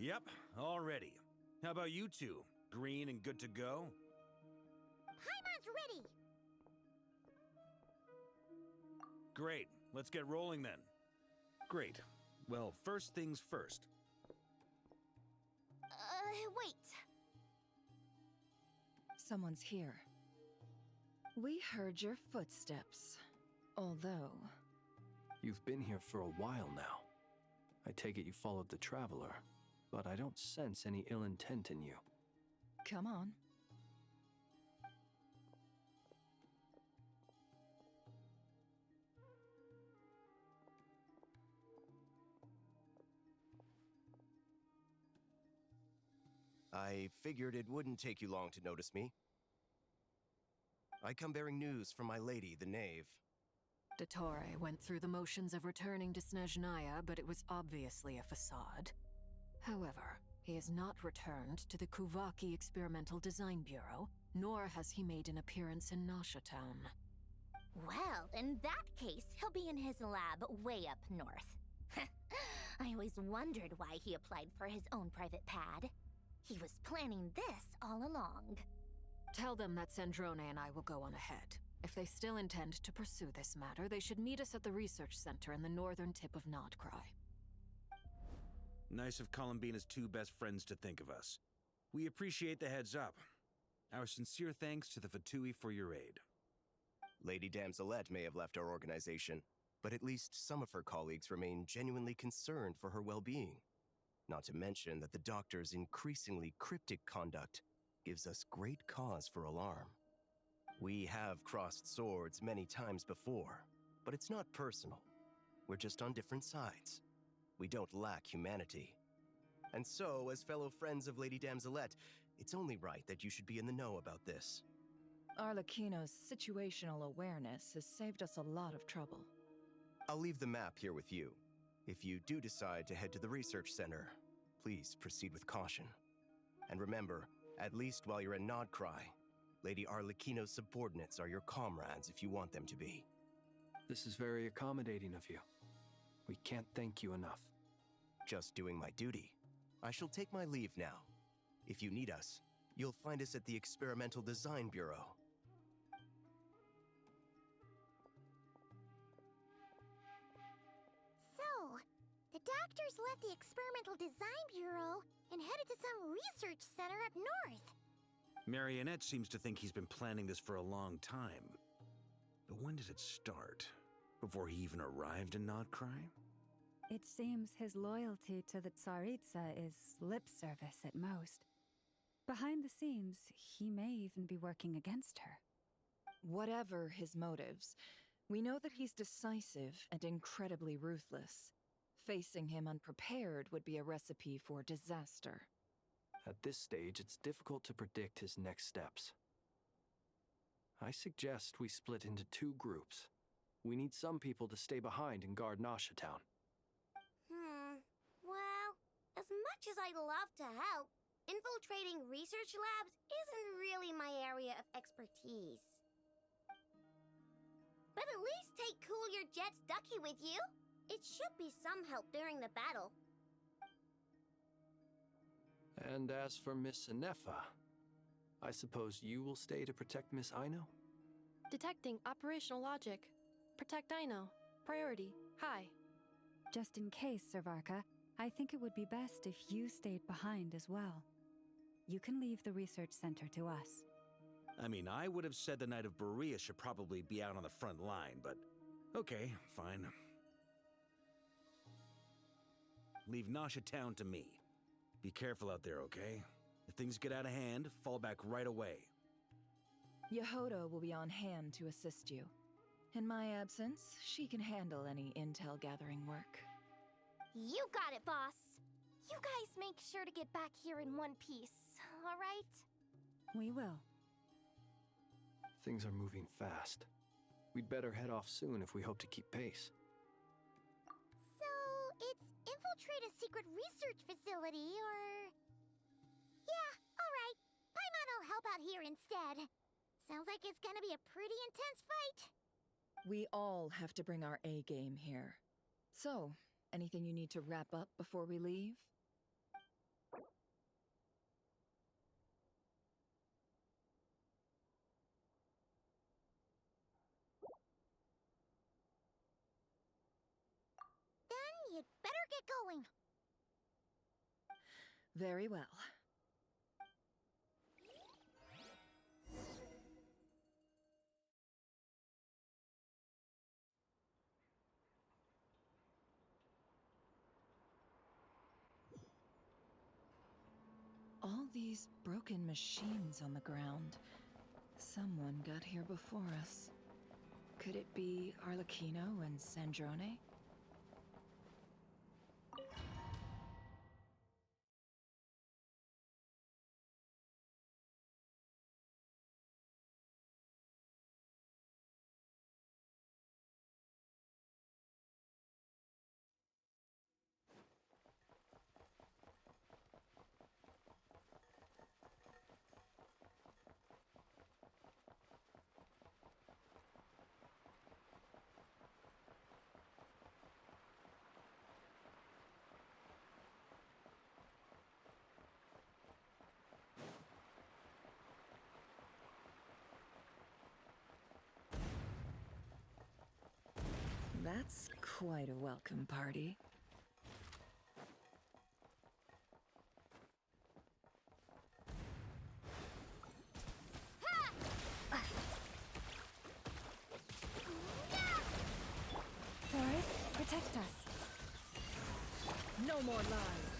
Yep, all ready. How about you two? Green and good to go? Paimon's ready! Great, let's get rolling then. Great. Well, first things first. Wait. Someone's here. We heard your footsteps. Although... You've been here for a while now. I take it you followed the Traveler, but I don't sense any ill intent in you. Come on. I figured it wouldn't take you long to notice me. I come bearing news from my lady, the Knave. Dottore went through the motions of returning to Snezhnaya, but it was obviously a facade. However, he has not returned to the Kuvaki Experimental Design Bureau, nor has he made an appearance in Nasha Town. Well, in that case, he'll be in his lab way up north. I always wondered why he applied for his own private pad. He was planning this all along. Tell them that Sandrone and I will go on ahead. If they still intend to pursue this matter, they should meet us at the research center in the northern tip of Nodcry. Nice of Columbina's two best friends to think of us. We appreciate the heads up. Our sincere thanks to the Fatui for your aid. Lady Damselette may have left our organization, but at least some of her colleagues remain genuinely concerned for her well-being. Not to mention that the Doctor's increasingly cryptic conduct gives us great cause for alarm. We have crossed swords many times before, but it's not personal. We're just on different sides. We don't lack humanity. And so, as fellow friends of Lady Damselette, it's only right that you should be in the know about this. Arlecchino's situational awareness has saved us a lot of trouble. I'll leave the map here with you. If you do decide to head to the research center, please proceed with caution. And remember, at least while you're in Nodcry, Lady Arlecchino's subordinates are your comrades if you want them to be. This is very accommodating of you. We can't thank you enough. Just doing my duty. I shall take my leave now. If you need us, you'll find us at the Experimental Design Bureau. So, the Doctors left the Experimental Design Bureau and headed to some research center up north. Marionette seems to think he's been planning this for a long time. But when did it start? Before he even arrived in Nodcry? It seems his loyalty to the Tsaritsa is lip service at most. Behind the scenes, he may even be working against her. Whatever his motives, we know that he's decisive and incredibly ruthless. Facing him unprepared would be a recipe for disaster. At this stage, it's difficult to predict his next steps. I suggest we split into two groups. We need some people to stay behind and guard Nasha Town. Well, as much as I'd love to help, infiltrating research labs isn't really my area of expertise. But at least take Cool Your Jet's Ducky with you. It should be some help during the battle. And as for Miss Inefa, I suppose you will stay to protect Miss Aino? Detecting operational logic. Protect Aino. Priority. High. Just in case, Servarka, I think it would be best if you stayed behind as well. You can leave the research center to us. I mean, I would have said the Knight of Berea should probably be out on the front line, but okay, fine. Leave Nasha Town to me. Be careful out there, okay? If things get out of hand, fall back right away. Yehoda will be on hand to assist you. In my absence, she can handle any intel gathering work. You got it, boss. You guys make sure to get back here in one piece, all right? We will. Things are moving fast. We'd better head off soon if we hope to keep pace. So, it's infiltrate a secret research facility, or... Yeah, all right. Paimon will help out here instead. Sounds like it's gonna be a pretty intense fight. We all have to bring our A-game here. So, anything you need to wrap up before we leave? you'd better get going. Very well. All these broken machines on the ground. Someone got here before us. Could it be Arlecchino and Sandrone? That's quite a welcome party. Forrest, protect us. No more lies.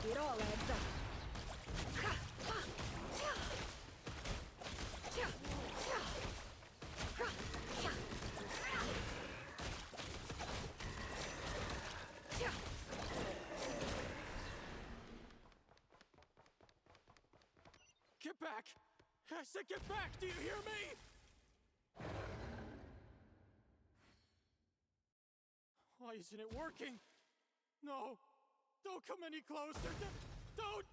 It all adds up. Get back! I said get back! Do you hear me? Why isn't it working? No! Don't come any closer! Don't!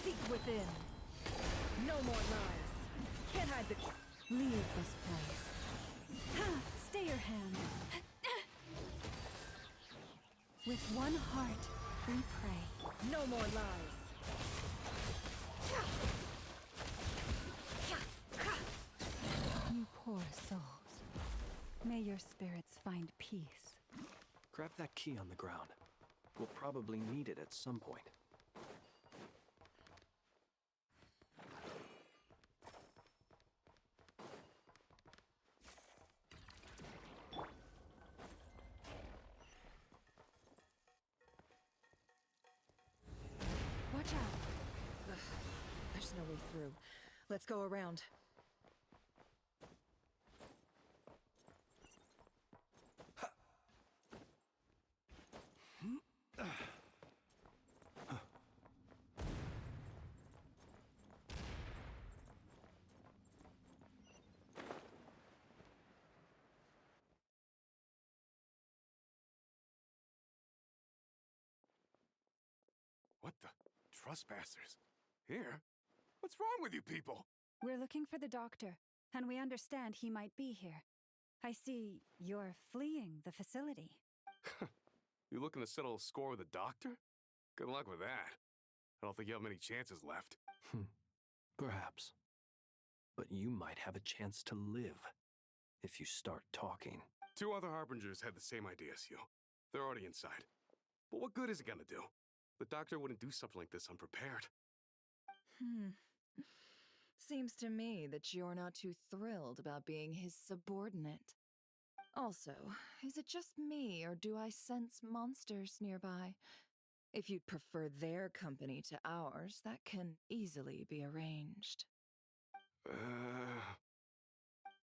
Seek within. No more lies. Can't hide the... Leave this place. Ha! Stay your hand. With one heart, we pray. No more lies. You poor souls. May your spirits find peace. Grab that key on the ground. We'll probably need it at some point. Watch out. Ugh, there's no way through. Let's go around. What the? Trespassers? Here? What's wrong with you people? We're looking for the doctor, and we understand he might be here. I see you're fleeing the facility. You looking to settle a score with the doctor? Good luck with that. I don't think you have many chances left. Perhaps. But you might have a chance to live if you start talking. 2 other Harbingers had the same idea as you. They're already inside. But what good is it gonna do? The doctor wouldn't do something like this unprepared. Seems to me that you're not too thrilled about being his subordinate. Also, is it just me, or do I sense monsters nearby? If you'd prefer their company to ours, that can easily be arranged.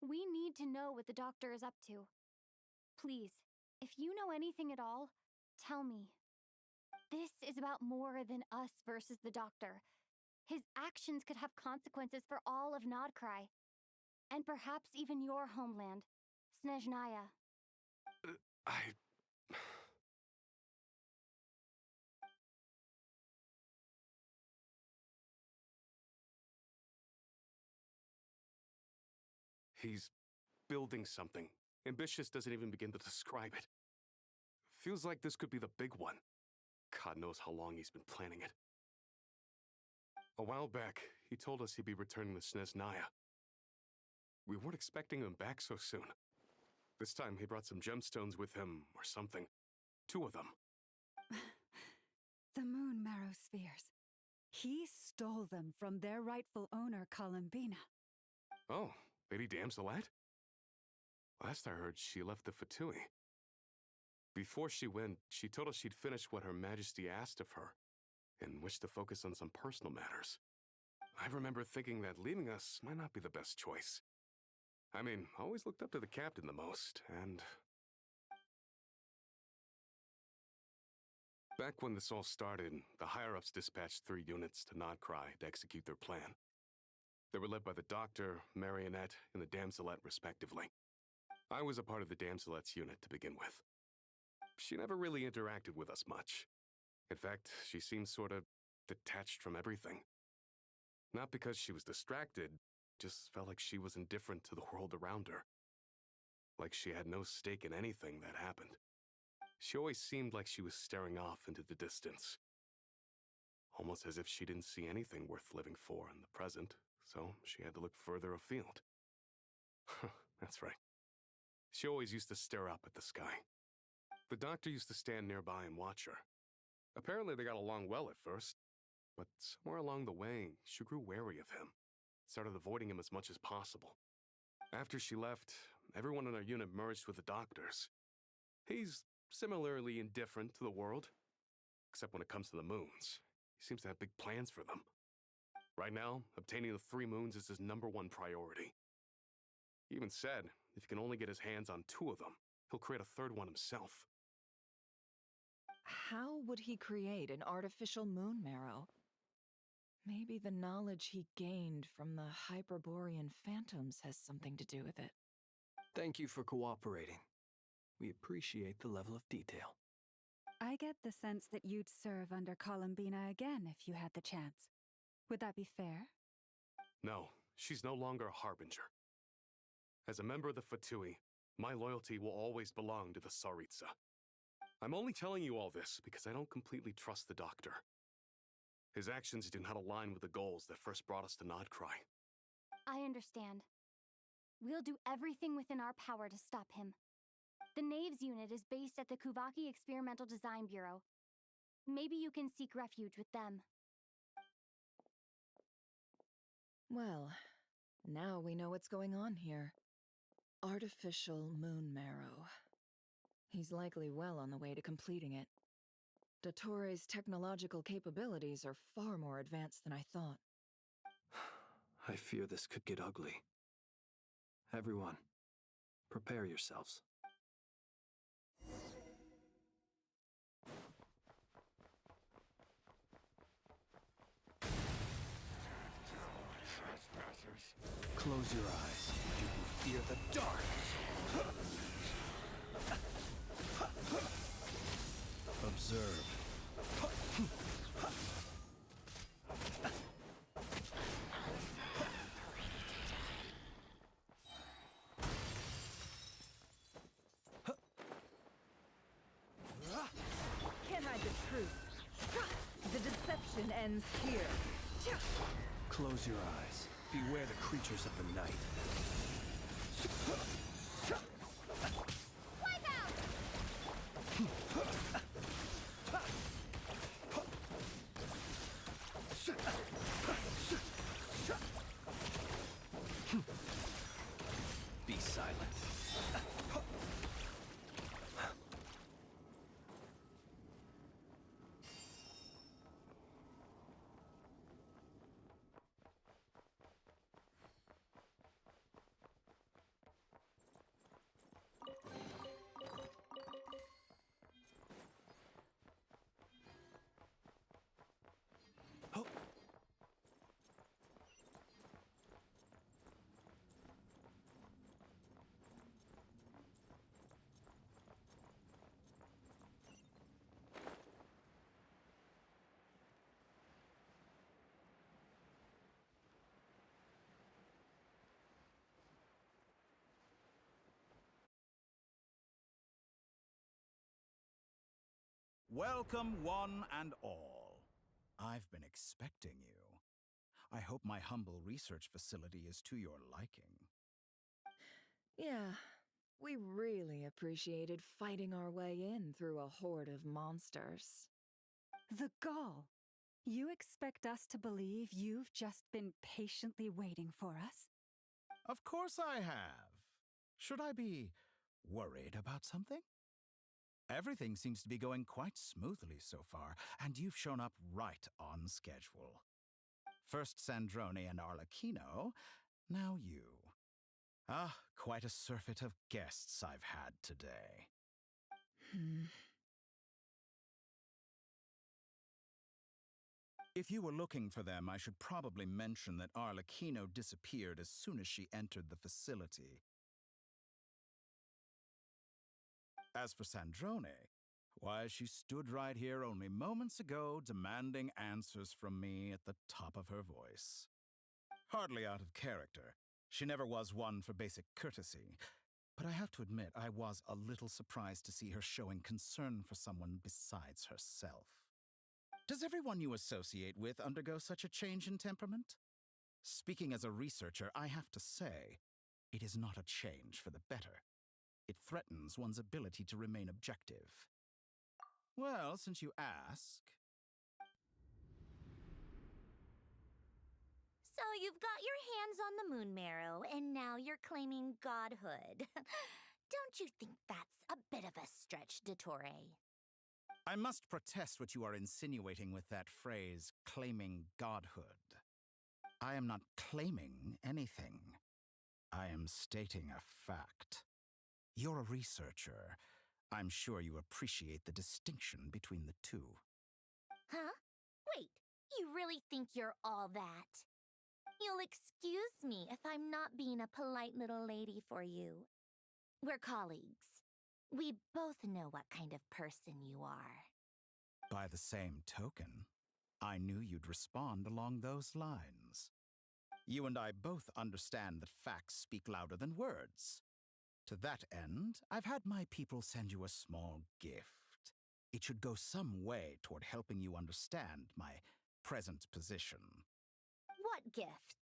We need to know what the doctor is up to. Please, if you know anything at all, tell me. This is about more than us versus the doctor. His actions could have consequences for all of Nodcry. And perhaps even your homeland, Snezhnaya. He's building something. Ambitious doesn't even begin to describe it. Feels like this could be the big one. God knows how long he's been planning it. A while back, he told us he'd be returning to Snezhnaya. We weren't expecting him back so soon. This time he brought some gemstones with him, or something. 2 of them. The moon marrow spheres. He stole them from their rightful owner, Columbina. Oh, Lady Damselat? Last I heard, she left the Fatui. Before she went, she told us she'd finished what Her Majesty asked of her, and wished to focus on some personal matters. I remember thinking that leaving us might not be the best choice. I mean, I always looked up to the captain the most, and... Back when this all started, the higher-ups dispatched 3 units to Nodcry to execute their plan. They were led by the Doctor, Marionette, and the Damselet, respectively. I was a part of the Damselet's unit to begin with. She never really interacted with us much. In fact, she seemed sort of detached from everything. Not because she was distracted, just felt like she was indifferent to the world around her. Like she had no stake in anything that happened. She always seemed like she was staring off into the distance. Almost as if she didn't see anything worth living for in the present, so she had to look further afield. That's right. She always used to stare up at the sky. The Doctor used to stand nearby and watch her. Apparently they got along well at first, but somewhere along the way, she grew wary of him, started avoiding him as much as possible. After she left, everyone in our unit merged with the Doctor's. He's similarly indifferent to the world, except when it comes to the moons. He seems to have big plans for them. Right now, obtaining the 3 moons is his #1 priority. He even said, if he can only get his hands on 2 of them, he'll create a 3rd one himself. How would he create an artificial moon marrow? Maybe the knowledge he gained from the Hyperborean phantoms has something to do with it. Thank you for cooperating. We appreciate the level of detail. I get the sense that you'd serve under Columbina again if you had the chance. Would that be fair? No, she's no longer a harbinger. As a member of the Fatui, my loyalty will always belong to the Tsaritsa. I'm only telling you all this because I don't completely trust the Doctor. His actions do not align with the goals that first brought us to Nodcry. I understand. We'll do everything within our power to stop him. The Knaves unit is based at the Kuvaki Experimental Design Bureau. Maybe you can seek refuge with them. Well, now we know what's going on here. Artificial moon marrow. He's likely well on the way to completing it. Dottore's technological capabilities are far more advanced than I thought. I fear this could get ugly. Everyone, prepare yourselves. Close your eyes. You can fear the dark. Observe. Can't hide the truth. The deception ends here. Close your eyes. Beware the creatures of the night. Wipe out! Be silent. Welcome, one and all. I've been expecting you. I hope my humble research facility is to your liking. Yeah, we really appreciated fighting our way in through a horde of monsters. The gall. You expect us to believe you've just been patiently waiting for us? Of course I have. Should I be worried about something? Everything seems to be going quite smoothly so far, and you've shown up right on schedule. First Sandrone and Arlecchino, now you. Ah, quite a surfeit of guests I've had today. If you were looking for them, I should probably mention that Arlecchino disappeared as soon as she entered the facility. As for Sandrone, why, she stood right here only moments ago demanding answers from me at the top of her voice. Hardly out of character. She never was one for basic courtesy. But I have to admit, I was a little surprised to see her showing concern for someone besides herself. Does everyone you associate with undergo such a change in temperament? Speaking as a researcher, I have to say, it is not a change for the better. It threatens one's ability to remain objective. Well, since you ask... So you've got your hands on the moon marrow, and now you're claiming godhood. Don't you think that's a bit of a stretch, Dottore? I must protest what you are insinuating with that phrase, claiming godhood. I am not claiming anything. I am stating a fact. You're a researcher. I'm sure you appreciate the distinction between the two. Huh? Wait, you really think you're all that? You'll excuse me if I'm not being a polite little lady for you. We're colleagues. We both know what kind of person you are. By the same token, I knew you'd respond along those lines. You and I both understand that facts speak louder than words. To that end, I've had my people send you a small gift. It should go some way toward helping you understand my present position. What gift?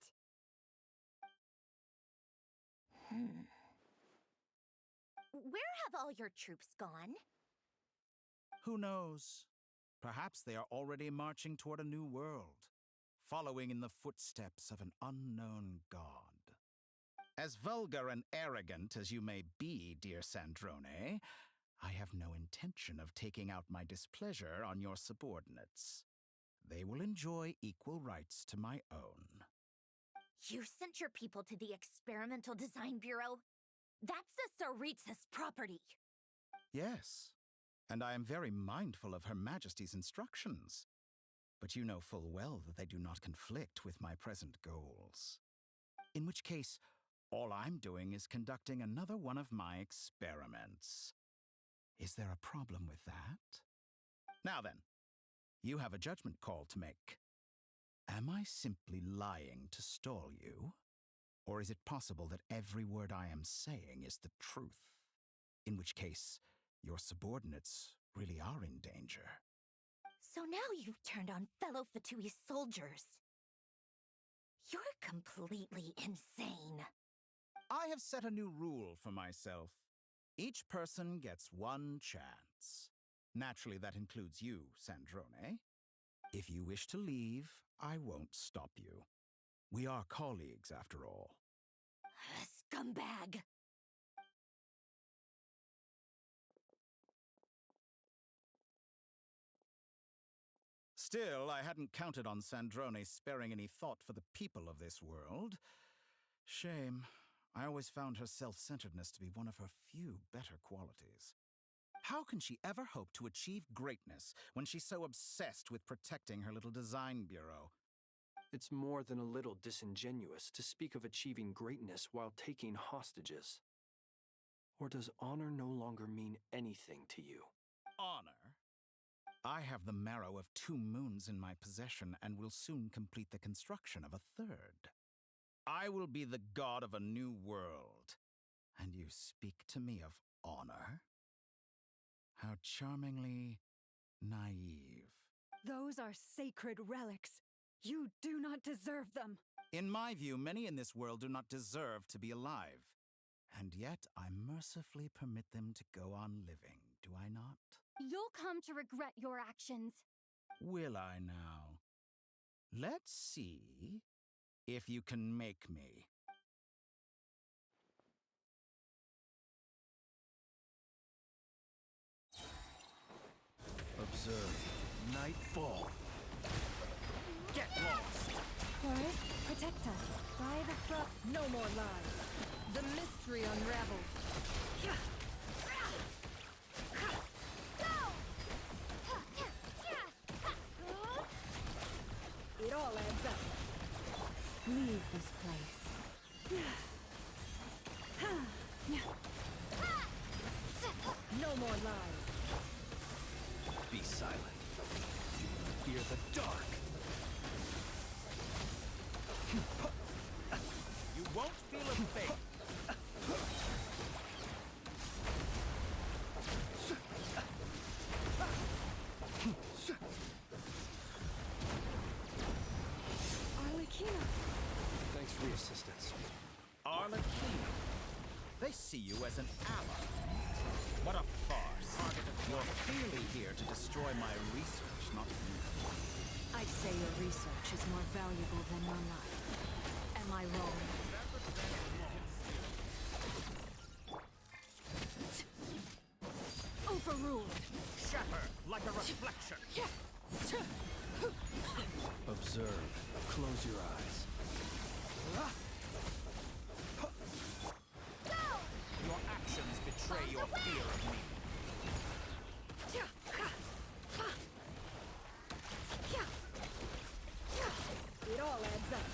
Where have all your troops gone? Who knows? Perhaps they are already marching toward a new world, following in the footsteps of an unknown god. As vulgar and arrogant as you may be, dear Sandrone, I have no intention of taking out my displeasure on your subordinates. They will enjoy equal rights to my own. You sent your people to the Experimental Design Bureau? That's the Tsaritsa's property. Yes, and I am very mindful of Her Majesty's instructions. But you know full well that they do not conflict with my present goals. In which case, all I'm doing is conducting another one of my experiments. Is there a problem with that? Now then, you have a judgment call to make. Am I simply lying to stall you? Or is it possible that every word I am saying is the truth? In which case, your subordinates really are in danger. So now you've turned on fellow Fatui soldiers. You're completely insane. I have set a new rule for myself. Each person gets one chance. Naturally, that includes you, Sandrone. If you wish to leave, I won't stop you. We are colleagues, after all. Scumbag! Still, I hadn't counted on Sandrone sparing any thought for the people of this world. Shame. I always found her self-centeredness to be one of her few better qualities. How can she ever hope to achieve greatness when she's so obsessed with protecting her little design bureau? It's more than a little disingenuous to speak of achieving greatness while taking hostages. Or does honor no longer mean anything to you? Honor? I have the marrow of 2 moons in my possession and will soon complete the construction of a 3rd. I will be the god of a new world. And you speak to me of honor? How charmingly naive. Those are sacred relics. You do not deserve them. In my view, many in this world do not deserve to be alive. And yet I mercifully permit them to go on living, do I not? You'll come to regret your actions. Will I now? Let's see if you can make me. Observe. Nightfall. Get lost! Boris, protect us. By the throat. No more lies. The mystery unravels. It all adds up. Leave this place. No more lies. Be silent. Fear the dark. You won't feel a thing! Arlecchino. Thanks for your assistance. Arlecchino. They see you as an ally. What a farce. You're clearly here to destroy my research, not me. I'd say your research is more valuable than your life. Am I wrong? Overruled. Shatter like a reflection. Observe. Close your eyes. Your actions betray your fear of me. It all adds up.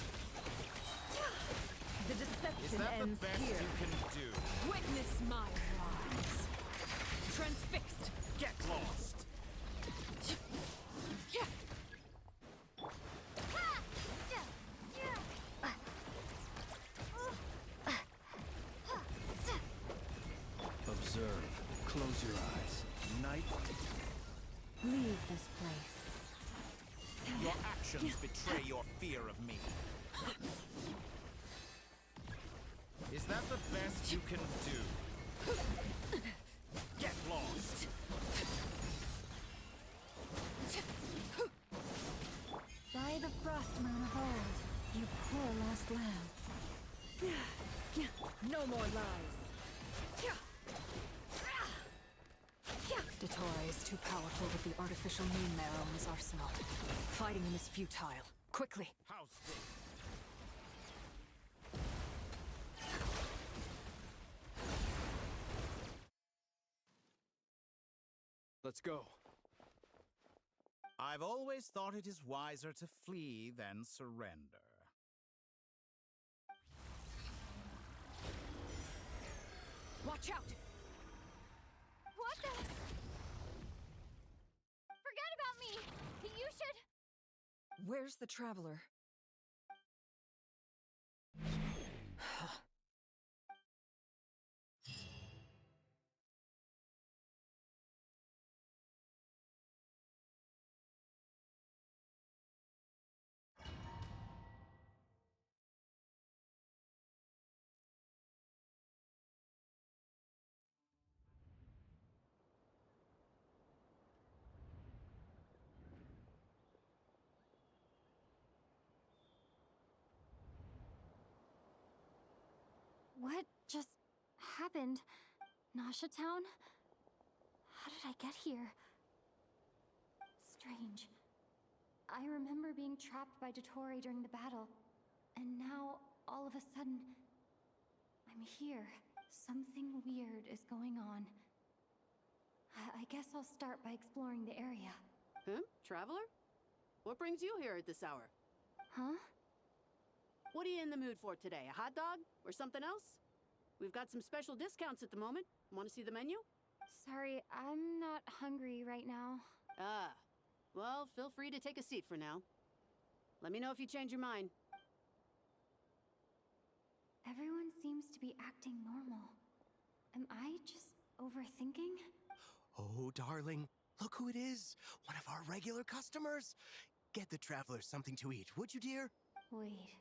The Is deception that the ends best here. you can do? Witness my rise. Transfixed. Get lost! Observe. Close your eyes. Night. Leave this place. Your actions betray your fear of me. Is that the best you can do? Get lost! By the frost moon of old, you poor lost lamb. No more lies. Dottore is too powerful with the artificial moon marrow in his arsenal. Fighting him is futile. Quickly! House dick. Let's go. I've always thought it is wiser to flee than surrender. Watch out! What the? Forget about me! You should... Where's the traveler? What just happened? Nasha Town? How did I get here? Strange. I remember being trapped by Dottore during the battle, and now, all of a sudden, I'm here. Something weird is going on. I guess I'll start by exploring the area. Huh? Traveler? What brings you here at this hour? Huh? What are you in the mood for today? A hot dog? Or something else? We've got some special discounts at the moment. Want to see the menu? Sorry, I'm not hungry right now. Ah. Well, feel free to take a seat for now. Let me know if you change your mind. Everyone seems to be acting normal. Am I just overthinking? Oh, darling, Look who it is. One of our regular customers. Get the travelers something to eat, would you, dear? Wait.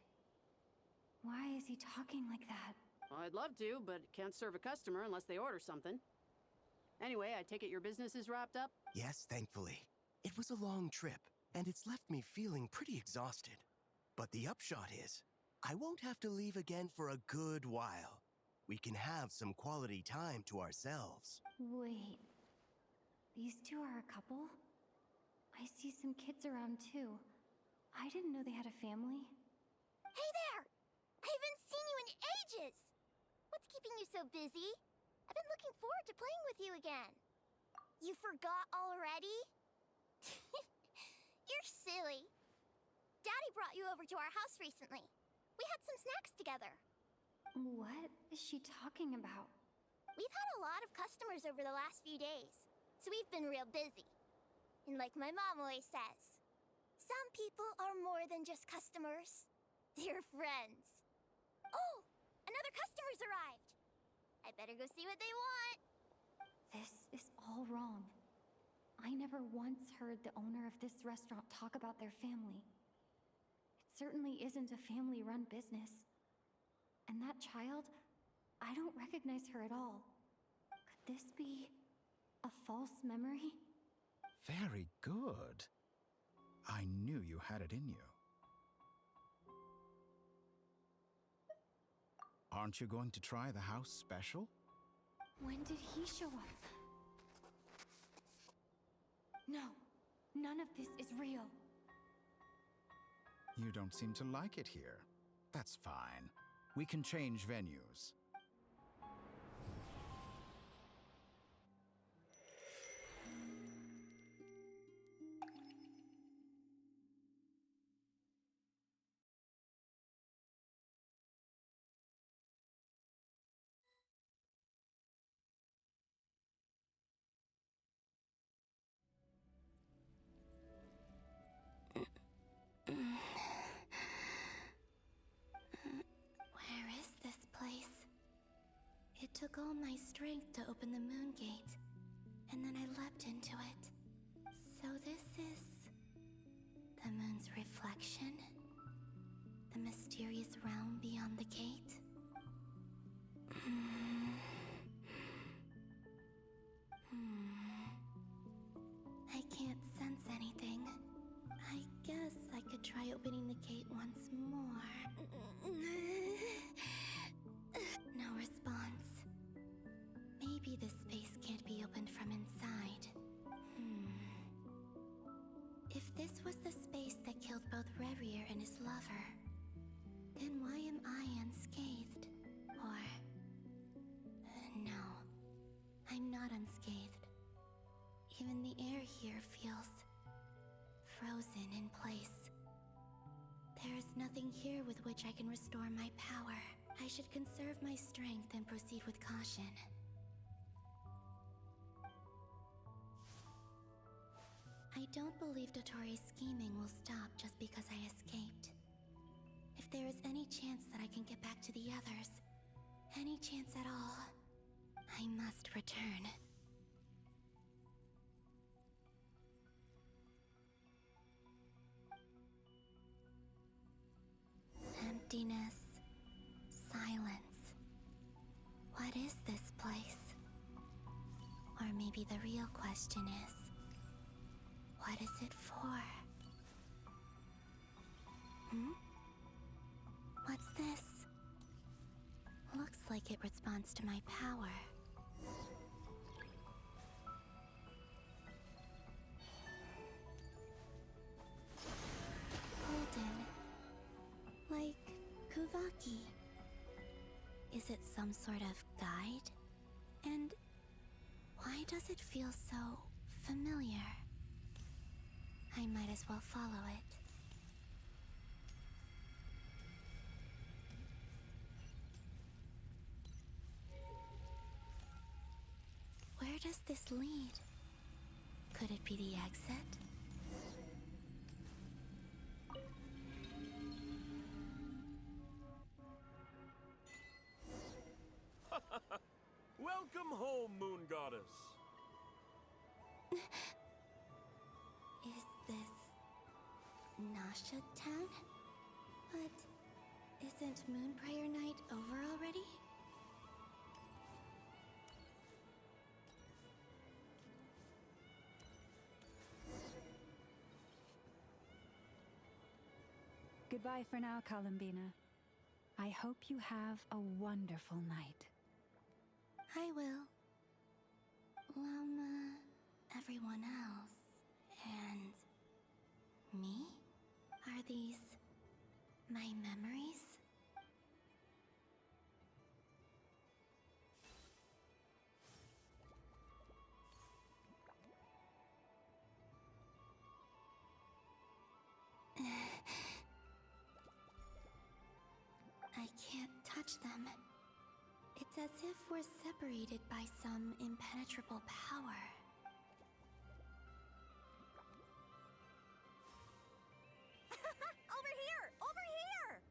Why is he talking like that? Well, I'd love to, but can't serve a customer unless they order something. Anyway, I take it your business is wrapped up? Yes, thankfully. It was a long trip, and it's left me feeling pretty exhausted. But the upshot is, I won't have to leave again for a good while. We can have some quality time to ourselves. Wait. These two are a couple? I see some kids around too. I didn't know they had a family. Hey there! I haven't seen you in ages! What's keeping you so busy? I've been looking forward to playing with you again. You forgot already? You're silly. Daddy brought you over to our house recently. We had some snacks together. What is she talking about? We've had a lot of customers over the last few days, so we've been real busy. And like my mom always says, some people are more than just customers. They're friends. Oh, another customer's arrived. I better go see what they want. This is all wrong. I never once heard the owner of this restaurant talk about their family. It certainly isn't a family-run business. And that child, I don't recognize her at all. Could this be a false memory? Very good. I knew you had it in you. Aren't you going to try the house special? When did he show up? No, none of this is real. You don't seem to like it here. That's fine. We can change venues. Where is this place? It took all my strength to open the moon gate, and then I leapt into it. So this is the moon's reflection? The mysterious realm beyond the gate? I can't sense anything. I guess I could try opening the gate once more. No response. Maybe this space can't be opened from inside. If this was the space that killed both Revier and his lover, then why am I unscathed? Or... no, I'm not unscathed. Even the air here feels frozen in place. There is nothing here with which I can restore my power. I should conserve my strength and proceed with caution. I don't believe Dotori's scheming will stop just because I escaped. If there is any chance that I can get back to the others, any chance at all, I must return. Emptiness, silence. What is this place? Or maybe the real question is, what is it for? What's this? Looks like it responds to my power. Golden. Like Kuvaki. Is it some sort of guide? And why does it feel so familiar? I might as well follow it. Where does this lead? Could it be the exit? Welcome home, Moon Goddess. Nasha Town? But isn't Moonprayer Night over already? Goodbye for now, Columbina. I hope you have a wonderful night. I will. Lama, everyone else, and me? Are these my memories? I can't touch them. It's as if we're separated by some impenetrable power. Over here! Over here!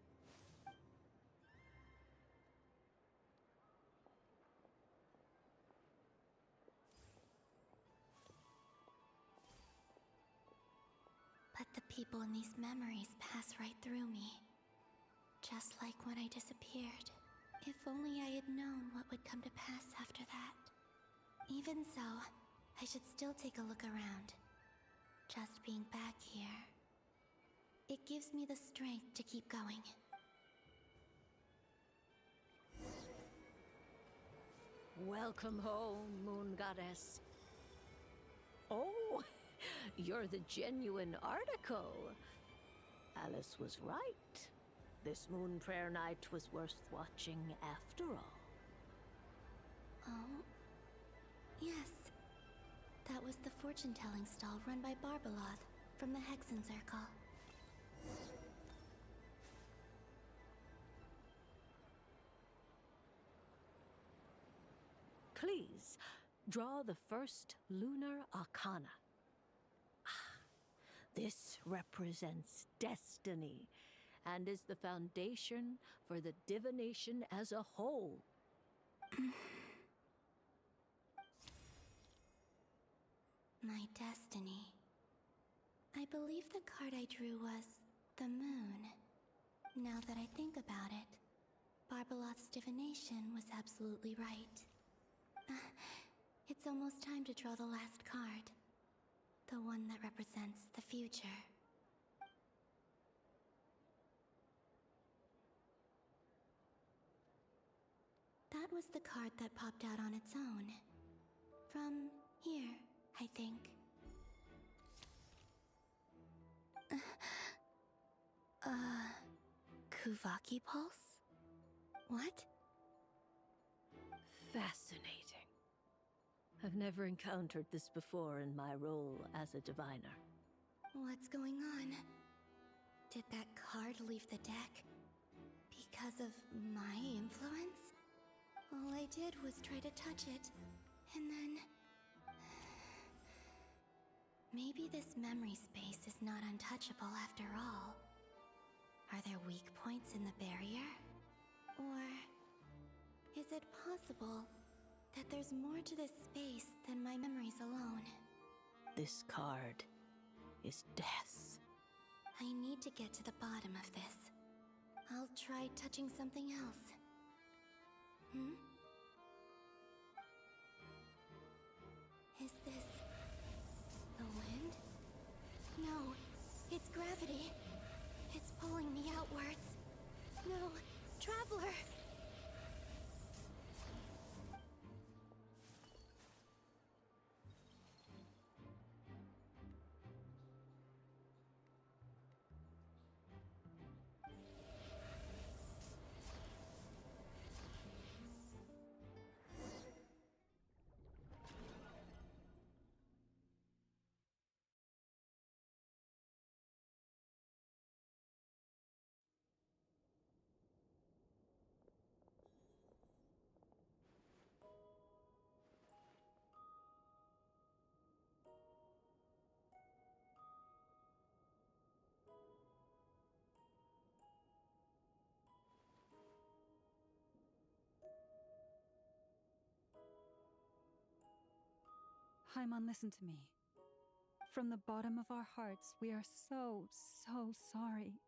But the people in these memories pass right through me. Just like when I disappeared. If only I had known what would come to pass after that. Even so, I should still take a look around. Just being back here, it gives me the strength to keep going. Welcome home, Moon Goddess. Oh, you're the genuine article. Alice was right. This Moonprayer Night was worth watching after all. Oh? Yes. That was the fortune-telling stall run by Barbeloth from the Hexen Circle. Please, draw the first lunar arcana. This represents destiny and is the foundation for the divination as a whole. My destiny. I believe the card I drew was the moon. Now that I think about it, Barbeloth's divination was absolutely right. It's almost time to draw the last card. The one that represents the future. That was the card that popped out on its own. From here, I think. Kuvaki Pulse? What? Fascinating. I've never encountered this before in my role as a diviner. What's going on? Did that card leave the deck? Because of my influence? All I did was try to touch it, and then... Maybe this memory space is not untouchable after all. Are there weak points in the barrier? Or is it possible that there's more to this space than my memories alone? This card is death. I need to get to the bottom of this. I'll try touching something else. Is this the wind? No, it's gravity. It's pulling me outwards. No, Traveler! Haimon, listen to me. From the bottom of our hearts, we are so, so sorry.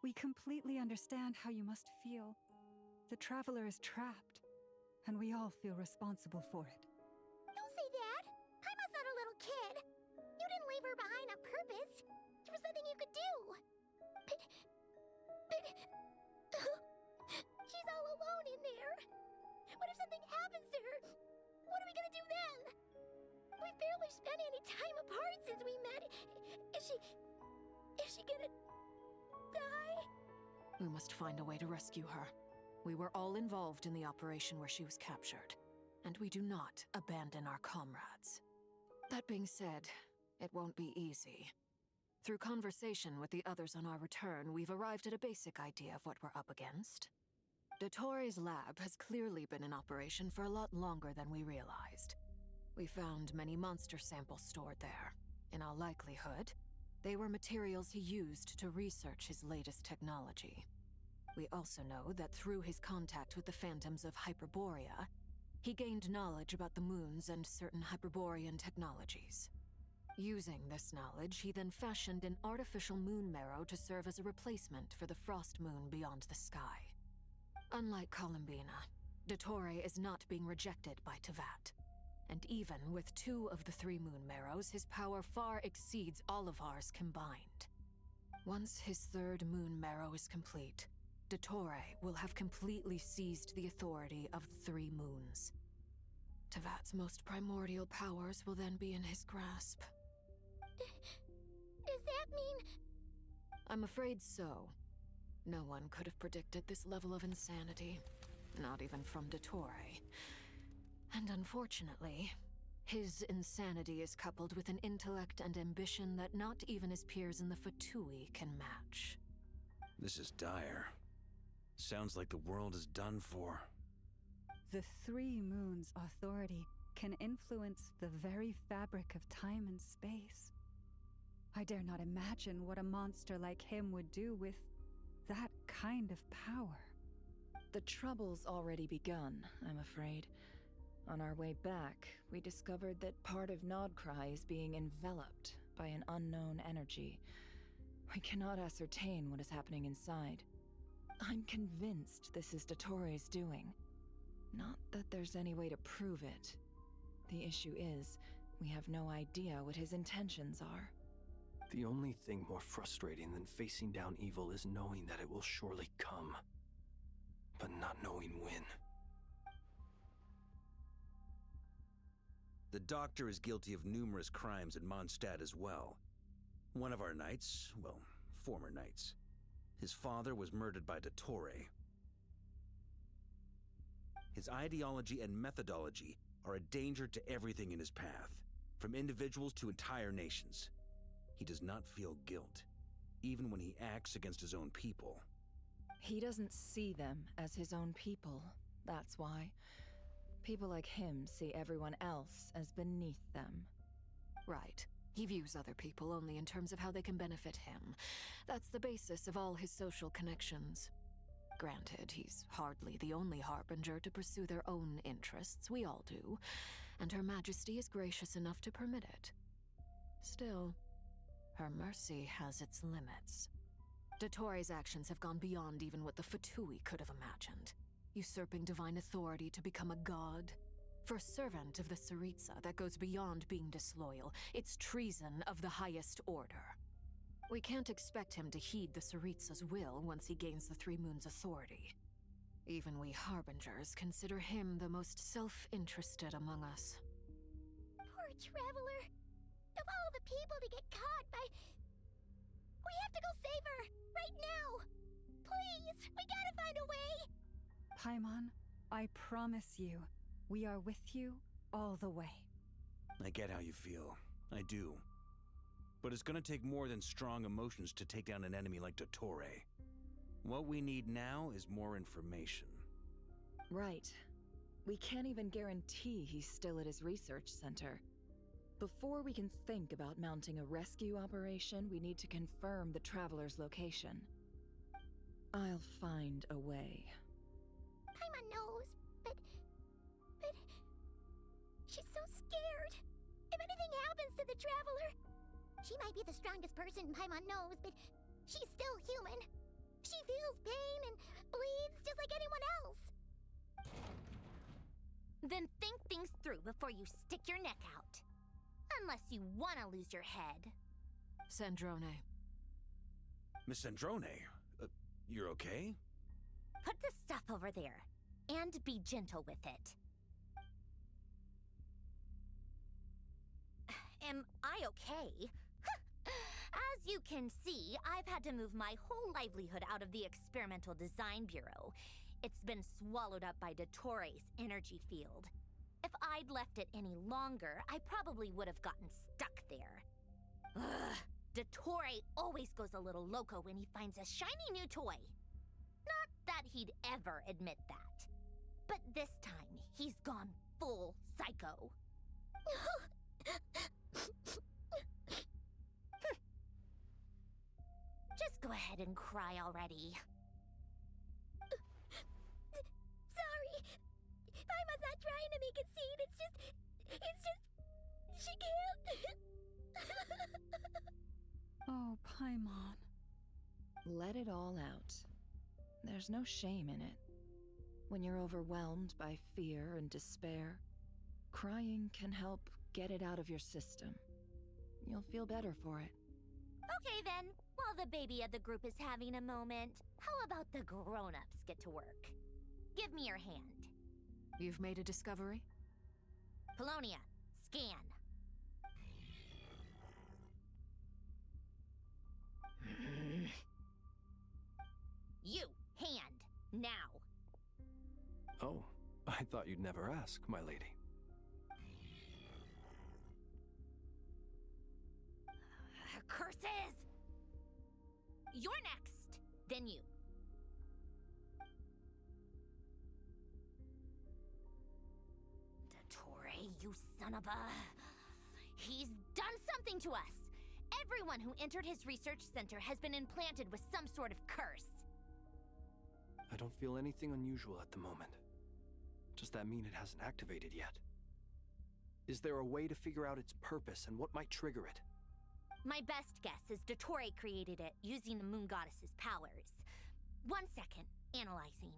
We completely understand how you must feel. The Traveler is trapped, and we all feel responsible for it. Don't say that! Paimon's not a little kid! You didn't leave her behind on purpose! There was nothing you could do! But... she's all alone in there! What if something happens to her? What are we gonna do then? We've barely spent any time apart since we met. Is she gonna die? We must find a way to rescue her. We were all involved in the operation where she was captured, and we do not abandon our comrades. That being said, it won't be easy. Through conversation with the others on our return, we've arrived at a basic idea of what we're up against. Dottore's lab has clearly been in operation for a lot longer than we realized. We found many monster samples stored there. In all likelihood, they were materials he used to research his latest technology. We also know that through his contact with the phantoms of Hyperborea, he gained knowledge about the moons and certain Hyperborean technologies. Using this knowledge, he then fashioned an artificial moon marrow to serve as a replacement for the frost moon beyond the sky. Unlike Columbina, Dottore is not being rejected by Teyvat. And even with 2 of the 3 moon marrows, his power far exceeds all of ours combined. Once his 3rd moon marrow is complete, Dottore will have completely seized the authority of the 3 moons. Teyvat's most primordial powers will then be in his grasp. Does that mean... I'm afraid so. No one could have predicted this level of insanity, not even from Dottore. And unfortunately, his insanity is coupled with an intellect and ambition that not even his peers in the Fatui can match. This is dire. Sounds like the world is done for. The 3 moons' authority can influence the very fabric of time and space. I dare not imagine what a monster like him would do with that kind of power. The trouble's already begun, I'm afraid. On our way back, we discovered that part of Nodcry is being enveloped by an unknown energy. We cannot ascertain what is happening inside. I'm convinced this is Dottore's doing. Not that there's any way to prove it. The issue is, we have no idea what his intentions are. The only thing more frustrating than facing down evil is knowing that it will surely come, but not knowing when. The Doctor is guilty of numerous crimes in Mondstadt as well. One of our knights, well, former knights, his father was murdered by Dottore. His ideology and methodology are a danger to everything in his path, from individuals to entire nations. He does not feel guilt, even when he acts against his own people. He doesn't see them as his own people, that's why. People like him see everyone else as beneath them. Right. He views other people only in terms of how they can benefit him. That's the basis of all his social connections. Granted, he's hardly the only harbinger to pursue their own interests. We all do. And Her Majesty is gracious enough to permit it. Still, her mercy has its limits. Dottore's actions have gone beyond even what the Fatui could have imagined. Usurping divine authority to become a god. For a servant of the Tsaritsa, that goes beyond being disloyal. It's treason of the highest order. We can't expect him to heed the Tsaritsa's will once he gains the 3 Moons' authority. Even we Harbingers consider him the most self-interested among us. Poor Traveler. Of all the people to get caught by... We have to go save her! Right now! Please! We gotta find a way! Paimon, I promise you, we are with you all the way. I get how you feel. I do. But it's gonna take more than strong emotions to take down an enemy like Dottore. What we need now is more information. Right. We can't even guarantee he's still at his research center. Before we can think about mounting a rescue operation, we need to confirm the Traveler's location. I'll find a way. Paimon knows, but... She's so scared. If anything happens to the Traveler, She might be the strongest person Paimon knows, but she's still human. She feels pain and bleeds just like anyone else. Then think things through before you stick your neck out. Unless you want to lose your head. Sandrone. Miss Sandrone, you're okay? Put the stuff over there, and be gentle with it. Am I okay? As you can see, I've had to move my whole livelihood out of the Experimental Design Bureau. It's been swallowed up by Dottore's energy field. If I'd left it any longer, I probably would have gotten stuck there. Ugh, Dottore always goes a little loco when he finds a shiny new toy. Not that he'd ever admit that. But this time, he's gone full psycho. Just go ahead and cry already. Sorry. Paimon's not trying to make it seem. It's just... She can't. Oh, Paimon. Let it all out. There's no shame in it. When you're overwhelmed by fear and despair, crying can help get it out of your system. You'll feel better for it. Okay then, while the baby of the group is having a moment, how about the grown-ups get to work? Give me your hand. You've made a discovery? Polonia, scan. You, hand, now. Oh, I thought you'd never ask, my lady. Curses! You're next, then you. Dottore, you son of a... He's done something to us! Everyone who entered his research center has been implanted with some sort of curse. I don't feel anything unusual at the moment. Does that mean it hasn't activated yet? Is there a way to figure out its purpose and what might trigger it? My best guess is Dottore created it using the Moon Goddess's powers. 1 second, analyzing.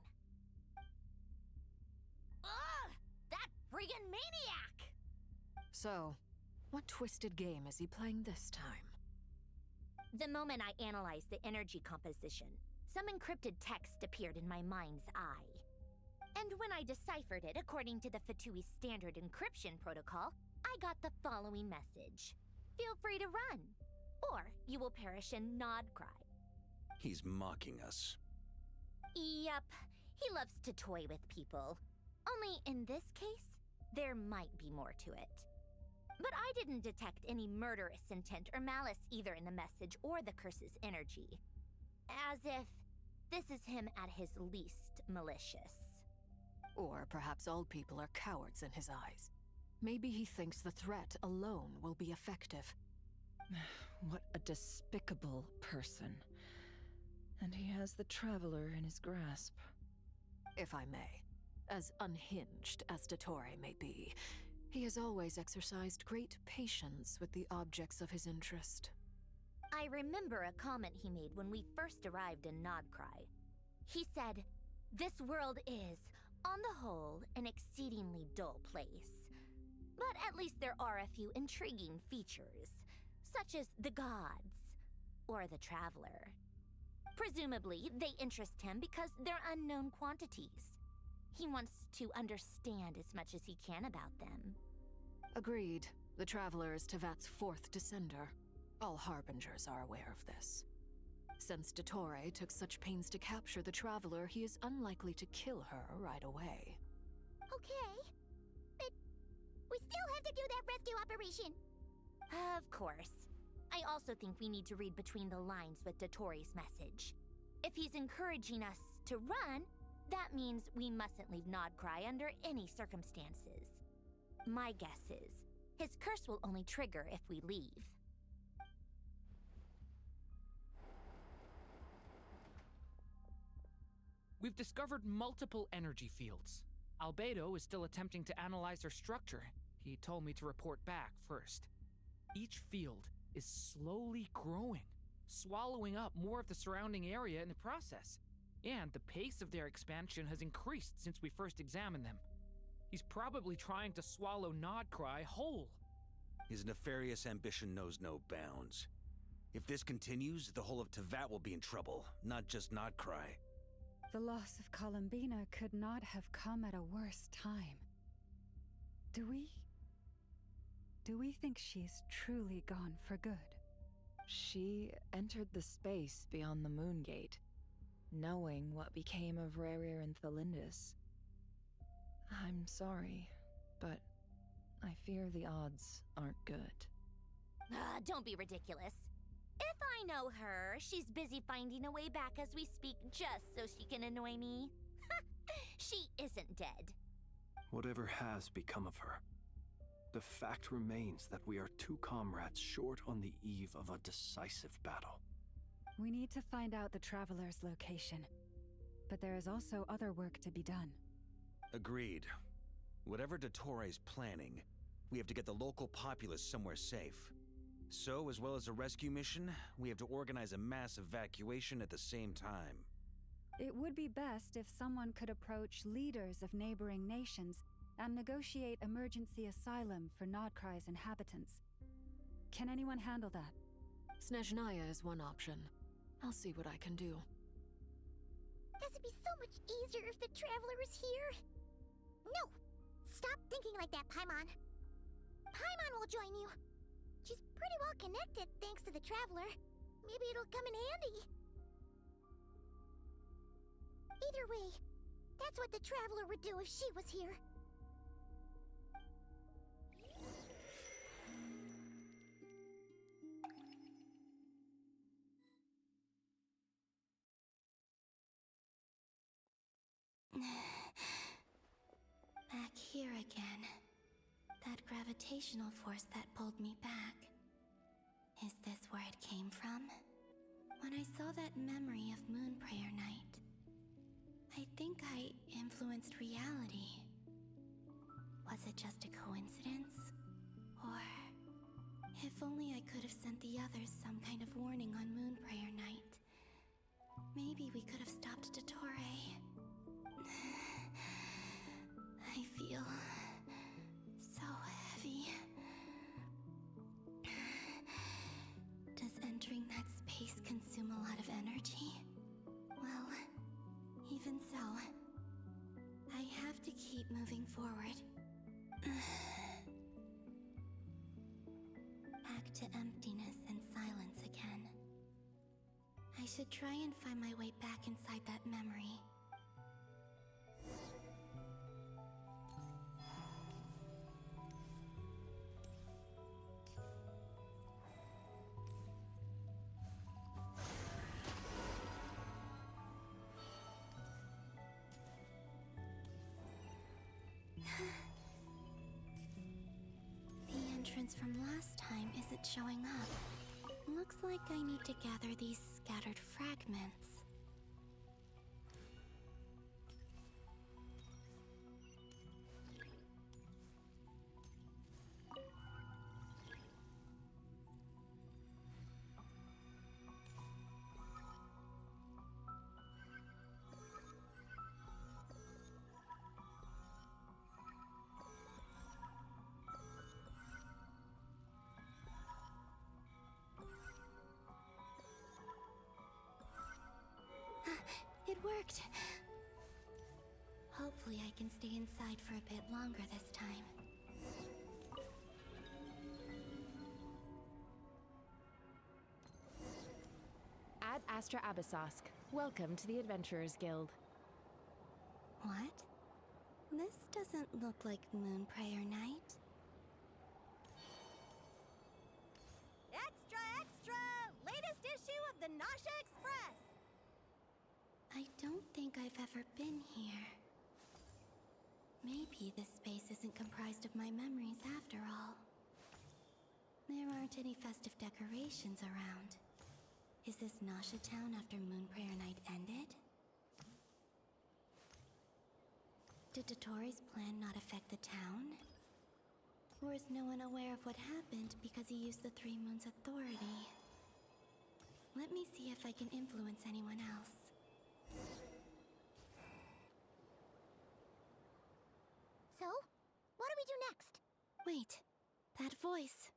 Ugh! That friggin' maniac! So, what twisted game is he playing this time? The moment I analyzed the energy composition, some encrypted text appeared in my mind's eye. And when I deciphered it according to the Fatui standard encryption protocol, I got the following message. Feel free to run, or you will perish in nod cry. He's mocking us. Yep, he loves to toy with people. Only in this case, there might be more to it. But I didn't detect any murderous intent or malice either in the message or the curse's energy. As if this is him at his least malicious. Or perhaps all people are cowards in his eyes. Maybe he thinks the threat alone will be effective. What a despicable person. And he has the Traveler in his grasp. If I may, as unhinged as Dottore may be, he has always exercised great patience with the objects of his interest. I remember a comment he made when we first arrived in Nodcry. He said, "This world is, on the whole, an exceedingly dull place. But at least there are a few intriguing features, such as the gods, or the Traveler. Presumably, they interest him because they're unknown quantities. He wants to understand as much as he can about them." Agreed. The Traveler is Tevat's fourth descender. All Harbingers are aware of this. Since Dottore took such pains to capture the Traveler, he is unlikely to kill her right away. Okay, but we still have to do that rescue operation. Of course. I also think we need to read between the lines with Dottore's message. If he's encouraging us to run, that means we mustn't leave Nodcry under any circumstances. My guess is, his curse will only trigger if we leave. We've discovered multiple energy fields. Albedo is still attempting to analyze their structure. He told me to report back first. Each field is slowly growing, swallowing up more of the surrounding area in the process. And the pace of their expansion has increased since we first examined them. He's probably trying to swallow Nodcry whole. His nefarious ambition knows no bounds. If this continues, the whole of Teyvat will be in trouble, not just Nodcry. The loss of Columbina could not have come at a worse time. Do we think she's truly gone for good? She entered the space beyond the Moon Gate, knowing what became of Rerir and Thelindis. I'm sorry, but I fear the odds aren't good. Don't be ridiculous. If I know her, she's busy finding a way back as we speak just so she can annoy me. She isn't dead. Whatever has become of her, the fact remains that we are two comrades short on the eve of a decisive battle. We need to find out the Traveler's location, but there is also other work to be done. Agreed. Whatever Dottore is planning, we have to get the local populace somewhere safe. So, as well as a rescue mission, we have to organize a mass evacuation at the same time. It would be best if someone could approach leaders of neighboring nations and negotiate emergency asylum for Nodcry's inhabitants. Can anyone handle that? Snezhnaya is one option. I'll see what I can do. This would be so much easier if the Traveler was here. No! Stop thinking like that, Paimon. Paimon will join you. She's pretty well connected thanks to the Traveler. Maybe it'll come in handy. Either way, that's what the Traveler would do if she was here. Back here again. That gravitational force that pulled me back. Is this where it came from? When I saw that memory of Moonprayer Night, I think I influenced reality. Was it just a coincidence? Or if only I could have sent the others some kind of warning on Moonprayer Night. Maybe we could have stopped Dottore. I feel so heavy. Does entering that space consume a lot of energy? Well, even so, I have to keep moving forward. Back to emptiness and silence again. I should try and find my way back inside that memory. The entrance from last time isn't showing up. Looks like I need to gather these scattered fragments. It worked! Hopefully I can stay inside for a bit longer this time. Ad Astra Abyssosque. Welcome to the Adventurers Guild. What? This doesn't look like Moonprayer Night. Extra, extra! Latest issue of the Nasha Express! I don't think I've ever been here. Maybe this space isn't comprised of my memories after all. There aren't any festive decorations around. Is this Nasha Town after Moonprayer Night ended? Did Dottore's plan not affect the town? Or is no one aware of what happened because he used the Three Moons' authority? Let me see if I can influence anyone else. So, what do we do next? Wait, that voice.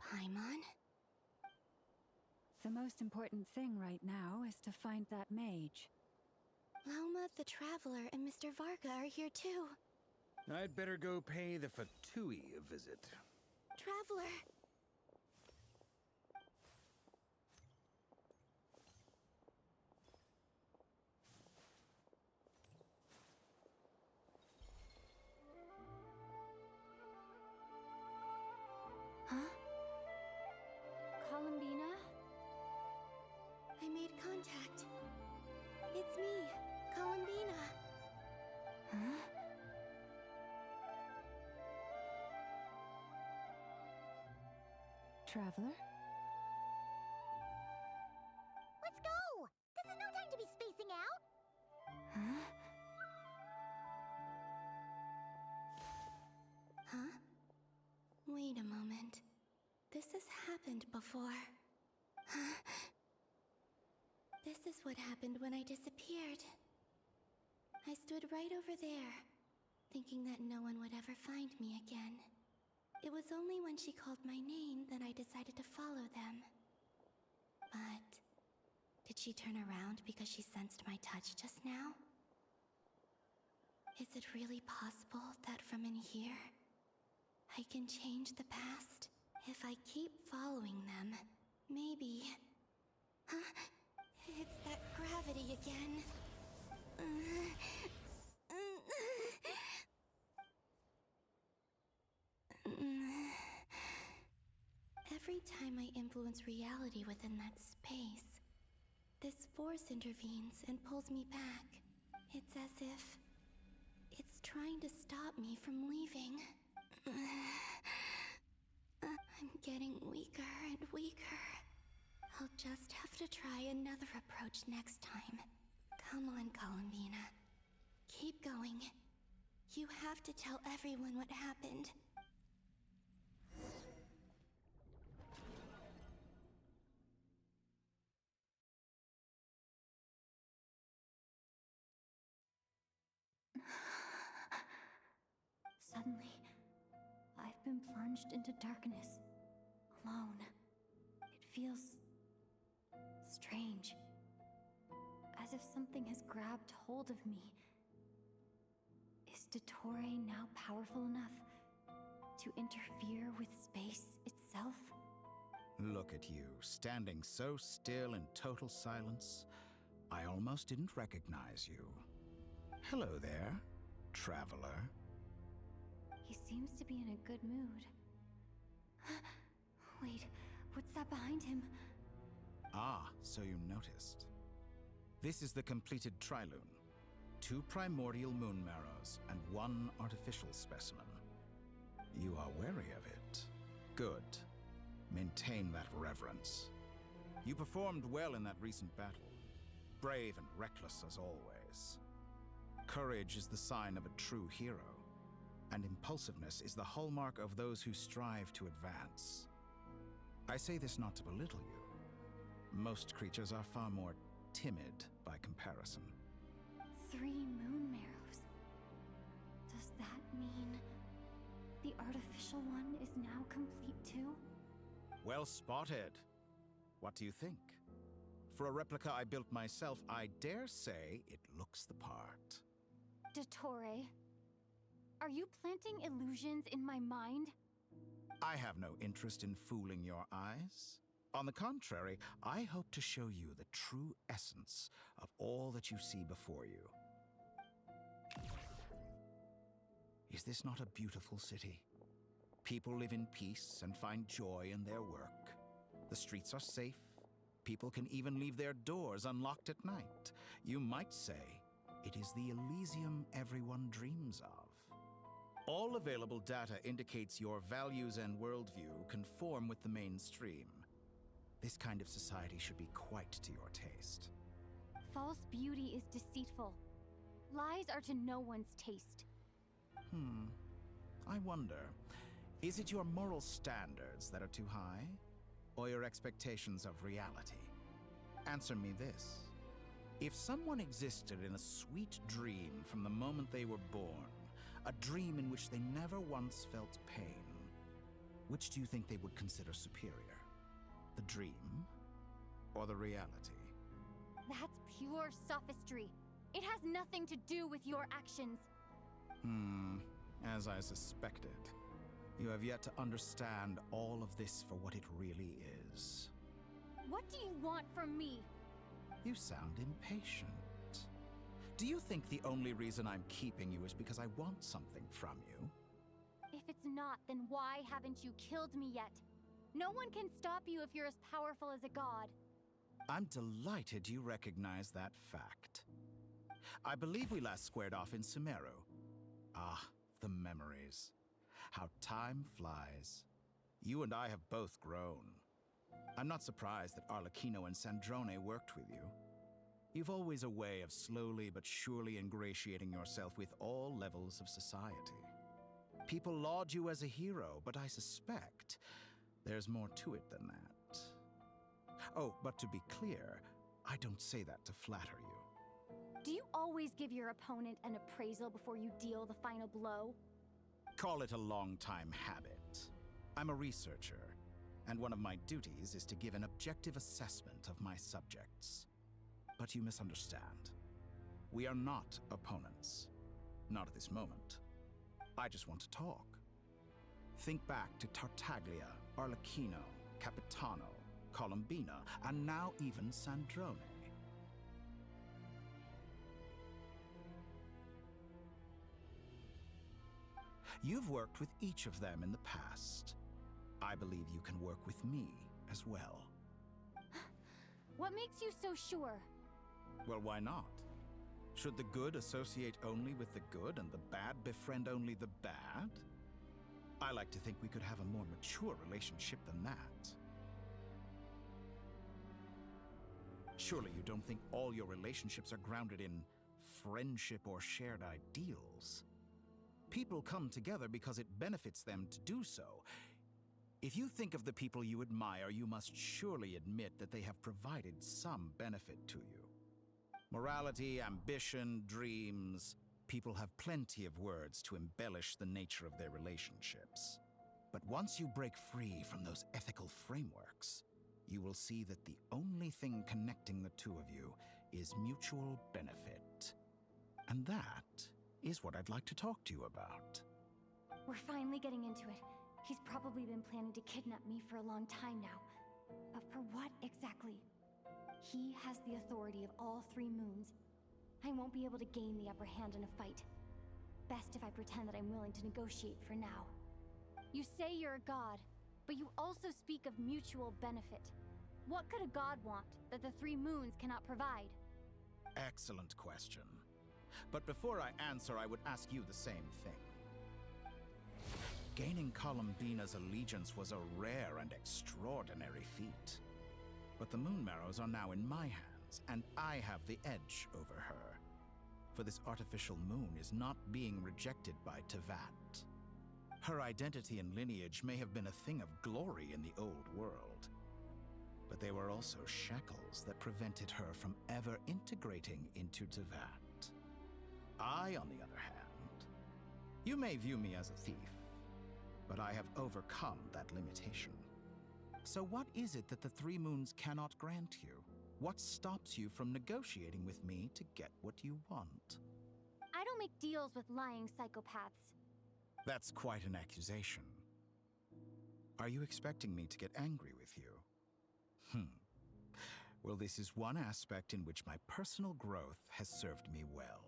Paimon? The most important thing right now is to find that mage. Lauma, the Traveler, and Mr. Varga are here too. I'd better go pay the Fatui a visit. Traveler! Huh? Columbina? I made contact. It's me, Columbina. Huh? Traveler? Let's go! This is no time to be spacing out! Huh? Huh? Wait a moment. This has happened before. Huh? This is what happened when I disappeared. I stood right over there, thinking that no one would ever find me again. It was only when she called my name that I decided to follow them. But did she turn around because she sensed my touch just now? Is it really possible that from in here, I can change the past? If I keep following them, maybe... Huh? It's that gravity again. Every time I influence reality within that space, this force intervenes and pulls me back. It's as if it's trying to stop me from leaving. I'm getting weaker and weaker. I'll just have to try another approach next time. Come on, Columbina. Keep going. You have to tell everyone what happened. Suddenly, I've been plunged into darkness, alone. It feels strange, as if something has grabbed hold of me. Is Dottore now powerful enough to interfere with space itself? Look at you, standing so still in total silence. I almost didn't recognize you. Hello there, traveler. He seems to be in a good mood. Wait, what's that behind him? Ah, so you noticed. This is the completed Trilune. 2 primordial moon marrows and 1 artificial specimen. You are wary of it. Good. Maintain that reverence. You performed well in that recent battle. Brave and reckless as always. Courage is the sign of a true hero, and impulsiveness is the hallmark of those who strive to advance. I say this not to belittle you. Most creatures are far more timid by comparison. 3 moon marrows. Does that mean the artificial one is now complete too? Well spotted. What do you think? For a replica I built myself, I dare say it looks the part. Dottore, are you planting illusions in my mind? I have no interest in fooling your eyes. On the contrary, I hope to show you the true essence of all that you see before you. Is this not a beautiful city? People live in peace and find joy in their work. The streets are safe. People can even leave their doors unlocked at night. You might say it is the Elysium everyone dreams of. All available data indicates your values and worldview conform with the mainstream. This kind of society should be quite to your taste. False beauty is deceitful. Lies are to no one's taste. I wonder, Is it your moral standards that are too high? Or your expectations of reality? Answer me this. If someone existed in a sweet dream from the moment they were born, a dream in which they never once felt pain, which do you think they would consider superior? The dream or the reality? That's pure sophistry. It has nothing to do with your actions. As I suspected. You have yet to understand all of this for what it really is. What do you want from me? You sound impatient. Do you think the only reason I'm keeping you is because I want something from you? If it's not, then why haven't you killed me yet? No one can stop you if you're as powerful as a god. I'm delighted you recognize that fact. I believe we last squared off in Sumeru. Ah, the memories. How time flies. You and I have both grown. I'm not surprised that Arlecchino and Sandrone worked with you. You've always a way of slowly but surely ingratiating yourself with all levels of society. People laud you as a hero, but I suspect there's more to it than that. Oh, but to be clear, I don't say that to flatter you. Do you always give your opponent an appraisal before you deal the final blow? Call it a long-time habit. I'm a researcher, and one of my duties is to give an objective assessment of my subjects. But you misunderstand. We are not opponents. Not at this moment. I just want to talk. Think back to Tartaglia, Arlecchino, Capitano, Colombina, and now even Sandrone. You've worked with each of them in the past. I believe you can work with me as well. What makes you so sure? Well, why not? Should the good associate only with the good and the bad befriend only the bad? I like to think we could have a more mature relationship than that. Surely you don't think all your relationships are grounded in friendship or shared ideals? People come together because it benefits them to do so. If you think of the people you admire, you must surely admit that they have provided some benefit to you. Morality, ambition, dreams. People have plenty of words to embellish the nature of their relationships. But once you break free from those ethical frameworks, you will see that the only thing connecting the two of you is mutual benefit. And that is what I'd like to talk to you about. We're finally getting into it. He's probably been planning to kidnap me for a long time now. But for what exactly? He has the authority of all three moons. I won't be able to gain the upper hand in a fight. Best if I pretend that I'm willing to negotiate for now. You say you're a god, but you also speak of mutual benefit. What could a god want that the three moons cannot provide? Excellent question. But before I answer, I would ask you the same thing. Gaining Colombina's allegiance was a rare and extraordinary feat. But the Moon Marrows are now in my hands, and I have the edge over her. For this artificial moon is not being rejected by Tevat. Her identity and lineage may have been a thing of glory in the old world, but they were also shackles that prevented her from ever integrating into Tevat. I, on the other hand, you may view me as a thief, but I have overcome that limitation. So what is it that the three moons cannot grant you? What stops you from negotiating with me to get what you want? I don't make deals with lying psychopaths. That's quite an accusation. Are you expecting me to get angry with you? Well, this is one aspect in which my personal growth has served me well.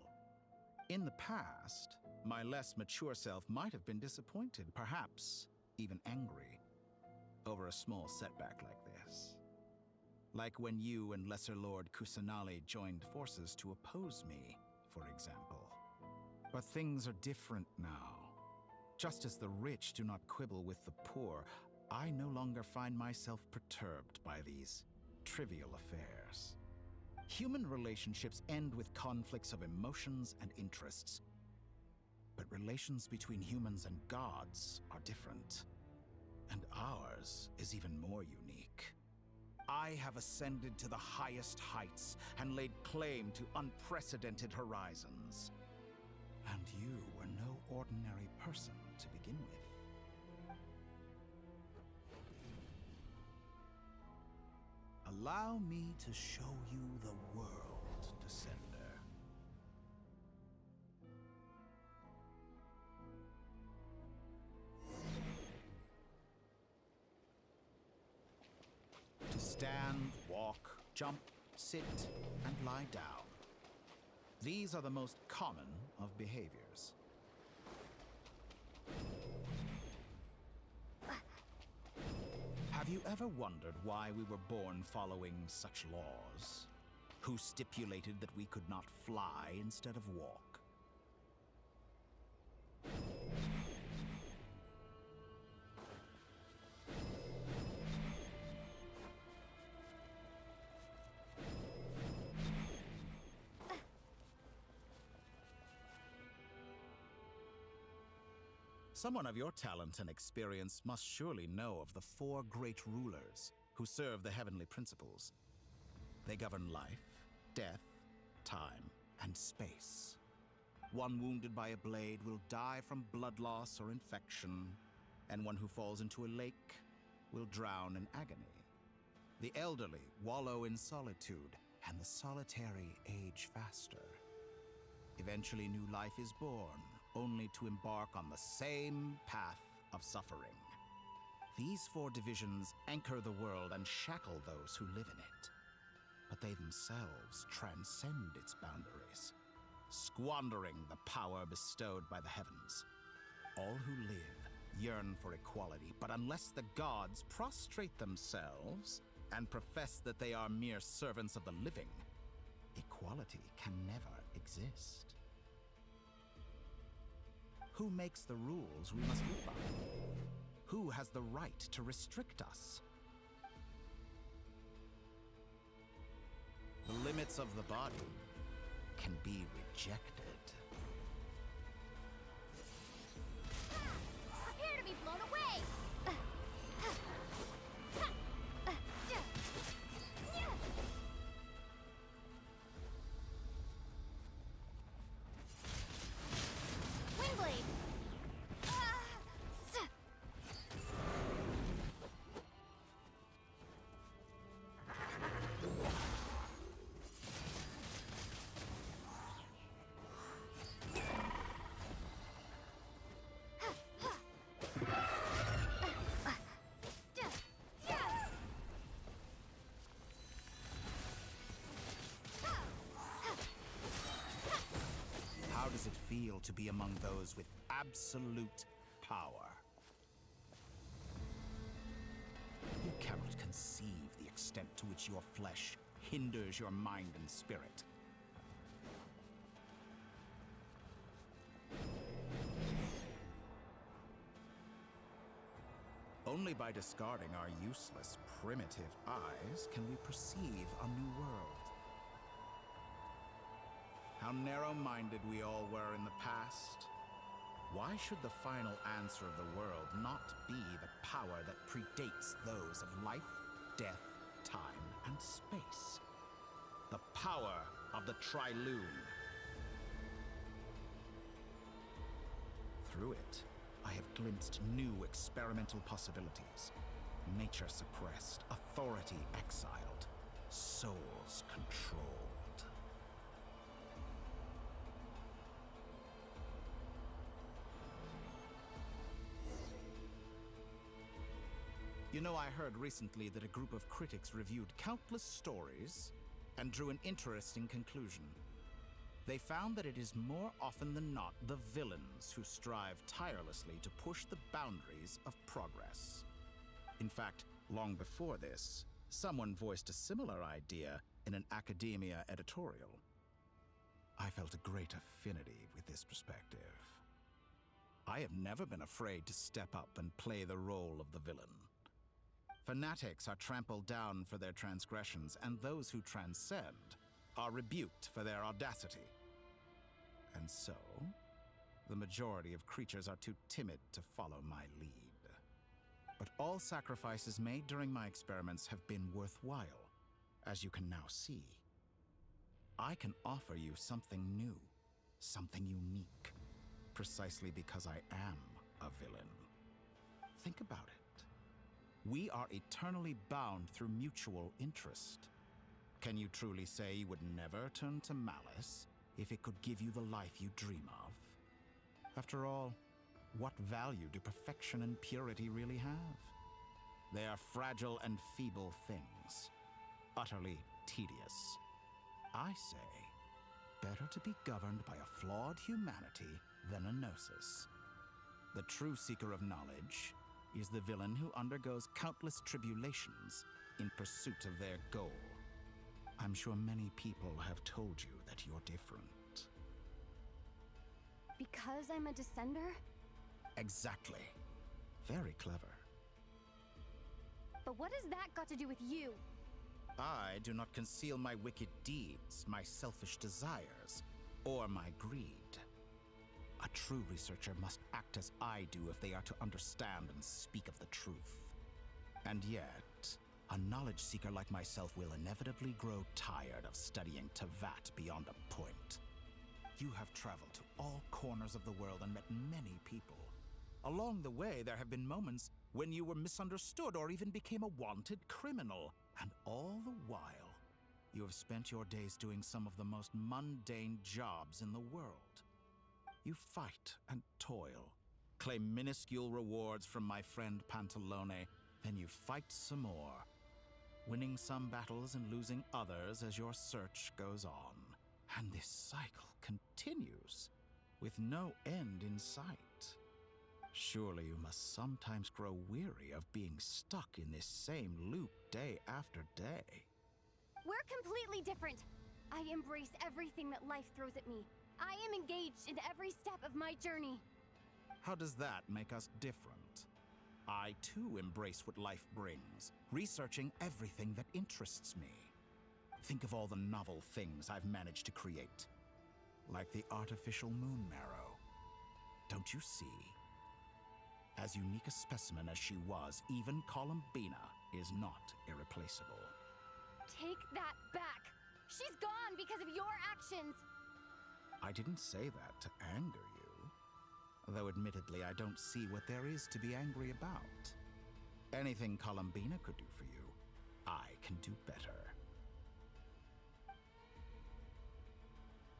In the past, my less mature self might have been disappointed, perhaps even angry, over a small setback like this. Like when you and Lesser Lord Kusanali joined forces to oppose me, for example. But things are different now. Just as the rich do not quibble with the poor, I no longer find myself perturbed by these trivial affairs. Human relationships end with conflicts of emotions and interests. But relations between humans and gods are different. And ours is even more unique. I have ascended to the highest heights and laid claim to unprecedented horizons. And you were no ordinary person to begin with. Allow me to show you the world, Descender. To stand, walk, jump, sit, and lie down. These are the most common of behaviors. Have you ever wondered why we were born following such laws? Who stipulated that we could not fly instead of walk? Someone of your talent and experience must surely know of the 4 great rulers who serve the heavenly principles. They govern life, death, time, and space. One wounded by a blade will die from blood loss or infection, and one who falls into a lake will drown in agony. The elderly wallow in solitude, and the solitary age faster. Eventually, new life is born, only to embark on the same path of suffering. These 4 divisions anchor the world and shackle those who live in it. But they themselves transcend its boundaries, squandering the power bestowed by the heavens. All who live yearn for equality, but unless the gods prostrate themselves and profess that they are mere servants of the living, equality can never exist. Who makes the rules we must live by? Who has the right to restrict us? The limits of the body can be rejected. Prepare to be blown away! Wingblade! How does it feel to be among those with absolute power? You cannot conceive the extent to which your flesh hinders your mind and spirit. Only by discarding our useless, primitive eyes can we perceive a new world. How narrow-minded we all were in the past. Why should the final answer of the world not be the power that predates those of life, death, time, and space? The power of the Triloon. Through it, I have glimpsed new experimental possibilities. Nature suppressed, authority exiled, souls controlled. You know, I heard recently that a group of critics reviewed countless stories and drew an interesting conclusion. They found that it is more often than not the villains who strive tirelessly to push the boundaries of progress. In fact, long before this, someone voiced a similar idea in an academia editorial. I felt a great affinity with this perspective. I have never been afraid to step up and play the role of the villain. Fanatics are trampled down for their transgressions, and those who transcend are rebuked for their audacity. And so, The majority of creatures are too timid to follow my lead. But all sacrifices made during my experiments have been worthwhile, as you can now see. I can offer you something new, something unique, precisely because I am a villain. Think about it. We are eternally bound through mutual interest. Can you truly say you would never turn to malice if it could give you the life you dream of? After all, what value do perfection and purity really have? They are fragile and feeble things, utterly tedious. I say, better to be governed by a flawed humanity than a gnosis. The true seeker of knowledge is the villain who undergoes countless tribulations in pursuit of their goal. I'm sure many people have told you that you're different. Because I'm a descender? Exactly. Very clever. But what has that got to do with you? I do not conceal my wicked deeds, my selfish desires, or my greed. A true researcher must act as I do if they are to understand and speak of the truth. And yet, a knowledge seeker like myself will inevitably grow tired of studying Tavat beyond a point. You have traveled to all corners of the world and met many people. Along the way, there have been moments when you were misunderstood or even became a wanted criminal. And all the while, you have spent your days doing some of the most mundane jobs in the world. You fight and toil, claim minuscule rewards from my friend Pantalone, then you fight some more, winning some battles and losing others as your search goes on. And this cycle continues, with no end in sight. Surely you must sometimes grow weary of being stuck in this same loop day after day. We're completely different. I embrace everything that life throws at me. I am engaged in every step of my journey. How does that make us different? I too embrace what life brings, researching everything that interests me. Think of all the novel things I've managed to create, like the artificial moon marrow. Don't you see? As unique a specimen as she was, even Columbina is not irreplaceable. Take that back! She's gone because of your actions! I didn't say that to anger you. Though admittedly, I don't see what there is to be angry about. Anything Columbina could do for you, I can do better.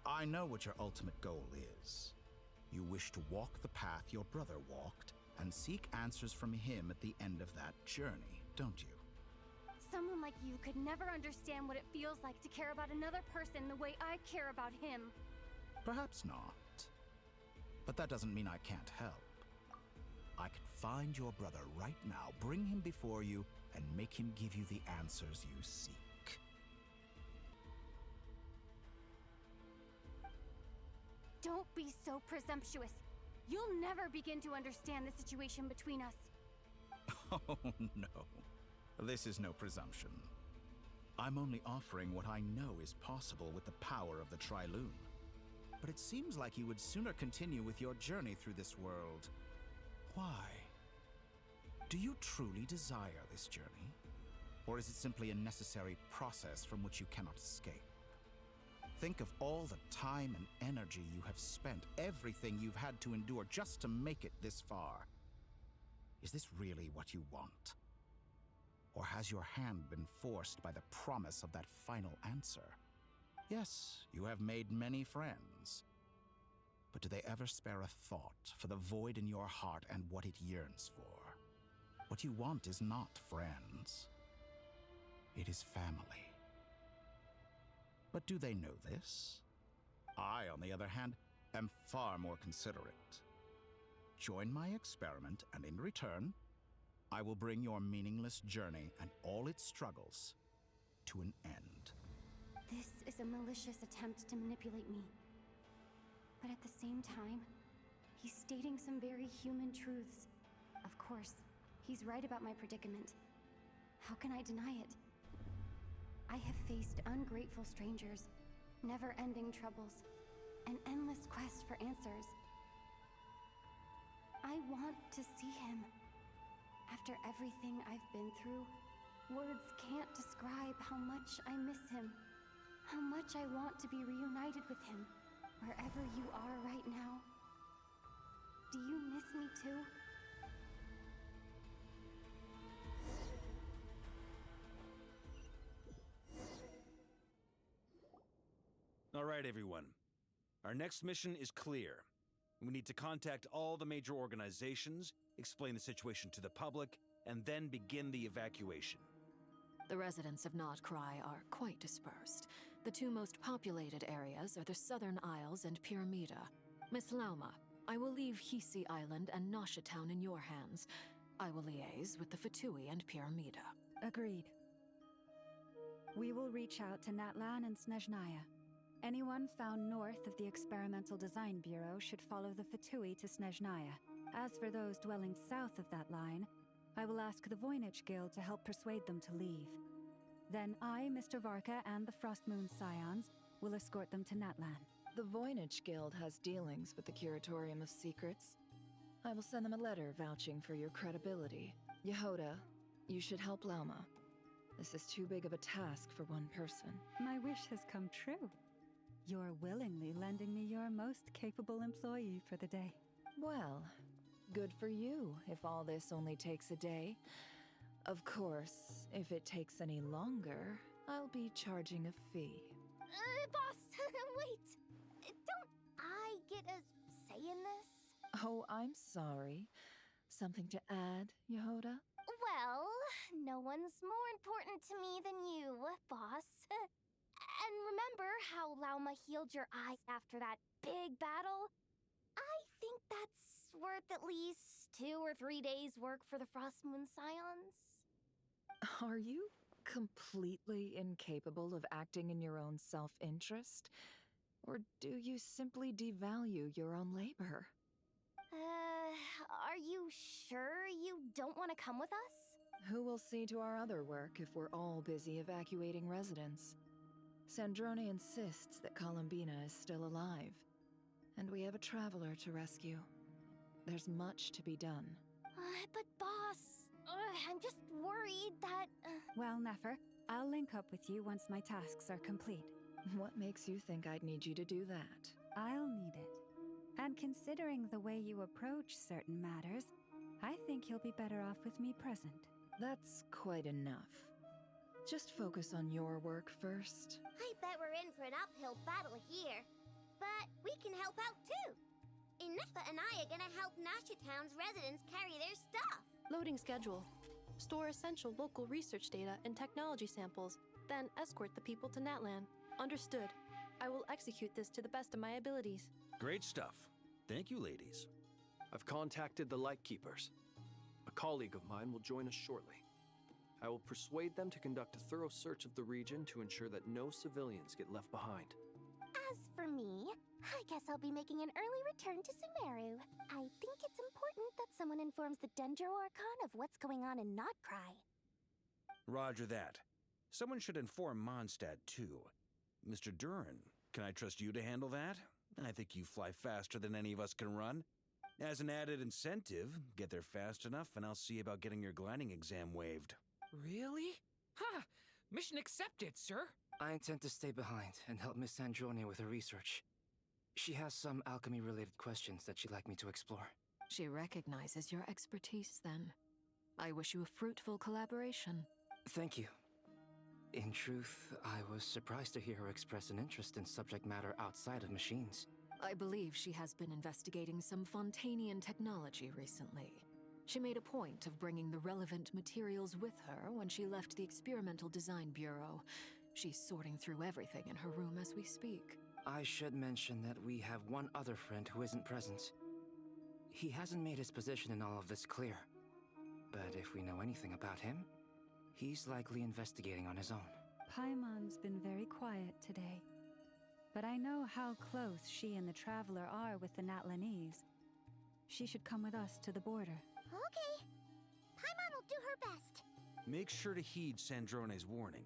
I know what your ultimate goal is. You wish to walk the path your brother walked and seek answers from him at the end of that journey, don't you? Someone like you could never understand what it feels like to care about another person the way I care about him. Perhaps not. But that doesn't mean I can't help. I could find your brother right now, bring him before you, and make him give you the answers you seek. Don't be so presumptuous. You'll never begin to understand the situation between us. Oh, no. This is no presumption. I'm only offering what I know is possible with the power of the Triloon. But it seems like you would sooner continue with your journey through this world. Why? Do you truly desire this journey? Or is it simply a necessary process from which you cannot escape? Think of all the time and energy you have spent, everything you've had to endure just to make it this far. Is this really what you want? Or has your hand been forced by the promise of that final answer? Yes, you have made many friends. But do they ever spare a thought for the void in your heart and what it yearns for? What you want is not friends. It is family. But do they know this? I, on the other hand, am far more considerate. Join my experiment, and in return, I will bring your meaningless journey and all its struggles to an end. This is a malicious attempt to manipulate me. But at the same time, he's stating some very human truths. Of course, he's right about my predicament. How can I deny it? I have faced ungrateful strangers, never-ending troubles, an endless quest for answers. to see him. After everything I've been through, words can't describe how much I miss him. How much I want to be reunited with him, wherever you are right now. Do you miss me too? All right, everyone. Our next mission is clear. We need to contact all the major organizations, explain the situation to the public, and then begin the evacuation. The residents of Notcry are quite dispersed. The two most populated areas are the Southern Isles and Pyramida. Miss Lauma, I will leave Hisi Island and Nasha Town in your hands. I will liaise with the Fatui and Pyramida. Agreed. We will reach out to Natlan and Snezhnaya. Anyone found north of the Experimental Design Bureau should follow the Fatui to Snezhnaya. As for those dwelling south of that line, I will ask the Voynich Guild to help persuade them to leave. Then I, Mr. Varka, and the Frostmoon Scions will escort them to Natlan. The Voynich Guild has dealings with the Curatorium of Secrets. I will send them a letter vouching for your credibility. Yehoda, you should help Lauma. This is too big of a task for one person. My wish has come true. You're willingly lending me your most capable employee for the day. Well, good for you if all this only takes a day. Of course, if it takes any longer, I'll be charging a fee. Boss, wait! Don't I get a say in this? Oh, I'm sorry. Something to add, Yehoda? Well, no one's more important to me than you, boss. And remember how Lauma healed your eyes after that big battle? I think that's worth at least 2 or 3 days' work for the Frostmoon Scions. Are you completely incapable of acting in your own self-interest? Or do you simply devalue your own labor? Are you sure you don't want to come with us? Who will see to our other work if we're all busy evacuating residents? Sandrone insists that Columbina is still alive, and we have a traveler to rescue. There's much to be done. But boss, I'm just worried that... Well, Nefer, I'll link up with you once my tasks are complete. What makes you think I'd need you to do that? I'll need it. And considering the way you approach certain matters, I think you'll be better off with me present. That's quite enough. Just focus on your work first. I bet we're in for an uphill battle here. But we can help out too. Inefa and I are gonna help Nasha Town's residents carry their stuff. Loading schedule. Store essential local research data and technology samples, then escort the people to Natlan. Understood. I will execute this to the best of my abilities. Great stuff. Thank you, ladies. I've contacted the Lightkeepers. A colleague of mine will join us shortly. I will persuade them to conduct a thorough search of the region to ensure that no civilians get left behind. As for me, I guess I'll be making an early return to Sumeru. I think it's important that someone informs the Dendro Archon of what's going on in Notcry. Roger that. Someone should inform Mondstadt, too. Mr. Duran, can I trust you to handle that? I think you fly faster than any of us can run. As an added incentive, get there fast enough and I'll see about getting your gliding exam waived. Really? Ha! Mission accepted, sir. I intend to stay behind and help Miss Sandrone with her research. She has some alchemy-related questions that she'd like me to explore. She recognizes your expertise, then. I wish you a fruitful collaboration. Thank you. In truth, I was surprised to hear her express an interest in subject matter outside of machines. I believe she has been investigating some Fontanian technology recently. She made a point of bringing the relevant materials with her when she left the Experimental Design Bureau. She's sorting through everything in her room as we speak. I should mention that we have one other friend who isn't present. He hasn't made his position in all of this clear. But if we know anything about him, he's likely investigating on his own. Paimon's been very quiet today. But I know how close she and the Traveler are with the Natlanese. She should come with us to the border. Okay. Paimon will do her best. Make sure to heed Sandrone's warning.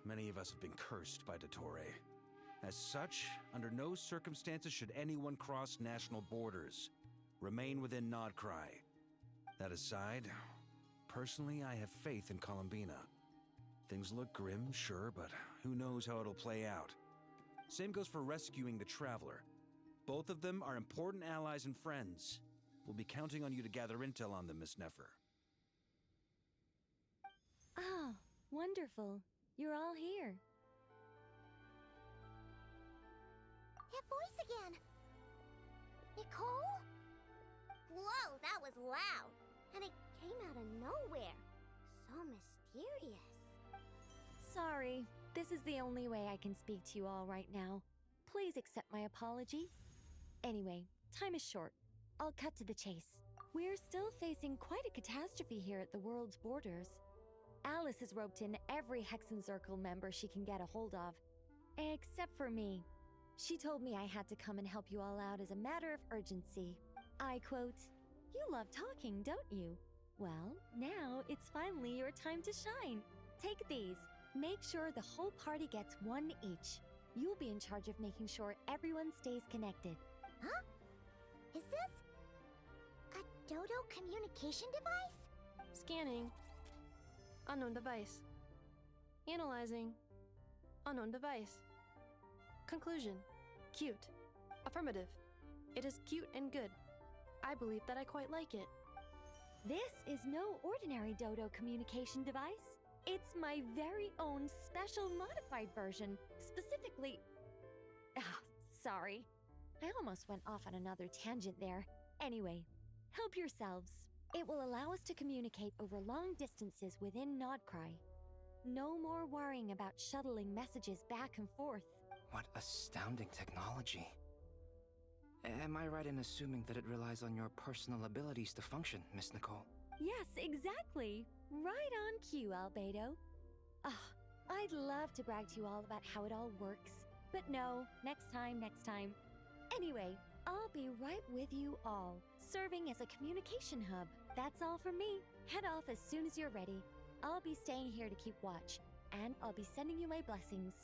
Many of us have been cursed by Dottore. As such, under no circumstances should anyone cross national borders. Remain within Nodcry. That aside, personally, I have faith in Columbina. Things look grim, sure, but who knows how it'll play out. Same goes for rescuing the Traveler. Both of them are important allies and friends. We'll be counting on you to gather intel on them, Miss Nefer. Ah, wonderful. You're all here. That voice again! Nicole? Whoa, that was loud! And it came out of nowhere. So mysterious. Sorry, this is the only way I can speak to you all right now. Please accept my apology. Anyway, time is short. I'll cut to the chase. We're still facing quite a catastrophe here at the world's borders. Alice has roped in every Hexen Circle member she can get a hold of. Except for me. She told me I had to come and help you all out as a matter of urgency. I quote, "You love talking, don't you? Well, now it's finally your time to shine. Take these. Make sure the whole party gets one each. You'll be in charge of making sure everyone stays connected." Huh? Is this a Dodo communication device? Scanning. Unknown device. Analyzing. Unknown device. Conclusion. Cute. Affirmative. It is cute and good. I believe that I quite like it. This is no ordinary Dodo communication device. It's my very own special modified version, specifically... Sorry. I almost went off on another tangent there. Anyway, help yourselves. It will allow us to communicate over long distances within Nodcry. No more worrying about shuttling messages back and forth. What astounding technology. Am I right in assuming that it relies on your personal abilities to function, Miss Nicole? Yes, exactly. Right on cue, Albedo. I'd love to brag to you all about how it all works. But no, next time. Anyway, I'll be right with you all, serving as a communication hub. That's all from me. Head off as soon as you're ready. I'll be staying here to keep watch, and I'll be sending you my blessings.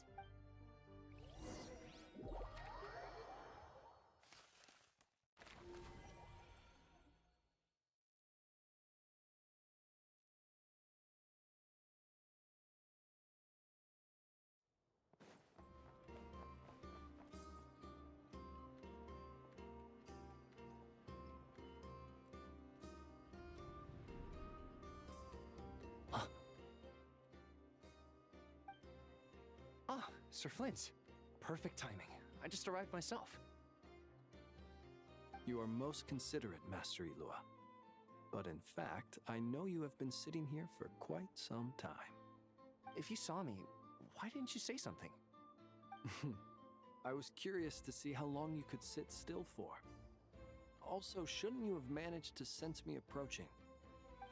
Sir Flint. Perfect timing. I just arrived myself. You are most considerate, Master Ilua. But in fact, I know you have been sitting here for quite some time. If you saw me, why didn't you say something? I was curious to see how long you could sit still for. Also, shouldn't you have managed to sense me approaching?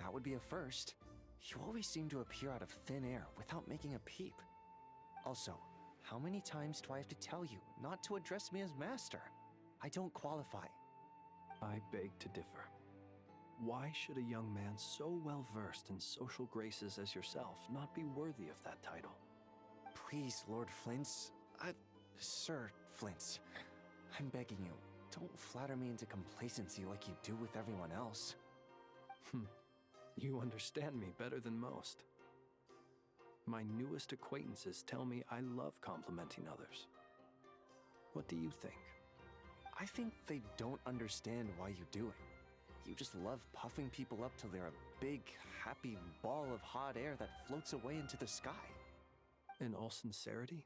That would be a first. You always seem to appear out of thin air without making a peep. Also, how many times do I have to tell you not to address me as master? I don't qualify. I beg to differ. Why should a young man so well versed in social graces as yourself not be worthy of that title? Please, Lord Flint's... Sir Flint's. I'm begging you, don't flatter me into complacency like you do with everyone else. You understand me better than most. My newest acquaintances tell me I love complimenting others. What do you think? I think they don't understand why you do it. You just love puffing people up till they're a big, happy ball of hot air that floats away into the sky. In all sincerity,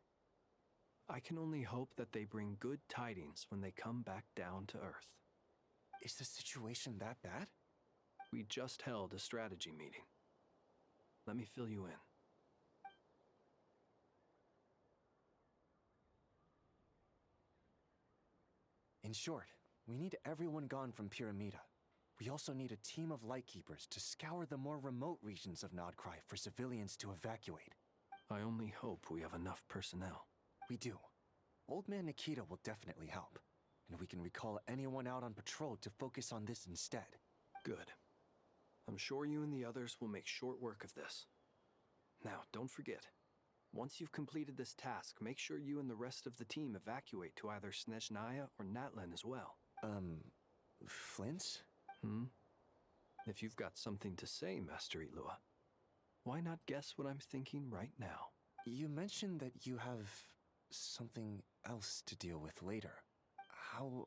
I can only hope that they bring good tidings when they come back down to Earth. Is the situation that bad? We just held a strategy meeting. Let me fill you in. In short, we need everyone gone from Pyramida. We also need a team of Lightkeepers to scour the more remote regions of Nodcry for civilians to evacuate. I only hope we have enough personnel. We do. Old Man Nikita will definitely help, and we can recall anyone out on patrol to focus on this instead. Good. I'm sure you and the others will make short work of this. Now, don't forget, once you've completed this task, make sure you and the rest of the team evacuate to either Snezhnaya or Natlan as well. Flints? If you've got something to say, Master Ilua, why not guess what I'm thinking right now? You mentioned that you have something else to deal with later. How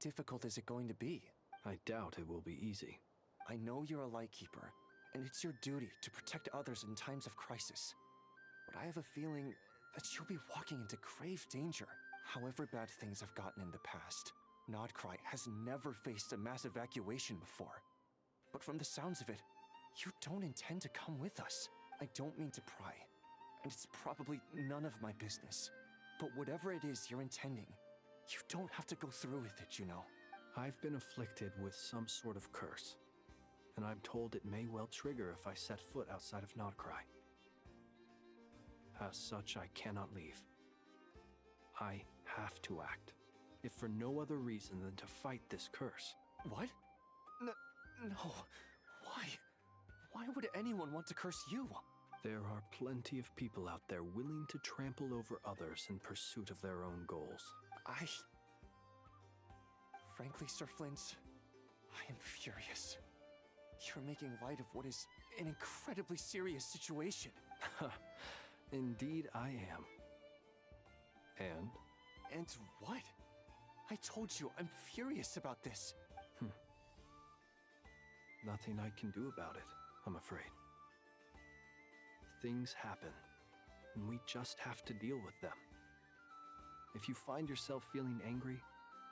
difficult is it going to be? I doubt it will be easy. I know you're a Lightkeeper, and it's your duty to protect others in times of crisis. But I have a feeling that you'll be walking into grave danger. However bad things have gotten in the past, Nodcry has never faced a mass evacuation before. But from the sounds of it, you don't intend to come with us. I don't mean to pry, and it's probably none of my business. But whatever it is you're intending, you don't have to go through with it, you know. I've been afflicted with some sort of curse, and I'm told it may well trigger if I set foot outside of Nodcry. As such, I cannot leave. I have to act, if for no other reason than to fight this curse. What? No. Why? Why would anyone want to curse you? There are plenty of people out there willing to trample over others in pursuit of their own goals. Frankly, Sir Flint, I am furious. You're making light of what is an incredibly serious situation. Indeed I am. And? And what? I told you, I'm furious about this. Nothing I can do about it, I'm afraid. Things happen, and we just have to deal with them. If you find yourself feeling angry,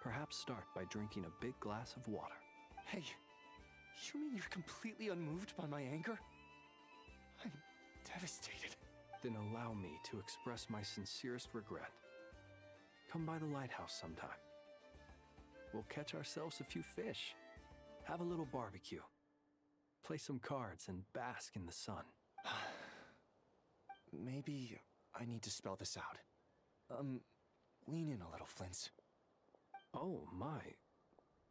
perhaps start by drinking a big glass of water. Hey, you mean you're completely unmoved by my anger? I'm devastated. Then allow me to express my sincerest regret. Come by the lighthouse sometime. We'll catch ourselves a few fish, have a little barbecue, play some cards, and bask in the sun. Maybe I need to spell this out. Lean in a little, Flint. Oh my,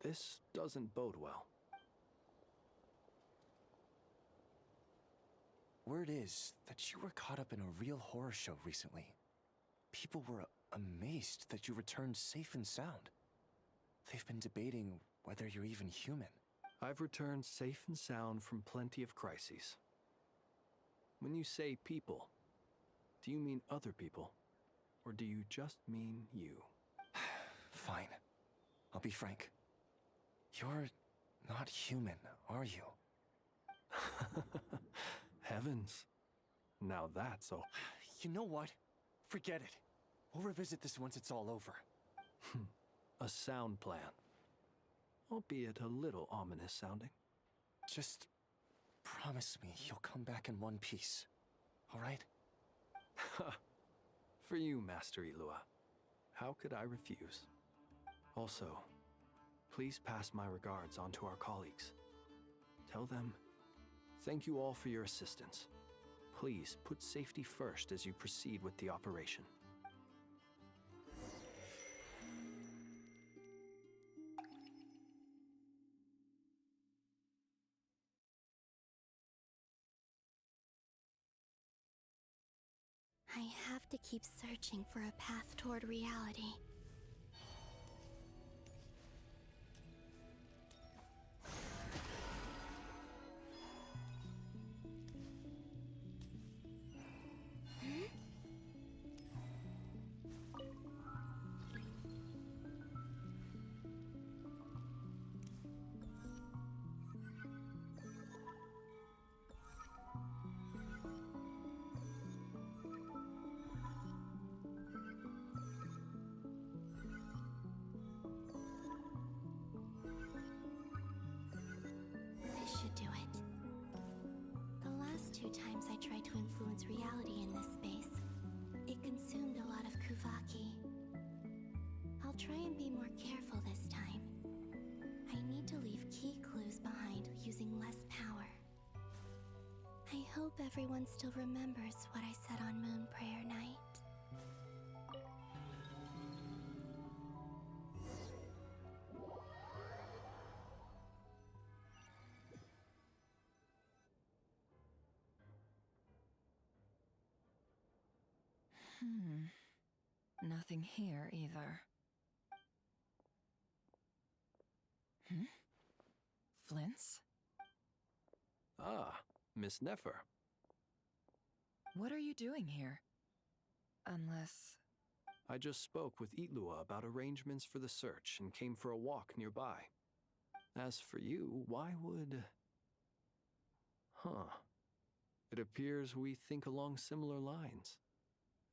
this doesn't bode well. Word is that you were caught up in a real horror show recently. People were amazed that you returned safe and sound. They've been debating whether you're even human. I've returned safe and sound from plenty of crises. When you say people, do you mean other people? Or do you just mean you? Fine. I'll be frank. You're not human, are you? Heavens. Now that's all. You know what? Forget it. We'll revisit this once it's all over. A sound plan. Albeit a little ominous sounding. Just promise me you'll come back in one piece. All right? For you, Master Ilua. How could I refuse? Also, please pass my regards on to our colleagues. Tell them, thank you all for your assistance. Please put safety first as you proceed with the operation. I have to keep searching for a path toward reality. This should do it. The last 2 times I tried to influence reality in this space, it consumed a lot of Kuvaki. I'll try and be more careful this time. I need to leave key clues behind using less power. I hope everyone still remembers what I said on Moon Prayer Night. Nothing here either. Flints? Ah, Miss Nefer. What are you doing here? Unless... I just spoke with Itlua about arrangements for the search and came for a walk nearby. As for you, why would... Huh. It appears we think along similar lines.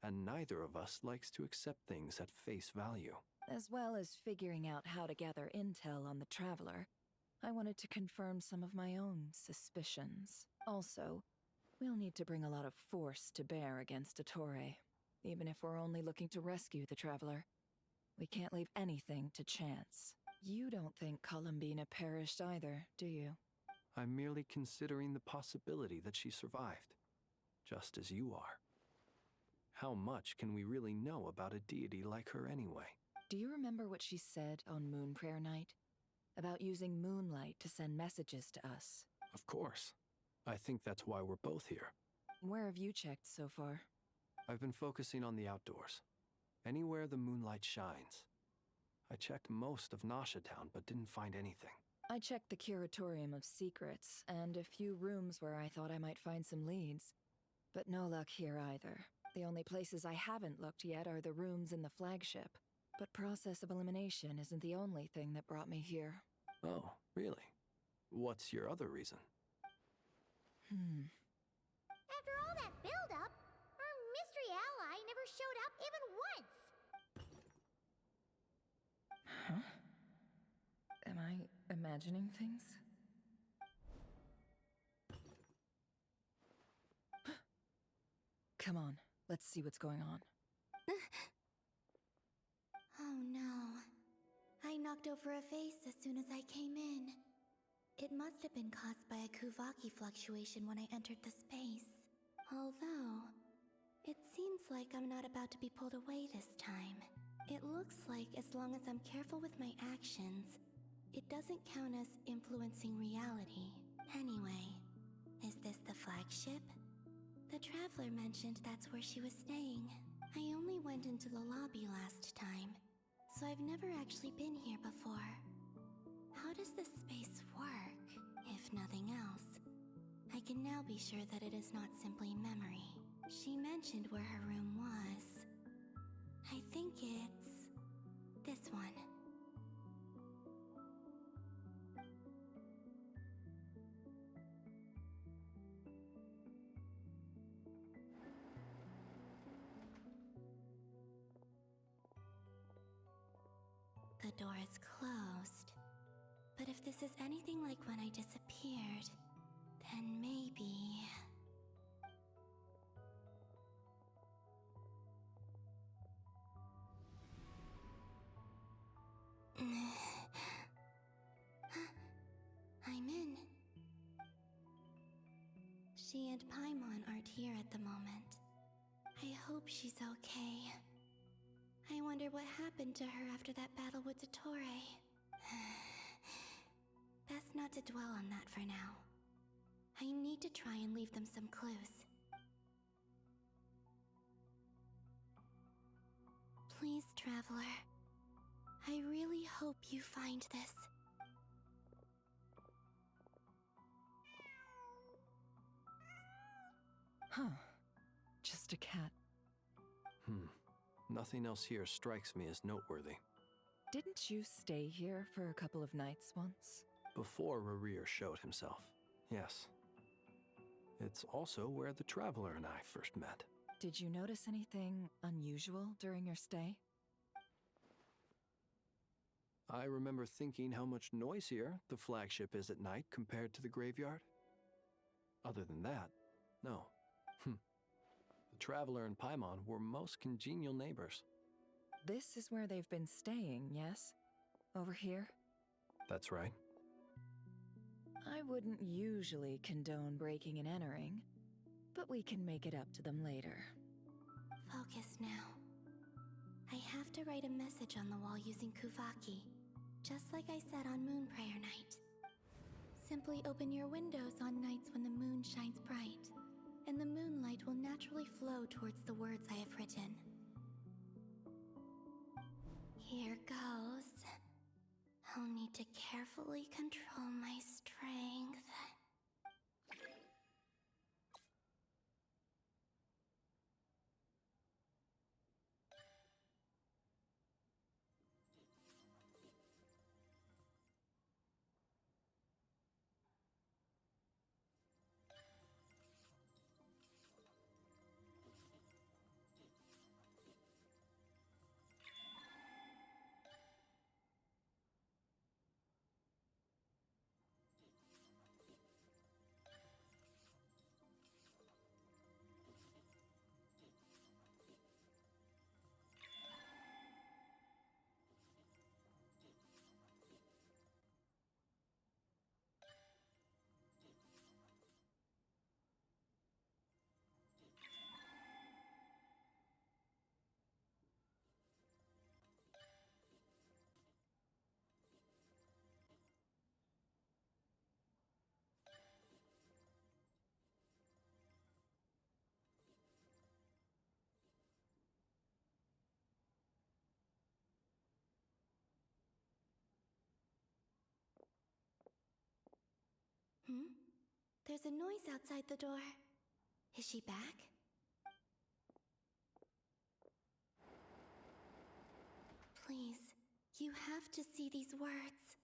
And neither of us likes to accept things at face value. As well as figuring out how to gather intel on the Traveler, I wanted to confirm some of my own suspicions. Also, we'll need to bring a lot of force to bear against Dottore, even if we're only looking to rescue the Traveler. We can't leave anything to chance. You don't think Columbina perished either, do you? I'm merely considering the possibility that she survived, just as you are. How much can we really know about a deity like her anyway? Do you remember what she said on Moon Prayer Night? About using moonlight to send messages to us? Of course. I think that's why we're both here. Where have you checked so far? I've been focusing on the outdoors. Anywhere the moonlight shines. I checked most of Nasha Town, but didn't find anything. I checked the Curatorium of Secrets, and a few rooms where I thought I might find some leads. But no luck here either. The only places I haven't looked yet are the rooms in the flagship. But process of elimination isn't the only thing that brought me here. Oh, really? What's your other reason? After all that build-up, our mystery ally never showed up even once! Huh? Am I imagining things? Come on, let's see what's going on. Oh no. I knocked over a vase as soon as I came in. It must have been caused by a Kuvaki fluctuation when I entered the space. Although, it seems like I'm not about to be pulled away this time. It looks like as long as I'm careful with my actions, it doesn't count as influencing reality. Anyway, is this the flagship? The Traveler mentioned that's where she was staying. I only went into the lobby last time, so I've never actually been here before. How does this space work? If nothing else, I can now be sure that it is not simply memory. She mentioned where her room was. I think it's this one. The door is closed. But if this is anything like when I disappeared, then maybe... I'm in. She and Paimon aren't here at the moment. I hope she's okay. I wonder what happened to her after that battle with Dottore. Best not to dwell on that for now. I need to try and leave them some clues. Please, Traveler. I really hope you find this. Huh. Just a cat. Nothing else here strikes me as noteworthy. Didn't you stay here for a couple of nights once? Before Rarir showed himself, yes. It's also where the Traveler and I first met. Did you notice anything unusual during your stay? I remember thinking how much noisier the flagship is at night compared to the graveyard. Other than that, no. The Traveler and Paimon were most congenial neighbors. This is where they've been staying, yes? Over here? That's right. I wouldn't usually condone breaking and entering, but we can make it up to them later. Focus now. I have to write a message on the wall using Kuvaki, just like I said on Moon Prayer Night. Simply open your windows on nights when the moon shines bright, and the moonlight will naturally flow towards the words I have written. Here goes. I'll need to carefully control my strength. There's a noise outside the door. Is she back? Please, you have to see these words.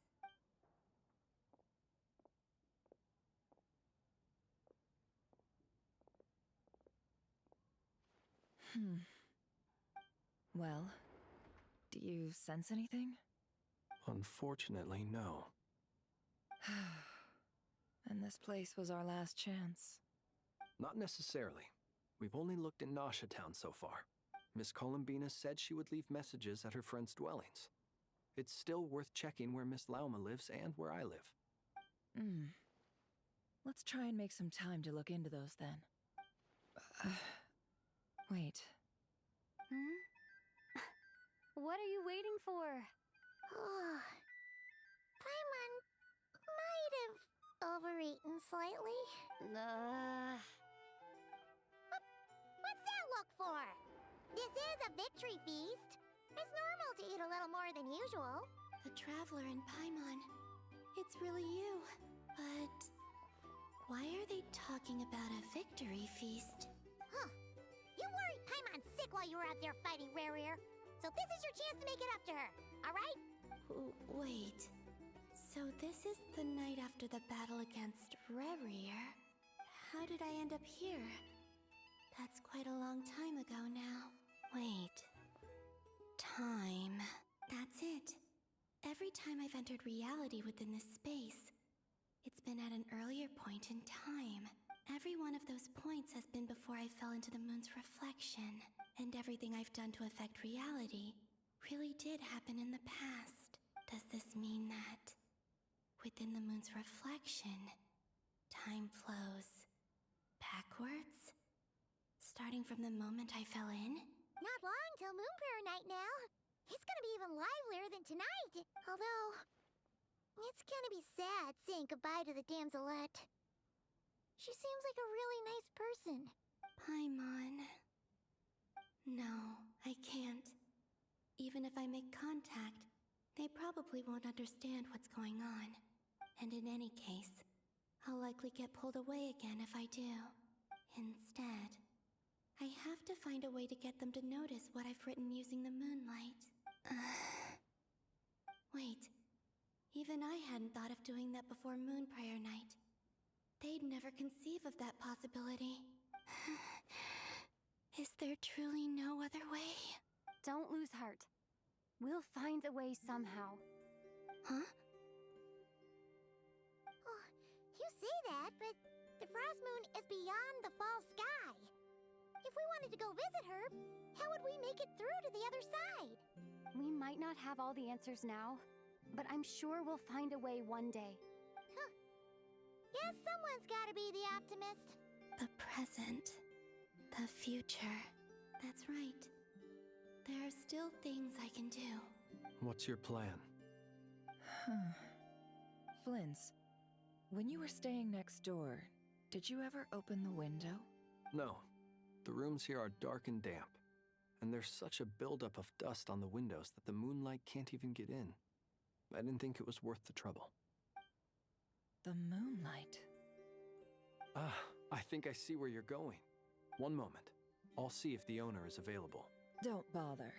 Well, do you sense anything? Unfortunately, no. And this place was our last chance. Not necessarily. We've only looked in Nasha Town so far. Miss Columbina said she would leave messages at her friends' dwellings. It's still worth checking where Miss Lauma lives and where I live. Let's try and make some time to look into those then. Wait. What are you waiting for? Paimon might have overeaten slightly. What's that look for? This is a victory feast. It's normal to eat a little more than usual. The Traveler and Paimon. It's really you. But why are they talking about a victory feast? Huh. You worried Paimon sick while you were out there fighting Rare. So this is your chance to make it up to her, alright? Wait. So this is the night after the battle against Rare. How did I end up here? That's quite a long time ago now. Wait. Time. That's it. Every time I've entered reality within this space, it's been at an earlier point in time. Every one of those points has been before I fell into the moon's reflection, and everything I've done to affect reality really did happen in the past. Does this mean that within the moon's reflection, time flows backwards? Starting from the moment I fell in? Not long till Moon Prayer Night now. It's gonna be even livelier than tonight. Although, it's gonna be sad saying goodbye to the Damselette. She seems like a really nice person. Paimon. No, I can't. Even if I make contact, they probably won't understand what's going on. And in any case, I'll likely get pulled away again if I do. Instead, I have to find a way to get them to notice what I've written using the moonlight. Wait, even I hadn't thought of doing that before Moon Prayer Night. They'd never conceive of that possibility. Is there truly no other way? Don't lose heart. We'll find a way somehow. Huh? Oh, you say that, but the Frost Moon is beyond the fall sky. If we wanted to go visit her, how would we make it through to the other side? We might not have all the answers now, but I'm sure we'll find a way one day. Huh. Guess someone's gotta be the optimist. The present. The future. That's right. There are still things I can do. What's your plan? Flins, when you were staying next door, did you ever open the window? No. The rooms here are dark and damp, and there's such a buildup of dust on the windows that the moonlight can't even get in. I didn't think it was worth the trouble. The moonlight. Ah, I think I see where you're going. One moment. I'll see if the owner is available. Don't bother.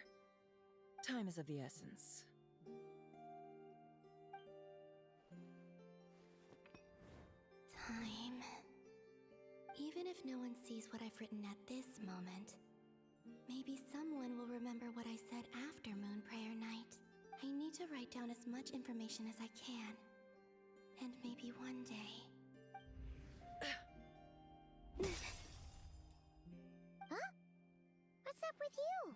Time is of the essence. Time. Even if no one sees what I've written at this moment, maybe someone will remember what I said after Moon Prayer Night. I need to write down as much information as I can. And maybe one day... Huh? What's up with you?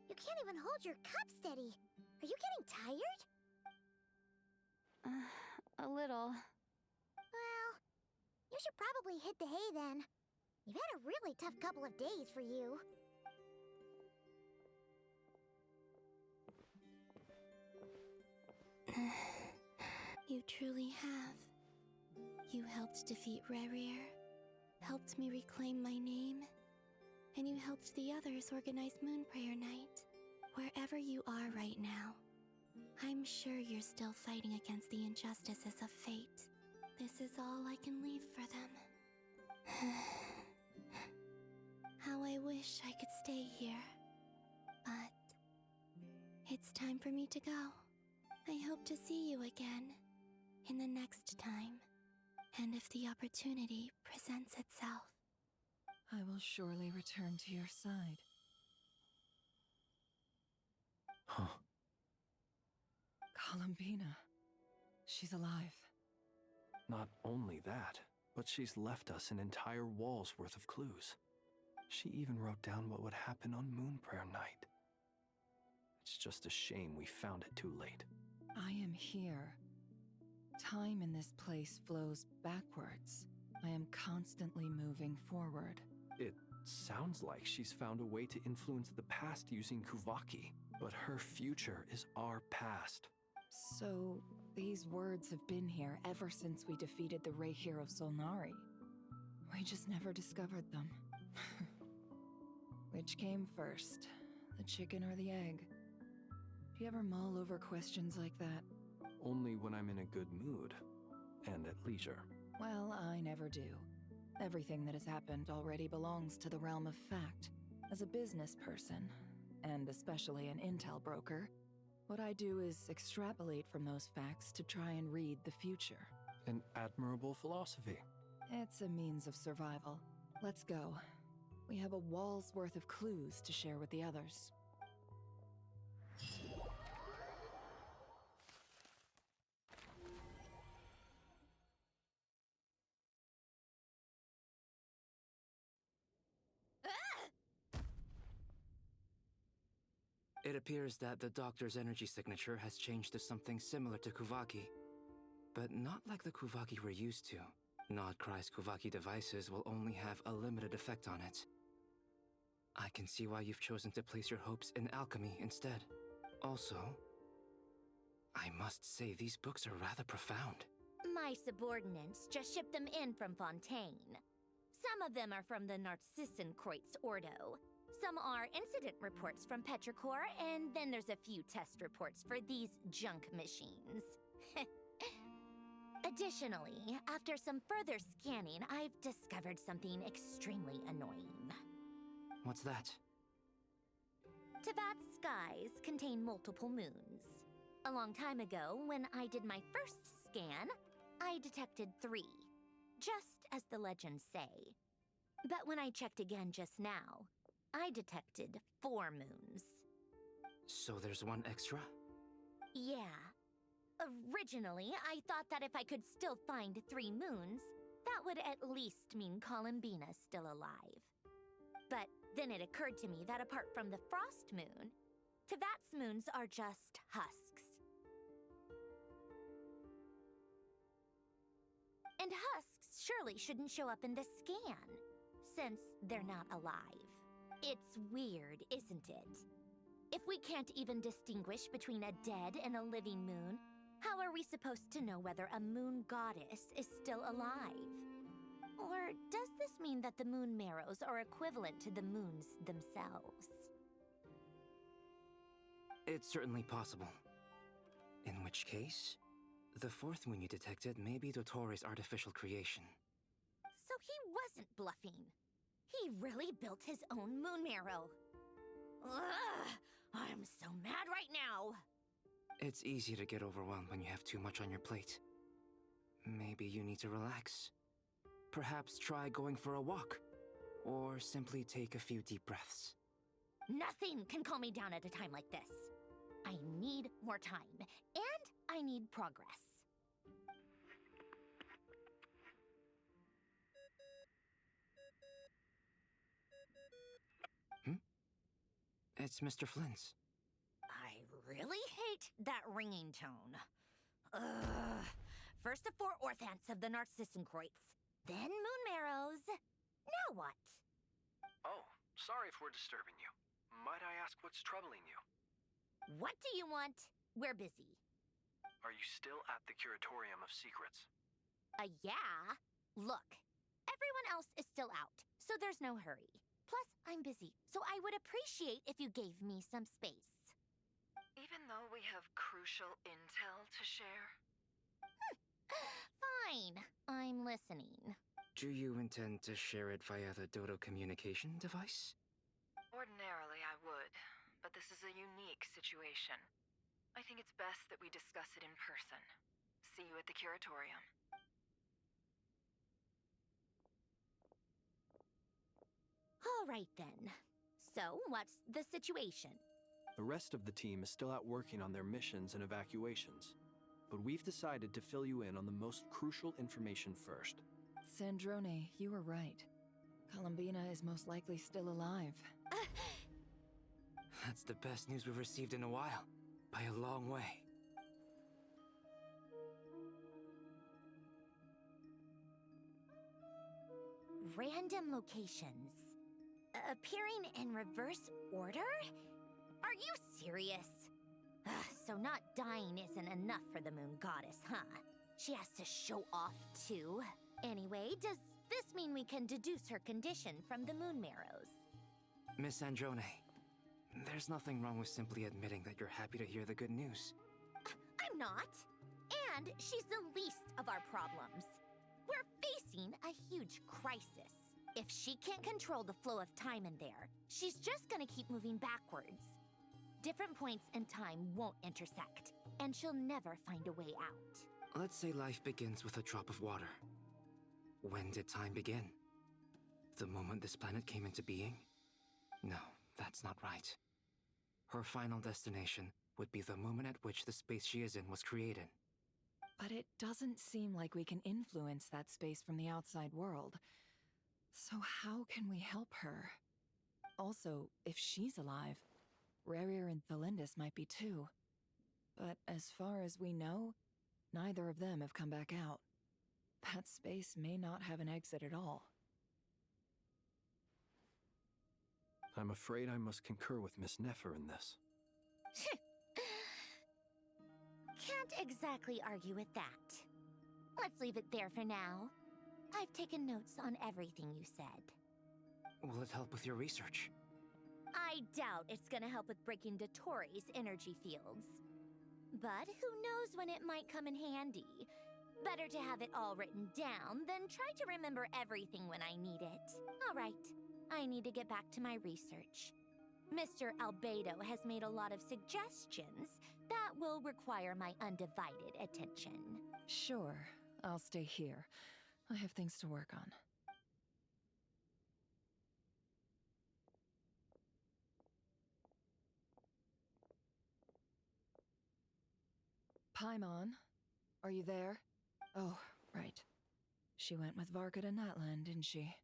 You can't even hold your cup steady. Are you getting tired? A little. Well, you should probably hit the hay then. You've had a really tough couple of days for you. You truly have. You helped defeat Rerir, helped me reclaim my name, and you helped the others organize Moon Prayer Night. Wherever you are right now, I'm sure you're still fighting against the injustices of fate. This is all I can leave for them. How I wish I could stay here. But it's time for me to go. I hope to see you again in the next time, and if the opportunity presents itself. I will surely return to your side. Huh. Columbina. She's alive. Not only that, but she's left us an entire wall's worth of clues. She even wrote down what would happen on Moon Prayer Night. It's just a shame we found it too late. I am here. Time in this place flows backwards. I am constantly moving forward. It sounds like she's found a way to influence the past using Kuvaki, but her future is our past. So, these words have been here ever since we defeated the Ray Hero Solnari. We just never discovered them. Which came first, the chicken or the egg? Do you ever mull over questions like that? Only when I'm in a good mood, and at leisure. Well, I never do. Everything that has happened already belongs to the realm of fact. As a business person, and especially an intel broker, what I do is extrapolate from those facts to try and read the future. An admirable philosophy. It's a means of survival. Let's go. We have a wall's worth of clues to share with the others. It appears that the doctor's energy signature has changed to something similar to Kuvaki, but not like the Kuvaki we're used to. Nodcry's Kuvaki devices will only have a limited effect on it. I can see why you've chosen to place your hopes in alchemy instead. Also, I must say these books are rather profound. My subordinates just shipped them in from Fontaine. Some of them are from the Narcissenkreuz Ordo. Some are incident reports from Petrichor, and then there's a few test reports for these junk machines. Additionally, after some further scanning, I've discovered something extremely annoying. What's that? Teyvat's skies contain multiple moons. A long time ago, when I did my first scan, I detected 3, just as the legends say. But when I checked again just now, I detected 4 moons. So there's one extra? Yeah. Originally, I thought that if I could still find 3 moons, that would at least mean Columbina's still alive. But then it occurred to me that apart from the Frost Moon, Teyvat's moons are just husks. And husks surely shouldn't show up in the scan, since they're not alive. It's weird, isn't it? If we can't even distinguish between a dead and a living moon, how are we supposed to know whether a moon goddess is still alive? Or does this mean that the moon marrows are equivalent to the moons themselves? It's certainly possible. In which case, the fourth moon you detected may be Dottore artificial creation. So he wasn't bluffing. He really built his own moon marrow. Ugh! I'm so mad right now! It's easy to get overwhelmed when you have too much on your plate. Maybe you need to relax. Perhaps try going for a walk, or simply take a few deep breaths. Nothing can calm me down at a time like this. I need more time, and I need progress. It's Mr. Flynn's. I really hate that ringing tone. Ugh. First the 4 orthants of the Narcissenkreuz, then moon marrows. Now what? Oh, sorry if we're disturbing you. Might I ask what's troubling you? What do you want? We're busy. Are you still at the Curatorium of Secrets? Yeah. Look, everyone else is still out, so there's no hurry. Plus, I'm busy, so I would appreciate if you gave me some space. Even though we have crucial intel to share? Fine, I'm listening. Do you intend to share it via the Dodo communication device? Ordinarily, I would, but this is a unique situation. I think it's best that we discuss it in person. See you at the Curatorium. All right then. So, what's the situation? The rest of the team is still out working on their missions and evacuations, but we've decided to fill you in on the most crucial information first. Sandrone, you were right. Columbina is most likely still alive. That's the best news we've received in a while, by a long way. Random locations. Appearing in reverse order? Are you serious? So not dying isn't enough for the moon goddess, huh? She has to show off too. Anyway, does this mean we can deduce her condition from the moon marrows? Miss Androne, there's nothing wrong with simply admitting that you're happy to hear the good news. I'm not. And she's the least of our problems. We're facing a huge crisis. If she can't control the flow of time in there, she's just gonna keep moving backwards. Different points in time won't intersect, and she'll never find a way out. Let's say life begins with a drop of water. When did time begin? The moment this planet came into being? No, that's not right. Her final destination would be the moment at which the space she is in was created. But it doesn't seem like we can influence that space from the outside world. So how can we help her? Also, if she's alive, Rerir and Thalindis might be too. But as far as we know, neither of them have come back out. That space may not have an exit at all. I'm afraid I must concur with Miss Nefer in this. Can't exactly argue with that. Let's leave it there for now. I've taken notes on everything you said. Will it help with your research? I doubt it's gonna help with breaking Dottori's energy fields. But who knows when it might come in handy. Better to have it all written down than try to remember everything when I need it. All right, I need to get back to my research. Mr. Albedo has made a lot of suggestions that will require my undivided attention. Sure, I'll stay here. I have things to work on. Paimon, are you there? Oh, right. She went with Varka to Natlan, didn't she?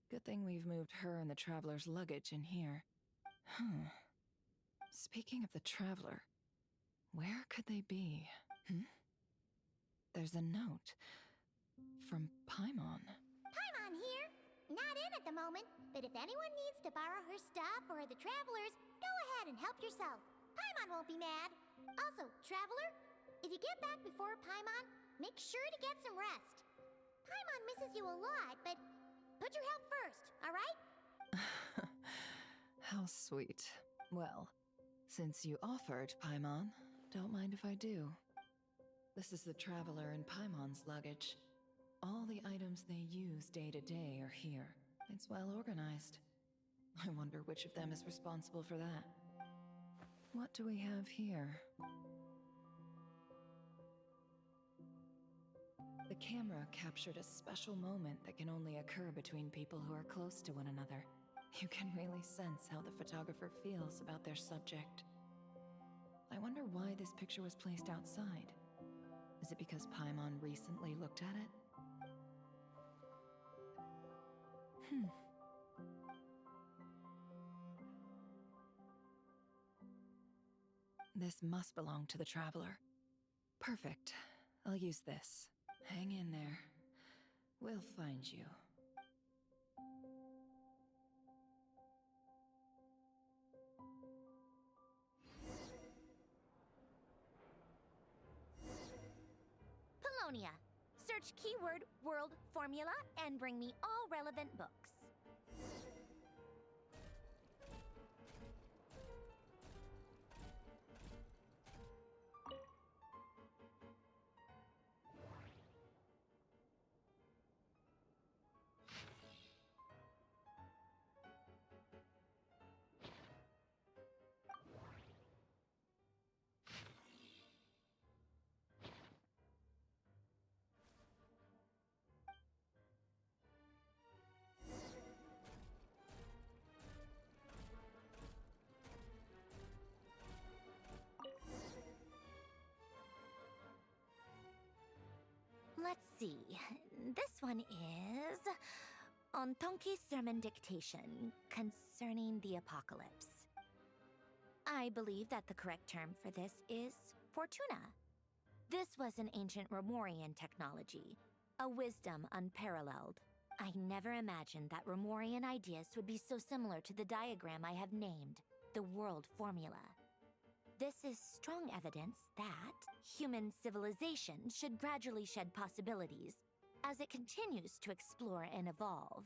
Good thing we've moved her and the Traveler's luggage in here. Speaking of the Traveler, where could they be? There's a note. From Paimon. Paimon here. Not in at the moment, but if anyone needs to borrow her stuff or the Travelers, go ahead and help yourself. Paimon won't be mad. Also, Traveler, if you get back before Paimon, make sure to get some rest. Paimon misses you a lot, but put your help first, alright? How sweet. Well, since you offered, Paimon, Don't mind if I do. This is the Traveler and Paimon's luggage. All the items they use day to day are here. It's well organized. I wonder which of them is responsible for that. What do we have here? The camera captured a special moment that can only occur between people who are close to one another. You can really sense how the photographer feels about their subject. I wonder why this picture was placed outside. Is it because Paimon recently looked at it? This must belong to the Traveler. Perfect. I'll use this. Hang in there. We'll find you. Polonia. Search keyword world formula and bring me all relevant books. Let's see. This one is Ontonki Sermon Dictation concerning the apocalypse. I believe that the correct term for this is Fortuna. This was an ancient Romorian technology, a wisdom unparalleled. I never imagined that Romorian ideas would be so similar to the diagram I have named, the world formula. This is strong evidence that human civilization should gradually shed possibilities as it continues to explore and evolve.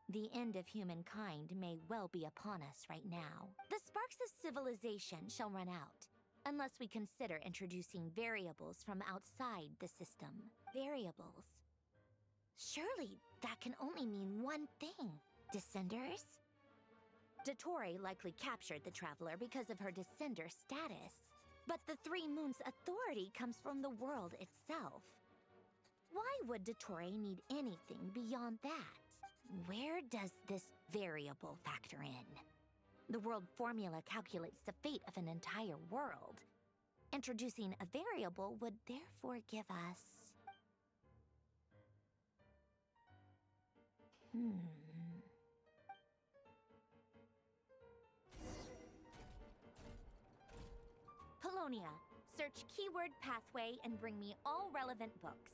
The end of humankind may well be upon us right now. The sparks of civilization shall run out, unless we consider introducing variables from outside the system. Variables. Surely that can only mean one thing. Descenders? Dottore likely captured the Traveler because of her descender status. But the Three Moons' authority comes from the world itself. Why would Dottore need anything beyond that? Where does this variable factor in? The world formula calculates the fate of an entire world. Introducing a variable would therefore give us... Polonia, search keyword pathway and bring me all relevant books.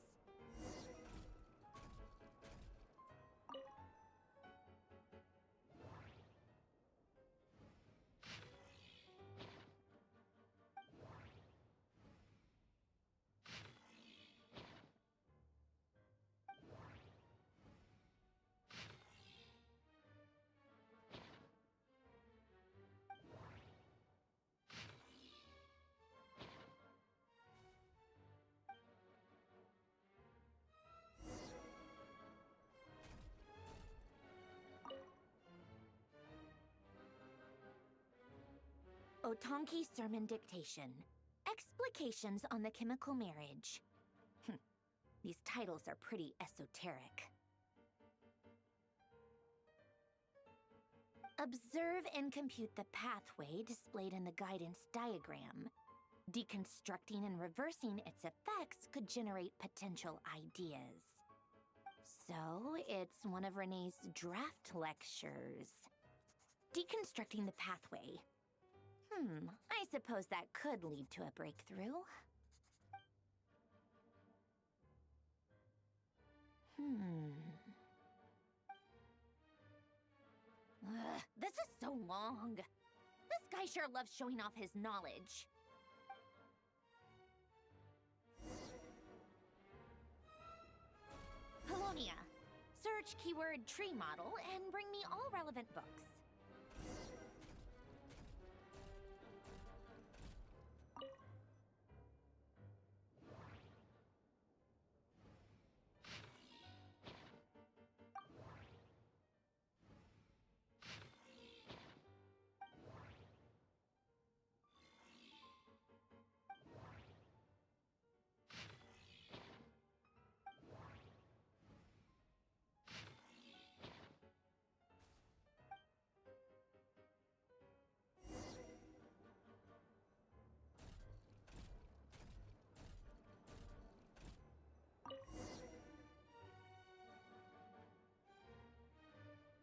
Otonki Sermon Dictation. Explications on the Chemical Marriage. These titles are pretty esoteric. Observe and compute the pathway displayed in the guidance diagram. Deconstructing and reversing its effects could generate potential ideas. So, it's one of Renee's draft lectures. Deconstructing the pathway. I suppose that could lead to a breakthrough. This is so long. This guy sure loves showing off his knowledge. Polonia, search keyword tree model and bring me all relevant books.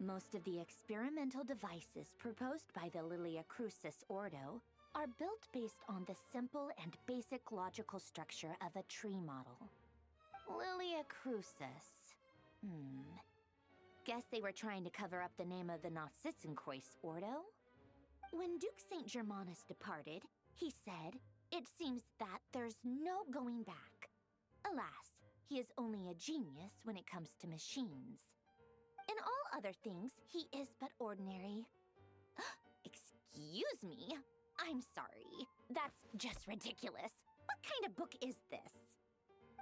Most of the experimental devices proposed by the Lilia Crucis Ordo are built based on the simple and basic logical structure of a tree model. Lilia Crucis. Guess they were trying to cover up the name of the Nausitzenkois Ordo? When Duke St. Germanus departed, he said, "It seems that there's no going back." Alas, he is only a genius when it comes to machines. In all other things, he is but ordinary. Excuse me? I'm sorry. That's just ridiculous. What kind of book is this?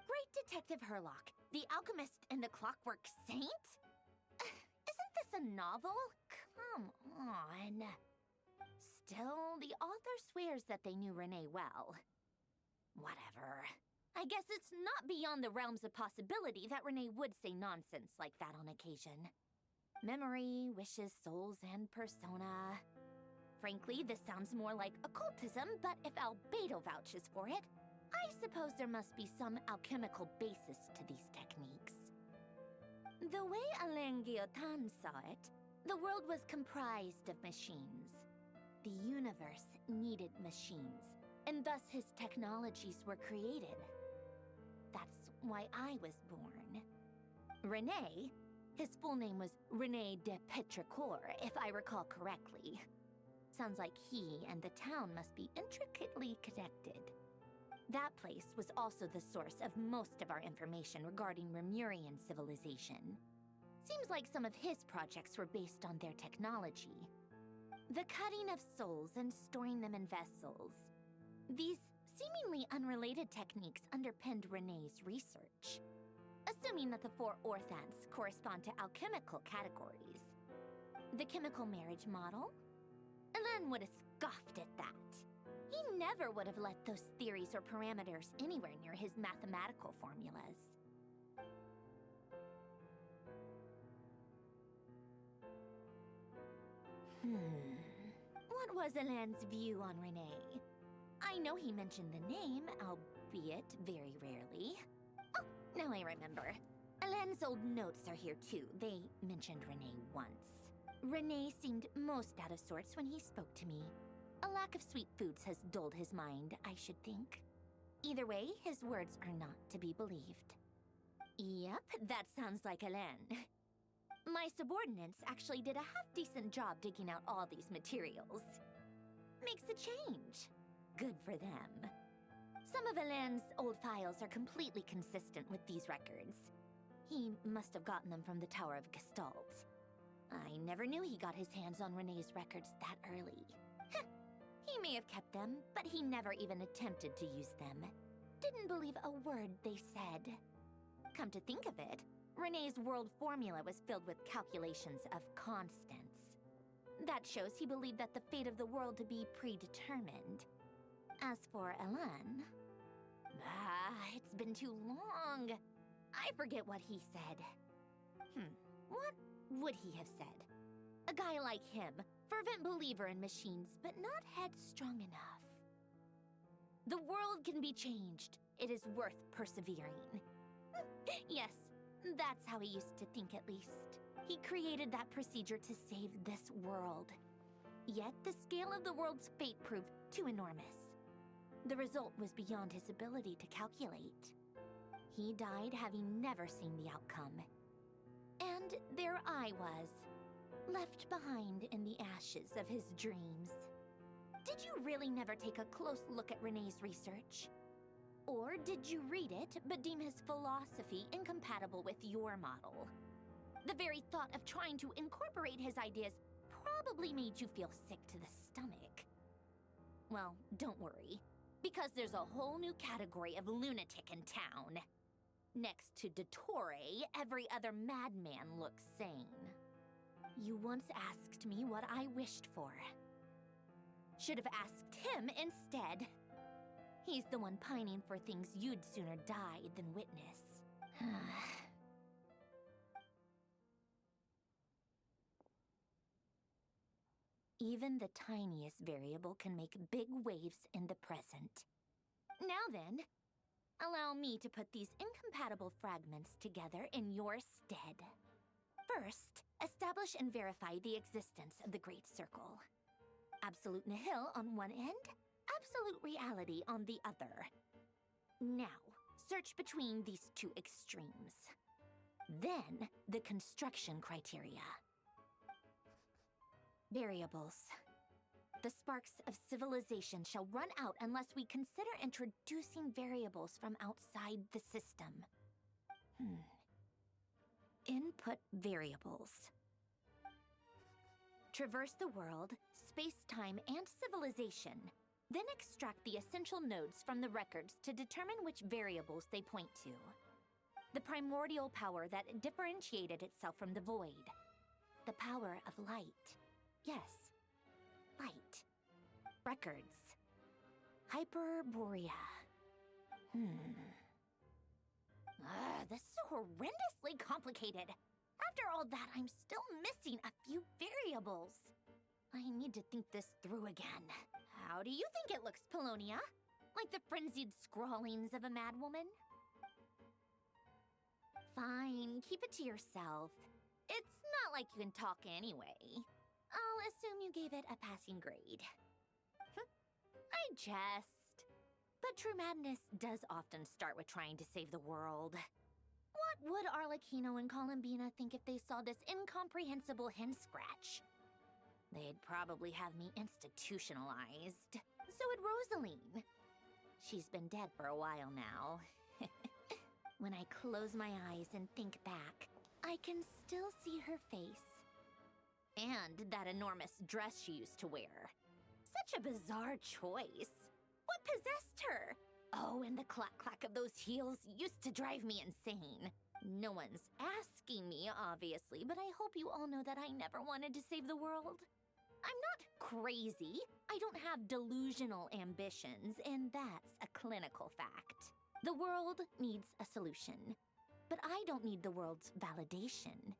Great Detective Herlock, the Alchemist and the Clockwork Saint? Isn't this a novel? Come on. Still, the author swears that they knew Renee well. Whatever. I guess it's not beyond the realms of possibility that Renee would say nonsense like that on occasion. Memory, wishes, souls, and persona. Frankly, this sounds more like occultism, but if Albedo vouches for it, I suppose there must be some alchemical basis to these techniques. The way Alain Guillotin saw it, the world was comprised of machines. The universe needed machines, and thus his technologies were created. That's why I was born. Renee, his full name was Renee de Petrichor, if I recall correctly. Sounds like he and the town must be intricately connected. That place was also the source of most of our information regarding Remurian civilization. Seems like some of his projects were based on their technology. The cutting of souls and storing them in vessels. These seemingly unrelated techniques underpinned Renee's research. Assuming that the four orthants correspond to alchemical categories. The chemical marriage model? Alain would have scoffed at that. He never would have let those theories or parameters anywhere near his mathematical formulas. What was Alain's view on Renee? I know he mentioned the name, albeit very rarely. Oh, now I remember. Alain's old notes are here too. They mentioned Renee once. Renee seemed most out of sorts when he spoke to me. A lack of sweet foods has dulled his mind, I should think. Either way, his words are not to be believed. Yep, that sounds like Alain. My subordinates actually did a half-decent job digging out all these materials. Makes a change. Good for them. Some of Alain's old files are completely consistent with these records. He must have gotten them from the Tower of Gestalt. I never knew he got his hands on Renee's records that early. He may have kept them, but he never even attempted to use them. Didn't believe a word they said. Come to think of it, Renee's world formula was filled with calculations of constants. That shows he believed that the fate of the world to be predetermined. As for Alain... it's been too long. I forget what he said. What would he have said? A guy like him, fervent believer in machines, but not headstrong enough. The world can be changed. It is worth persevering. Yes, that's how he used to think at least. He created that procedure to save this world. Yet the scale of the world's fate proved too enormous. The result was beyond his ability to calculate. He died having never seen the outcome. And there I was, left behind in the ashes of his dreams. Did you really never take a close look at Renee's research? Or did you read it but deem his philosophy incompatible with your model? The very thought of trying to incorporate his ideas probably made you feel sick to the stomach. Well, don't worry, because there's a whole new category of lunatic in town. Next to Dottore, every other madman looks sane. You once asked me what I wished for. Should have asked him instead. He's the one pining for things you'd sooner die than witness. Even the tiniest variable can make big waves in the present. Now then, allow me to put these incompatible fragments together in your stead. First, Establish and verify the existence of the Great Circle. Absolute nihil on one end, absolute reality on the other. Now, search between these two extremes. Then, the construction criteria. Variables. The sparks of civilization shall run out unless we consider introducing variables from outside the system. Input variables. Traverse the world, space-time, and civilization. Then extract the essential nodes from the records to determine which variables they point to. The primordial power that differentiated itself from the void. The power of light. Yes, light. Records. Hyperborea. This is horrendously complicated. After all that, I'm still missing a few variables. I need to think this through again. How do you think it looks, Polonia? Like the frenzied scrawlings of a madwoman? Fine, keep it to yourself. It's not like you can talk anyway. I'll assume you gave it a passing grade. I jest. But true madness does often start with trying to save the world. What would Arlecchino and Columbina think if they saw this incomprehensible hen scratch? They'd probably have me institutionalized. So would Rosaline. She's been dead for a while now. When I close my eyes and think back, I can still see her face. And that enormous dress she used to wear. Such a bizarre choice. What possessed her? Oh, and the clack-clack of those heels used to drive me insane. No one's asking me, obviously, but I hope you all know that I never wanted to save the world. I'm not crazy. I don't have delusional ambitions, and that's a clinical fact. The world needs a solution, but I don't need the world's validation.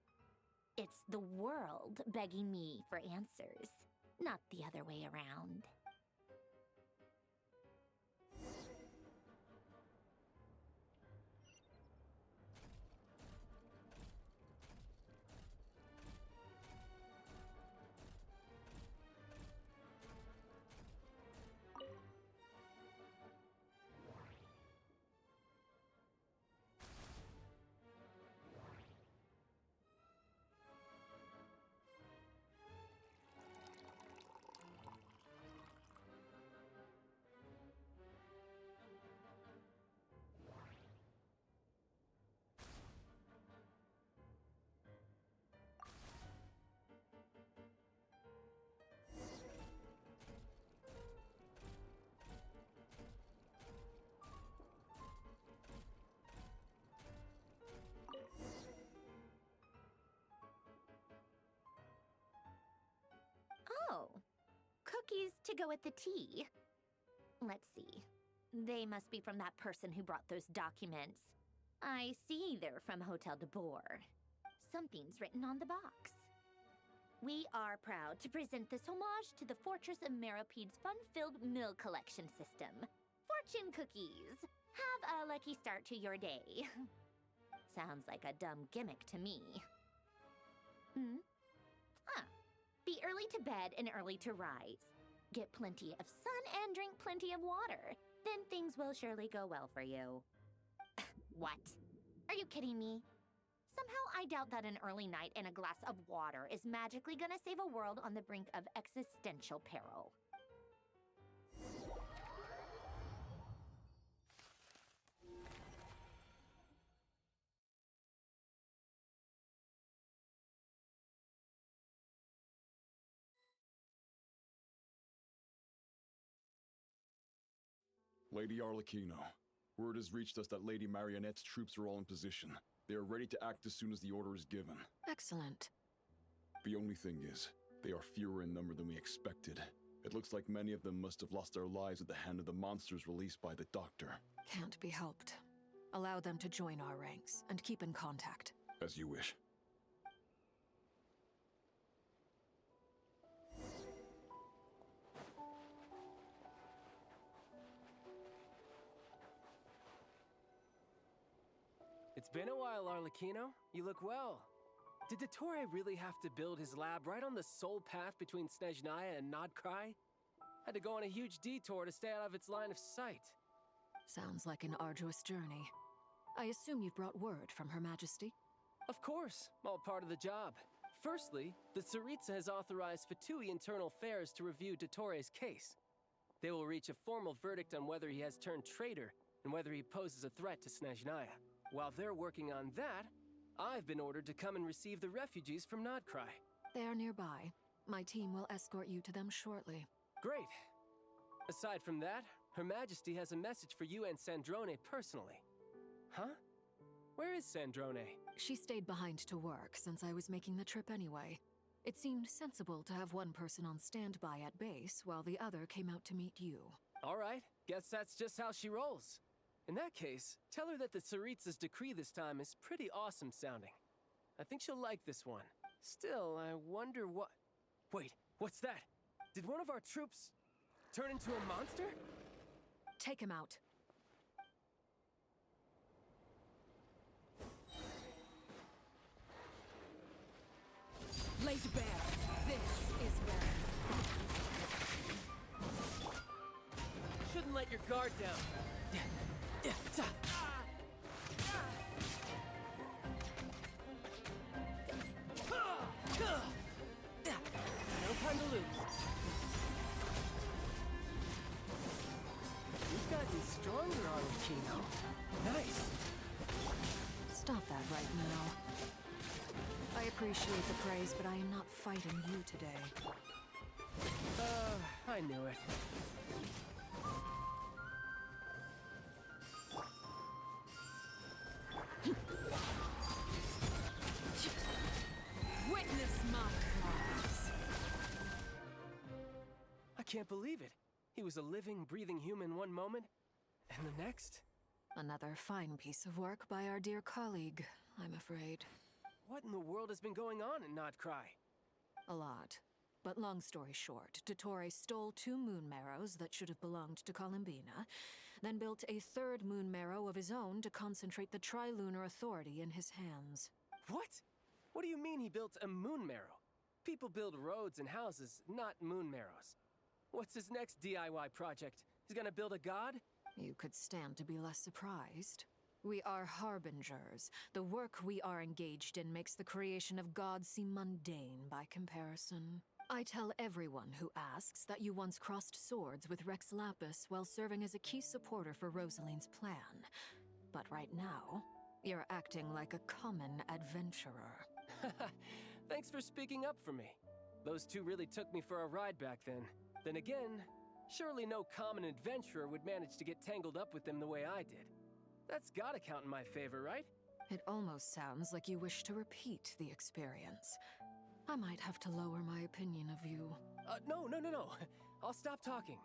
It's the world begging me for answers, not the other way around. Oh, cookies to go with the tea. Let's see. They must be from that person who brought those documents. I see they're from Hotel de Boer. Something's written on the box. We are proud to present this homage to the Fortress of Meropede's fun-filled mill collection system. Fortune cookies. Have a lucky start to your day. Sounds like a dumb gimmick to me. Be early to bed and early to rise. Get plenty of sun and drink plenty of water. Then things will surely go well for you. What? Are you kidding me? Somehow I doubt that an early night and a glass of water is magically gonna save a world on the brink of existential peril. Lady Arlecchino, word has reached us that Lady Marionette's troops are all in position. They are ready to act as soon as the order is given. Excellent. The only thing is, they are fewer in number than we expected. It looks like many of them must have lost their lives at the hand of the monsters released by the Doctor. Can't be helped. Allow them to join our ranks, and keep in contact. As you wish. It's been a while, Arlecchino. You look well. Did Dottore really have to build his lab right on the sole path between Snezhnaya and Nodkrai? Had to go on a huge detour to stay out of its line of sight. Sounds like an arduous journey. I assume you've brought word from Her Majesty? Of course, all part of the job. Firstly, the Tsaritsa has authorized Fatui Internal Affairs to review Dottore's case. They will reach a formal verdict on whether he has turned traitor and whether he poses a threat to Snezhnaya. While they're working on that, I've been ordered to come and receive the refugees from Nodkrai. They are nearby. My team will escort you to them shortly. Great. Aside from that, Her Majesty has a message for you and Sandrone personally. Huh? Where is Sandrone? She stayed behind to work since I was making the trip anyway. It seemed sensible to have one person on standby at base while the other came out to meet you. All right, guess that's just how she rolls. In that case, tell her that the Tsaritsa's decree this time is pretty awesome sounding. I think she'll like this one. Still, I wonder what... Wait, what's that? Did one of our troops turn into a monster? Take him out. Lay to bear. This is where... Shouldn't let your guard down. No time to lose. You've gotten stronger, Arlecchino. Nice. Stop that right now. I appreciate the praise, but I am not fighting you today. I knew it. Witness my claws. I can't believe it. He was a living, breathing human one moment, and the next? Another fine piece of work by our dear colleague, I'm afraid. What in the world has been going on in Nodkrai? A lot. But long story short, Dottore stole 2 moon marrows that should have belonged to Columbina, then built a 3rd moon marrow of his own to concentrate the Tri-Lunar Authority in his hands. What? What do you mean he built a moon marrow? People build roads and houses, not moon marrows. What's his next DIY project? He's gonna build a god? You could stand to be less surprised. We are harbingers. The work we are engaged in makes the creation of gods seem mundane by comparison. I tell everyone who asks that you once crossed swords with Rex Lapis while serving as a key supporter for Rosaline's plan. But right now, you're acting like a common adventurer. Thanks for speaking up for me. Those 2 really took me for a ride back then. Then again, surely no common adventurer would manage to get tangled up with them the way I did. That's gotta count in my favor, right? It almost sounds like you wish to repeat the experience. I might have to lower my opinion of you. No. I'll stop talking.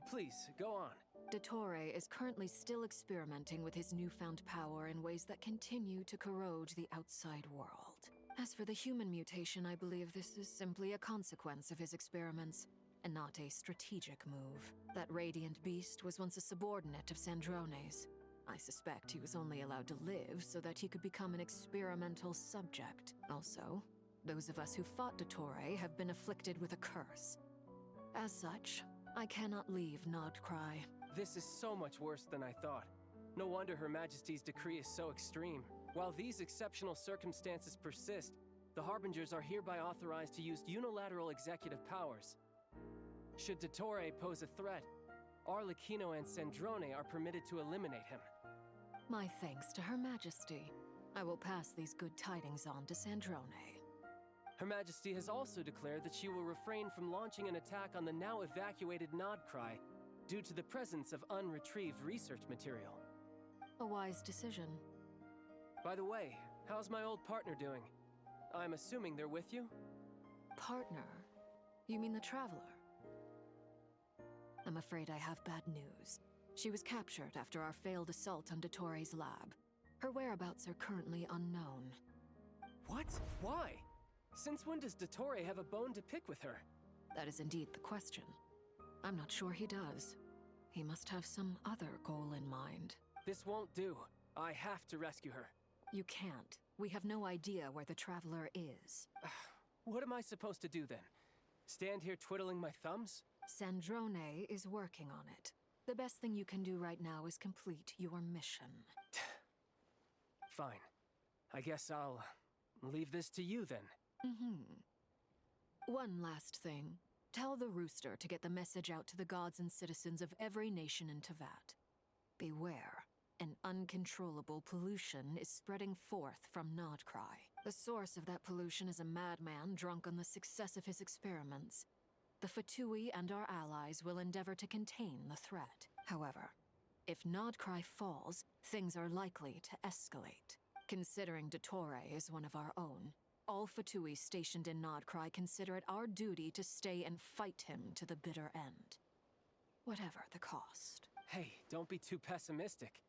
Please, go on. Dottore is currently still experimenting with his newfound power in ways that continue to corrode the outside world. As for the human mutation, I believe this is simply a consequence of his experiments, and not a strategic move. That radiant beast was once a subordinate of Sandrone's. I suspect he was only allowed to live so that he could become an experimental subject. Also, those of us who fought Dottore have been afflicted with a curse. As such, I cannot leave Nodkrai. This is so much worse than I thought. No wonder Her Majesty's decree is so extreme. While these exceptional circumstances persist, the Harbingers are hereby authorized to use unilateral executive powers. Should Dottore pose a threat, Arlecchino and Sandrone are permitted to eliminate him. My thanks to Her Majesty. I will pass these good tidings on to Sandrone. Her Majesty has also declared that she will refrain from launching an attack on the now evacuated Nodkrai due to the presence of unretrieved research material. A wise decision. By the way, how's my old partner doing? I'm assuming they're with you? Partner? You mean the Traveler? I'm afraid I have bad news. She was captured after our failed assault on Dottore's lab. Her whereabouts are currently unknown. What? Why? Since when does Dottore have a bone to pick with her? That is indeed the question. I'm not sure he does. He must have some other goal in mind. This won't do. I have to rescue her. You can't. We have no idea where the Traveler is. What am I supposed to do then? Stand here twiddling my thumbs? Sandrone is working on it. The best thing you can do right now is complete your mission. Fine. I guess I'll leave this to you then. One last thing. Tell the Rooster to get the message out to the gods and citizens of every nation in Tevat. Beware. An uncontrollable pollution is spreading forth from Nodcry. The source of that pollution is a madman drunk on the success of his experiments. The Fatui and our allies will endeavor to contain the threat. However, if Nodcry falls, things are likely to escalate. Considering Dottore is one of our own, all Fatui stationed in Nodcry consider it our duty to stay and fight him to the bitter end. Whatever the cost. Hey, don't be too pessimistic.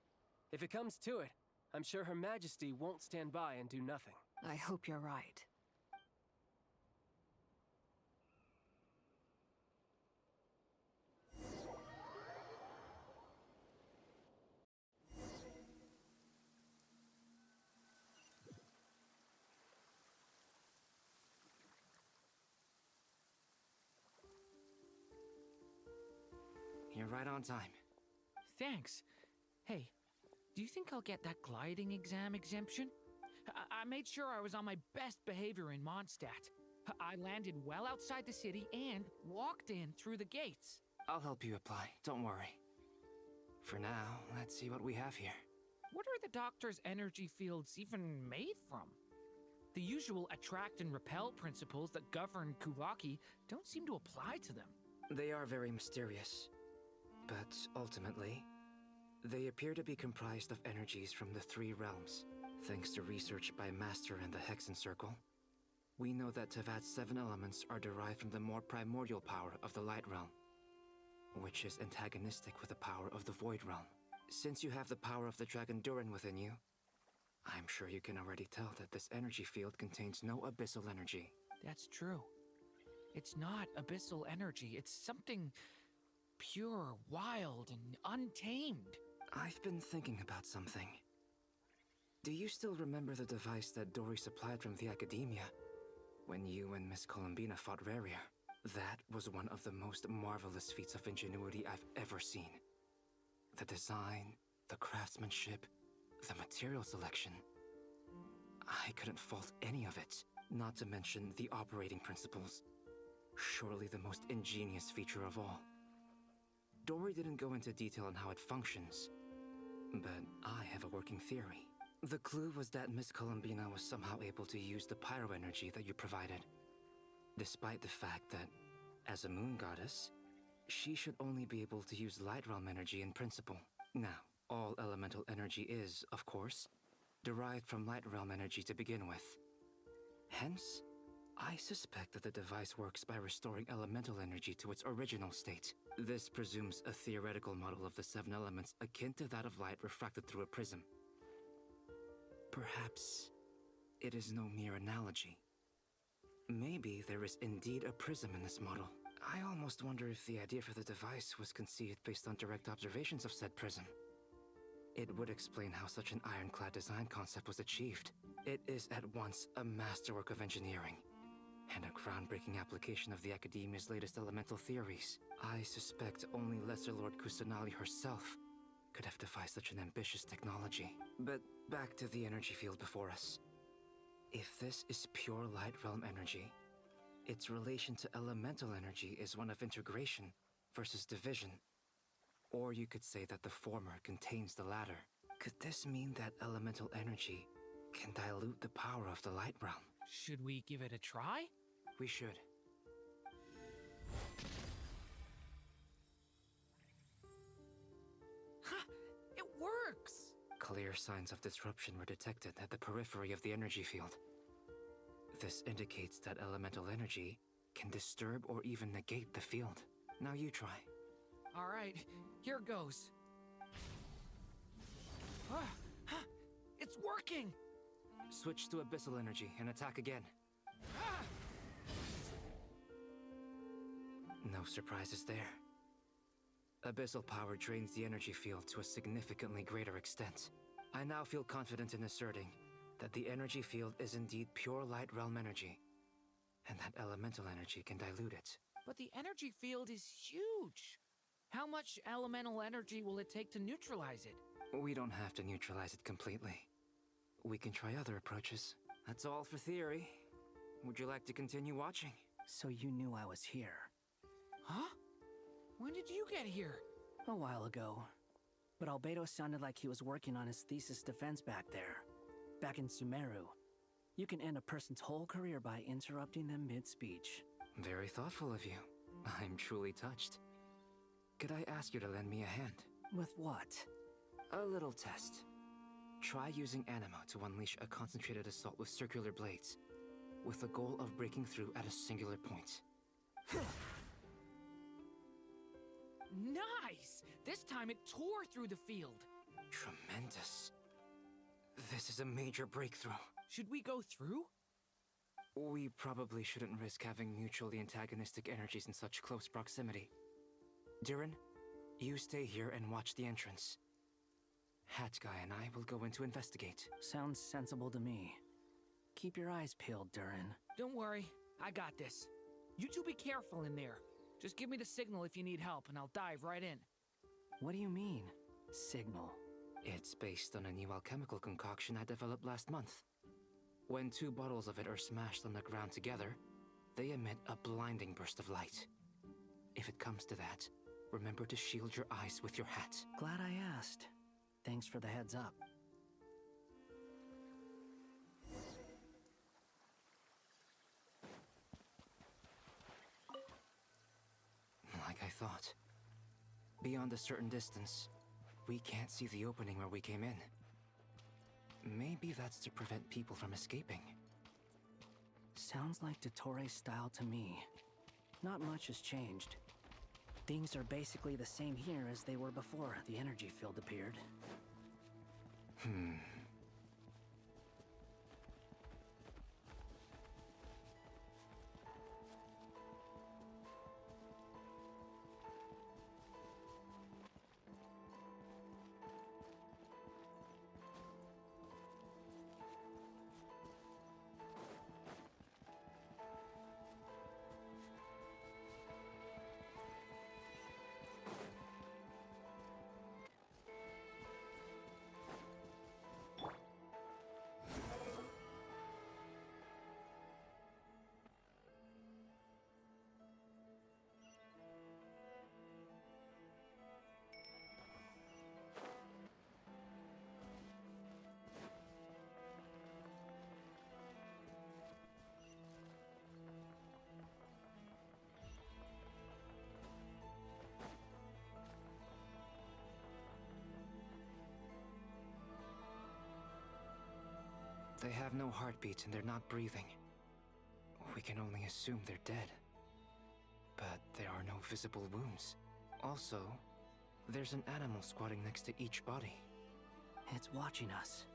If it comes to it, I'm sure Her Majesty won't stand by and do nothing. I hope you're right. You're right on time. Thanks. Hey, do you think I'll get that gliding exam exemption? I made sure I was on my best behavior in Mondstadt. I landed well outside the city and walked in through the gates. I'll help you apply, don't worry. For now, let's see what we have here. What are the doctor's energy fields even made from? The usual attract and repel principles that govern Kuvaki don't seem to apply to them. They are very mysterious. But ultimately, they appear to be comprised of energies from the three realms. Thanks to research by Master and the Hexen Circle, we know that Tevat's 7 elements are derived from the more primordial power of the Light Realm, which is antagonistic with the power of the Void Realm. Since you have the power of the Dragon Durin within you, I'm sure you can already tell that this energy field contains no abyssal energy. That's true. It's not abyssal energy, it's something pure, wild, and untamed. I've been thinking about something. Do you still remember the device that Dory supplied from the Academia when you and Miss Columbina fought Raria? That was one of the most marvelous feats of ingenuity I've ever seen. The design, the craftsmanship, the material selection. I couldn't fault any of it, not to mention the operating principles. Surely the most ingenious feature of all. Dory didn't go into detail on how it functions, but I have a working theory. The clue was that Miss Columbina was somehow able to use the pyro energy that you provided, despite the fact that, as a moon goddess, she should only be able to use light realm energy in principle. Now, all elemental energy is, of course, derived from light realm energy to begin with. Hence, I suspect that the device works by restoring elemental energy to its original state. This presumes a theoretical model of the 7 elements akin to that of light refracted through a prism. Perhaps it is no mere analogy. Maybe there is indeed a prism in this model. I almost wonder if the idea for the device was conceived based on direct observations of said prism. It would explain how such an ironclad design concept was achieved. It is at once a masterwork of engineering and a groundbreaking application of the Academia's latest elemental theories. I suspect only Lesser Lord Kusanali herself could have devised such an ambitious technology. But back to the energy field before us. If this is pure light realm energy, its relation to elemental energy is one of integration versus division. Or you could say that the former contains the latter. Could this mean that elemental energy can dilute the power of the light realm? Should we give it a try? We should. Ha! It works! Clear signs of disruption were detected at the periphery of the energy field. This indicates that elemental energy can disturb or even negate the field. Now you try. All right, here goes. It's working! Switch to abyssal energy and attack again. No surprises there. Abyssal power drains the energy field to a significantly greater extent. I now feel confident in asserting that the energy field is indeed pure light realm energy, and that elemental energy can dilute it. But the energy field is huge. How much elemental energy will it take to neutralize it? We don't have to neutralize it completely. We can try other approaches. That's all for theory. Would you like to continue watching? So you knew I was here. Huh? When did you get here? A while ago. But Albedo sounded like he was working on his thesis defense back there. Back in Sumeru. You can end a person's whole career by interrupting them mid-speech. Very thoughtful of you. I'm truly touched. Could I ask you to lend me a hand? With what? A little test. Try using Animo to unleash a concentrated assault with circular blades, with the goal of breaking through at a singular point. Nice! This time it tore through the field. Tremendous. This is a major breakthrough. Should we go through? We probably shouldn't risk having mutually antagonistic energies in such close proximity. Durin, you stay here and watch the entrance. Hat Guy and I will go in to investigate. Sounds sensible to me. Keep your eyes peeled, Durin. Don't worry, I got this. You two be careful in there. Just give me the signal if you need help, and I'll dive right in. What do you mean, signal? It's based on a new alchemical concoction I developed last month. When 2 bottles of it are smashed on the ground together, they emit a blinding burst of light. If it comes to that, remember to shield your eyes with your hat. Glad I asked. Thanks for the heads up. Like I thought. Beyond a certain distance, we can't see the opening where we came in. Maybe that's to prevent people from escaping. Sounds like Dottore style to me. Not much has changed. Things are basically the same here as they were before the energy field appeared. They have no heartbeats and they're not breathing. We can only assume they're dead. But there are no visible wounds. Also, there's an animal squatting next to each body. It's watching us.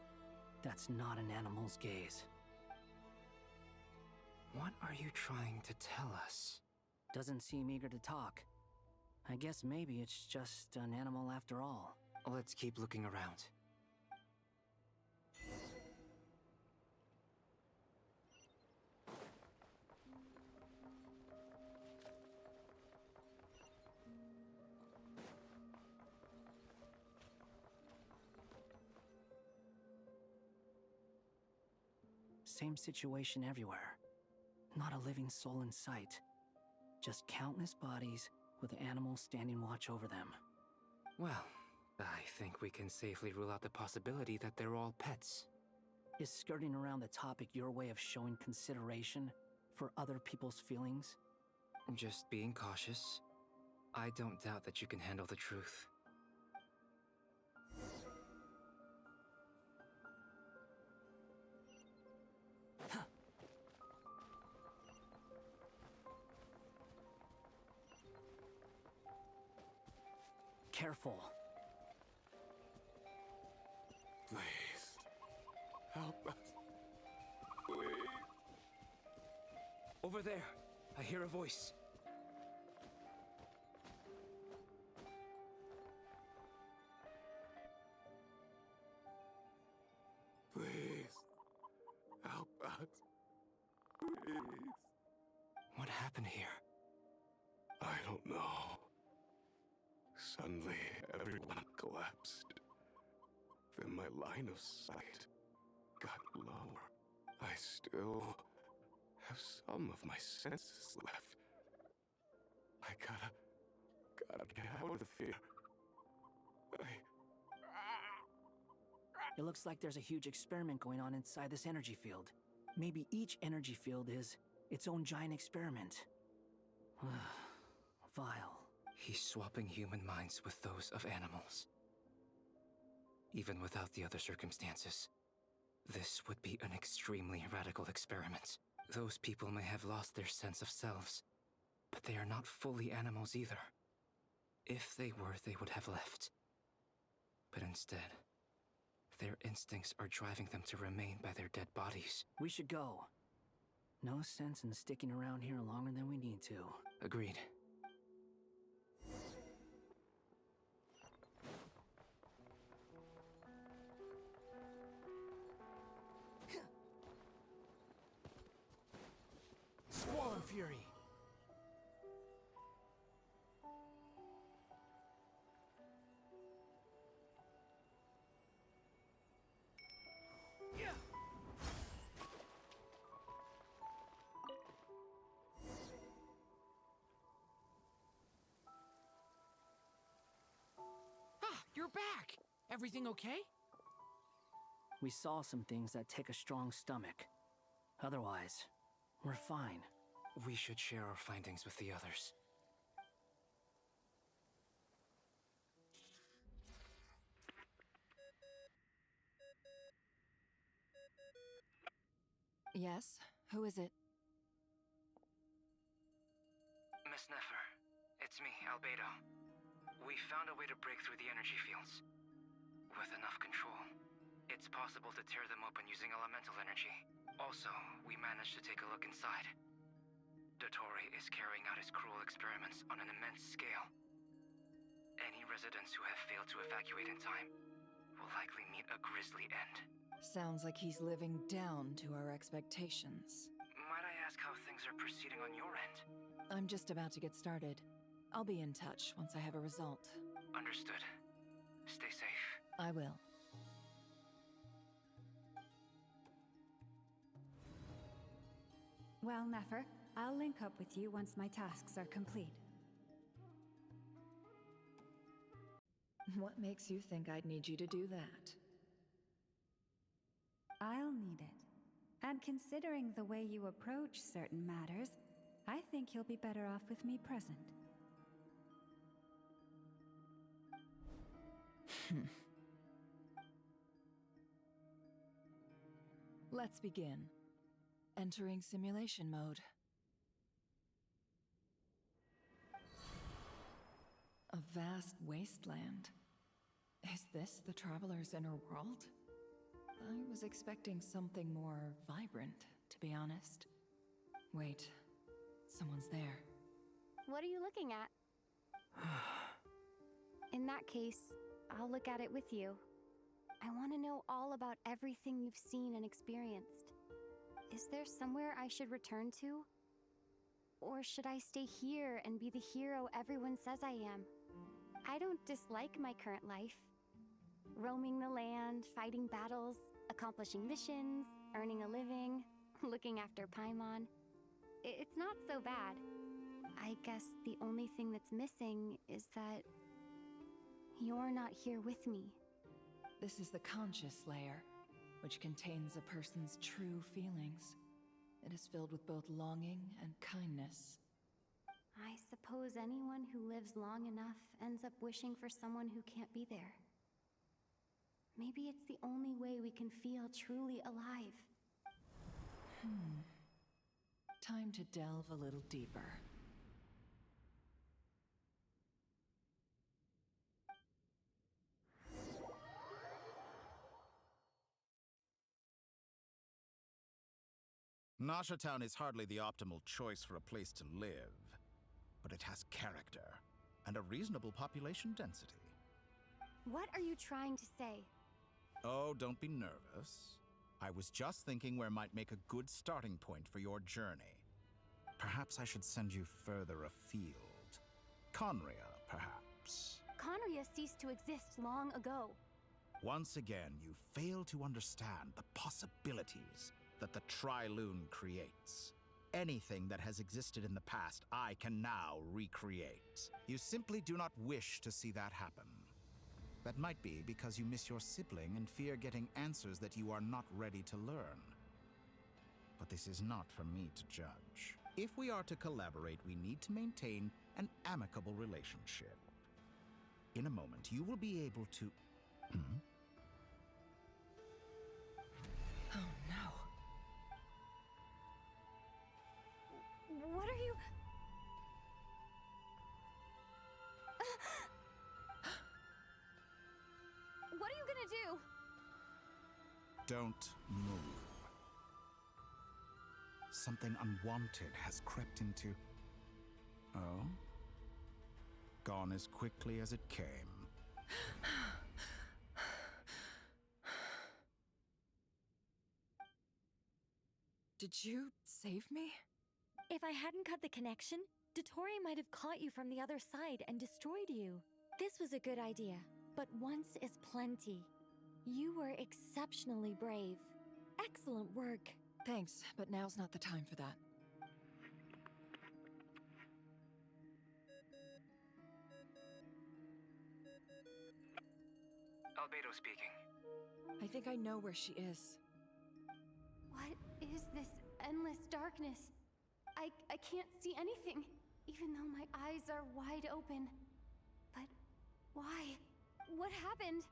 That's not an animal's gaze. What are you trying to tell us? Doesn't seem eager to talk. I guess maybe it's just an animal after all. Let's keep looking around. Same situation everywhere. Not a living soul in sight. Just countless bodies with animals standing watch over them. Well, I think we can safely rule out the possibility that they're all pets. Is skirting around the topic your way of showing consideration for other people's feelings? Just being cautious. I don't doubt that you can handle the truth. Careful. Please. Help us. Please. Over there. I hear a voice. Please. Please. What happened here? I don't know. Suddenly, everyone collapsed. Then my line of sight got lower. I still have some of my senses left. I gotta get out of here. It looks like there's a huge experiment going on inside this energy field. Maybe each energy field is its own giant experiment. Vile. He's swapping human minds with those of animals. Even without the other circumstances, this would be an extremely radical experiment. Those people may have lost their sense of selves, but they are not fully animals either. If they were, they would have left. But instead, their instincts are driving them to remain by their dead bodies. We should go. No sense in sticking around here longer than we need to. Agreed. Squall and Fury. You're back! Everything okay? We saw some things that take a strong stomach. Otherwise, we're fine. We should share our findings with the others. Yes? Who is it? Miss Nefer, it's me, Albedo. We found a way to break through the energy fields. With enough control, it's possible to tear them open using elemental energy. Also, we managed to take a look inside. Dottore is carrying out his cruel experiments on an immense scale. Any residents who have failed to evacuate in time will likely meet a grisly end. Sounds like he's living down to our expectations. Might I ask how things are proceeding on your end? I'm just about to get started. I'll be in touch once I have a result. Understood. Stay safe. I will. Well, Nefer, I'll link up with you once my tasks are complete. What makes you think I'd need you to do that? I'll need it. And considering the way you approach certain matters, I think you'll be better off with me present. Let's begin. Entering simulation mode. A vast wasteland. Is this the Traveler's inner world? I was expecting something more vibrant, to be honest. Wait, someone's there. What are you looking at? In that case, I'll look at it with you. I want to know all about everything you've seen and experienced. Is there somewhere I should return to? Or should I stay here and be the hero everyone says I am? I don't dislike my current life. Roaming the land, fighting battles, accomplishing missions, earning a living, looking after Paimon. It's not so bad. I guess the only thing that's missing is that you're not here with me. This is the conscious layer, which contains a person's true feelings. It is filled with both longing and kindness. I suppose anyone who lives long enough ends up wishing for someone who can't be there. Maybe it's the only way we can feel truly alive. Time to delve a little deeper. Nasha Town is hardly the optimal choice for a place to live, but it has character and a reasonable population density. What are you trying to say? Oh, don't be nervous. I was just thinking where might make a good starting point for your journey. Perhaps I should send you further afield. Conria, perhaps. Conria ceased to exist long ago. Once again, you fail to understand the possibilities that the Tri-Lune creates. Anything that has existed in the past, I can now recreate. You simply do not wish to see that happen. That might be because you miss your sibling and fear getting answers that you are not ready to learn. But this is not for me to judge. If we are to collaborate, we need to maintain an amicable relationship. In a moment, you will be able to... Oh no. What are you... What are you gonna do? Don't move. Something unwanted has crept into... Oh? Gone as quickly as it came. Did you save me? If I hadn't cut the connection, Dottore might have caught you from the other side and destroyed you. This was a good idea, but once is plenty. You were exceptionally brave. Excellent work. Thanks, but now's not the time for that. Albedo speaking. I think I know where she is. What is this endless darkness? I can't see anything, even though my eyes are wide open. But why? What happened?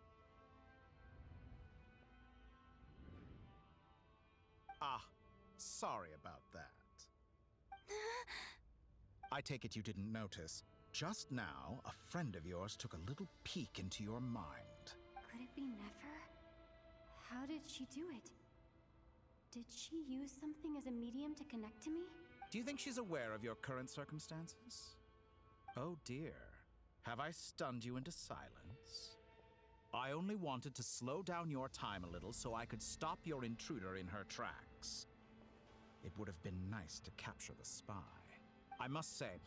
Ah, sorry about that. I take it you didn't notice. Just now, a friend of yours took a little peek into your mind. Could it be Nefer? How did she do it? Did she use something as a medium to connect to me? Do you think she's aware of your current circumstances? Oh dear. Have I stunned you into silence? I only wanted to slow down your time a little so I could stop your intruder in her tracks. It would have been nice to capture the spy. I must say,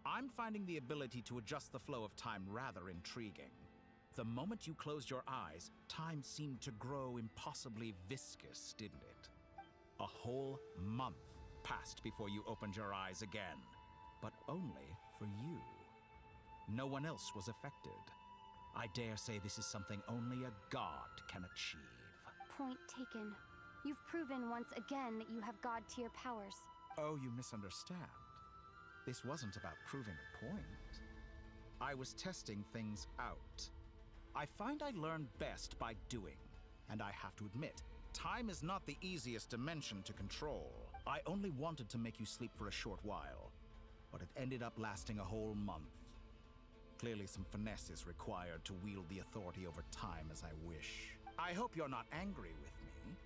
I'm finding the ability to adjust the flow of time rather intriguing. The moment you closed your eyes, time seemed to grow impossibly viscous, didn't it? A whole month passed before you opened your eyes again, but only for you. No one else was affected. I dare say this is something only a god can achieve. Point taken. You've proven once again that you have god-tier powers. Oh, you misunderstand. This wasn't about proving a point. I was testing things out. I find I learn best by doing, and I have to admit, time is not the easiest dimension to control. I only wanted to make you sleep for a short while, but it ended up lasting a whole month. Clearly some finesse is required to wield the authority over time as I wish. I hope you're not angry with me.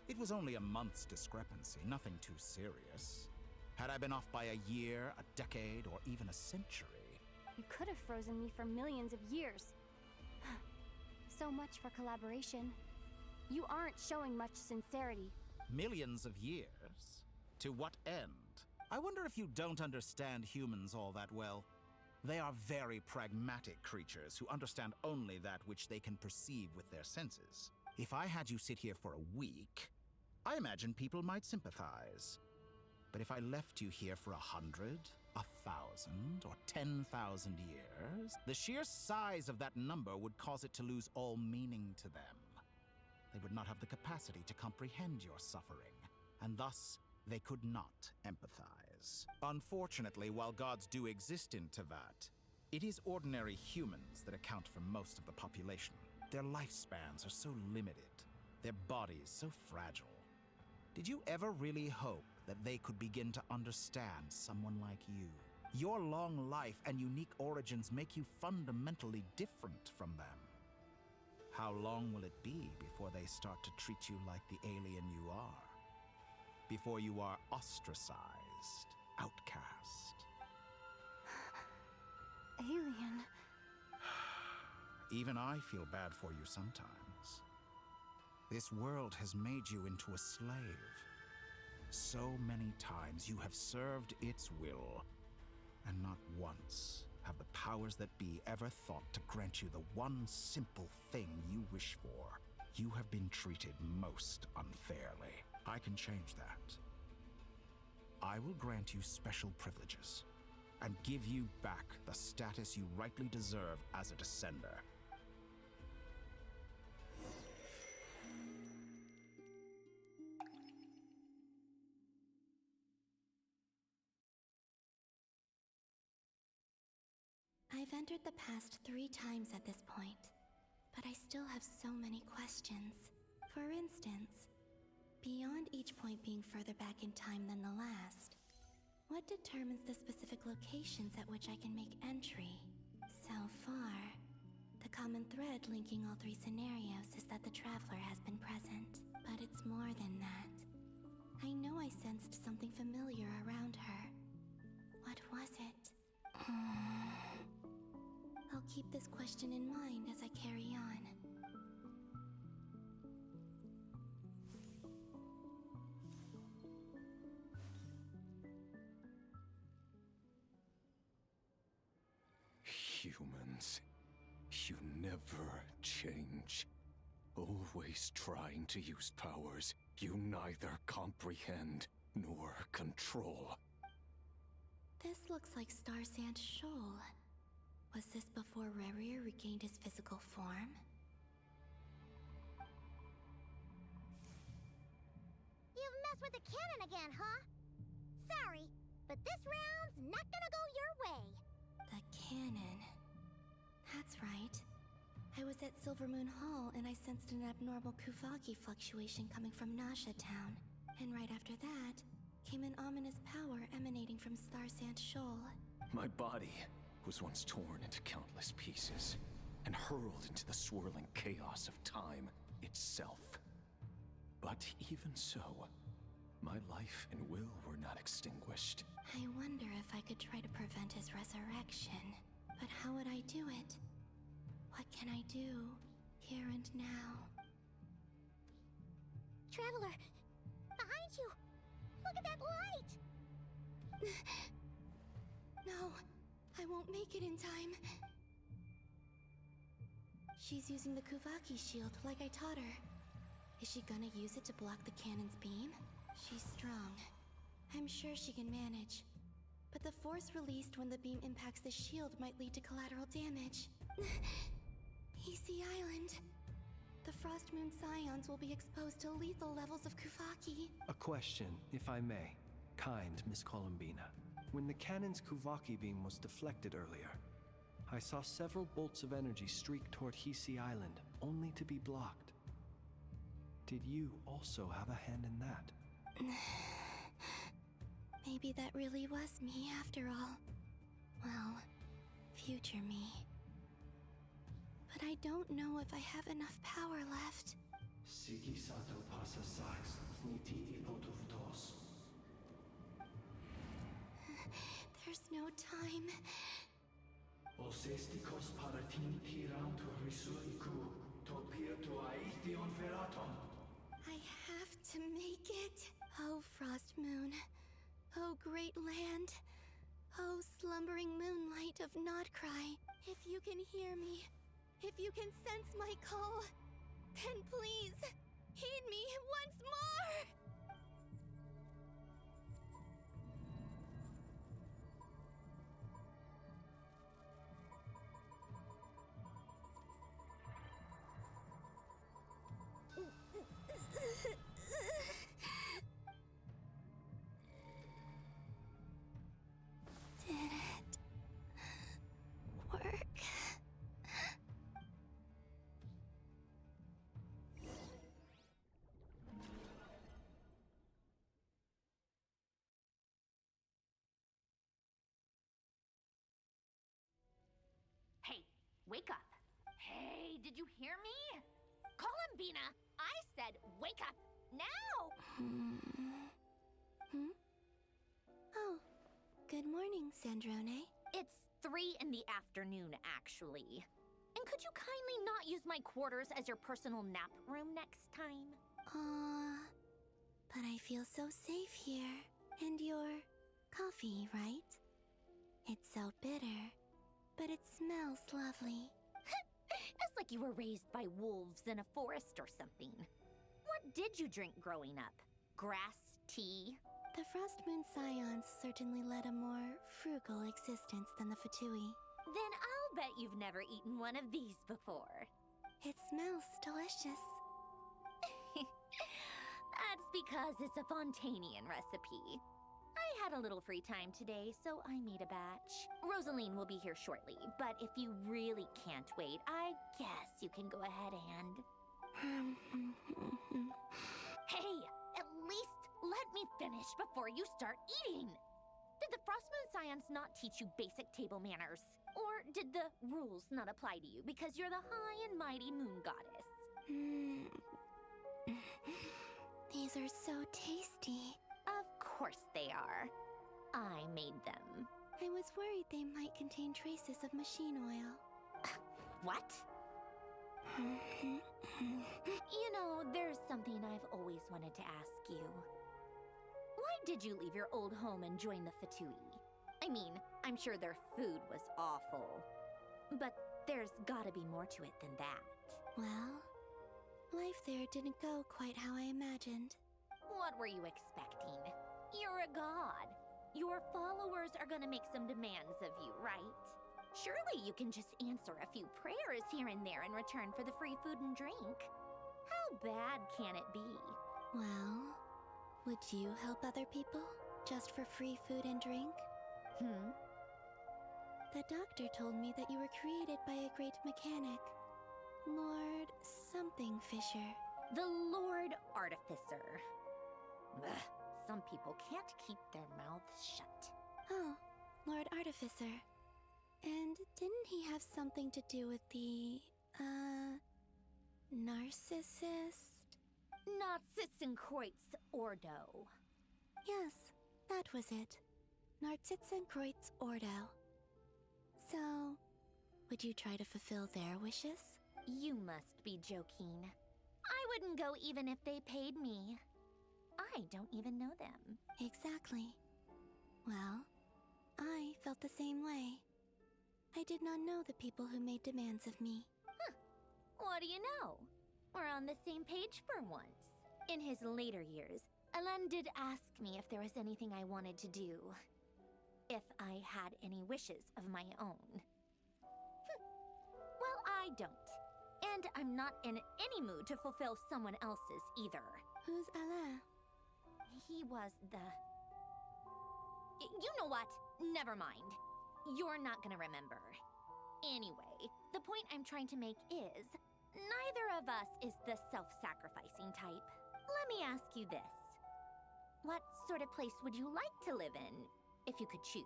It was only a month's discrepancy, nothing too serious. Had I been off by a year, a decade, or even a century... You could have frozen me for millions of years. So much for collaboration. You aren't showing much sincerity. Millions of years? To what end? I wonder if you don't understand humans all that well. They are very pragmatic creatures who understand only that which they can perceive with their senses. If I had you sit here for a week, I imagine people might sympathize. But if I left you here for 100, 1,000, or 10,000 years, the sheer size of that number would cause it to lose all meaning to them. They would not have the capacity to comprehend your suffering, and thus they could not empathize. Unfortunately, while gods do exist in Tevat, it is ordinary humans that account for most of the population. Their lifespans are so limited, their bodies so fragile. Did you ever really hope that they could begin to understand someone like you? Your long life and unique origins make you fundamentally different from them. How long will it be before they start to treat you like the alien you are? Before you are ostracized, outcast? Alien. Even I feel bad for you sometimes. This world has made you into a slave. So many times you have served its will, and not once have the powers that be ever thought to grant you the one simple thing you wish for. You have been treated most unfairly. I can change that. I will grant you special privileges, and give you back the status you rightly deserve as a descender. I've entered the past 3 times at this point, but I still have so many questions. For instance, beyond each point being further back in time than the last, what determines the specific locations at which I can make entry? So far, the common thread linking all 3 scenarios is that the Traveler has been present, but it's more than that. I know I sensed something familiar around her. What was it? I'll keep this question in mind as I carry on. Humans, you never change. Always trying to use powers you neither comprehend nor control. This looks like Star Sand Shoal. Was this before Rerir regained his physical form? You've messed with the cannon again, huh? Sorry, but this round's not gonna go your way. The cannon. That's right. I was at Silvermoon Hall and I sensed an abnormal Kuvaki fluctuation coming from Nasha Town. And right after that, came an ominous power emanating from Star Sand Shoal. My body was once torn into countless pieces and hurled into the swirling chaos of time itself. But even so, my life and will were not extinguished. I wonder if I could try to prevent his resurrection. But how would I do it? What can I do, here and now? Traveler, behind you! Look at that light! No, I won't make it in time. She's using the Kuvaki shield like I taught her. Is she gonna use it to block the cannon's beam? She's strong. I'm sure she can manage. But the force released when the beam impacts the shield might lead to collateral damage. EC Island. The Frost Moon Scions will be exposed to lethal levels of Kuvaki. A question, if I may. Kind Miss Columbina. When the cannon's Kuvaki beam was deflected earlier, I saw several bolts of energy streak toward Hisi Island, only to be blocked. Did you also have a hand in that? Maybe that really was me after all. Well, future me. But I don't know if I have enough power left. There's no time. I have to make it. Oh, Frost Moon. Oh, great land. Oh, slumbering moonlight of Nodcry. If you can hear me, if you can sense my call, then please, heed me once more! Did it work? Hey, wake up. Hey, did you hear me? Columbina, I said wake up now! Oh, good morning, Sandrone. It's 3 in the afternoon, actually. In And could you kindly not use my quarters as your personal nap room next time? But I feel so safe here. And your coffee, right? It's so bitter, but it smells lovely. It's like you were raised by wolves in a forest or something. What did you drink growing up? Grass tea? The Frost Moon Scions certainly led a more frugal existence than the Fatui. Then I'll bet you've never eaten one of these before. It smells delicious. That's because it's a Fontanian recipe. I had a little free time today, so I made a batch. Rosaline will be here shortly, but if you really can't wait, I guess you can go ahead and... Hey, at least let me finish before you start eating! Did the Frost Moon Scions not teach you basic table manners? Or did the rules not apply to you because you're the high and mighty moon goddess? These are so tasty. Of course they are. I made them. I was worried they might contain traces of machine oil. What? You know, there's something I've always wanted to ask you. Why did you leave your old home and join the Fatui? I mean, I'm sure their food was awful. But there's gotta be more to it than that. Well, life there didn't go quite how I imagined. What were you expecting? You're a god. Your followers are gonna make some demands of you, right? Surely you can just answer a few prayers here and there in return for the free food and drink. How bad can it be? Well, would you help other people just for free food and drink? The doctor told me that you were created by a great mechanic, Lord something Fisher. The Lord Artificer. Ugh, some people can't keep their mouths shut. Oh, Lord Artificer. And didn't he have something to do with the, narcissist? Narcissenkreuz Ordo. Yes, that was it. Narcissenkreuz Ordo. So, would you try to fulfill their wishes? You must be joking. I wouldn't go even if they paid me. I don't even know them. Exactly. Well, I felt the same way. I did not know the people who made demands of me. Huh. What do you know? We're on the same page for once. In his later years, Alan did ask me if there was anything I wanted to do. If I had any wishes of my own. Well, I don't. And I'm not in any mood to fulfill someone else's either. Who's Alain? He was the... You know what? Never mind. You're not gonna remember. Anyway, the point I'm trying to make is, neither of us is the self-sacrificing type. Let me ask you this. What sort of place would you like to live in, if you could choose?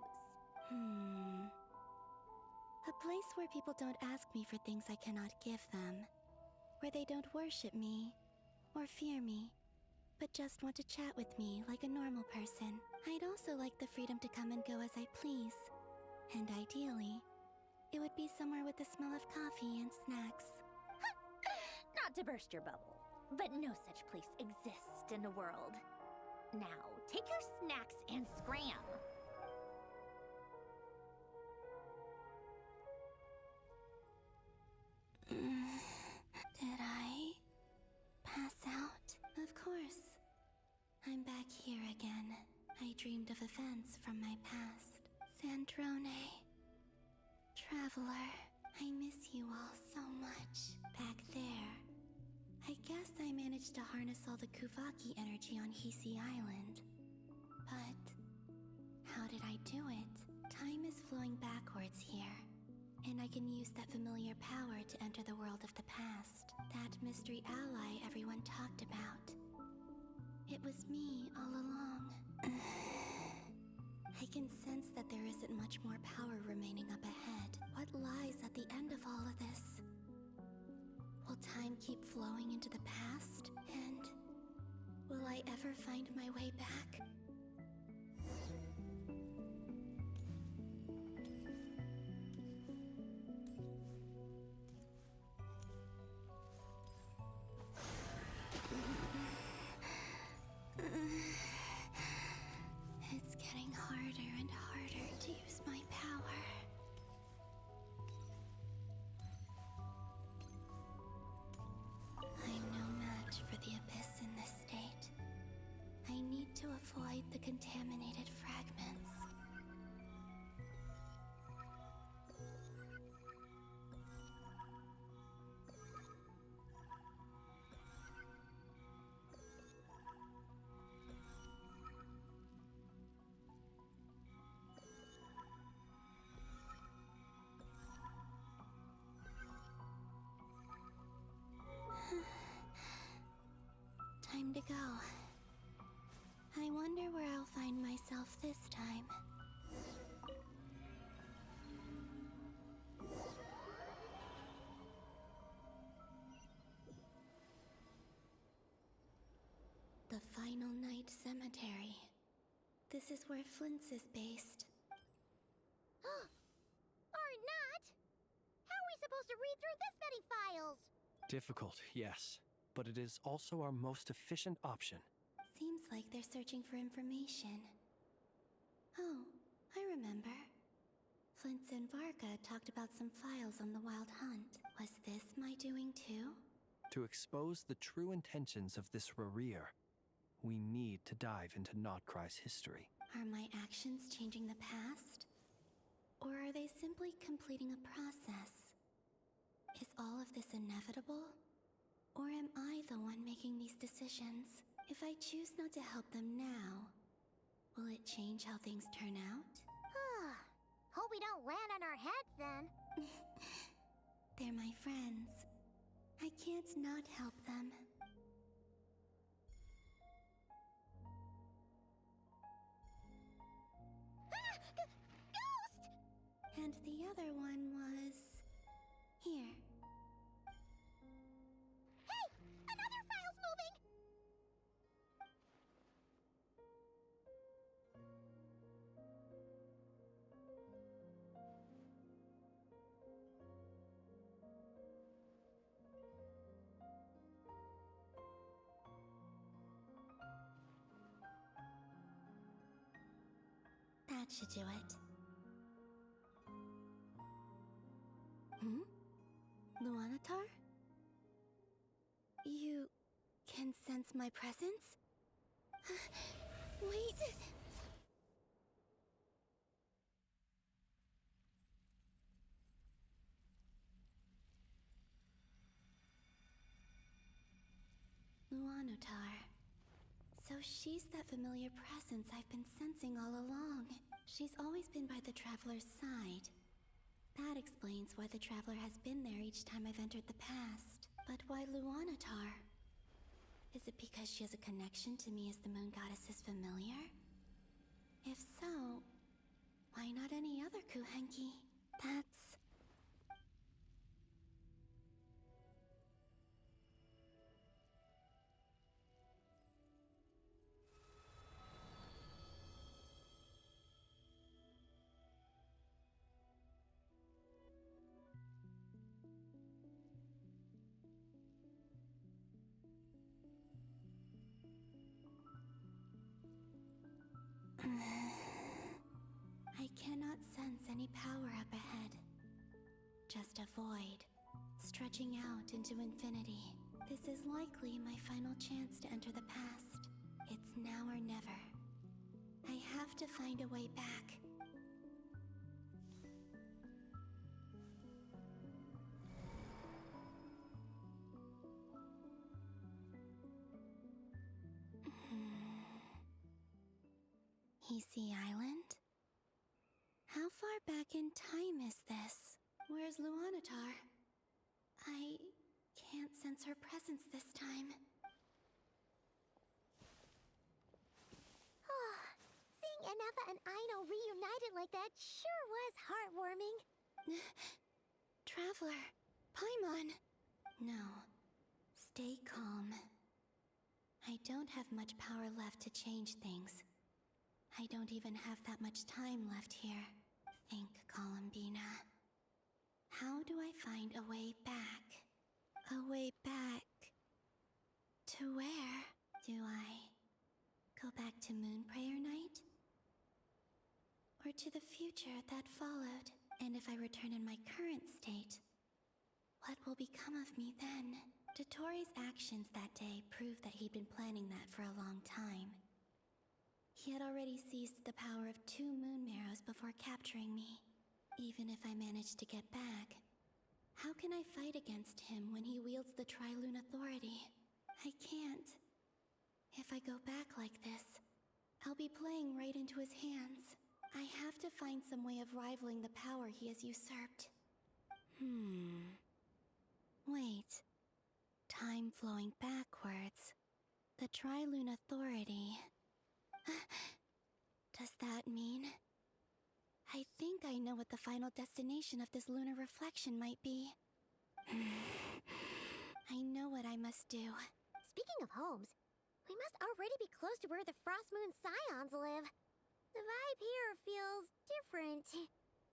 A place where people don't ask me for things I cannot give them. Where they don't worship me, or fear me, but just want to chat with me like a normal person. I'd also like the freedom to come and go as I please. And ideally, it would be somewhere with the smell of coffee and snacks. Not to burst your bubble, but no such place exists in the world. Now, take your snacks and scram. Did I pass out? Of course. I'm back here again. I dreamed of events from my past. Sandrone. Traveler. I miss you all so much. Back there. I guess I managed to harness all the Kuvaki energy on Hisi Island. But how did I do it? Time is flowing backwards here. And I can use that familiar power to enter the world of the past. That mystery ally everyone talked about. It was me all along. I can sense that there isn't much more power remaining up ahead. What lies at the end of all of this? Will time keep flowing into the past? And will I ever find my way back? avoid the contaminated fragments. Time to go. I wonder where I'll find myself this time. The Final Night Cemetery. This is where Flint's is based. Or not! How are we supposed to read through this many files? Difficult, yes, but it is also our most efficient option. Seems like they're searching for information. Oh, I remember. Flint's and Varga talked about some files on the Wild Hunt. Was this my doing too? To expose the true intentions of this Rereer, we need to dive into Notcry's history. Are my actions changing the past? Or are they simply completing a process? Is all of this inevitable? Or am I the one making these decisions? If I choose not to help them now, will it change how things turn out? Hope we don't land on our heads then. They're my friends. I can't not help them. Ghost! And the other one was... here. Hey! Another file's moving! That should do it. Luanatar? You can sense my presence? Wait! Luanatar. So she's that familiar presence I've been sensing all along. She's always been by the Traveler's side. That explains why the Traveler has been there each time I've entered the past. But why Luanatar? Is it because she has a connection to me as the Moon Goddess's familiar? If so, why not any other Kuhenki? That's... I cannot sense any power up ahead. Just a void, stretching out into infinity. This is likely my final chance to enter the past. It's now or never. I have to find a way back. Heasy Island? How far back in time is this? Where's Luanatar? I can't sense her presence this time. Seeing Enefa and Aino reunited like that sure was heartwarming. Traveler, Paimon. No, stay calm. I don't have much power left to change things. I don't even have that much time left here. Think, Columbina. How do I find a way back? A way back... to where? Do I go back to Moonprayer Night? Or to the future that followed? And if I return in my current state, what will become of me then? Dottoro's actions that day prove that he'd been planning that for a long time. He had already seized the power of 2 moon marrows before capturing me. Even if I managed to get back, how can I fight against him when he wields the Tri-Lune Authority? I can't. If I go back like this, I'll be playing right into his hands. I have to find some way of rivaling the power he has usurped. Wait. Time flowing backwards. The Tri-Lune Authority. Does that mean? I think I know what the final destination of this lunar reflection might be. I know what I must do. Speaking of homes, we must already be close to where the Frost Moon Scions live. The vibe here feels different.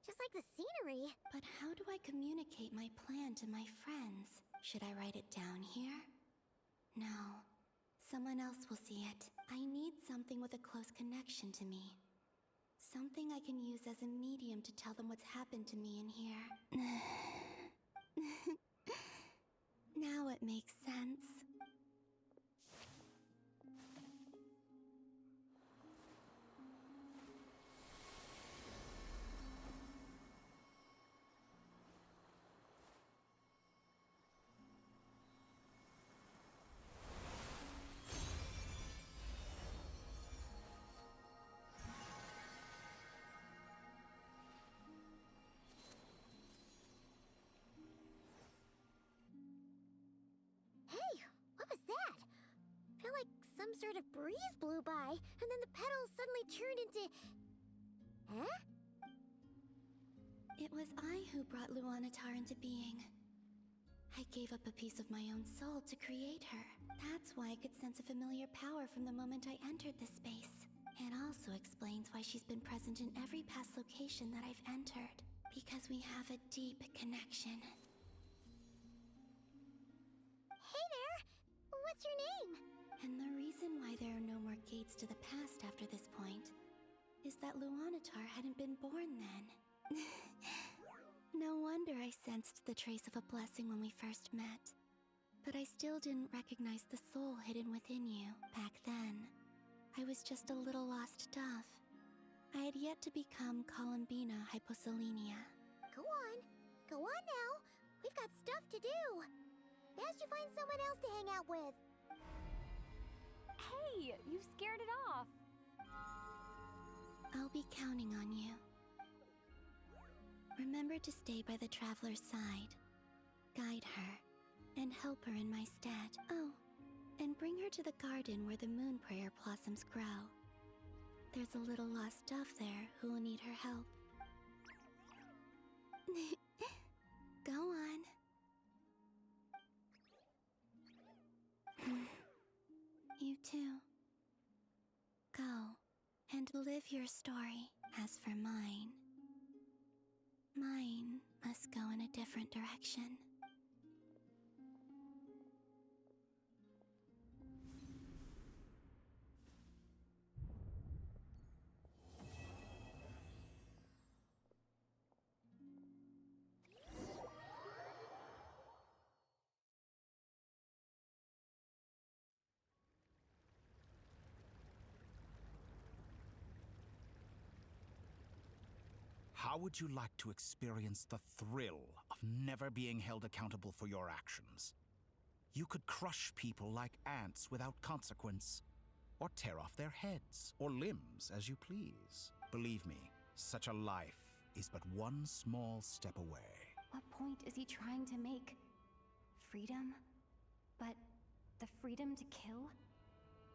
Just like the scenery. But how do I communicate my plan to my friends? Should I write it down here? No. Someone else will see it. I need something with a close connection to me. Something I can use as a medium to tell them what's happened to me in here. Now it makes sense. I feel like some sort of breeze blew by, and then the petals suddenly turned into... Huh? It was I who brought Luanatar into being. I gave up a piece of my own soul to create her. That's why I could sense a familiar power from the moment I entered this space. It also explains why she's been present in every past location that I've entered. Because we have a deep connection. Hey there! What's your name? And the reason why there are no more gates to the past after this point is that Luanatar hadn't been born then. No wonder I sensed the trace of a blessing when we first met. But I still didn't recognize the soul hidden within you. Back then, I was just a little lost dove. I had yet to become Columbina Hyposelenia. Go on now. We've got stuff to do. Best you find someone else to hang out with. Hey, you scared it off. I'll be counting on you. Remember to stay by the traveler's side, guide her, and help her in my stead. Oh, and bring her to the garden where the moon prayer blossoms grow. There's a little lost dove there who will need her help. Go on. You too. Go and live your story. As for mine must go in a different direction. How would you like to experience the thrill of never being held accountable for your actions? You could crush people like ants without consequence, or tear off their heads or limbs as you please. Believe me, such a life is but one small step away. What point is he trying to make? Freedom? But the freedom to kill?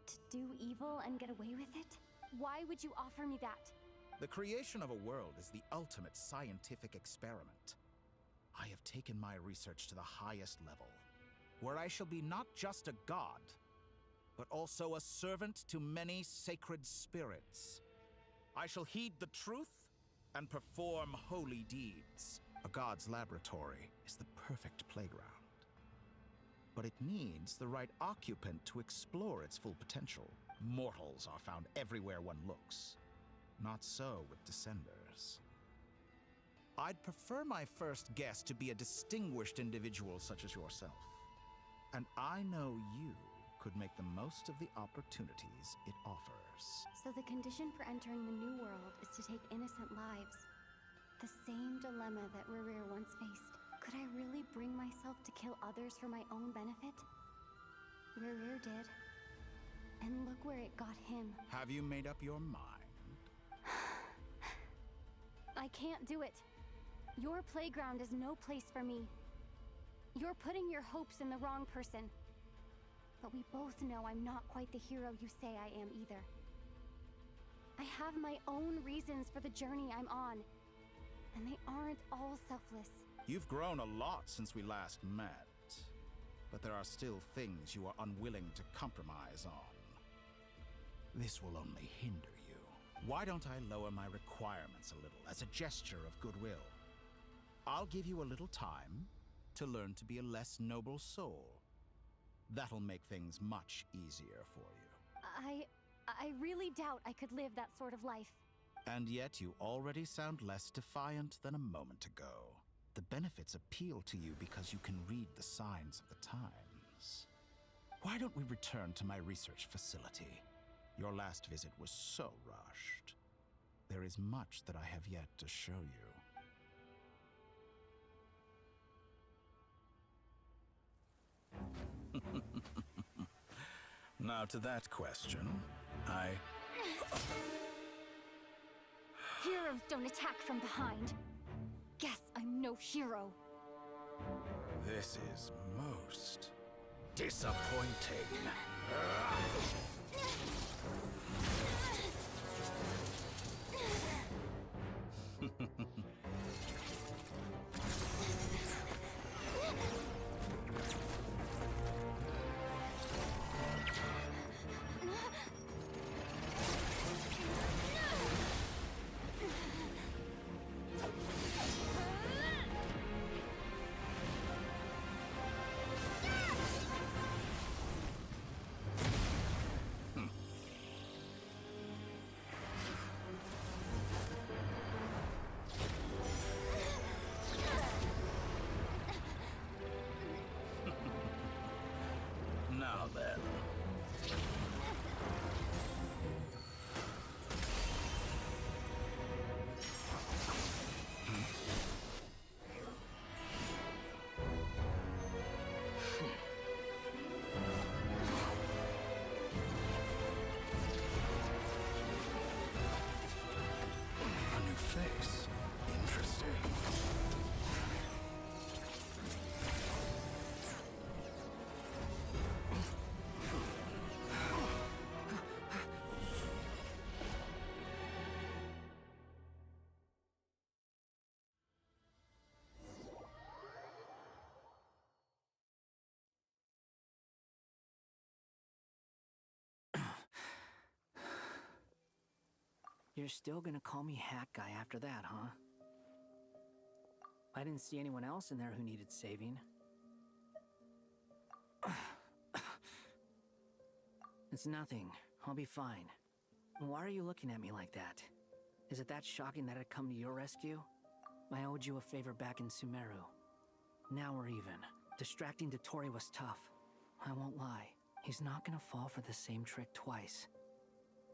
To do evil and get away with it? Why would you offer me that? The creation of a world is the ultimate scientific experiment. I have taken my research to the highest level, where I shall be not just a god, but also a servant to many sacred spirits. I shall heed the truth and perform holy deeds. A god's laboratory is the perfect playground. But it needs the right occupant to explore its full potential. Mortals are found everywhere one looks. Not so with Descenders. I'd prefer my first guest to be a distinguished individual such as yourself. And I know you could make the most of the opportunities it offers. So the condition for entering the New World is to take innocent lives. The same dilemma that Rerir once faced. Could I really bring myself to kill others for my own benefit? Rerir did. And look where it got him. Have you made up your mind? I can't do it. Your playground is no place for me. You're putting your hopes in the wrong person. But we both know I'm not quite the hero you say I am either. I have my own reasons for the journey I'm on, and they aren't all selfless. You've grown a lot since we last met, but there are still things you are unwilling to compromise on. This will only hinder you. Why don't I lower my requirements a little as a gesture of goodwill? I'll give you a little time to learn to be a less noble soul. That'll make things much easier for you. I really doubt I could live that sort of life. And yet you already sound less defiant than a moment ago. The benefits appeal to you because you can read the signs of the times. Why don't we return to my research facility? Your last visit was so rushed. There is much that I have yet to show you. Now to that question, Heroes don't attack from behind. Guess I'm no hero. This is most disappointing. Now then. A new face. Interesting. You're still gonna call me Hat Guy after that, huh? I didn't see anyone else in there who needed saving. It's nothing. I'll be fine. Why are you looking at me like that? Is it that shocking that I'd come to your rescue? I owed you a favor back in Sumeru. Now we're even. Distracting Dottore was tough. I won't lie. He's not gonna fall for the same trick twice.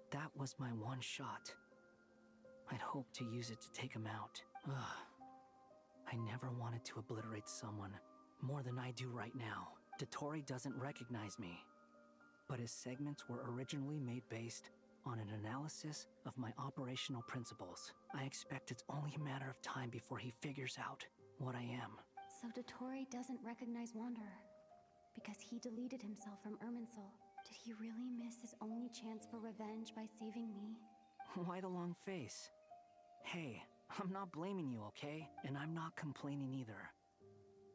That was my one shot. I'd hoped to use it to take him out. Ugh. I never wanted to obliterate someone more than I do right now. Dottore doesn't recognize me. But his segments were originally made based on an analysis of my operational principles. I expect it's only a matter of time before he figures out what I am. So Dottore doesn't recognize Wanderer because he deleted himself from Irminsul. Did he really miss his only chance for revenge by saving me? Why the long face? Hey, I'm not blaming you, okay? And I'm not complaining either.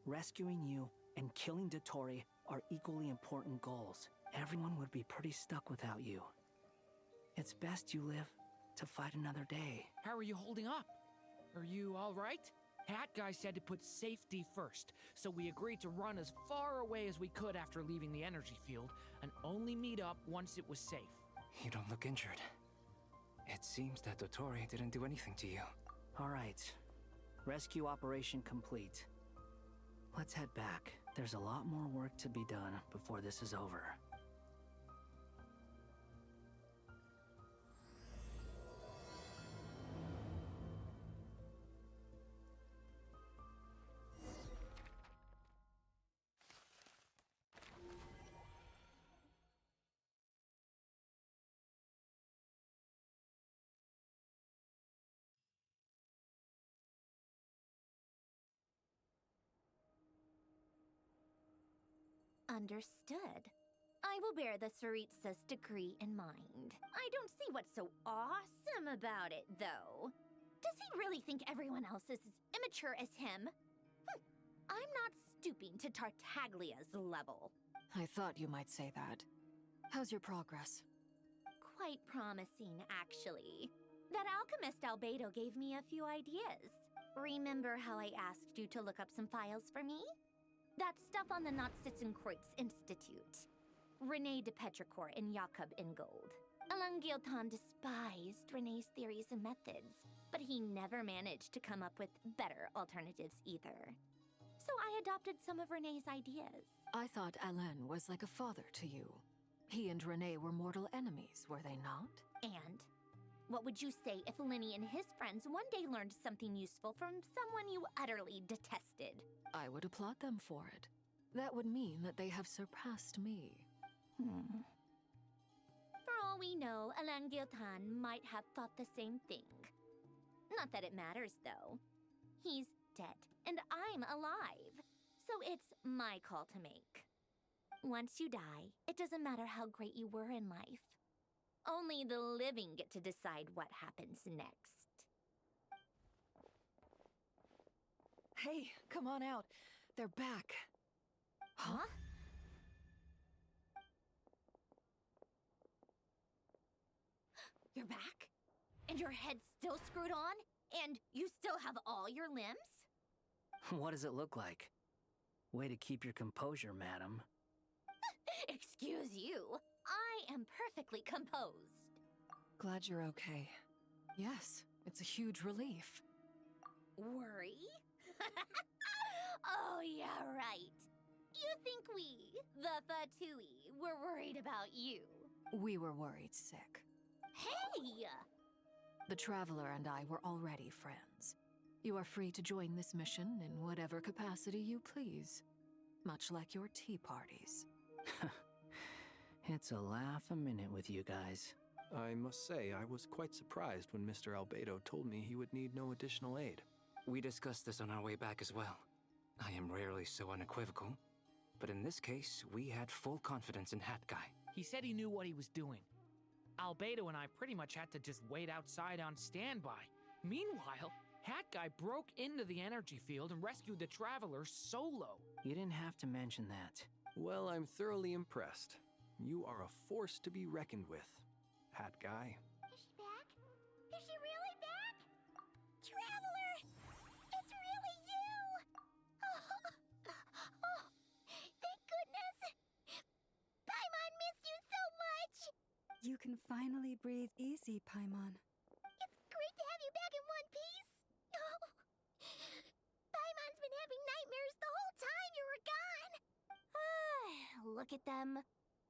Rescuing you and killing Dottore are equally important goals. Everyone would be pretty stuck without you. It's best you live to fight another day. How are you holding up? Are you all right? Hat Guy said to put safety first, so we agreed to run as far away as we could after leaving the energy field, and only meet up once it was safe. You don't look injured. It seems that Dottore didn't do anything to you. All right. Rescue operation complete. Let's head back. There's a lot more work to be done before this is over. Understood. I will bear the Tsaritsa's decree in mind. I don't see what's so awesome about it, though. Does he really think everyone else is as immature as him? I'm not stooping to Tartaglia's level. I thought you might say that. How's your progress? Quite promising, actually. That alchemist Albedo gave me a few ideas. Remember how I asked you to look up some files for me? That stuff on the Natsitzenkreuz Institute. René de Petrichor and Jakob Ingold. Alain Guillotin despised René's theories and methods, but he never managed to come up with better alternatives either. So I adopted some of René's ideas. I thought Alain was like a father to you. He and René were mortal enemies, were they not? And what would you say if Linny and his friends one day learned something useful from someone you utterly detested? I would applaud them for it. That would mean that they have surpassed me. For all we know, Alain Guillotin might have thought the same thing. Not that it matters, though. He's dead, and I'm alive. So it's my call to make. Once you die, it doesn't matter how great you were in life. Only the living get to decide what happens next. Hey, come on out. They're back. Huh? You're back? And your head's still screwed on? And you still have all your limbs? What does it look like? Way to keep your composure, madam. Excuse you. I am perfectly composed. Glad you're okay. Yes, it's a huge relief. Worry? Oh, yeah, right. You think we, the Fatui, were worried about you? We were worried sick. Hey! The Traveler and I were already friends. You are free to join this mission in whatever capacity you please. Much like your tea parties. It's a laugh a minute with you guys. I must say, I was quite surprised when Mr. Albedo told me he would need no additional aid. We discussed this on our way back as well. I am rarely so unequivocal, but in this case, we had full confidence in Hat Guy. He said he knew what he was doing. Albedo and I pretty much had to just wait outside on standby. Meanwhile, Hat Guy broke into the energy field and rescued the Traveler solo. You didn't have to mention that. Well, I'm thoroughly impressed. You are a force to be reckoned with, Hat Guy. Is she back? Is she really back? Traveler! It's really you! Oh, thank goodness! Paimon missed you so much! You can finally breathe easy, Paimon. It's great to have you back in one piece! Oh, Paimon's been having nightmares the whole time you were gone! Look at them.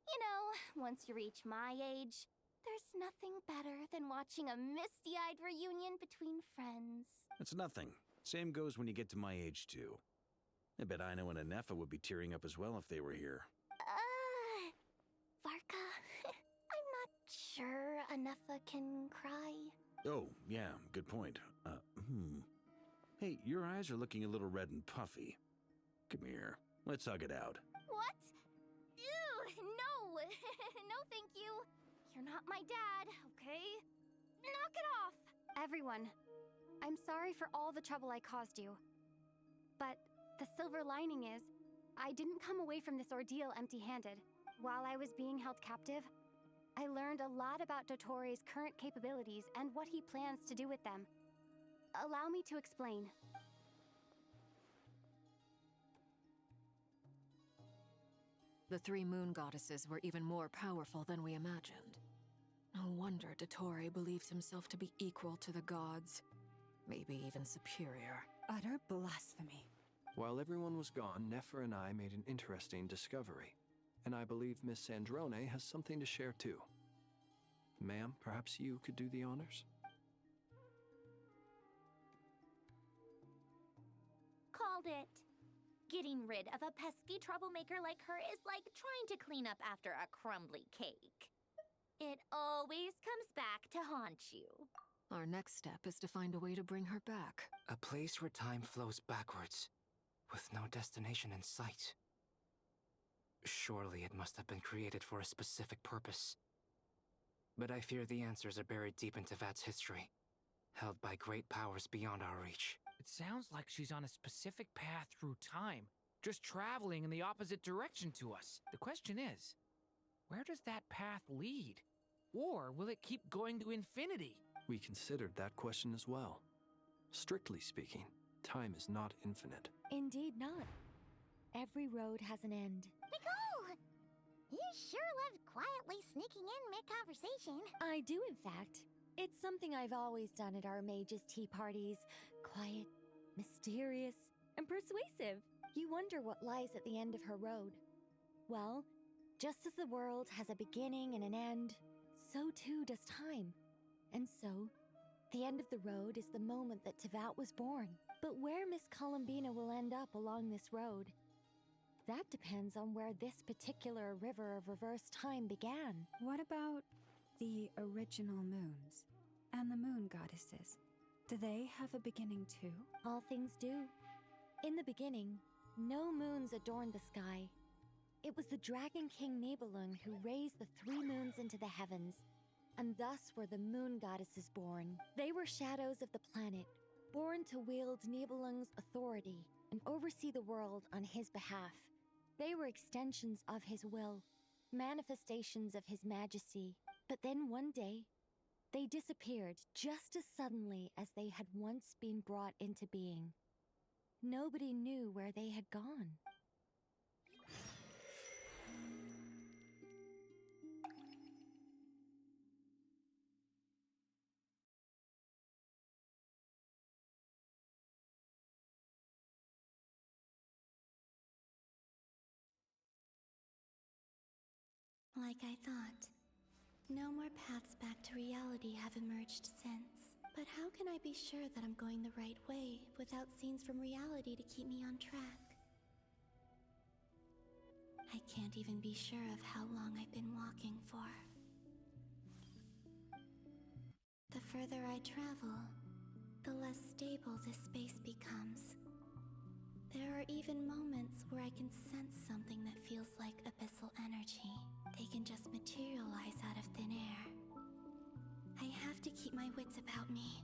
You know, once you reach my age, there's nothing better than watching a misty-eyed reunion between friends. It's nothing. Same goes when you get to my age, too. I bet Ino and Anefa would be tearing up as well if they were here. Varka, I'm not sure Anefa can cry. Oh, yeah, good point. Hey, your eyes are looking a little red and puffy. Come here. Let's hug it out. What? Ew, no. No, thank you. You're not my dad, okay? Knock it off! Everyone, I'm sorry for all the trouble I caused you. But the silver lining is, I didn't come away from this ordeal empty-handed. While I was being held captive, I learned a lot about Dottore current capabilities and what he plans to do with them. Allow me to explain. The three moon goddesses were even more powerful than we imagined. No wonder Dottore believes himself to be equal to the gods. Maybe even superior. Utter blasphemy. While everyone was gone, Nefer and I made an interesting discovery. And I believe Miss Sandrone has something to share too. Ma'am, perhaps you could do the honors? Called it. Getting rid of a pesky troublemaker like her is like trying to clean up after a crumbly cake. It always comes back to haunt you. Our next step is to find a way to bring her back. A place where time flows backwards, with no destination in sight. Surely it must have been created for a specific purpose. But I fear the answers are buried deep in Tevat's history, held by great powers beyond our reach. It sounds like she's on a specific path through time, just traveling in the opposite direction to us. The question is, where does that path lead? Or will it keep going to infinity? We considered that question as well. Strictly speaking, time is not infinite. Indeed not. Every road has an end. Nicole! You sure love quietly sneaking in mid-conversation. I do, in fact. It's something I've always done at our mages' tea parties. Quiet, mysterious, and persuasive. You wonder what lies at the end of her road. Well, just as the world has a beginning and an end, so too does time. And so, the end of the road is the moment that Tevat was born. But where Miss Columbina will end up along this road, that depends on where this particular river of reverse time began. What about the original moons and the moon goddesses? Do they have a beginning too? All things do. In the beginning, no moons adorned the sky. It was the Dragon King Nibelung who raised the 3 moons into the heavens, and thus were the moon goddesses born. They were shadows of the planet, born to wield Nibelung's authority and oversee the world on his behalf. They were extensions of his will, manifestations of his majesty. But then one day, they disappeared just as suddenly as they had once been brought into being. Nobody knew where they had gone. Like I thought. No more paths back to reality have emerged since. But how can I be sure that I'm going the right way without scenes from reality to keep me on track? I can't even be sure of how long I've been walking for. The further I travel, the less stable this space becomes. There are even moments where I can sense something that feels like abyssal energy. They can just materialize out of thin air. I have to keep my wits about me.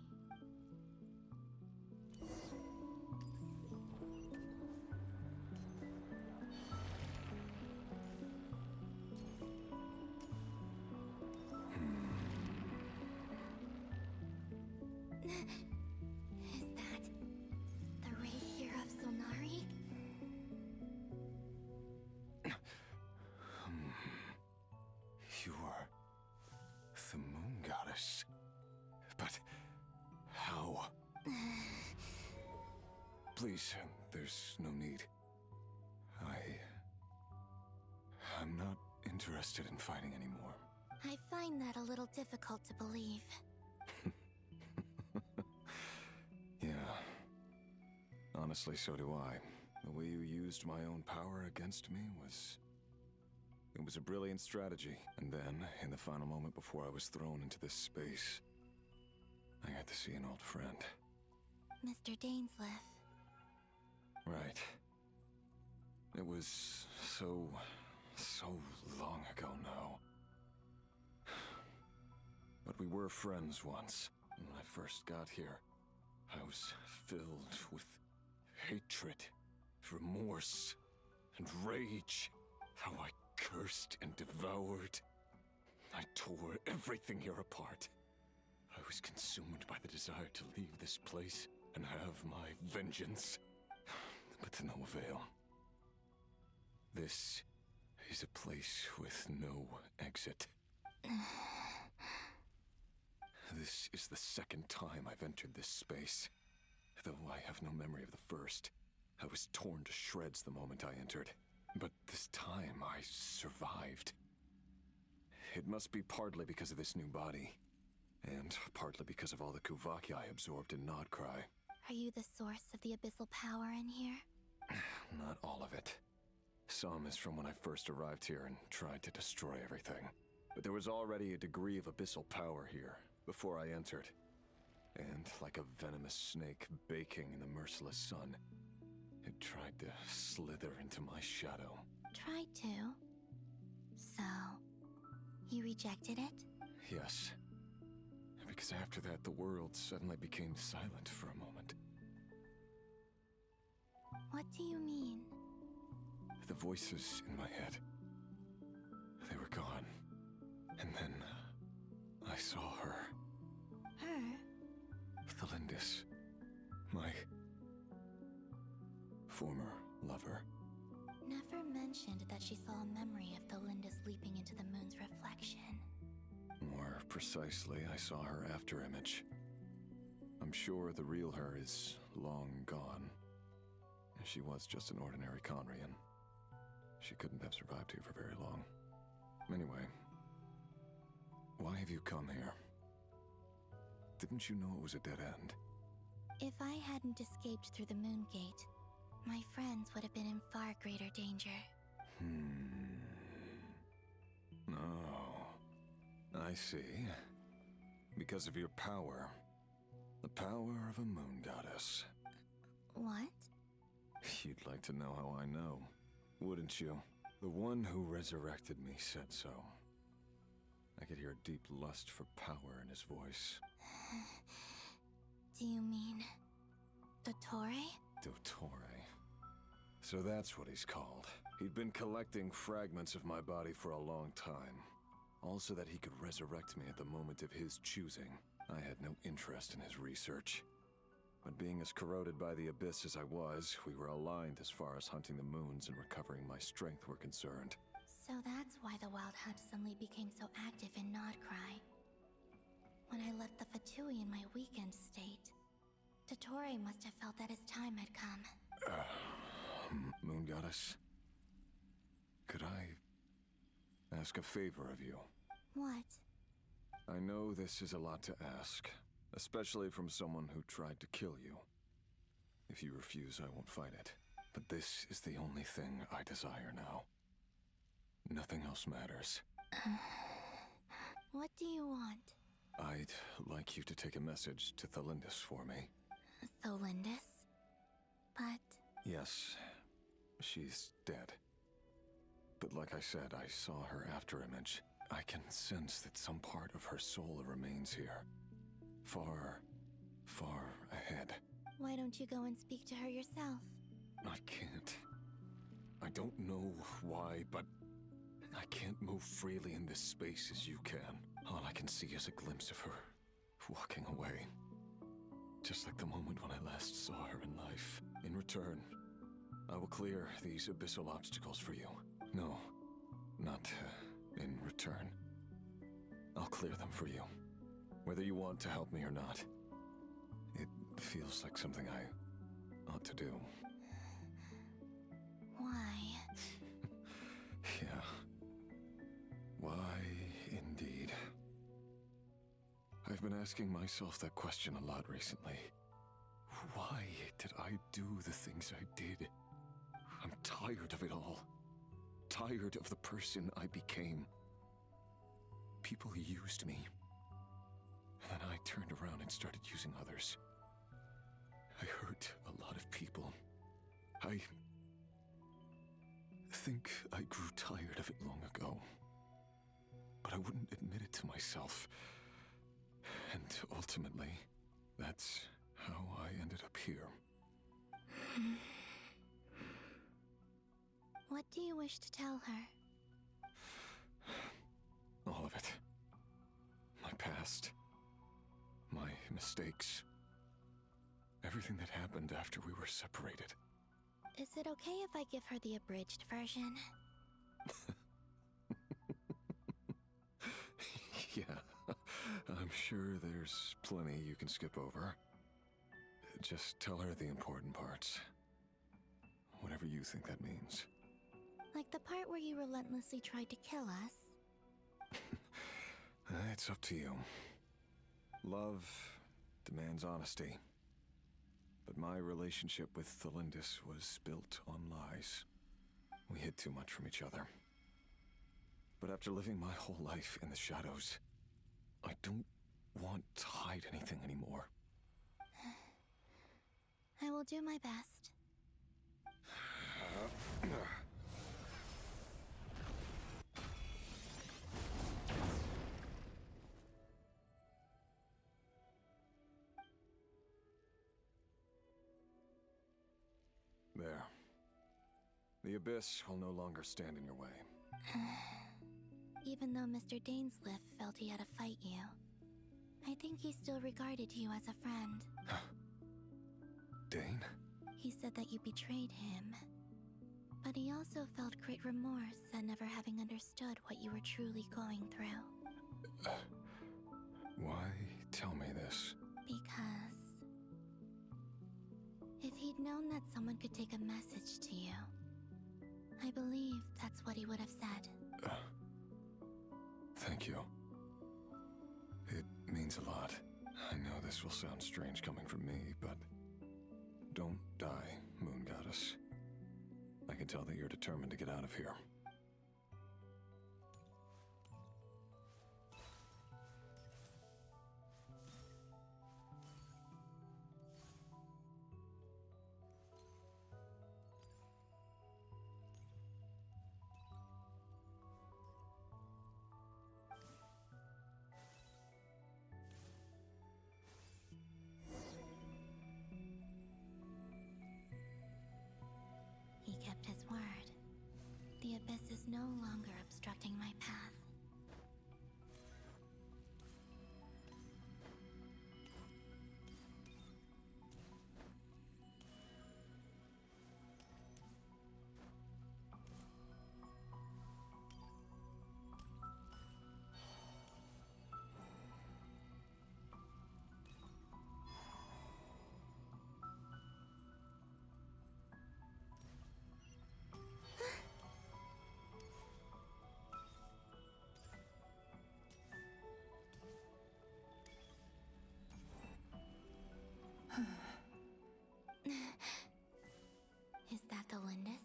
Is that the ray here of Solnari? You are the moon goddess. But how? Please, there's no need. I'm not interested in fighting anymore. I find that a little difficult to believe. Yeah. Honestly, so do I. The way you used my own power against me was... It was a brilliant strategy. And then, in the final moment before I was thrown into this space, I got to see an old friend. Mr. Dainsleif. Right. It was so long ago now. But we were friends once. When I first got here, I was filled with hatred, remorse, and rage. How I cursed and devoured. I tore everything here apart. I was consumed by the desire to leave this place and have my vengeance. But to no avail. This is a place with no exit. This is the second time I've entered this space. Though I have no memory of the first. I was torn to shreds the moment I entered. But this time I survived. It must be partly because of this new body. And partly because of all the Kuvaki I absorbed in Nodcry. Are you the source of the abyssal power in here? Not all of it. Some is from when I first arrived here and tried to destroy everything. But there was already a degree of abyssal power here, before I entered. And like a venomous snake baking in the merciless sun, it tried to slither into my shadow. tried to. So, you rejected it? Yes. Because after that, the world suddenly became silent for a moment. What do you mean? The voices in my head, they were gone. And then I saw her. Her? Thalindis. My former lover. Never mentioned that she saw a memory of Thalindis leaping into the moon's reflection. More precisely, I saw her afterimage. I'm sure the real her is long gone. She was just an ordinary Conrian. She couldn't have survived here for very long. Anyway, why have you come here? Didn't you know it was a dead end? If I hadn't escaped through the moon gate, my friends would have been in far greater danger. Oh, I see. Because of your power. The power of a moon goddess. What? You'd like to know how I know, wouldn't you? The one who resurrected me said so. I could hear a deep lust for power in his voice. Do you mean... Dottore? Dottore. So that's what he's called. He'd been collecting fragments of my body for a long time. All so that he could resurrect me at the moment of his choosing. I had no interest in his research. But being as corroded by the abyss as I was, we were aligned as far as hunting the moons and recovering my strength were concerned. So that's why the Wild Hunt suddenly became so active in Nodcry. When I left the Fatui in my weakened state, Dottore must have felt that his time had come. Moon Goddess, could I ask a favor of you? What? I know this is a lot to ask, especially from someone who tried to kill you. If you refuse, I won't fight it. But this is the only thing I desire now. Nothing else matters. What do you want? I'd like you to take a message to Thalindis for me. Thalindis? But... Yes, she's dead. But like I said, I saw her afterimage. I can sense that some part of her soul remains here. Far, far ahead. Why don't you go and speak to her yourself? I can't. I don't know why, but I can't move freely in this space as you can. All I can see is a glimpse of her walking away. Just like the moment when I last saw her in life. In return, I will clear these abyssal obstacles for you. No, not in return. I'll clear them for you. Whether you want to help me or not. It feels like something I ought to do. Why? Yeah. Why, indeed. I've been asking myself that question a lot recently. Why did I do the things I did? I'm tired of it all. Tired of the person I became. People used me. And then I turned around and started using others. I hurt a lot of people. I think I grew tired of it long ago. But I wouldn't admit it to myself. And ultimately, that's how I ended up here. What do you wish to tell her? All of it. My past. My mistakes. Everything that happened after we were separated. Is it okay if I give her the abridged version? Yeah, I'm sure there's plenty you can skip over. Just tell her the important parts. Whatever you think that means. Like the part where you relentlessly tried to kill us? It's up to you. Love demands honesty. But my relationship with Thalindis was built on lies. We hid too much from each other. But after living my whole life in the shadows, I don't want to hide anything anymore. I will do my best. The Abyss will no longer stand in your way. Even though Mr. Dainsliff felt he had to fight you, I think he still regarded you as a friend. Dane? He said that you betrayed him, but he also felt great remorse at never having understood what you were truly going through. Why tell me this? Because if he'd known that someone could take a message to you, I believe that's what he would have said. Thank you. It means a lot. I know this will sound strange coming from me, but don't die, Moon Goddess. I can tell that you're determined to get out of here. He kept his word. The Abyss is no longer obstructing my path. Is that the Lindis?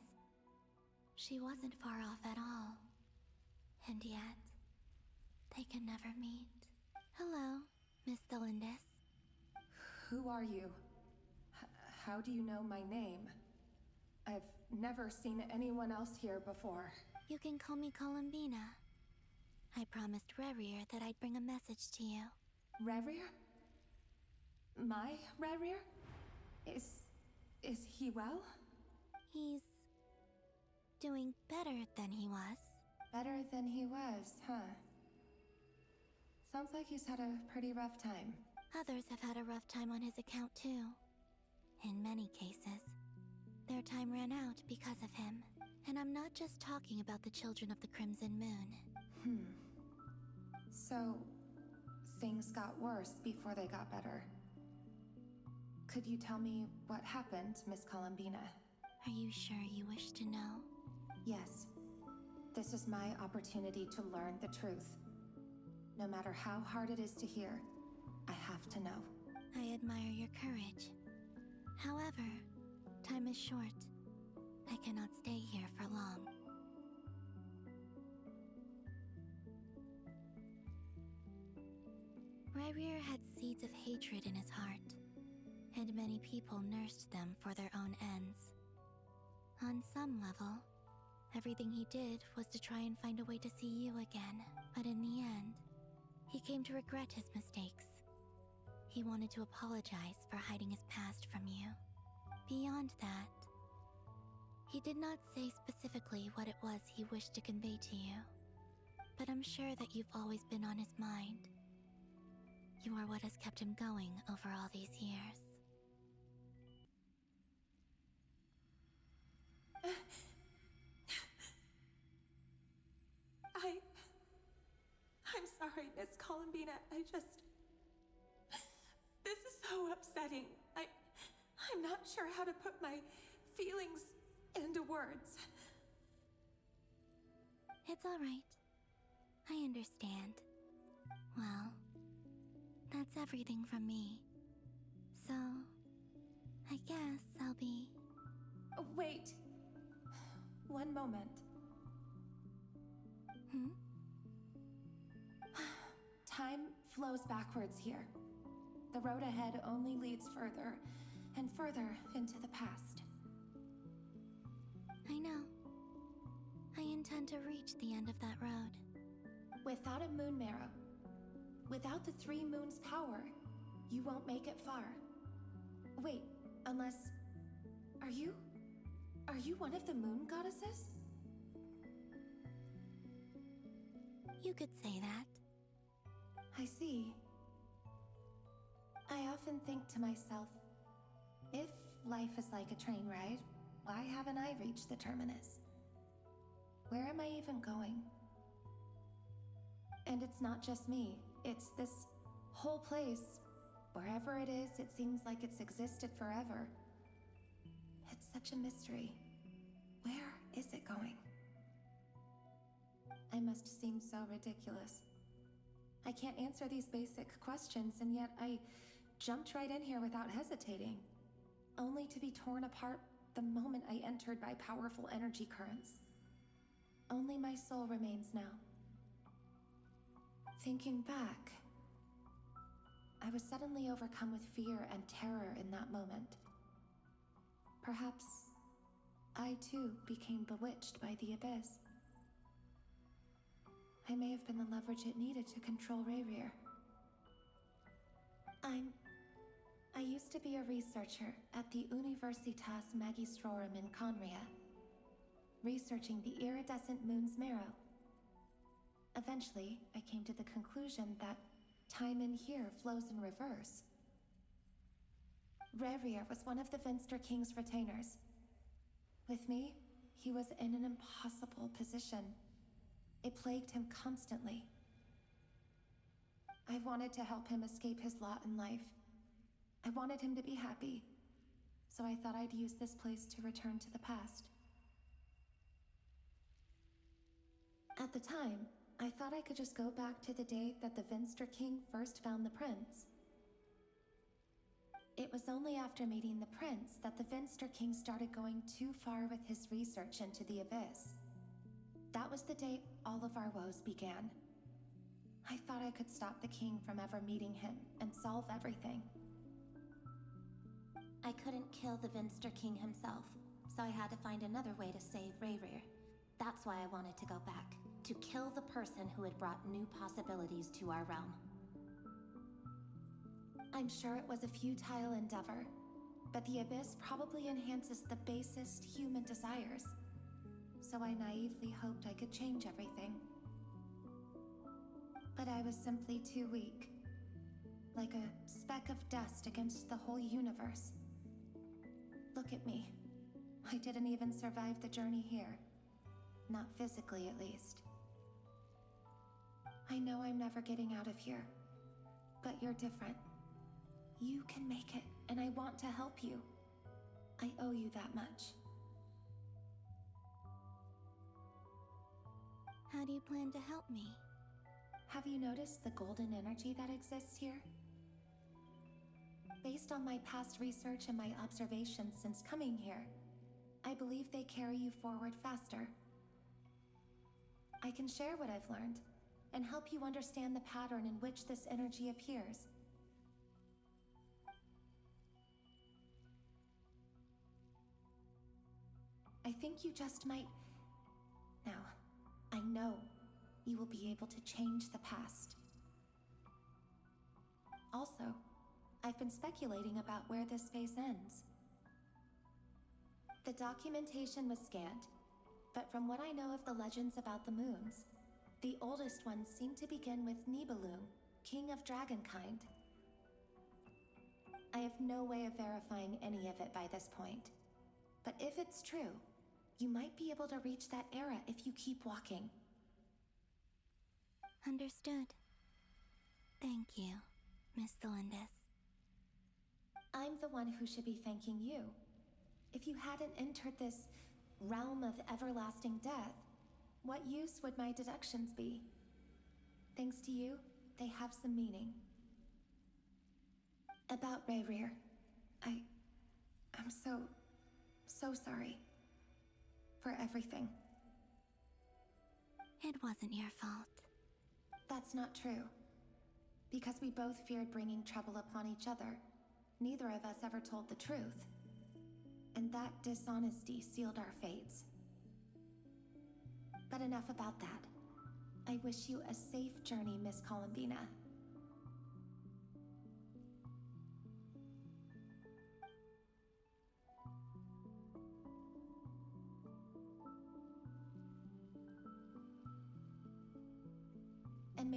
She wasn't far off at all. And yet, they can never meet. Hello, Miss Lindis. Who are you? How do you know my name? I've never seen anyone else here before. You can call me Columbina. I promised Rerir that I'd bring a message to you. Rerir? My Rerir? Is he well? He's doing better than he was. Better than he was, huh? Sounds like he's had a pretty rough time. Others have had a rough time on his account too. In many cases, their time ran out because of him. And I'm not just talking about the children of the Crimson Moon. So, things got worse before they got better. Could you tell me what happened, Miss Columbina? Are you sure you wish to know? Yes. This is my opportunity to learn the truth. No matter how hard it is to hear, I have to know. I admire your courage. However, time is short. I cannot stay here for long. Rerir had seeds of hatred in his heart, and many people nursed them for their own ends. On some level, everything he did was to try and find a way to see you again, but in the end, he came to regret his mistakes. He wanted to apologize for hiding his past from you. Beyond that, he did not say specifically what it was he wished to convey to you, but I'm sure that you've always been on his mind. You are what has kept him going over all these years. I'm sorry, Miss Columbina. This is so upsetting. I'm not sure how to put my feelings into words. It's all right. I understand. Well, that's everything from me. So, I guess I'll be... Wait. One moment. Time flows backwards here. The road ahead only leads further and further into the past. I know. I intend to reach the end of that road. Without a moon marrow, without the 3 moons' power, you won't make it far. Wait, unless... Are Are you one of the moon goddesses? You could say that. I see. I often think to myself, if life is like a train ride, why haven't I reached the terminus? Where am I even going? And it's not just me, it's this whole place. Wherever it is, it seems like it's existed forever. It's such a mystery. Where is it going? I must seem so ridiculous. I can't answer these basic questions, and yet I jumped right in here without hesitating, only to be torn apart the moment I entered by powerful energy currents. Only my soul remains now. Thinking back, I was suddenly overcome with fear and terror in that moment. Perhaps I too became bewitched by the abyss. I may have been the leverage it needed to control Rayrir. I used to be a researcher at the Universitas Magistrorum in Conria, researching the iridescent moon's marrow. Eventually, I came to the conclusion that time in here flows in reverse. Rayrir was one of the Vinster King's retainers. With me, he was in an impossible position. It plagued him constantly. I wanted to help him escape his lot in life. I wanted him to be happy, so I thought I'd use this place to return to the past. At the time, I thought I could just go back to the day that the Vinster King first found the prince. It was only after meeting the prince that the Vinster King started going too far with his research into the abyss. That was the day all of our woes began. I thought I could stop the king from ever meeting him and solve everything. I couldn't kill the Vinster King himself, so I had to find another way to save Rayrir. That's why I wanted to go back, to kill the person who had brought new possibilities to our realm. I'm sure it was a futile endeavor, but the abyss probably enhances the basest human desires. So I naively hoped I could change everything. But I was simply too weak. Like a speck of dust against the whole universe. Look at me. I didn't even survive the journey here. Not physically, at least. I know I'm never getting out of here. But you're different. You can make it, and I want to help you. I owe you that much. How do you plan to help me? Have you noticed the golden energy that exists here? Based on my past research and my observations since coming here, I believe they carry you forward faster. I can share what I've learned, and help you understand the pattern in which this energy appears. I think you just might... Now, I know you will be able to change the past. Also, I've been speculating about where this phase ends. The documentation was scanned, but from what I know of the legends about the moons, the oldest ones seem to begin with Nibelung, king of dragonkind. I have no way of verifying any of it by this point, but if it's true, you might be able to reach that era if you keep walking. Understood. Thank you, Miss Delindis. I'm the one who should be thanking you. If you hadn't entered this realm of everlasting death, what use would my deductions be? Thanks to you, they have some meaning. About Rayrir, I'm so sorry. For everything. It wasn't your fault. That's not true. Because we both feared bringing trouble upon each other, neither of us ever told the truth. And that dishonesty sealed our fates. But enough about that. I wish you a safe journey, Miss Columbina.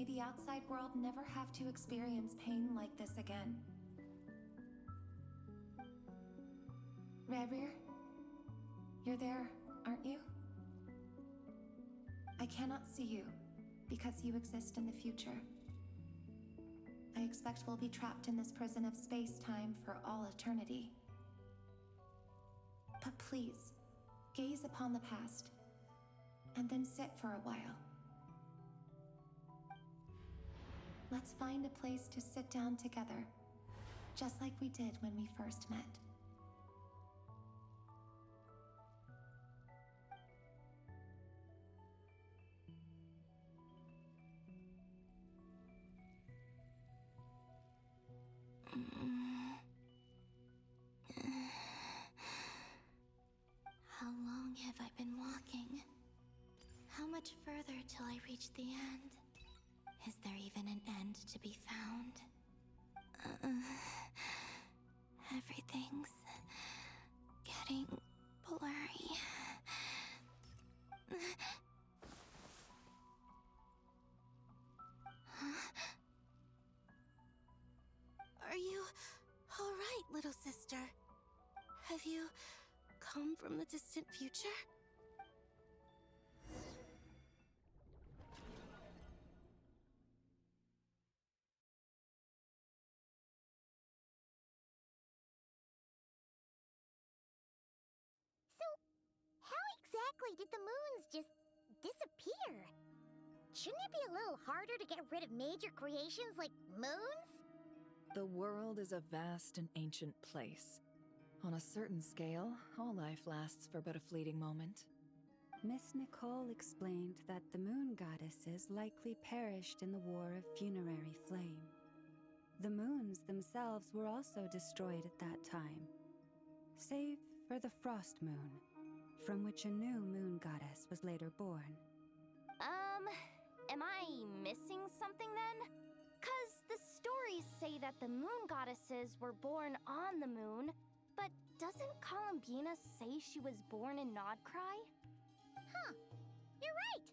may the outside world never have to experience pain like this again. Rebir, you're there, aren't you? I cannot see you, because you exist in the future. I expect we'll be trapped in this prison of space-time for all eternity. But please, gaze upon the past, and then sit for a while. Let's find a place to sit down together, just like we did when we first met. How long have I been walking? How much further till I reach the end? Is there even an end to be found? Everything's getting blurry. Huh? Are you all right, little sister? Have you come from the distant future? So, how exactly did the moons just disappear? Shouldn't it be a little harder to get rid of major creations like moons? The world is a vast and ancient place. On a certain scale, all life lasts for but a fleeting moment. Miss Nicole explained that the moon goddesses likely perished in the War of Funerary Flame. The moons themselves were also destroyed at that time, save for the Frost Moon, from which a new moon goddess was later born. Am I missing something then? 'Cause the stories say that the moon goddesses were born on the moon, but doesn't Columbina say she was born in Nodcry? Huh. You're right.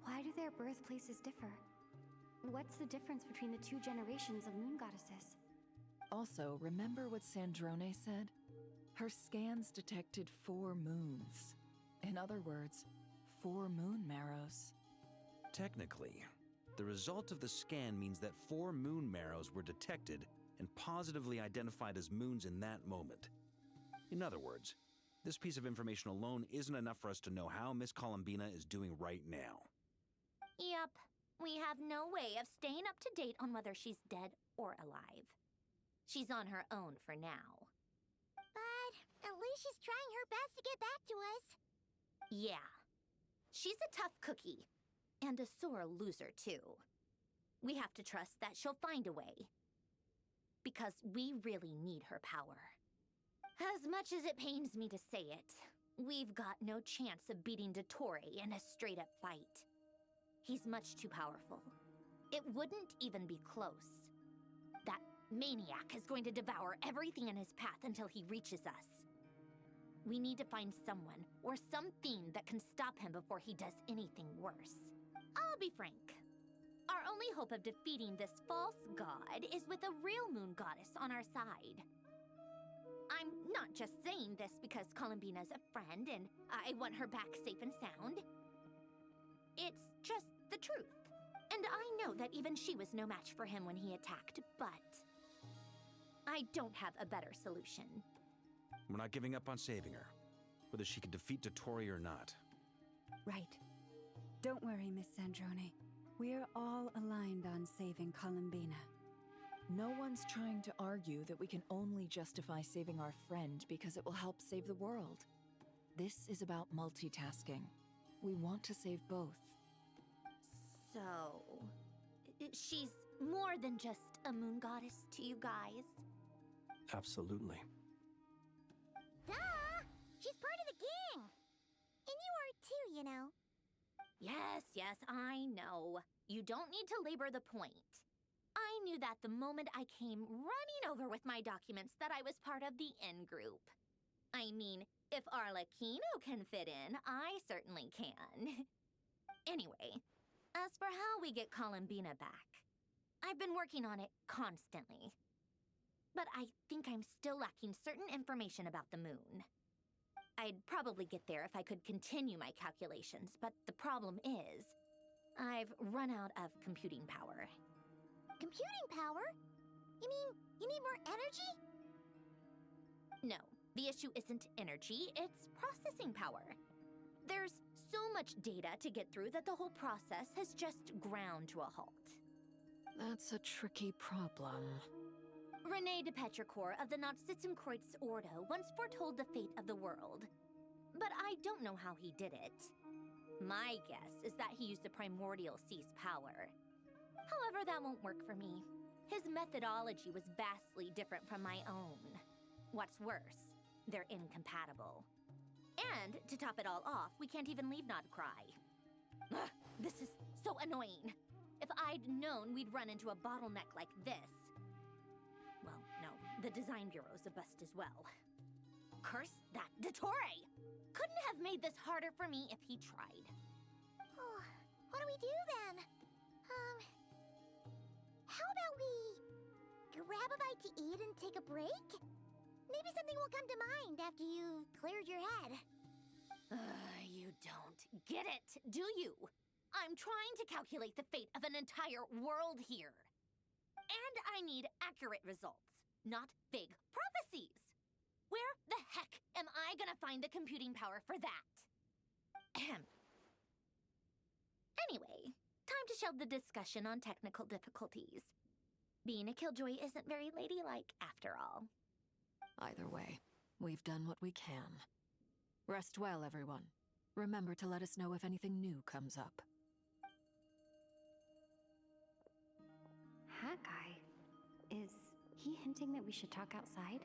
Why do their birthplaces differ? What's the difference between the two generations of moon goddesses? Also, remember what Sandrone said? Her scans detected 4 moons. In other words, 4 moon marrows. Technically, the result of the scan means that 4 moon marrows were detected and positively identified as moons in that moment. In other words, this piece of information alone isn't enough for us to know how Miss Columbina is doing right now. Yep. We have no way of staying up to date on whether she's dead or alive. She's on her own for now. But at least she's trying her best to get back to us. Yeah. She's a tough cookie. And a sore loser, too. We have to trust that she'll find a way. Because we really need her power. As much as it pains me to say it, we've got no chance of beating Dottore in a straight-up fight. He's much too powerful. It wouldn't even be close. That maniac is going to devour everything in his path until he reaches us. We need to find someone or something that can stop him before he does anything worse. I'll be frank. Our only hope of defeating this false god is with a real moon goddess on our side. I'm not just saying this because Columbina's a friend and I want her back safe and sound. It's just the truth. And I know that even she was no match for him when he attacked, but I don't have a better solution. We're not giving up on saving her, whether she can defeat Dottore or not. Right. Don't worry, Miss Sandrone. We're all aligned on saving Columbina. No one's trying to argue that we can only justify saving our friend because it will help save the world. This is about multitasking. We want to save both. So, she's more than just a moon goddess to you guys? Absolutely. Duh! She's part of the gang! And you are too, you know. Yes, I know. You don't need to labor the point. I knew that the moment I came running over with my documents that I was part of the in-group. I mean, if Arlecchino can fit in, I certainly can. Anyway, As for how we get Columbina back, I've been working on it constantly. But I think I'm still lacking certain information about the moon. I'd probably get there if I could continue my calculations, but the problem is, I've run out of computing power. Computing power? You mean you need more energy? No, the issue isn't energy, it's processing power. There's so much data to get through that the whole process has just ground to a halt. That's a tricky problem. René de Petrichor of the Nazissenkreuz Ordo once foretold the fate of the world. But I don't know how he did it. My guess is that he used the primordial sea's power. However, that won't work for me. His methodology was vastly different from my own. What's worse, they're incompatible. And, to top it all off, we can't even leave Nodcry. Ugh, this is so annoying. If I'd known we'd run into a bottleneck like this... Well, no, the design bureau's a bust as well. Curse that Dottore! Couldn't have made this harder for me if he tried. Oh, what do we do then? How about we grab a bite to eat and take a break? Maybe something will come to mind after you've cleared your head. You don't get it, do you? I'm trying to calculate the fate of an entire world here. And I need accurate results, not vague prophecies. Where the heck am I gonna find the computing power for that? Ahem. Anyway, time to shelve the discussion on technical difficulties. Being a killjoy isn't very ladylike after all. Either way, we've done what we can. Rest well, everyone. Remember to let us know if anything new comes up. Hawkeye? Is he hinting that we should talk outside?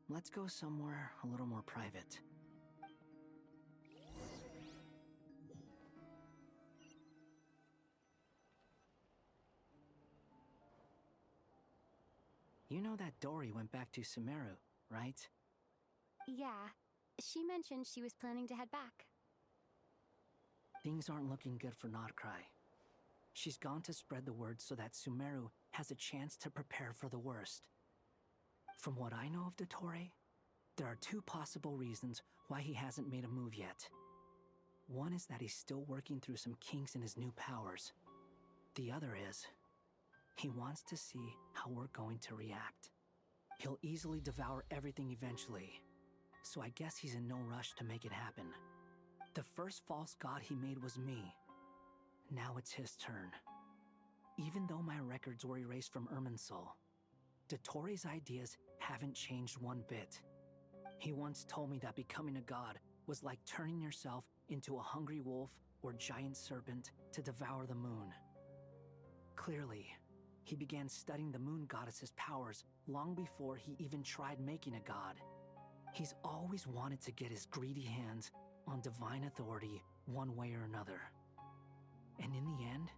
Let's go somewhere a little more private. You know that Dory went back to Sumeru, right? Yeah. She mentioned she was planning to head back. Things aren't looking good for Nodcry. She's gone to spread the word so that Sumeru has a chance to prepare for the worst. From what I know of Dottore, there are two possible reasons why he hasn't made a move yet. One is that he's still working through some kinks in his new powers. The other is, he wants to see how we're going to react. He'll easily devour everything eventually, so I guess he's in no rush to make it happen. The first false god he made was me. Now it's his turn. Even though my records were erased from Irminsul, Dottore's ideas haven't changed one bit. He once told me that becoming a god was like turning yourself into a hungry wolf or giant serpent to devour the moon. Clearly, he began studying the moon goddess's powers long before he even tried making a god. He's always wanted to get his greedy hands on divine authority one way or another. And in the end,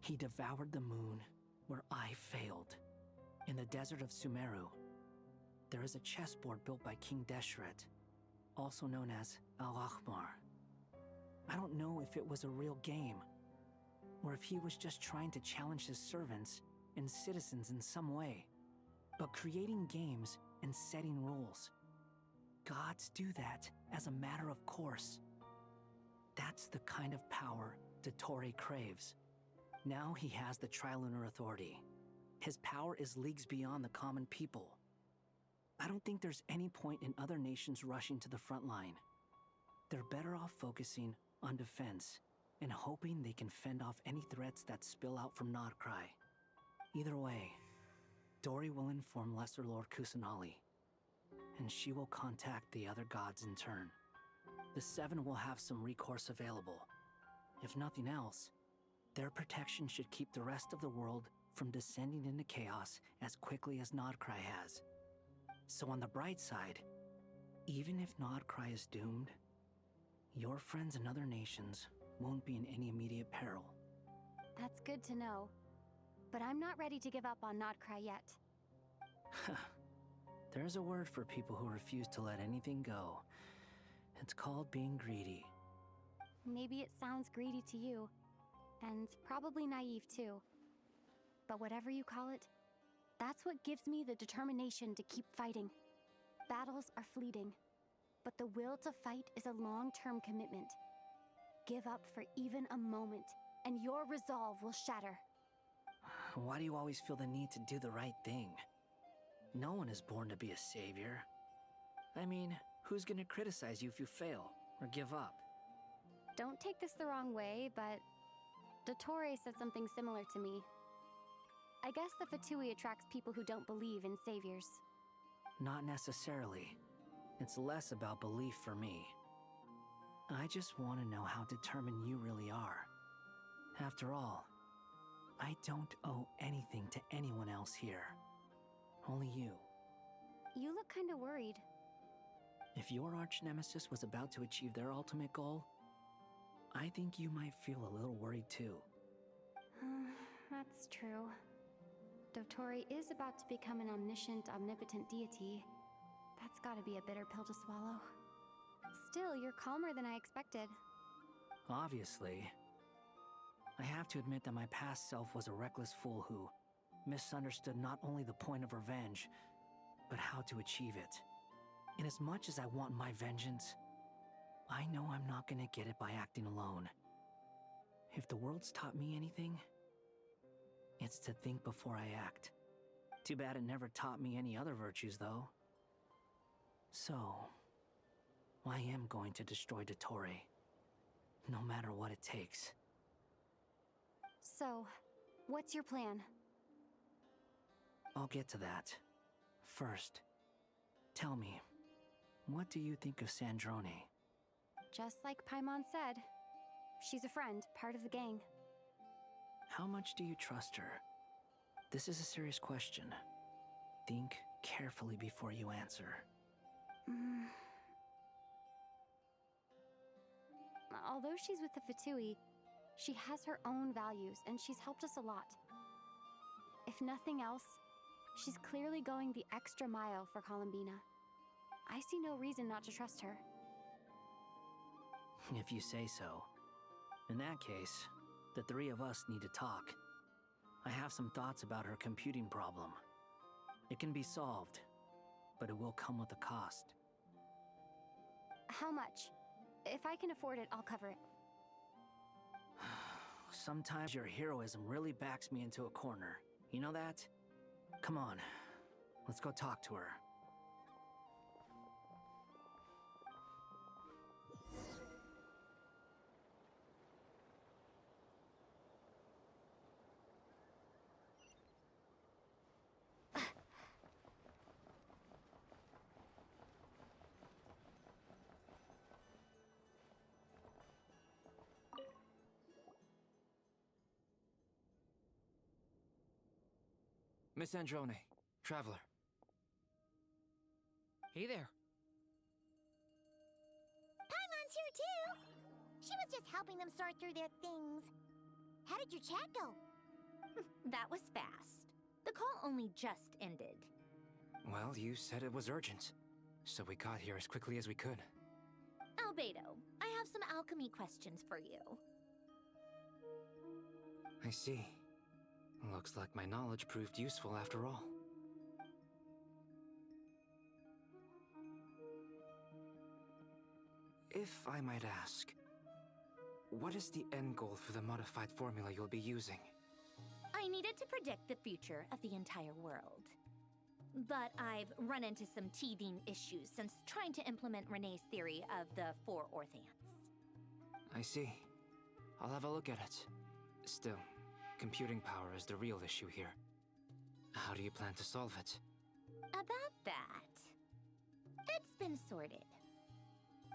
he devoured the moon where I failed. In the desert of Sumeru, there is a chessboard built by King Deshret, also known as Al-Ahmar. I don't know if it was a real game, or if he was just trying to challenge his servants and citizens in some way. But creating games and setting rules, gods do that as a matter of course. That's the kind of power Dottore craves. Now he has the Trilunar Authority. His power is leagues beyond the common people. I don't think there's any point in other nations rushing to the front line. They're better off focusing on defense and hoping they can fend off any threats that spill out from Nodcry. Either way, Dory will inform Lesser Lord Kusanali, and she will contact the other gods in turn. The Seven will have some recourse available. If nothing else, their protection should keep the rest of the world from descending into chaos as quickly as Nodcry has. So on the bright side, even if Nodcry is doomed, your friends in other nations won't be in any immediate peril. That's good to know. But I'm not ready to give up on Nodcry yet. There's a word for people who refuse to let anything go. It's called being greedy. maybe it sounds greedy to you, and probably naive too. But whatever you call it, that's what gives me the determination to keep fighting. Battles are fleeting, but the will to fight is a long-term commitment. Give up for even a moment, and your resolve will shatter. Why do you always feel the need to do the right thing? No one is born to be a savior. I mean, who's gonna criticize you if you fail or give up? Don't take this the wrong way, but Dottore said something similar to me. I guess the Fatui attracts people who don't believe in saviors. Not necessarily. It's less about belief for me. I just want to know how determined you really are. After all, I don't owe anything to anyone else here. Only you. You look kinda worried. If your arch-nemesis was about to achieve their ultimate goal, I think you might feel a little worried too. That's true. Dottore is about to become an omniscient, omnipotent deity. That's gotta be a bitter pill to swallow. Still, you're calmer than I expected. Obviously. I have to admit that my past self was a reckless fool who misunderstood not only the point of revenge, but how to achieve it. And as much as I want my vengeance, I know I'm not gonna get it by acting alone. If the world's taught me anything, it's to think before I act. Too bad it never taught me any other virtues, though. So, I am going to destroy Dottore, no matter what it takes. So, what's your plan? I'll get to that. First, tell me, what do you think of Sandrone? Just like Paimon said, she's a friend, part of the gang. How much do you trust her? This is a serious question. Think carefully before you answer. Although she's with the Fatui, she has her own values, and she's helped us a lot. If nothing else, she's clearly going the extra mile for Columbina. I see no reason not to trust her. If you say so. In that case, the three of us need to talk. I have some thoughts about her computing problem. It can be solved, but it will come with a cost. How much? If I can afford it, I'll cover it. Sometimes your heroism really backs me into a corner. You know that? Come on, let's go talk to her. Miss Androne, Traveler. Hey there. Paimon's here too! She was just helping them sort through their things. How did your chat go? That was fast. The call only just ended. Well, you said it was urgent, so we got here as quickly as we could. Albedo, I have some alchemy questions for you. I see. Looks like my knowledge proved useful after all. If I might ask, what is the end goal for the modified formula you'll be using? I needed to predict the future of the entire world. But I've run into some teething issues since trying to implement Renee's theory of the four Orthants. I see. I'll have a look at it. Still, computing power is the real issue here. How do you plan to solve it? About that, it's been sorted.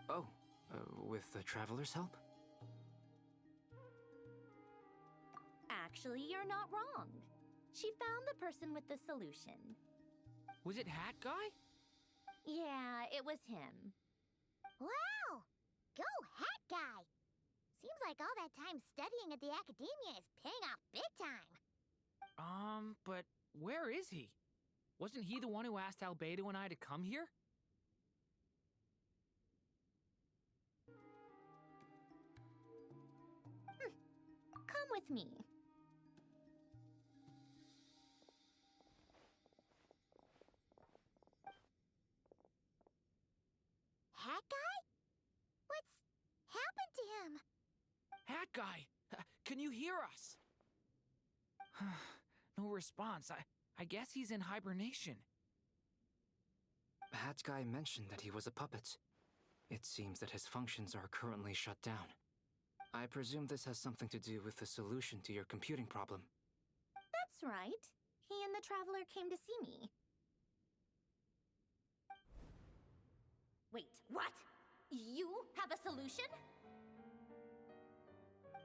Oh, with the Traveler's help? Actually, you're not wrong. She found the person with the solution. Was it Hat Guy? Yeah, it was him. Wow! Go Hat Guy! Seems like all that time studying at the academia is paying off big time. But where is he? Wasn't he the one who asked Albedo and I to come here? with me. Hat guy? What's happened to him? Hat guy, can you hear us? No response. I guess he's in hibernation. Hat Guy mentioned that he was a puppet. It seems that his functions are currently shut down. I presume this has something to do with the solution to your computing problem. That's right. He and the Traveler came to see me. Wait, what? You have a solution?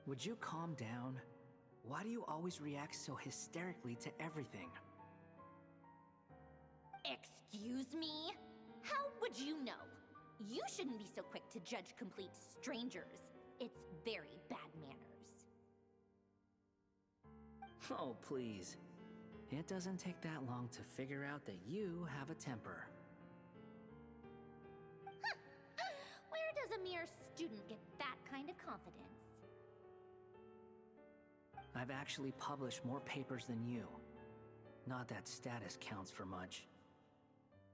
Would you calm down? Why do you always react so hysterically to everything? Excuse me? How would you know? You shouldn't be so quick to judge complete strangers. It's very bad manners. Oh, please. It doesn't take that long to figure out that you have a temper. Where does a mere student get that kind of confidence? I've actually published more papers than you. Not that status counts for much.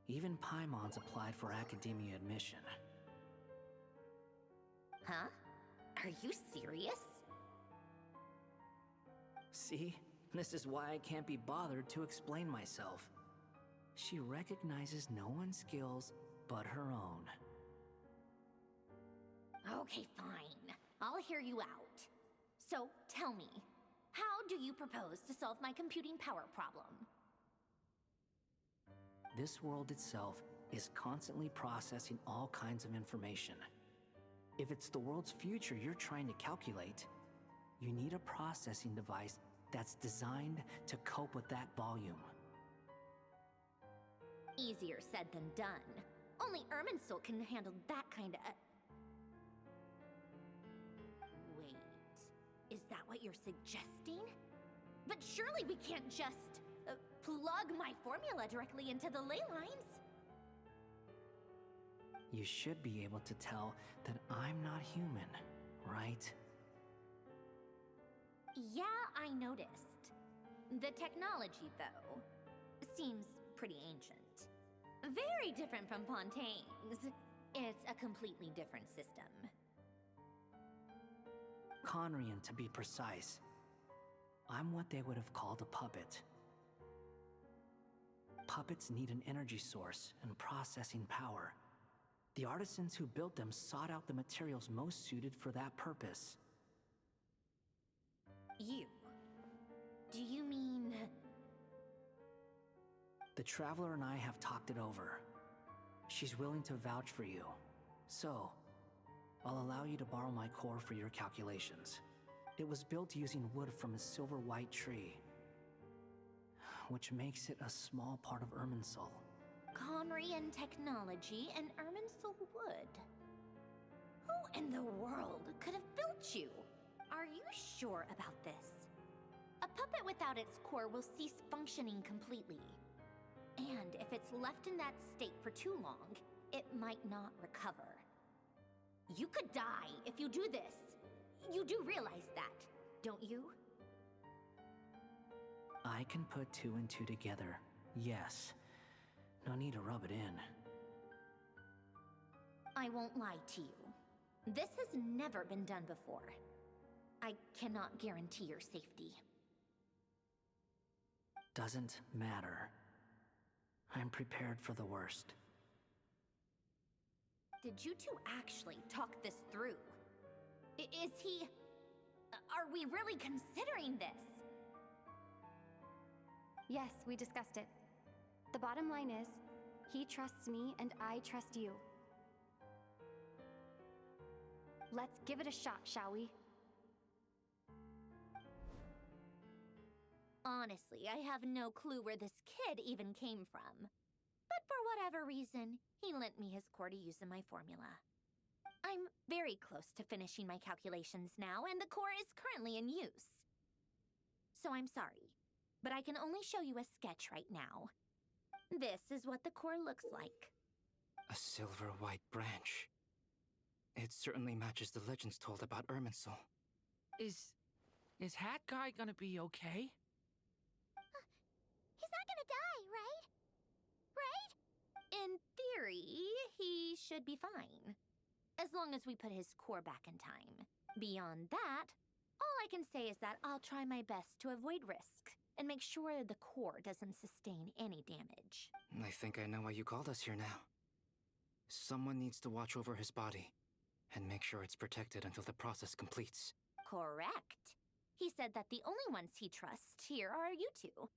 Even Paimon's applied for academia admission. Huh? Are you serious? See? This is why I can't be bothered to explain myself. She recognizes no one's skills but her own. Okay, fine. I'll hear you out. So, tell me, how do you propose to solve my computing power problem? This world itself is constantly processing all kinds of information. If it's the world's future you're trying to calculate, you need a processing device that's designed to cope with that volume. Easier said than done. Only Irminsul can handle that kind of... Wait, is that what you're suggesting? But surely we can't just plug my formula directly into the ley lines. You should be able to tell that I'm not human, right? Yeah, I noticed. The technology, though, seems pretty ancient. Very different from Fontaine's. It's a completely different system. Conrian, to be precise. I'm what they would have called a puppet. Puppets need an energy source and processing power. The artisans who built them sought out the materials most suited for that purpose. You? Do you mean... The Traveler and I have talked it over. She's willing to vouch for you. So, I'll allow you to borrow my core for your calculations. It was built using wood from a silver white tree, which makes it a small part of Irminsul. Conrian technology and Irminsul wood. Who in the world could have built you? Are you sure about this? A puppet without its core will cease functioning completely. And if it's left in that state for too long, it might not recover. You could die if you do this. You do realize that, don't you? I can put two and two together, yes. No need to rub it in. I won't lie to you. This has never been done before. I cannot guarantee your safety. Doesn't matter. I'm prepared for the worst. Did you two actually talk this through? Is he... Are we really considering this? Yes, we discussed it. The bottom line is, he trusts me and I trust you. Let's give it a shot, shall we? Honestly, I have no clue where this kid even came from. But for whatever reason, he lent me his core to use in my formula. I'm very close to finishing my calculations now, and the core is currently in use. So I'm sorry, but I can only show you a sketch right now. This is what the core looks like. A silver white branch. It certainly matches the legends told about Irminsul. Is Is Hat Guy gonna be okay? He's not gonna die, right? Right? In theory, he should be fine. As long as we put his core back in time. Beyond that, all I can say is that I'll try my best to avoid risk and make sure the core doesn't sustain any damage. I think I know why you called us here now. Someone needs to watch over his body and make sure it's protected until the process completes. Correct. He said that the only ones he trusts here are you two,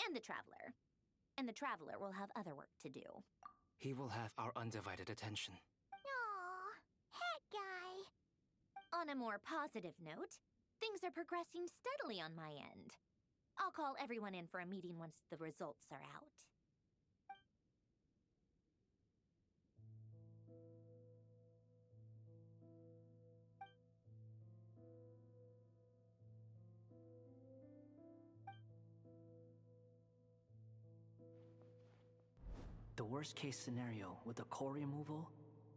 and the Traveler. And the Traveler will have other work to do. He will have our undivided attention. Aww, Hat Guy. On a more positive note, things are progressing steadily on my end. I'll call everyone in for a meeting once the results are out. The worst case scenario with the core removal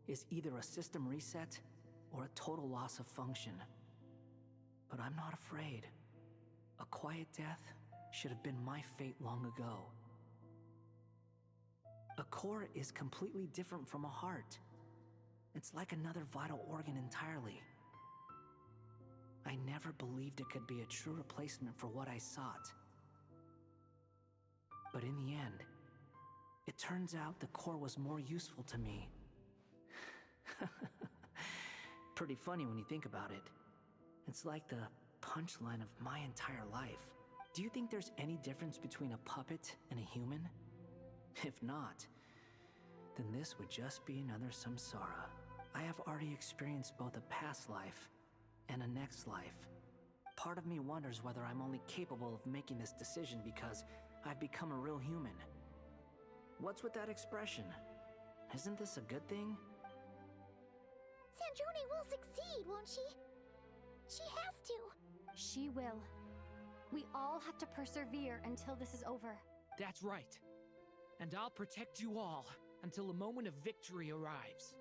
is either a system reset or a total loss of function. But I'm not afraid. A quiet death should have been my fate long ago. A core is completely different from a heart. It's like another vital organ entirely. I never believed it could be a true replacement for what I sought. But in the end, it turns out the core was more useful to me. Pretty funny when you think about it. It's like the punchline of my entire life. Do you think there's any difference between a puppet and a human? If not, then this would just be another samsara. I have already experienced both a past life and a next life. Part of me wonders whether I'm only capable of making this decision because I've become a real human. What's with that expression? Isn't this a good thing? Sandrone will succeed, won't she? She has to. She will. We all have to persevere until this is over. That's right. And I'll protect you all until a moment of victory arrives.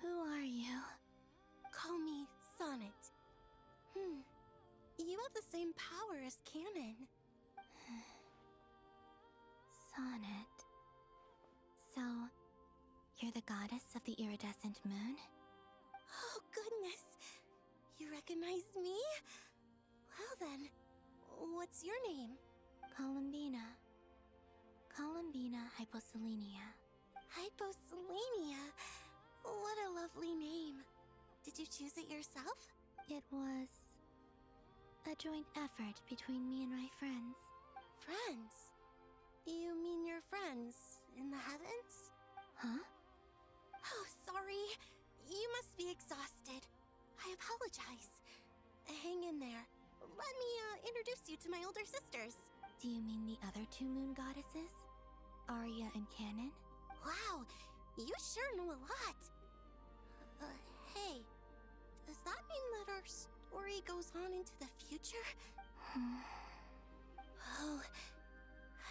Who are you? Call me Sonnet. You have the same power as Canon. Sonnet. So, you're the goddess of the iridescent moon? Oh, goodness. You recognize me? Well then, what's your name? Columbina. Columbina Hyposelenia. Hyposelenia? What a lovely name. Did you choose it yourself? It was a joint effort between me and my friends. Friends? You mean your friends in the heavens? Huh? Oh, sorry. You must be exhausted. I apologize. Hang in there. Let me introduce you to my older sisters. Do you mean the other two moon goddesses? Arya and Canon? Wow, you sure know a lot. Hey, does that mean that our story goes on into the future? Oh,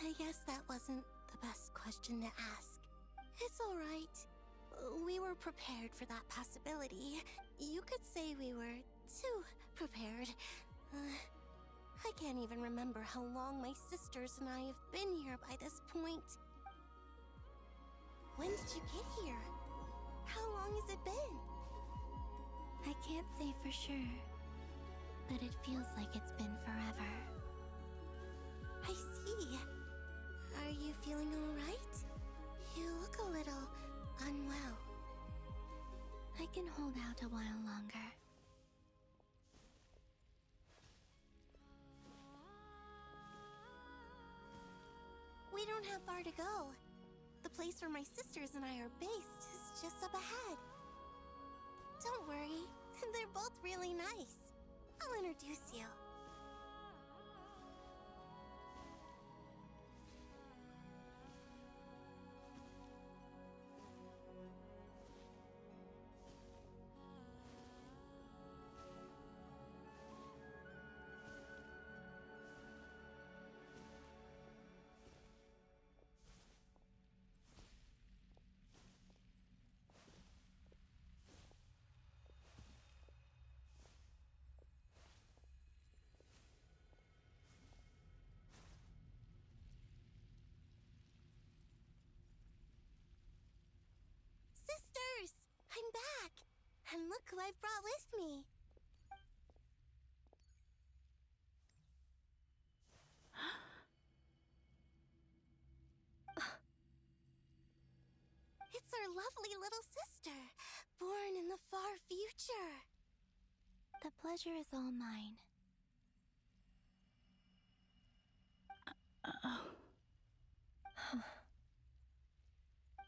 I guess that wasn't the best question to ask. It's alright. We were prepared for that possibility. You could say we were too prepared. I can't even remember how long my sisters and I have been here by this point. When did you get here? How long has it been? I can't say for sure, but it feels like it's been forever. I see. Are you feeling alright? You look a little unwell. I can hold out a while longer. We don't don't have far to go. The place where my sisters and I are based is just up ahead. Don't worry, they're both really nice. I'll introduce you. Sisters! I'm back! And look who I've brought with me! It's our lovely little sister, born in the far future. The pleasure is all mine.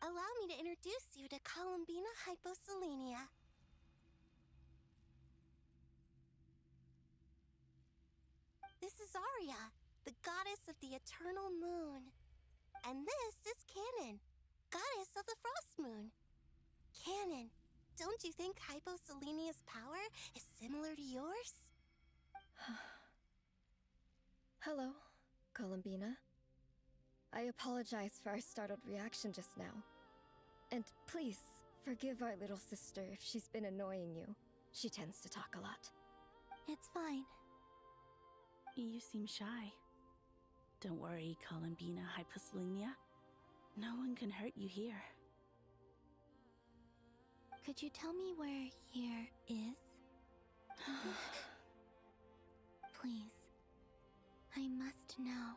Allow me to introduce you to Columbina Hyposelenia. This is Arya, the goddess of the eternal moon. And this is Canon, goddess of the frost moon. Canon, don't you think Hyposelenia's power is similar to yours? Hello, Columbina. I apologize for our startled reaction just now. And please, forgive our little sister if she's been annoying you. She tends to talk a lot. It's fine. You seem shy. Don't worry, Columbina Hyposelenia. No one can hurt you here. Could you tell me where here is? Please. I must know.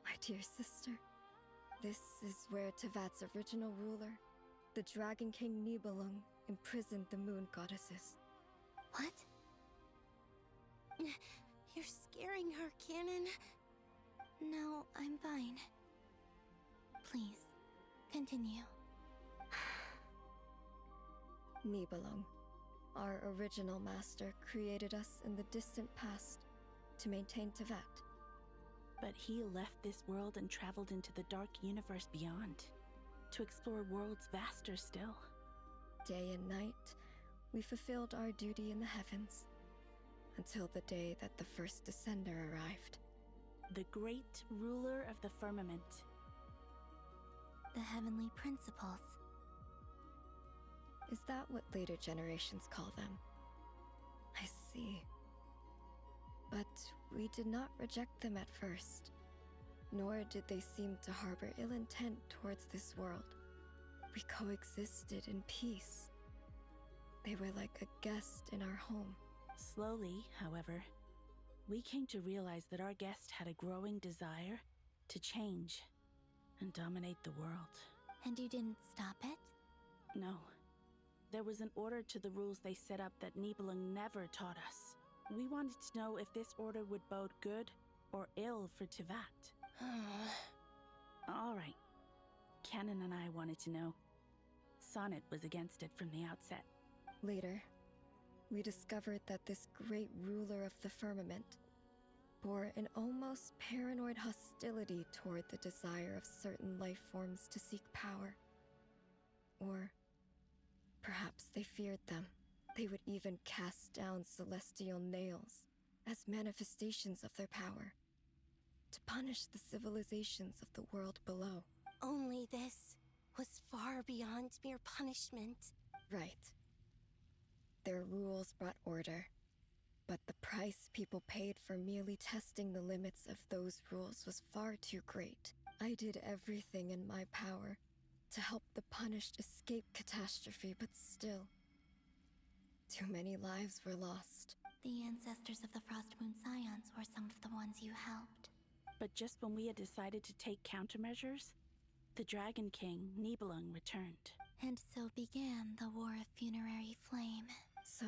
My dear sister, this is where Tevat's original ruler, the Dragon King Nibelung, imprisoned the moon goddesses. What? You're scaring her, Canon. No, I'm fine. Please, continue. Nibelung, our original master, created us in the distant past to maintain Tevat. But he left this world and traveled into the dark universe beyond, to explore worlds vaster still. Day and night, we fulfilled our duty in the heavens, until the day that the first Descender arrived. The great ruler of the firmament. The heavenly principles. Is that what later generations call them? I see. But we did not reject them at first, nor did they seem to harbor ill intent towards this world. We coexisted in peace. They were like a guest in our home. Slowly, however, we came to realize that our guest had a growing desire to change and dominate the world. And you didn't stop it? No. There was an order to the rules they set up that Nibelung never taught us. We wanted to know if this order would bode good or ill for Tevat. All right. Canon and I wanted to know. Sonnet was against it from the outset. Later, we discovered that this great ruler of the firmament bore an almost paranoid hostility toward the desire of certain life forms to seek power. Or perhaps they feared them. They would even cast down celestial nails as manifestations of their power, to punish the civilizations of the world below. Only this was far beyond mere punishment. Right. Their rules brought order, but the price people paid for merely testing the limits of those rules was far too great. I did everything in my power to help the punished escape catastrophe, but still, too many lives were lost. The ancestors of the Frost Moon Scions were some of the ones you helped. But just when we had decided to take countermeasures, the Dragon King, Nibelung, returned. And so began the War of Funerary Flame. So,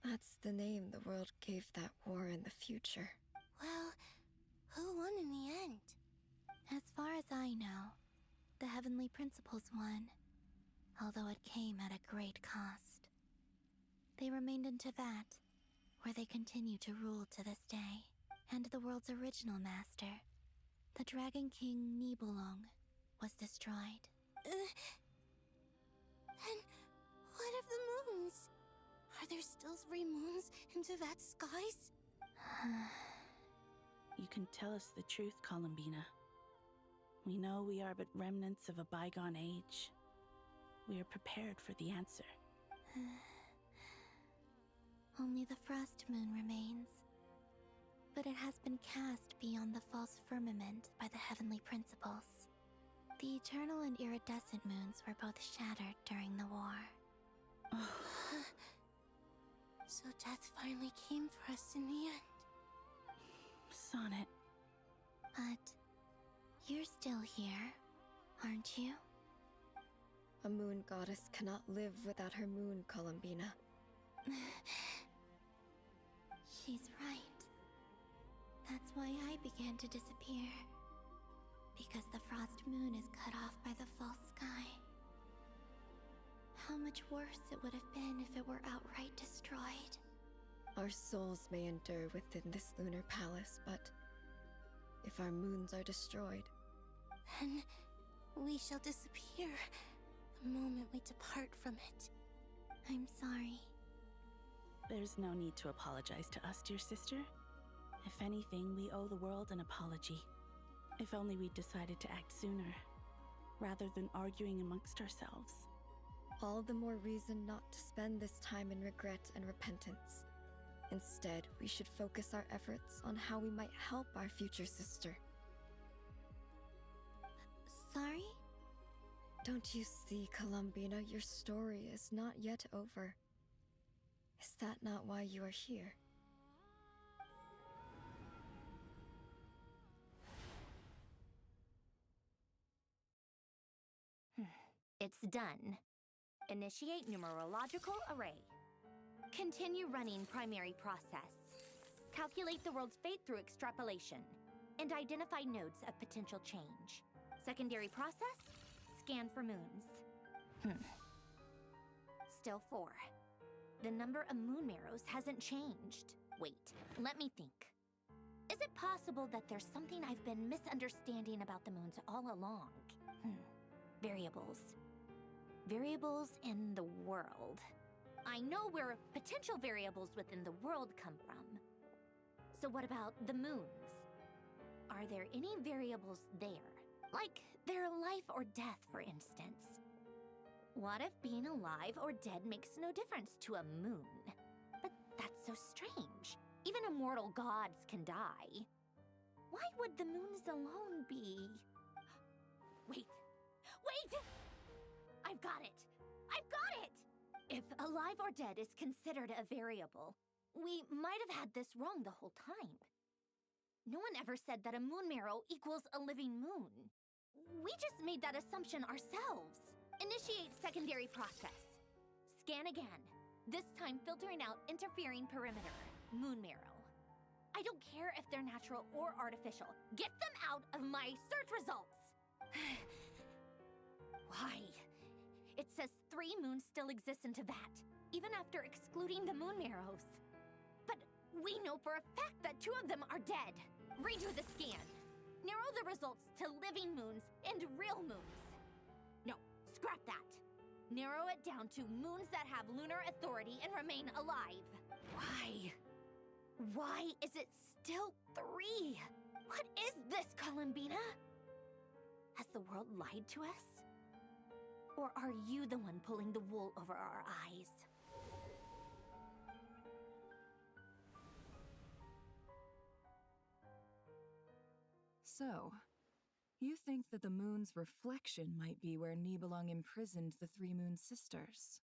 That's the name the world gave that war in the future. Well, who won in the end? As far as I know, the Heavenly Principles won, although it came at a great cost. They remained in Teyvat, where they continue to rule to this day, and the world's original master, the Dragon King Nibelung, was destroyed. And what of the moons? Are there still 3 moons in Teyvat's skies? You can tell us the truth, Columbina. We know we are but remnants of a bygone age. We are prepared for the answer. Only the Frost Moon remains. But it has been cast beyond the false firmament by the Heavenly Principles. The eternal and iridescent moons were both shattered during the war. So death finally came for us in the end. Sonnet. But you're still here, aren't you? A moon goddess cannot live without her moon, Columbina. She's right. That's why I began to disappear. Because the Frost Moon is cut off by the false sky. How much worse it would have been if it were outright destroyed. Our souls may endure within this lunar palace, but if our moons are destroyed, then we shall disappear the moment we depart from it. I'm sorry. There's no need to apologize to us, dear sister. If anything, we owe the world an apology. If only we'd decided to act sooner, rather than arguing amongst ourselves. all the more reason not to spend this time in regret and repentance. Instead, we should focus our efforts on how we might help our future sister. Sorry? Don't you see, Columbina, your story is not yet over. Is that not why you are here? It's done. Initiate numerological array. Continue running primary process. Calculate the world's fate through extrapolation. And identify nodes of potential change. Secondary process? Scan for moons. Still 4. The number of moon marrows hasn't changed. Wait, let me think. Is it possible that there's something I've been misunderstanding about the moons all along? Variables. Variables in the world. I know where potential variables within the world come from. So what about the moons? Are there any variables there? Like their life or death, for instance. What if being alive or dead makes no difference to a moon? But that's so strange. Even immortal gods can die. Why would the moons alone be... Wait! I've got it! I've got it! If alive or dead is considered a variable, we might have had this wrong the whole time. No one ever said that a moon marrow equals a living moon. We just made that assumption ourselves. Initiate secondary process. Scan again. This time filtering out interfering perimeter. Moon marrow. I don't care if they're natural or artificial. Get them out of my search results! Why? It says 3 moons still exist in Teyvat, even after excluding the moon marrows. But we know for a fact that 2 of them are dead. Redo the scan. Narrow the results to living moons and real moons. No, scrap that. Narrow it down to moons that have lunar authority and remain alive. Why? Why is it still 3? What is this, Columbina? Has the world lied to us? Or are you the one pulling the wool over our eyes? So, you think that the moon's reflection might be where Nibelung imprisoned the 3 moon sisters?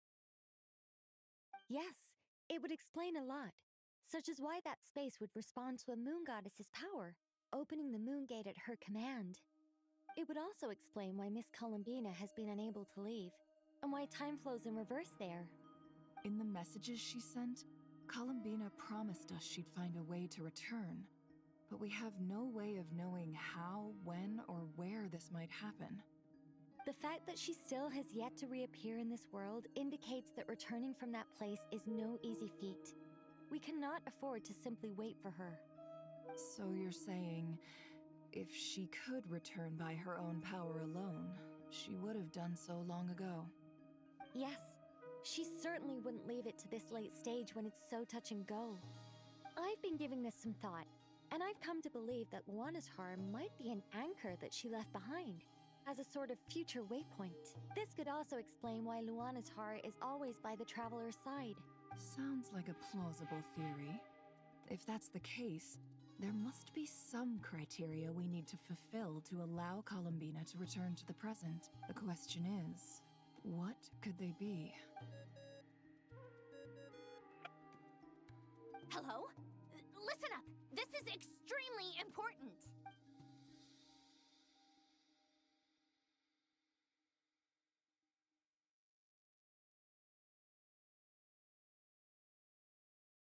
Yes, it would explain a lot, such as why that space would respond to a moon goddess's power, opening the moon gate at her command. It would also explain why Miss Columbina has been unable to leave, and why time flows in reverse there. In the messages she sent, Columbina promised us she'd find a way to return, but we have no way of knowing how, when, or where this might happen. The fact that she still has yet to reappear in this world indicates that returning from that place is no easy feat. We cannot afford to simply wait for her. So you're saying, if she could return by her own power alone, she would have done so long ago? Yes, she certainly wouldn't leave it to this late stage when it's so touch and go. I've been giving this some thought, and I've come to believe that Luanatar might be an anchor that she left behind, as a sort of future waypoint. This could also explain why Luanatar is always by the traveler's side. Sounds like a plausible theory. If that's the case, there must be some criteria we need to fulfill to allow Columbina to return to the present. The question is, what could they be? Hello? Listen up! This is extremely important!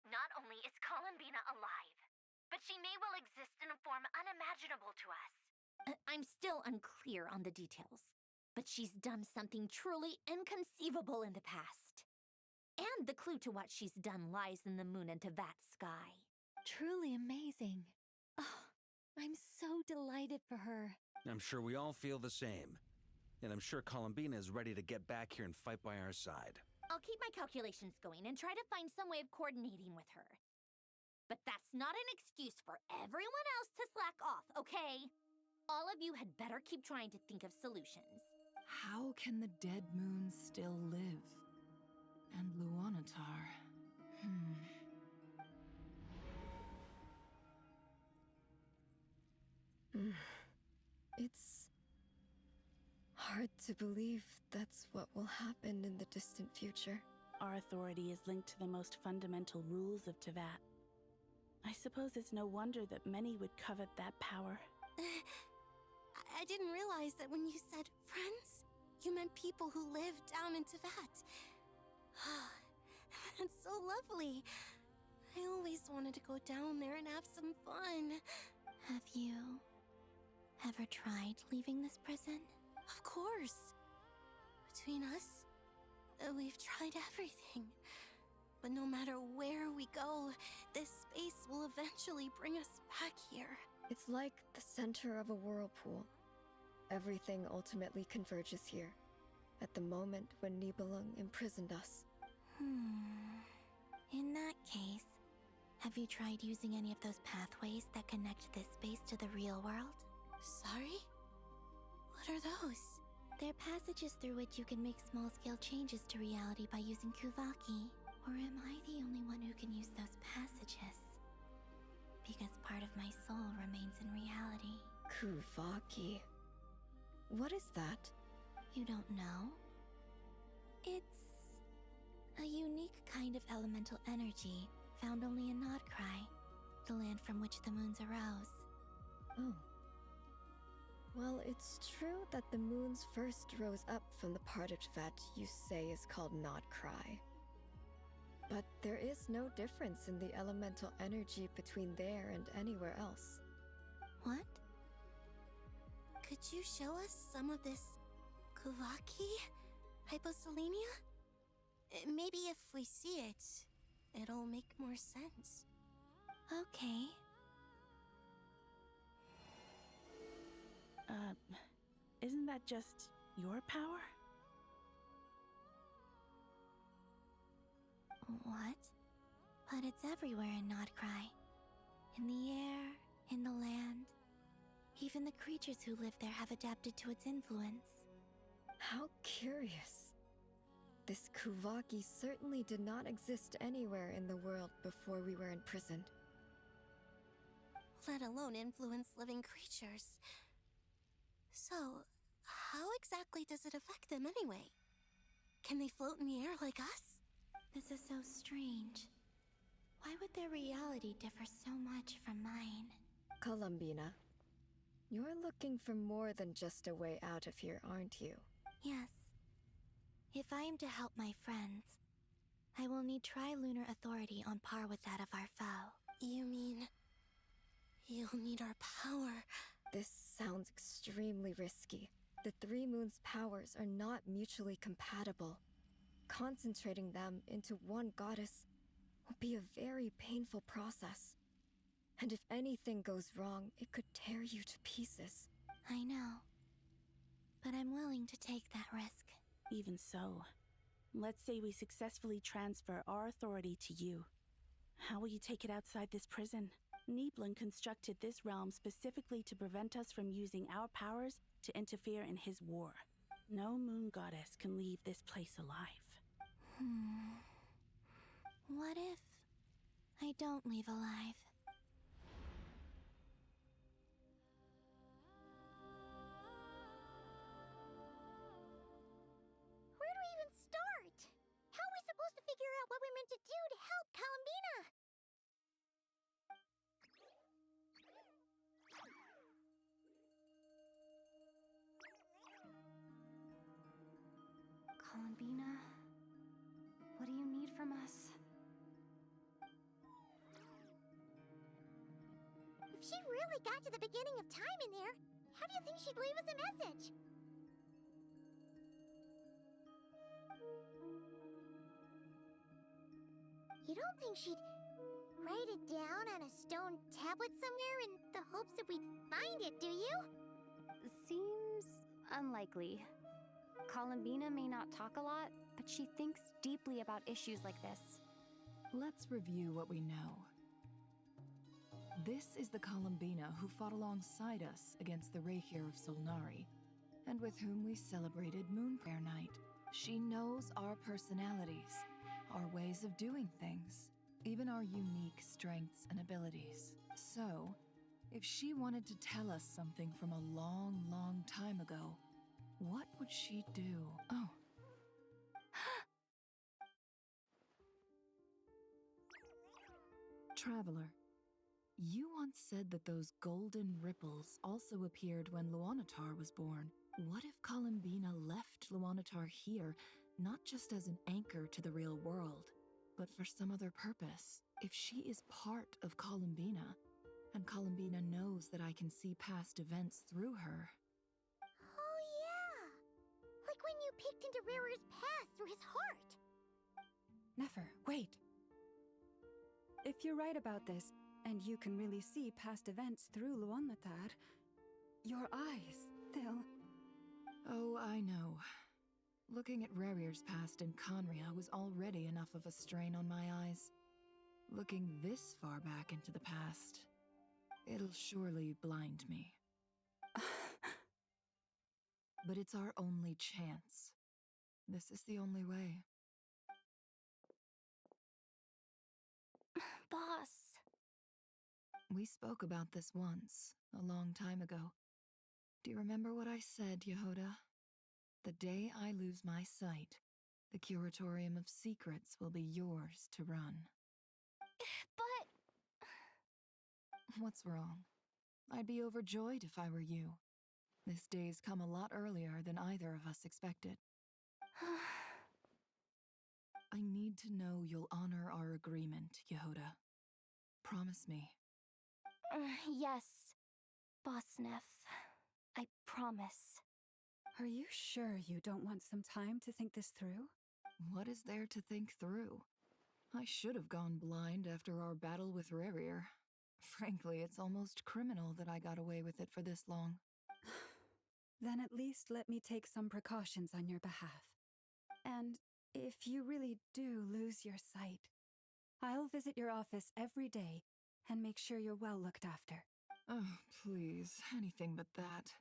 Not only is Columbina alive, but she may well exist in a form unimaginable to us. I'm still unclear on the details, but she's done something truly inconceivable in the past. And the clue to what she's done lies in the moon and Tevat sky. Truly amazing. Oh, I'm so delighted for her. I'm sure we all feel the same. And I'm sure Columbina is ready to get back here and fight by our side. I'll keep my calculations going and try to find some way of coordinating with her. But that's not an excuse for everyone else to slack off, okay? All of you had better keep trying to think of solutions. How can the dead moon still live? And Luanatar... It's hard to believe that's what will happen in the distant future. Our authority is linked to the most fundamental rules of Tevat. I suppose it's no wonder that many would covet that power. I didn't realize that when you said friends, you meant people who live down in Tevat. That's so lovely. I always wanted to go down there and have some fun. Have you ever tried leaving this prison? Of course. Between us, we've tried everything. But no matter where we go, this space will eventually bring us back here. It's like the center of a whirlpool. Everything ultimately converges here, at the moment when Nibelung imprisoned us. In that case, have you tried using any of those pathways that connect this space to the real world? Sorry? What are those? They're passages through which you can make small-scale changes to reality by using Kuvaki. Or am I the only one who can use those passages? Because part of my soul remains in reality. Kuvaki. What is that? You don't know? It's a unique kind of elemental energy found only in Nodcry, the land from which the moons arose. Oh. Well, it's true that the moons first rose up from the part of Tevat you say is called Nodcry. But there is no difference in the elemental energy between there and anywhere else. What? Could you show us some of this Kuvaki? Hyposelenia? Maybe if we see it, it'll make more sense. Okay. Isn't that just your power? What? But it's everywhere in Nodcry. In the air, in the land. Even the creatures who live there have adapted to its influence. How curious. This Kuvaki certainly did not exist anywhere in the world before we were imprisoned. Let alone influence living creatures. So, how exactly does it affect them anyway? Can they float in the air like us? This is so strange. Why would their reality differ so much from mine? Columbina, you're looking for more than just a way out of here, aren't you? Yes. If I am to help my friends, I will need tri-lunar authority on par with that of our foe. You mean... you'll need our power? This sounds extremely risky. The three moons' powers are not mutually compatible. Concentrating them into one goddess will be a very painful process. And if anything goes wrong, it could tear you to pieces. I know. But I'm willing to take that risk. Even so, let's say we successfully transfer our authority to you. How will you take it outside this prison? Nibelung constructed this realm specifically to prevent us from using our powers to interfere in his war. No moon goddess can leave this place alive. What if I don't leave alive? Where do we even start? How are we supposed to figure out what we're meant to do to help Columbina? Columbina, what do you need from us? If she really got to the beginning of time in there, how do you think she'd leave us a message? You don't think she'd write it down on a stone tablet somewhere in the hopes that we'd find it, do you? Seems unlikely. Columbina may not talk a lot, but she thinks deeply about issues like this. Let's review what we know. This is the Columbina who fought alongside us against the Rahir of Solnari, and with whom we celebrated Moon Prayer Night. She knows our personalities, our ways of doing things, even our unique strengths and abilities. So, if she wanted to tell us something from a long, long time ago, what would she do? Oh. Traveler, you once said that those golden ripples also appeared when Luanatar was born. What if Columbina left Luanatar here, not just as an anchor to the real world, but for some other purpose? If she is part of Columbina, and Columbina knows that I can see past events through her. Oh yeah! Like when you peeked into Rare's past through his heart! Nefer, wait! If you're right about this, and you can really see past events through Luanatar, your eyes, they'll... Oh, I know. Looking at Rarir's past in Conria was already enough of a strain on my eyes. Looking this far back into the past, it'll surely blind me. But it's our only chance. This is the only way. Boss. We spoke about this once, a long time ago. Do you remember what I said, Yehoda? The day I lose my sight, the Curatorium of Secrets will be yours to run. But... What's wrong? I'd be overjoyed if I were you. This day's come a lot earlier than either of us expected. I need to know you'll honor our agreement, Yehoda. Promise me. Yes, Boss Neff. I promise. Are you sure you don't want some time to think this through? What is there to think through? I should have gone blind after our battle with Rarir. Frankly, it's almost criminal that I got away with it for this long. Then at least let me take some precautions on your behalf. And if you really do lose your sight, I'll visit your office every day and make sure you're well looked after. Oh, please, anything but that.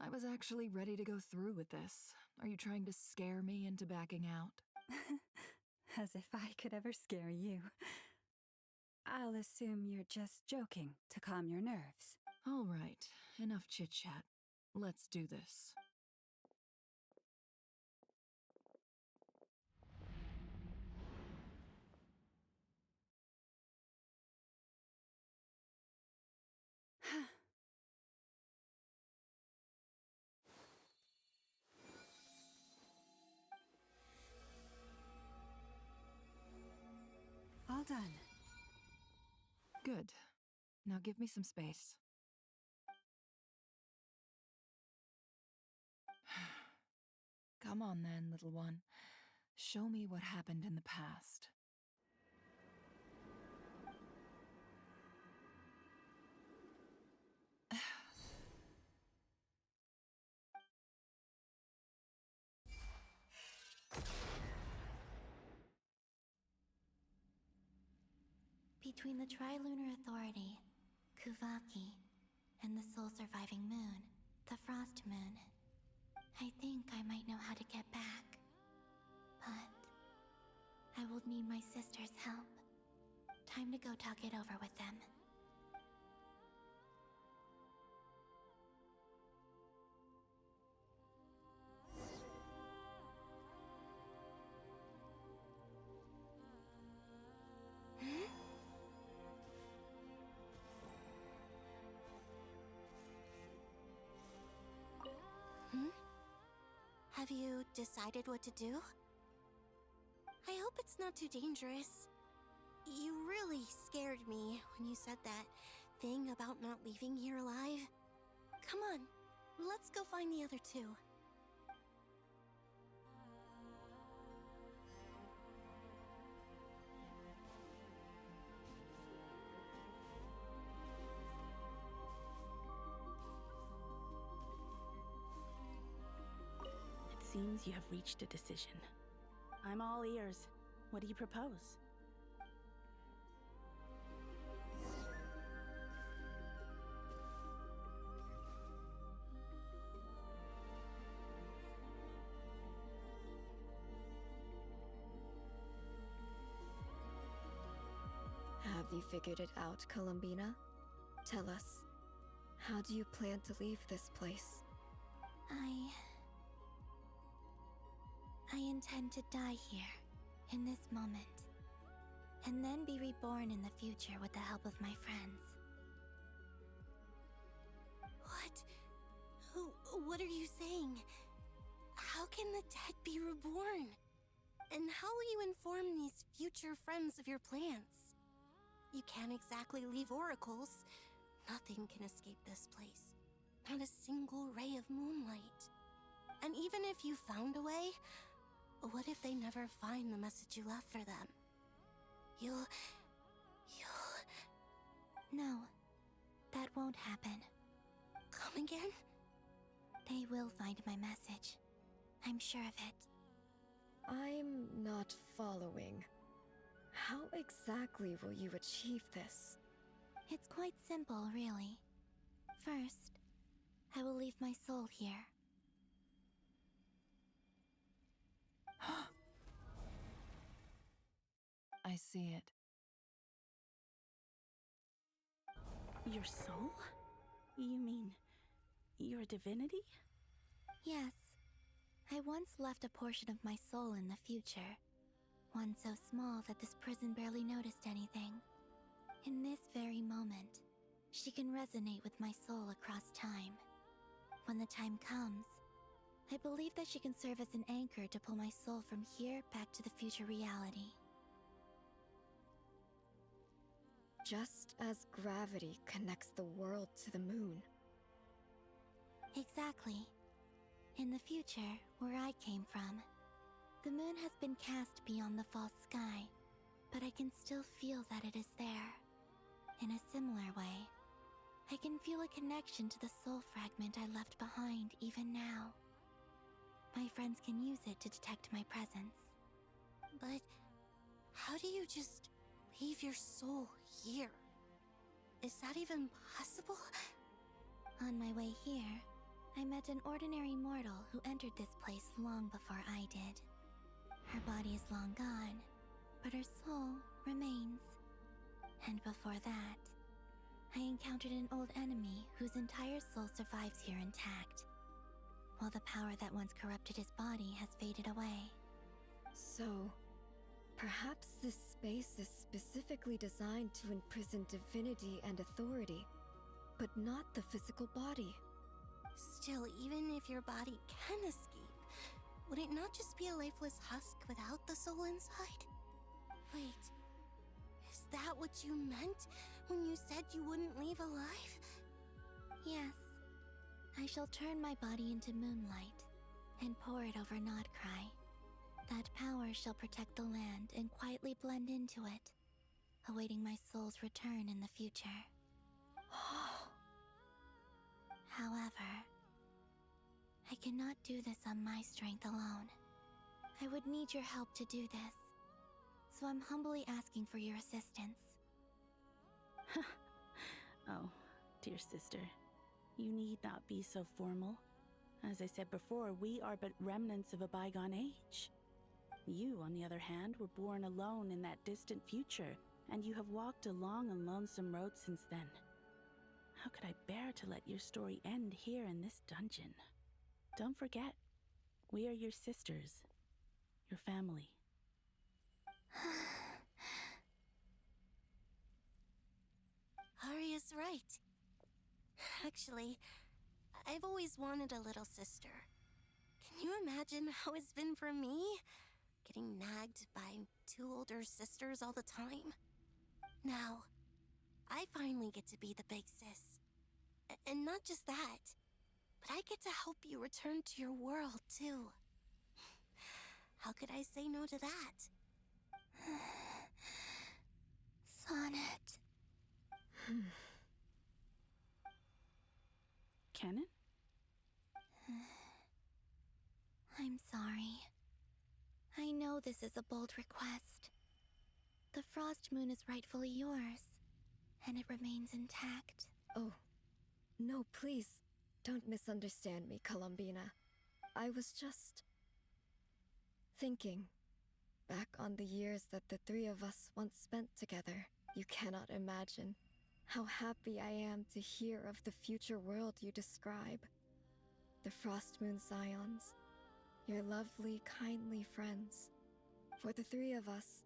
I was actually ready to go through with this. Are you trying to scare me into backing out? As if I could ever scare you. I'll assume you're just joking to calm your nerves. All right, enough chit-chat. Let's do this. Well done. Good. Now give me some space. Come on then, little one. Show me what happened in the past. Between the Trilunar Authority, Kuvaki, and the soul-surviving moon, the Frost Moon, I think I might know how to get back. But I will need my sister's help. Time to go talk it over with them. Have you decided what to do? I hope it's not too dangerous. You really scared me when you said that thing about not leaving here alive. Come on, let's go find the other two. Seems you have reached a decision. I'm all ears. What do you propose? Have you figured it out, Columbina? Tell us, how do you plan to leave this place? I intend to die here, in this moment, and then be reborn in the future with the help of my friends. What are you saying? How can the dead be reborn? And how will you inform these future friends of your plans? You can't exactly leave oracles. Nothing can escape this place. Not a single ray of moonlight. And even if you found a way, what if they never find the message you left for them? You'll... No, that won't happen. Come again? They will find my message. I'm sure of it. I'm not following. How exactly will you achieve this? It's quite simple, really. First, I will leave my soul here. I see it. Your soul? You mean your divinity? Yes. I once left a portion of my soul in the future. One so small that this prison barely noticed anything. In this very moment, she can resonate with my soul across time. When the time comes, I believe that she can serve as an anchor to pull my soul from here back to the future reality. Just as gravity connects the world to the moon. Exactly. In the future, where I came from, the moon has been cast beyond the false sky, but I can still feel that it is there. In a similar way, I can feel a connection to the soul fragment I left behind even now. My friends can use it to detect my presence. But how do you just leave your soul here? Is that even possible? On my way here, I met an ordinary mortal who entered this place long before I did. Her body is long gone, but her soul remains. And before that, I encountered an old enemy whose entire soul survives here intact, while the power that once corrupted his body has faded away. So, perhaps this space is specifically designed to imprison divinity and authority, but not the physical body. Still, even if your body can escape, would it not just be a lifeless husk without the soul inside? Wait, that what you meant when you said you wouldn't leave alive? Yes. I shall turn my body into moonlight and pour it over Nodcry. That power shall protect the land and quietly blend into it, awaiting my soul's return in the future. However, I cannot do this on my strength alone. I would need your help to do this, so I'm humbly asking for your assistance. Oh, dear sister, you need not be so formal. As I said before, we are but remnants of a bygone age. You, on the other hand, were born alone in that distant future, and you have walked a long and lonesome road since then. How could I bear to let your story end here in this dungeon? Don't forget, we are your sisters, your family. Arya's right. Actually, I've always wanted a little sister. Can you imagine how it's been for me? Getting nagged by two older sisters all the time. Now, I finally get to be the big sis. And not just that, but I get to help you return to your world, too. How could I say no to that? Sonnet. Canon? I'm sorry. I know this is a bold request. The Frost Moon is rightfully yours, and it remains intact. Oh, no, please. Don't misunderstand me, Columbina. I was just thinking back on the years that the three of us once spent together. You cannot imagine how happy I am to hear of the future world you describe. The Frost Moon Scions, your lovely, kindly friends. For the three of us,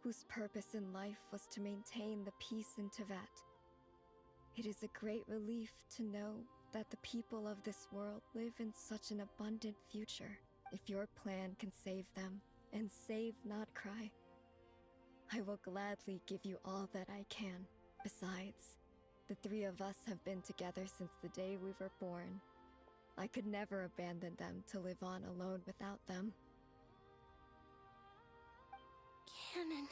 whose purpose in life was to maintain the peace in Teyvat. It is a great relief to know that the people of this world live in such an abundant future. If your plan can save them, and save Nodcry, I will gladly give you all that I can. Besides, the three of us have been together since the day we were born. I could never abandon them to live on alone without them. Canon.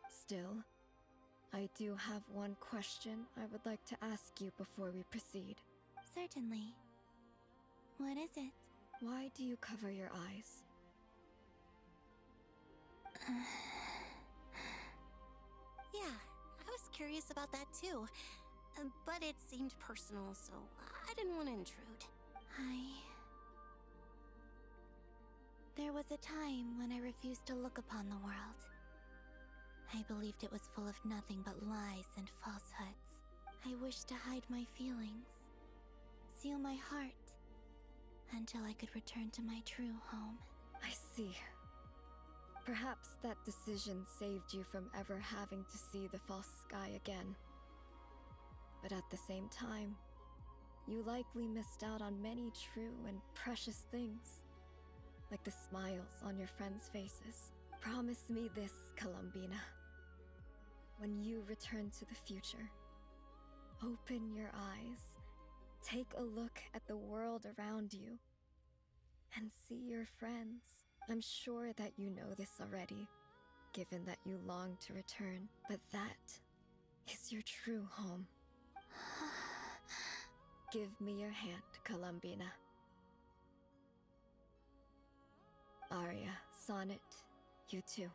Still, I do have one question I would like to ask you before we proceed. Certainly. What is it? Why do you cover your eyes? Yeah, I was curious about that too. But it seemed personal, so I didn't want to intrude. There was a time when I refused to look upon the world. I believed it was full of nothing but lies and falsehoods. I wished to hide my feelings, seal my heart, until I could return to my true home. I see. Perhaps that decision saved you from ever having to see the false sky again. But at the same time, you likely missed out on many true and precious things, like the smiles on your friends' faces. Promise me this, Columbina. When you return to the future, open your eyes, take a look at the world around you, and see your friends. I'm sure that you know this already, given that you long to return, but that is your true home. Give me your hand, Columbina. Arya, Sonnet, you too.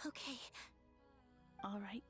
Okay. All right.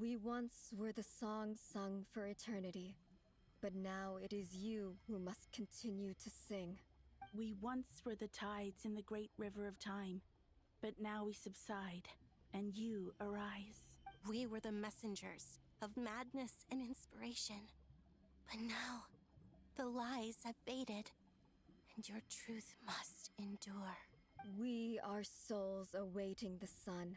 We once were the songs sung for eternity, but now it is you who must continue to sing. We once were the tides in the great river of time, but now we subside, and you arise. We were the messengers of madness and inspiration. But now, the lies have faded, and your truth must endure. We are souls awaiting the sun.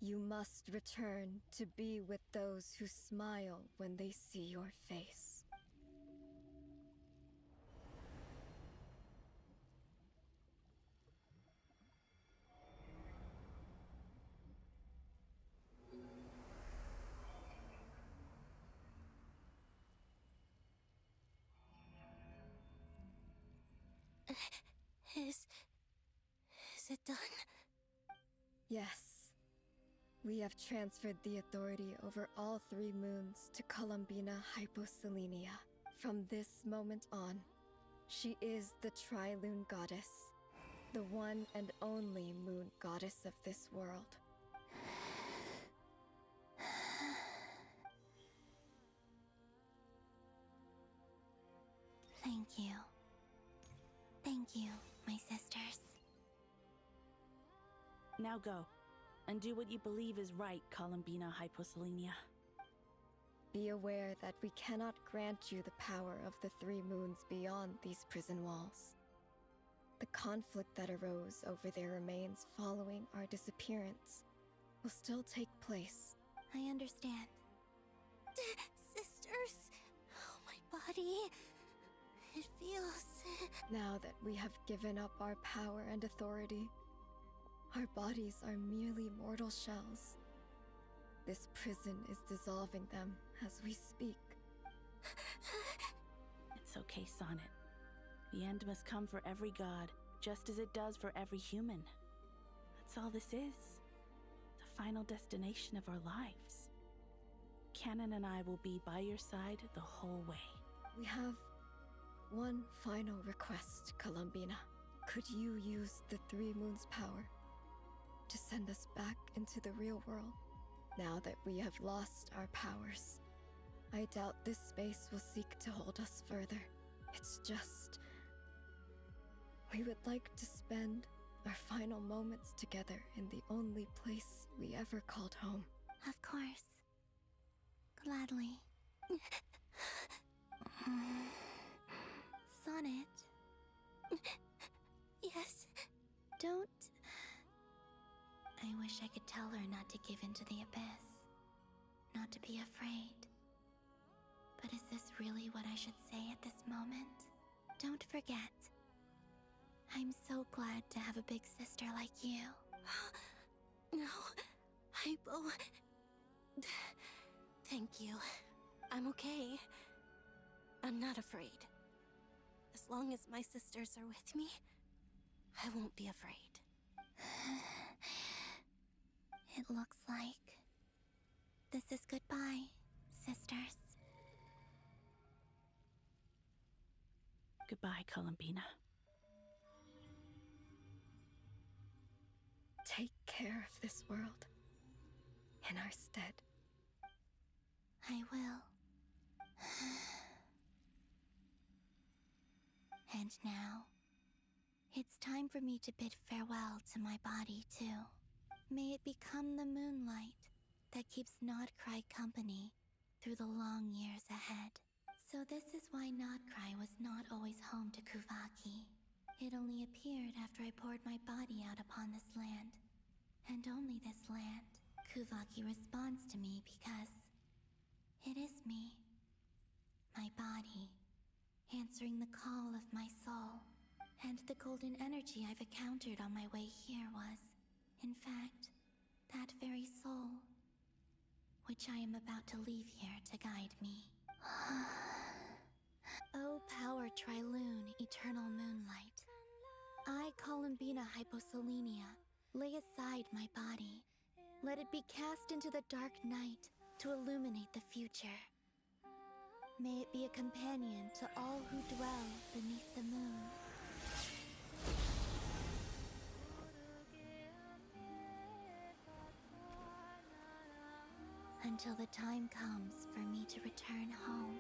You must return to be with those who smile when they see your face. Is it done? Yes. We have transferred the authority over all 3 moons to Columbina Hyposelenia. From this moment on, she is the Tri-Lune Goddess, the one and only moon goddess of this world. Thank you. Thank you, my sisters. Now go, and do what you believe is right, Columbina Hyposelenia. Be aware that we cannot grant you the power of the 3 moons beyond these prison walls. The conflict that arose over their remains following our disappearance will still take place. I understand. Sisters! Oh, my body. It feels... Now that we have given up our power and authority, our bodies are merely mortal shells. This prison is dissolving them as we speak. It's okay, Sonnet. The end must come for every god, just as it does for every human. That's all this is. The final destination of our lives. Canon and I will be by your side the whole way. We have one final request, Columbina. Could you use the 3 moons' power to send us back into the real world? Now that we have lost our powers, I doubt this space will seek to hold us further. It's just... we would like to spend our final moments together in the only place we ever called home. Of course. Gladly. Sonnet. Yes? Don't... I wish I could tell her not to give in to the abyss. Not to be afraid. But is this really what I should say at this moment? Don't forget. I'm so glad to have a big sister like you. No, Hypo... Thank you. I'm okay. I'm not afraid. As long as my sisters are with me, I won't be afraid. It looks like this is goodbye, sisters. Goodbye, Columbina. Take care of this world in our stead. I will. And now, it's time for me to bid farewell to my body, too. May it become the moonlight that keeps Nodcry company through the long years ahead. So this is why Nodcry was not always home to Kuvaki. It only appeared after I poured my body out upon this land. And only this land. Kuvaki responds to me because it is me. My body, answering the call of my soul. And the golden energy I've encountered on my way here was, in fact, that very soul, which I am about to leave here to guide me. O power Tri-Lune, eternal moonlight. I, Columbina Hyposelenia, lay aside my body. Let it be cast into the dark night to illuminate the future. May it be a companion to all who dwell beneath the moon. Until the time comes for me to return home.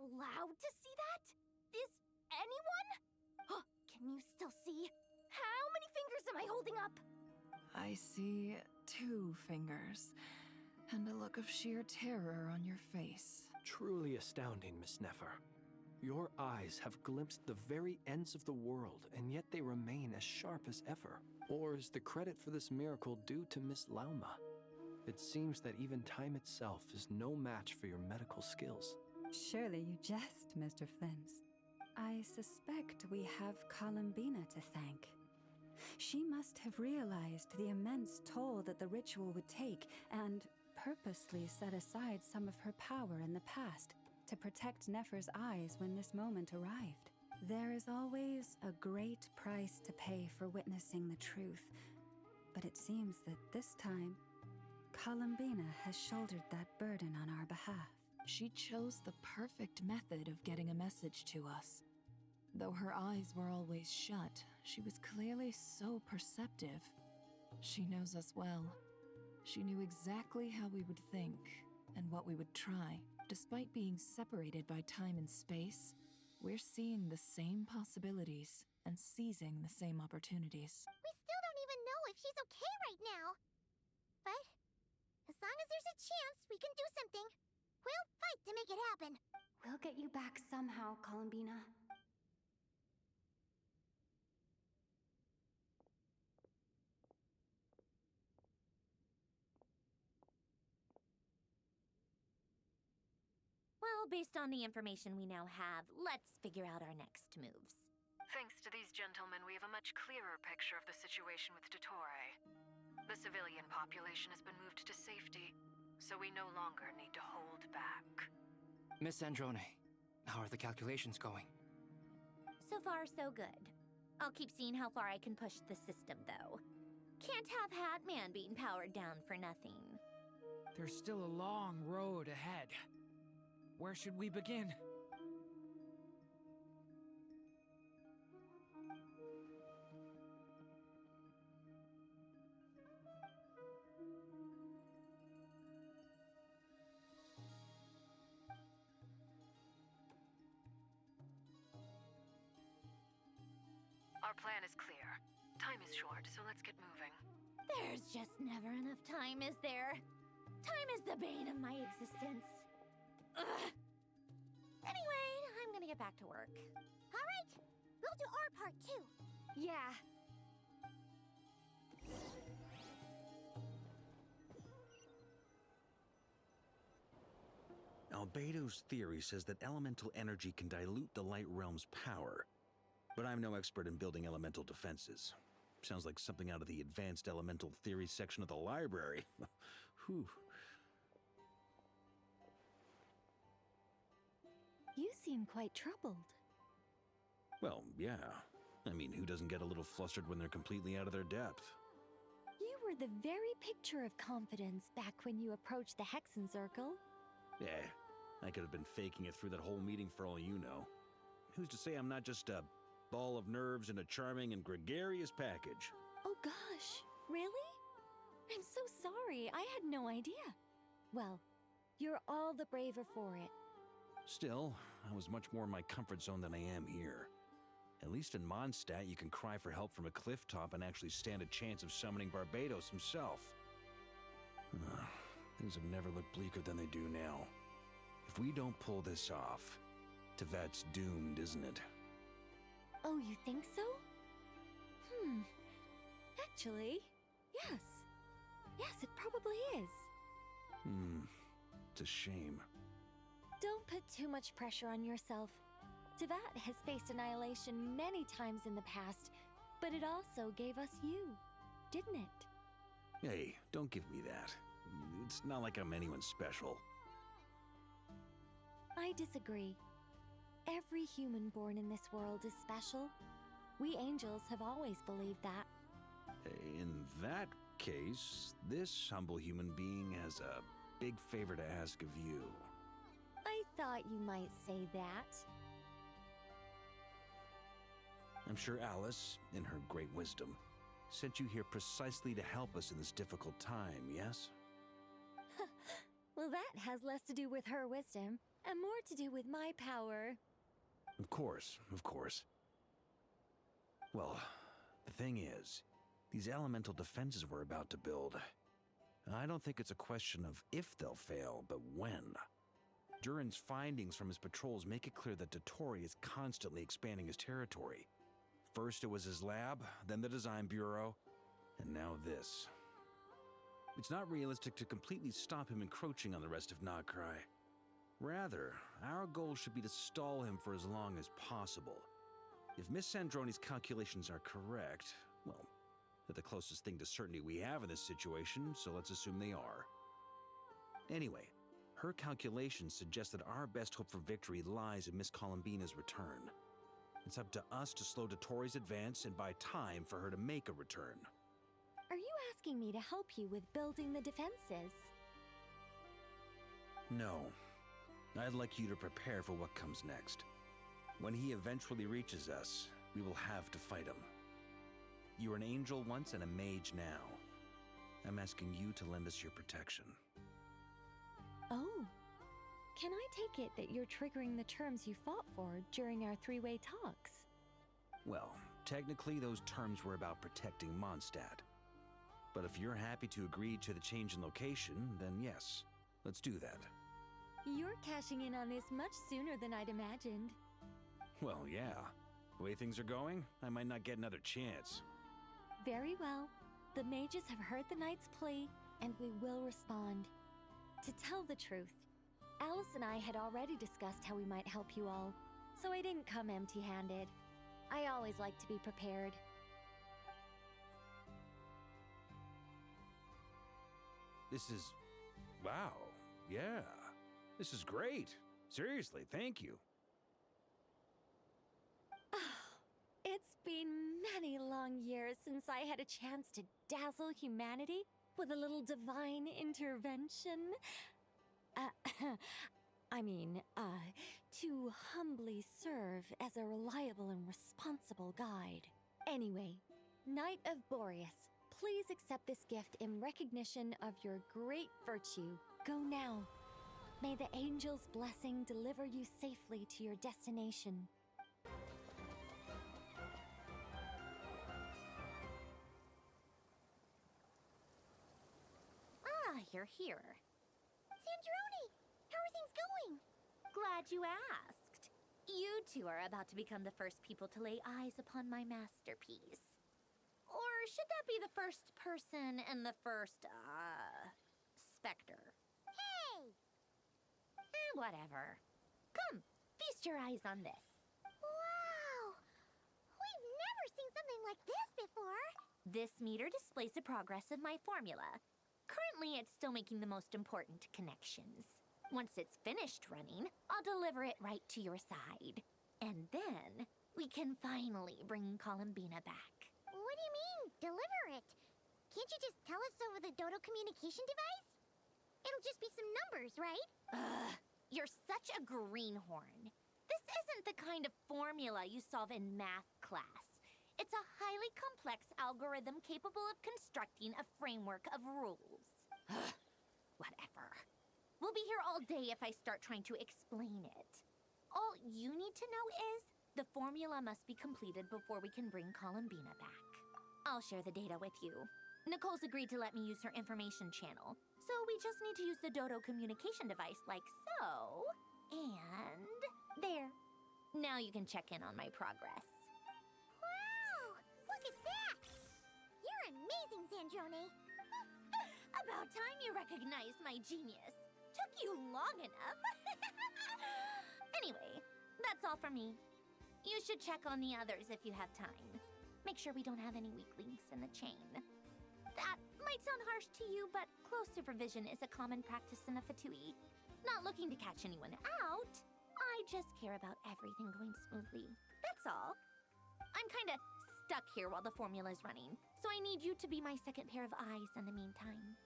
allowed to see that? Is anyone? Oh, can you still see? How many fingers am I holding up? I see 2 fingers, and a look of sheer terror on your face. Truly astounding, Miss Nefer. Your eyes have glimpsed the very ends of the world, and yet they remain as sharp as ever. Or is the credit for this miracle due to Miss Lauma? It seems that even time itself is no match for your medical skills. Surely you jest, Mr. Flins. I suspect we have Columbina to thank. She must have realized the immense toll that the ritual would take and purposely set aside some of her power in the past to protect Nefer's eyes when this moment arrived. There is always a great price to pay for witnessing the truth, but it seems that this time, Columbina has shouldered that burden on our behalf. She chose the perfect method of getting a message to us. Though her eyes were always shut, she was clearly so perceptive. She knows us well. She knew exactly how we would think and what we would try. Despite being separated by time and space, we're seeing the same possibilities and seizing the same opportunities. We still don't even know if she's okay right now. But as long as there's a chance we can do something, we'll fight to make it happen. We'll get you back somehow, Columbina. Well, based on the information we now have, let's figure out our next moves. Thanks to these gentlemen, we have a much clearer picture of the situation with Dottore. The civilian population has been moved to safety, so we no longer need to hold back. Miss Androne, how are the calculations going? So far, so good. I'll keep seeing how far I can push the system, though. Can't have Hatman being powered down for nothing. There's still a long road ahead. Where should we begin? Our plan is clear. Time is short, so let's get moving. There's just never enough time, is there? Time is the bane of my existence. Ugh. Anyway, I'm gonna get back to work. All right, we'll do our part too. Yeah. Albedo's theory says that elemental energy can dilute the light realm's power, but I'm no expert in building elemental defenses. Sounds like something out of the advanced elemental theory section of the library. Whew. You seem quite troubled. Well, yeah. I mean, who doesn't get a little flustered when they're completely out of their depth? You were the very picture of confidence back when you approached the Hexen Circle. Yeah, I could have been faking it through that whole meeting for all you know. Who's to say I'm not just a ball of nerves in a charming and gregarious package? Oh gosh, really? I'm so sorry, I had no idea. Well, you're all the braver for it. Still, I was much more in my comfort zone than I am here. At least in Mondstadt, you can cry for help from a cliff top and actually stand a chance of summoning Barbados himself. Things have never looked bleaker than they do now. If we don't pull this off, Tevat's doomed, isn't it? Oh, you think so? Actually, yes. Yes, it probably is. It's a shame. Don't put too much pressure on yourself. Tevat has faced annihilation many times in the past, but it also gave us you, didn't it? Hey, don't give me that. It's not like I'm anyone special. I disagree. Every human born in this world is special. We angels have always believed that. In that case, this humble human being has a big favor to ask of you. I thought you might say that. I'm sure Alice, in her great wisdom, sent you here precisely to help us in this difficult time, yes? Well, that has less to do with her wisdom and more to do with my power. Of course, of course. Well, the thing is, these elemental defenses we're about to build, I don't think it's a question of if they'll fail, but when. Durin's findings from his patrols make it clear that Dottore is constantly expanding his territory. First it was his lab, then the design bureau, and now this. It's not realistic to completely stop him encroaching on the rest of Nagcry. Rather, our goal should be to stall him for as long as possible. If Miss Sandroni's calculations are correct, well, they're the closest thing to certainty we have in this situation, so let's assume they are. Anyway, her calculations suggest that our best hope for victory lies in Miss Columbina's return. It's up to us to slow Dottore's advance and buy time for her to make a return. Are you asking me to help you with building the defenses? No. I'd like you to prepare for what comes next. When he eventually reaches us, we will have to fight him. You were an angel once and a mage now. I'm asking you to lend us your protection. Oh. Can I take it that you're triggering the terms you fought for during our three-way talks? Well, technically those terms were about protecting Mondstadt. But if you're happy to agree to the change in location, then yes, let's do that. You're cashing in on this much sooner than I'd imagined. Well, yeah. The way things are going, I might not get another chance. Very well. The mages have heard the knight's plea, and we will respond. To tell the truth, Alice and I had already discussed how we might help you all, so I didn't come empty-handed. I always like to be prepared. This is... wow. Yeah. This is great. Seriously, thank you. It's been many long years since I had a chance to dazzle humanity with a little divine intervention. To humbly serve as a reliable and responsible guide. Anyway, Knight of Boreas, please accept this gift in recognition of your great virtue. Go now. May the angel's blessing deliver you safely to your destination. Ah, you're here. Sandrone! How are things going? Glad you asked. You two are about to become the first people to lay eyes upon my masterpiece. Or should that be the first person and the first, specter? Hey! Whatever. Come, feast your eyes on this. Wow! We've never seen something like this before. This meter displays the progress of my formula. Currently, it's still making the most important connections. Once it's finished running, I'll deliver it right to your side. And then, we can finally bring Columbina back. What do you mean, deliver it? Can't you just tell us over the Dodo communication device? It'll just be some numbers, right? Ugh, you're such a greenhorn. This isn't the kind of formula you solve in math class. It's a highly complex algorithm capable of constructing a framework of rules. Whatever. We'll be here all day if I start trying to explain it. All you need to know is the formula must be completed before we can bring Columbina back. I'll share the data with you. Nicole's agreed to let me use her information channel, so we just need to use the Dodo communication device like so. And there. Now you can check in on my progress. Wow! Look at that! You're amazing, Sandrone. About time you recognized my genius. Took you long enough. Anyway, that's all for me. You should check on the others if you have time. Make sure we don't have any weak links in the chain. That might sound harsh to you, but close supervision is a common practice in a Fatui. Not looking to catch anyone out. I just care about everything going smoothly. That's all. I'm kinda stuck here while the formula's running, so I need you to be my second pair of eyes in the meantime.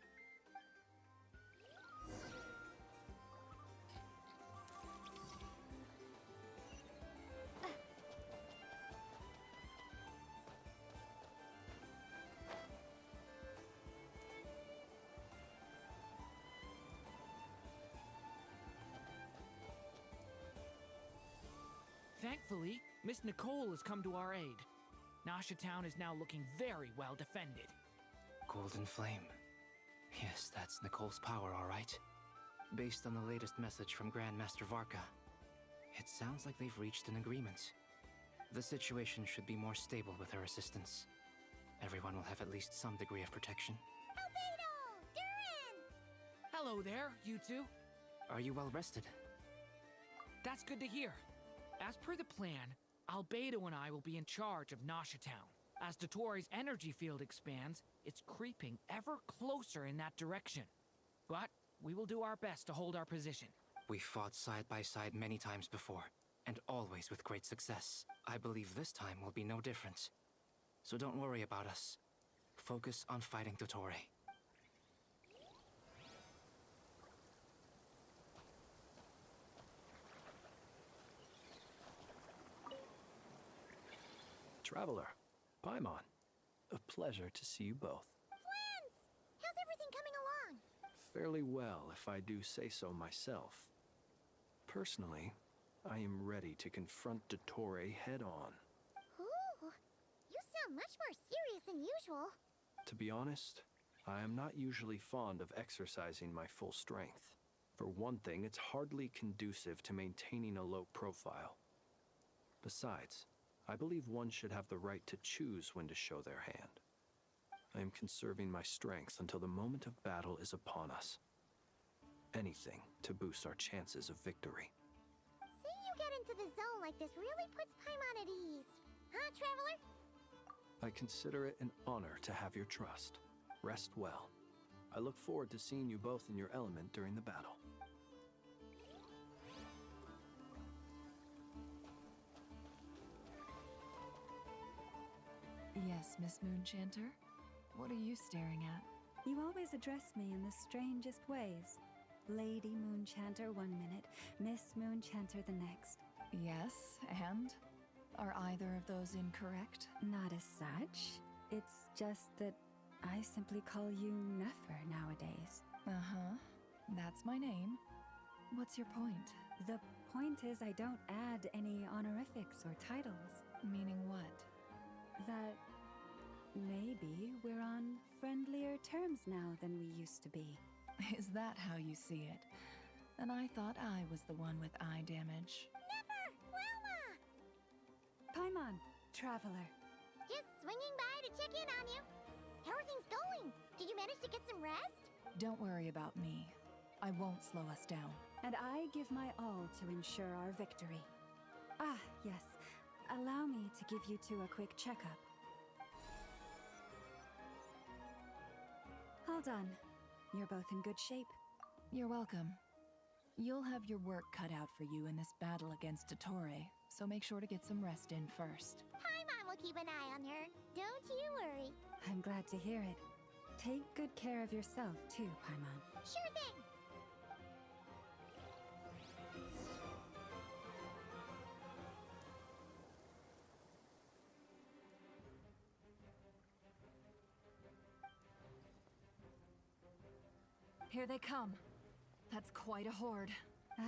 Thankfully, Miss Nicole has come to our aid. Nasha Town is now looking very well defended. Golden Flame. Yes, that's Nicole's power, all right. Based on the latest message from Grandmaster Varka, it sounds like they've reached an agreement. The situation should be more stable with her assistance. Everyone will have at least some degree of protection. Hello there, you two. Are you well rested? That's good to hear. As per the plan, Albedo and I will be in charge of Nasha Town. As Dottoro's energy field expands, it's creeping ever closer in that direction. But we will do our best to hold our position. We fought side by side many times before, and always with great success. I believe this time will be no different. So don't worry about us. Focus on fighting Dottore. Traveler, Paimon, a pleasure to see you both. Flans! How's everything coming along? Fairly well, if I do say so myself. Personally, I am ready to confront Dottore head-on. Ooh, you sound much more serious than usual. To be honest, I am not usually fond of exercising my full strength. For one thing, it's hardly conducive to maintaining a low profile. Besides, I believe one should have the right to choose when to show their hand. I am conserving my strength until the moment of battle is upon us. Anything to boost our chances of victory. Seeing you get into the zone like this really puts Paimon at ease. Huh, Traveler? I consider it an honor to have your trust. Rest well. I look forward to seeing you both in your element during the battle. Yes, Miss Moonchanter? What are you staring at? You always address me in the strangest ways. Lady Moonchanter 1 minute, Miss Moonchanter the next. Yes, and? Are either of those incorrect? Not as such. It's just that I simply call you Nefer nowadays. Uh-huh. That's my name. What's your point? The point is I don't add any honorifics or titles. Meaning what? That maybe we're on friendlier terms now than we used to be. Is that how you see it? And I thought I was the one with eye damage. Never! Wilma! Paimon, Traveler. Just swinging by to check in on you. How are things going? Did you manage to get some rest? Don't worry about me. I won't slow us down. And I give my all to ensure our victory. Ah, yes. Allow me to give you two a quick checkup. All done. You're both in good shape. You're welcome. You'll have your work cut out for you in this battle against Dottore, so make sure to get some rest in first. Paimon will keep an eye on her. Don't you worry. I'm glad to hear it. Take good care of yourself, too, Paimon. Sure thing! Here they come. That's quite a horde.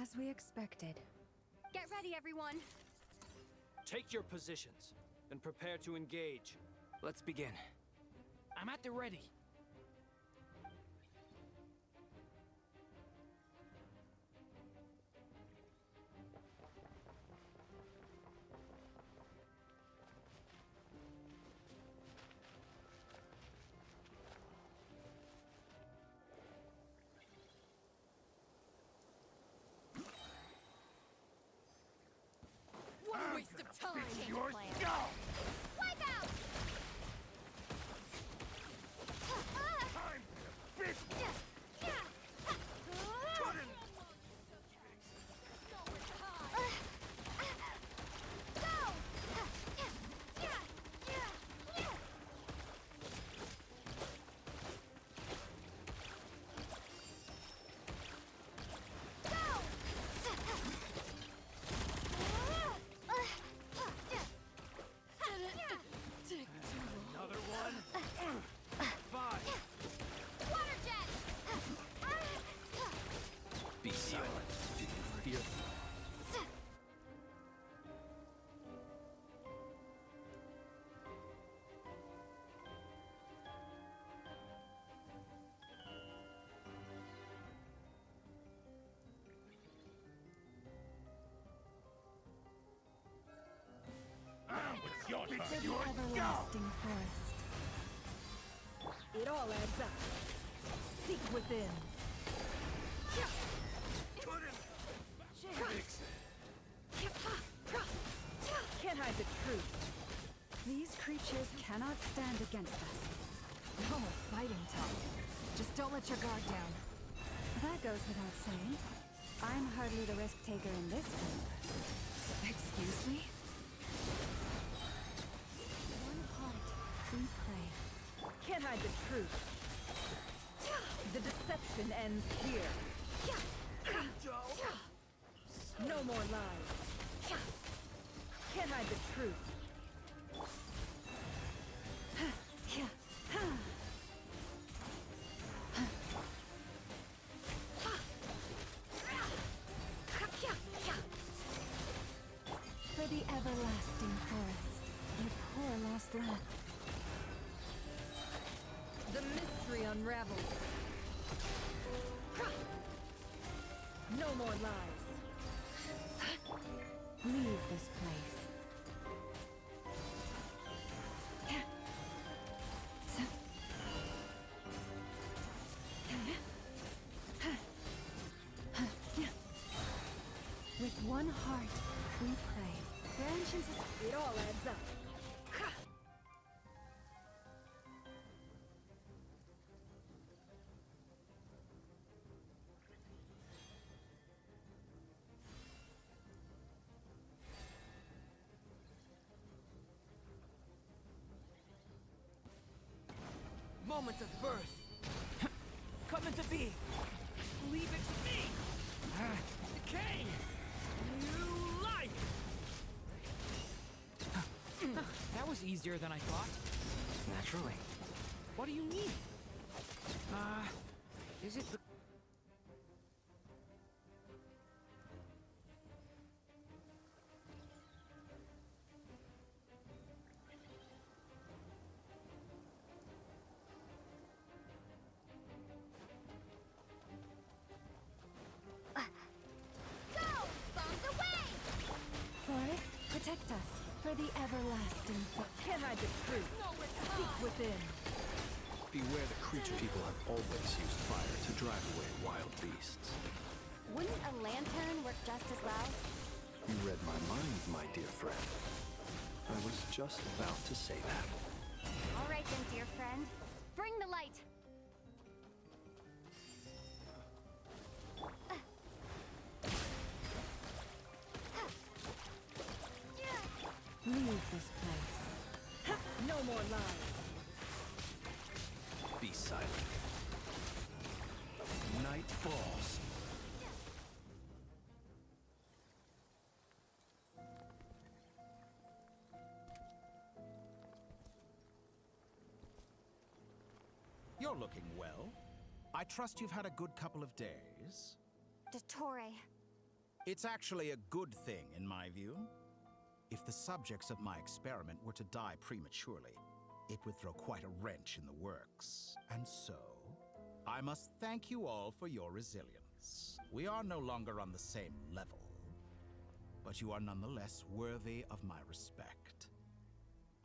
As we expected. Get ready, everyone. Take your positions and prepare to engage. Let's begin. I'm at the ready. What a waste of time! Your skull! Wipe out! Time for business! everlasting forest. It all adds up. Seek within. Can't hide the truth. These creatures cannot stand against us. No fighting talk. Just don't let your guard down. That goes without saying. I'm hardly the risk taker in this group. Excuse me? One heart, we pray. Can't hide the truth. The deception ends here. No more lies. Can't hide the truth. For the everlasting forest, you poor lost lamb. The mystery unravels. No more lies. Leave this place. With one heart, we pray. Branches, it all adds up. Moments of birth. Come into being. Leave it to me. Decay. New life. That was easier than I thought. Naturally. What do you need? Is it the... Forest, protect us. For the everlasting. Can't hide the truth. Seek within. Beware the creature. People have always used fire to drive away wild beasts. Wouldn't a lantern work just as well? You read my mind, my dear friend. I was just about to say that. All right then, dear friend. Bring the light. Leave this place. No more lies. Be silent. Night falls. You're looking well. I trust you've had a good couple of days. Dottore. It's actually a good thing, in my view. If the subjects of my experiment were to die prematurely, it would throw quite a wrench in the works. And so, I must thank you all for your resilience. We are no longer on the same level, but you are nonetheless worthy of my respect.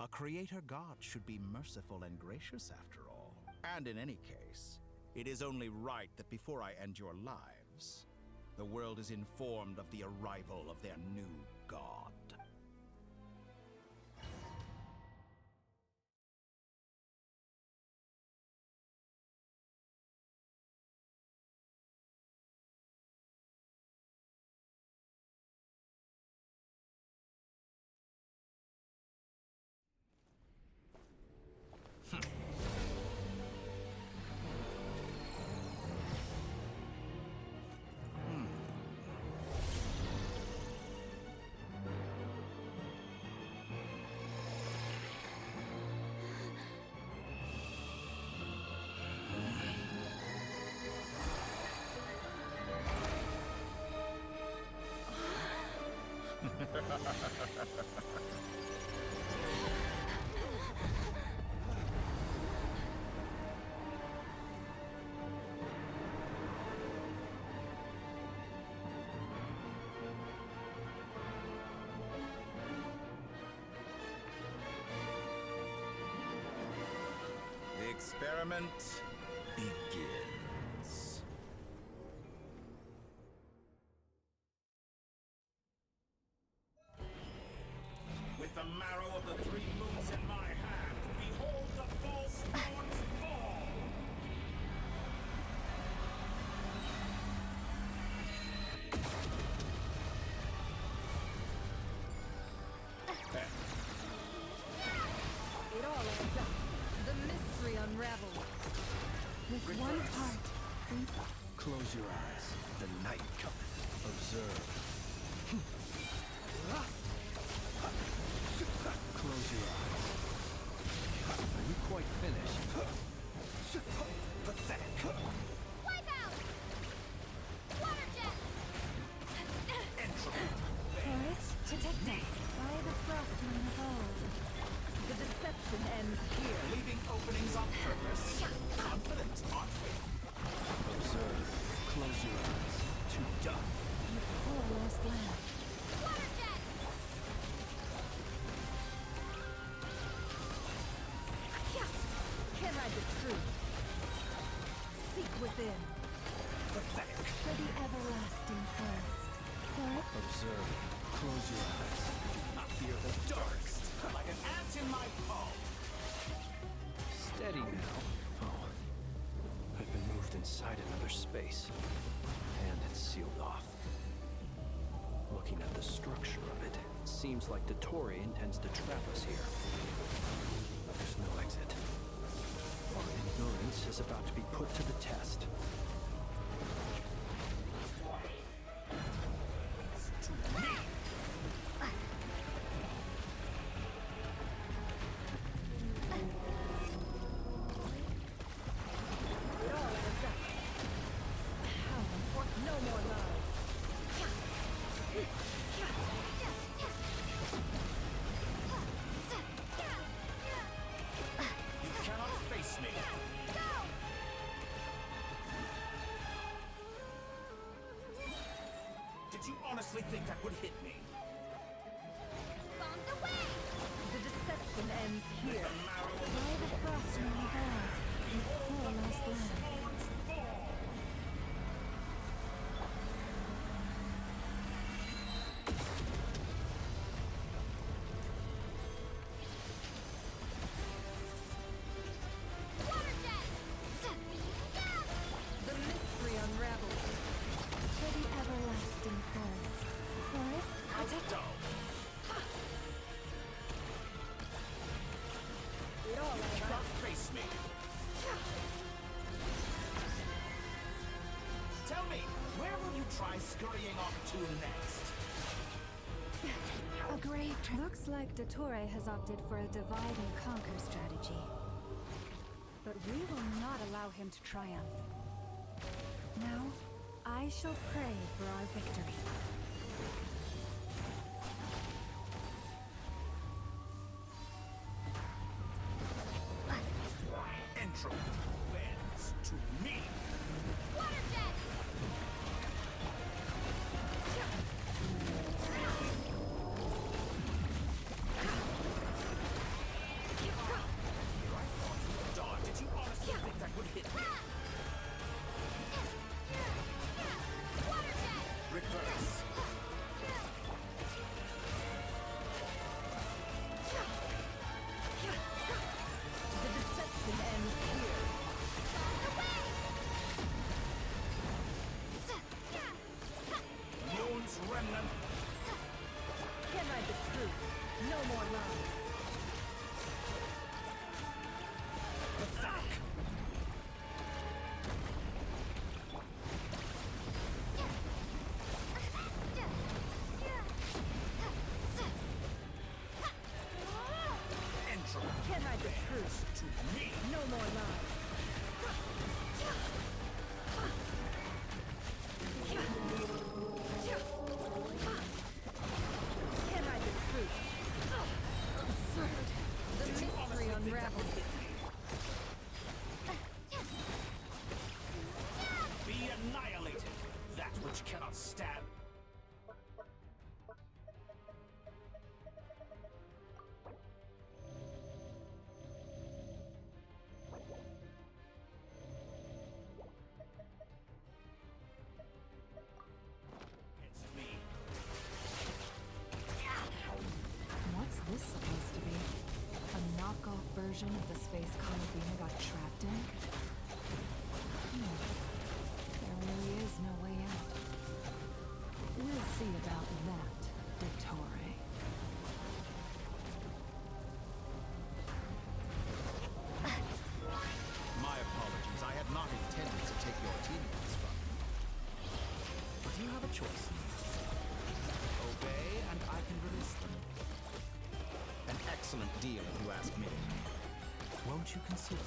A creator god should be merciful and gracious after all. And in any case, it is only right that before I end your lives, the world is informed of the arrival of their new god. experiment begins. With the marrow of the three moons in my hand, behold the false thorns fall! It all adds up. The mystery unravels. With one heart. Close your eyes. The night cometh. Observe. Close your eyes. Are you quite finished? Pathetic. Wipe out! Water jet! Forest, protect us by the frostman of old. The deception ends here. Leaving openings on purpose. Confident, aren't we? Observe. Close your eyes. Too dark. The poor lost land. Water jet! Can I the truth? Seek within. Pathetic. For the everlasting forest. Forest? Observe. Close your eyes. I fear the darkest, like an ant in my palm. Steady now. Oh. I've been moved inside another space. And it's sealed off. Looking at the structure of it, it seems like Dottore intends to trap us here. But there's no exit. Our endurance is about to be put to the test. Did you honestly think that would hit me? Bombs away! The deception ends here. The marrow of By the frostman of old. Poor lost land. Water jet! The mystery unravels. For the everlasting forest. Forest, protect us. It all you cannot face me. Tell me, where will you try scurrying off to next? A grave looks like Dottore has opted for a divide and conquer strategy. But we will not allow him to triumph. Now, I shall pray for our victory. Entropy wins to me. Water jet! Dawn, did you honestly think that would hit me? Water jet! Reverse. The deception ends here. Moon's remnant. Can I the truth? No more lies. Pathetic. Entropy. Can I the truth? To me. No more lies. Can I the truth? version of the space Columbina got trapped in? There really is no way out. We'll see about that, Dottore. My apologies. I had not intended to take your teammates from you. But you have a choice. Obey, and I can release them. An excellent deal, if you ask me. Won't you consider it?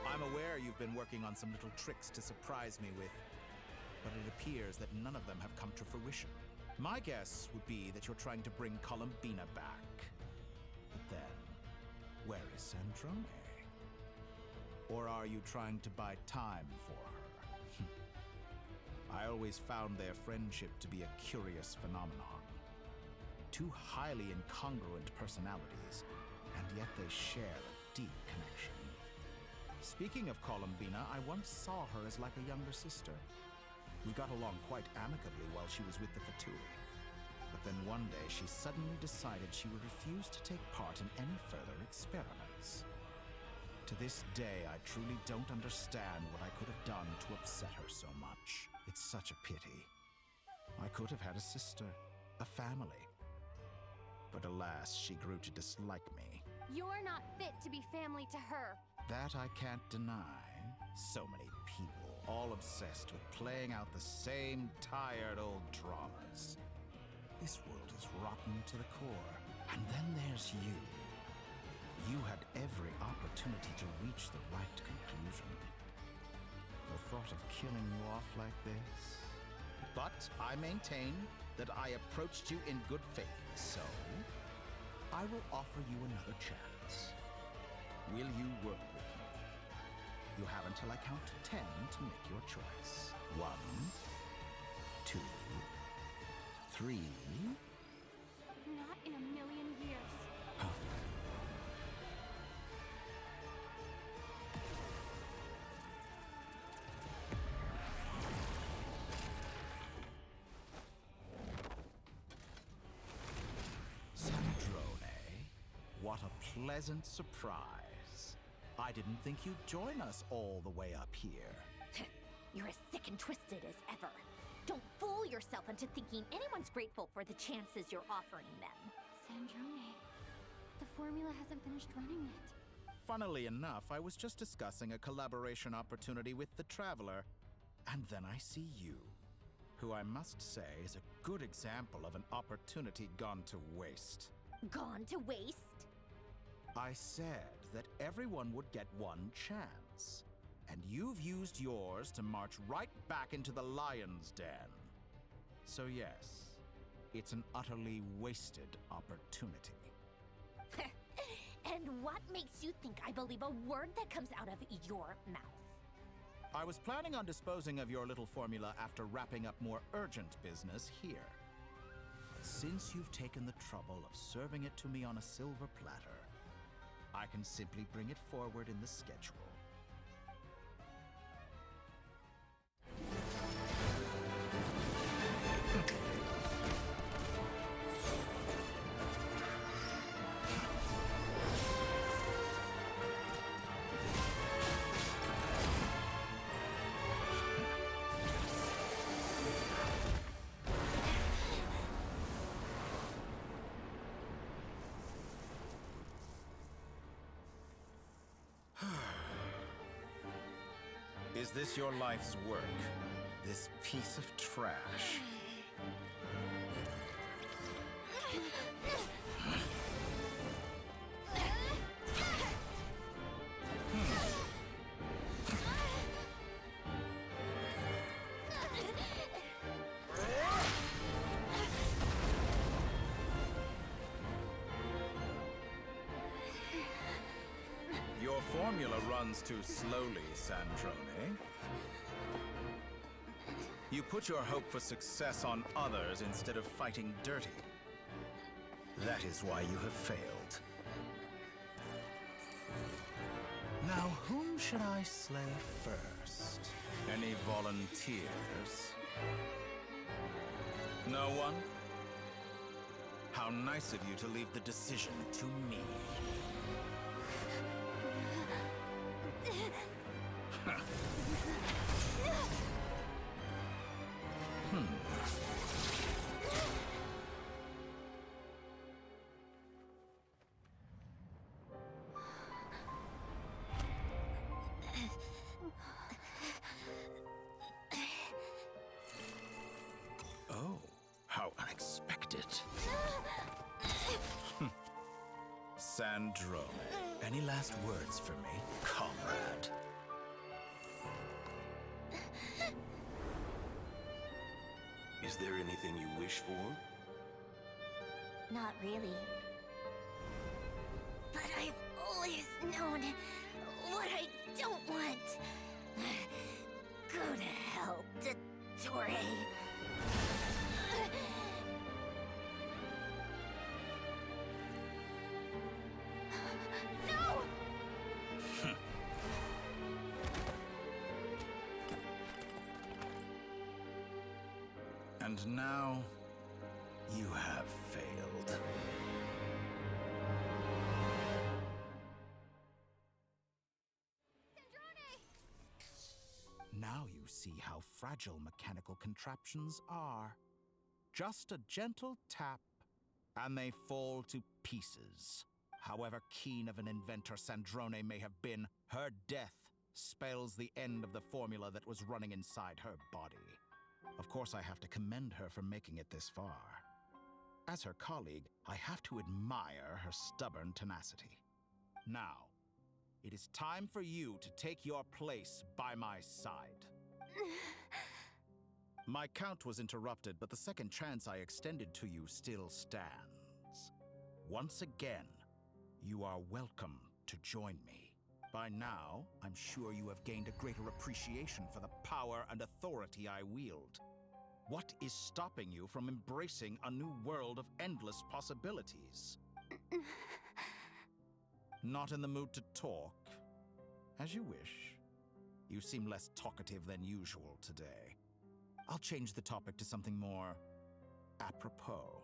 I'm aware you've been working on some little tricks to surprise me with, but it appears that none of them have come to fruition. My guess would be that you're trying to bring Columbina back. But then, where is Sandrone? Or are you trying to buy time for her? I always found their friendship to be a curious phenomenon. Two highly incongruent personalities, and yet they share a deep connection. Speaking of Columbina, I once saw her as like a younger sister. We got along quite amicably while she was with the Fatui. But then one day she suddenly decided she would refuse to take part in any further experiments. To this day, I truly don't understand what I could have done to upset her so much. It's such a pity. I could have had a sister, a family. But alas, she grew to dislike me. You're not fit to be family to her. That I can't deny. So many people, all obsessed with playing out the same tired old dramas. This world is rotten to the core. And then there's you. You had every opportunity to reach the right conclusion. The thought of killing you off like this? But I maintain that I approached you in good faith, so I will offer you another chance. Will you work with me? You have until I count to 10 to make your choice. 1, 2, 3. Not in a million years. Huh. Sandrone, what a pleasant surprise. I didn't think you'd join us all the way up here. You're as sick and twisted as ever. Don't fool yourself into thinking anyone's grateful for the chances you're offering them. Sandrone, the formula hasn't finished running yet. Funnily enough, I was just discussing a collaboration opportunity with the Traveler, and then I see you, who I must say is a good example of an opportunity gone to waste. Gone to waste? I said that everyone would get one chance, and you've used yours to march right back into the lion's den. So yes, it's an utterly wasted opportunity. And what makes you think I believe a word that comes out of your mouth? I was planning on disposing of your little formula after wrapping up more urgent business here. But since you've taken the trouble of serving it to me on a silver platter, I can simply bring it forward in the schedule. Is this your life's work? This piece of trash? formula runs too slowly, Sandrone. You put your hope for success on others instead of fighting dirty. That is why you have failed. Now, whom should I slay first? Any volunteers? No one? How nice of you to leave the decision to me. Oh, how unexpected. Sandrone, any last words for me, comrade? Is there anything you wish for? Not really. But I've always known what I don't want. Go to hell, Dottore. No! And now, you have failed. Now you see how fragile mechanical contraptions are. Just a gentle tap, and they fall to pieces. However keen of an inventor Sandrone may have been, her death spells the end of the formula that was running inside her body. Of course, I have to commend her for making it this far. As her colleague, I have to admire her stubborn tenacity. Now, it is time for you to take your place by my side. My count was interrupted, but the second chance I extended to you still stands. Once again, you are welcome to join me. By now, I'm sure you have gained a greater appreciation for the power and authority I wield. What is stopping you from embracing a new world of endless possibilities? Not in the mood to talk? As you wish. You seem less talkative than usual today. I'll change the topic to something more apropos.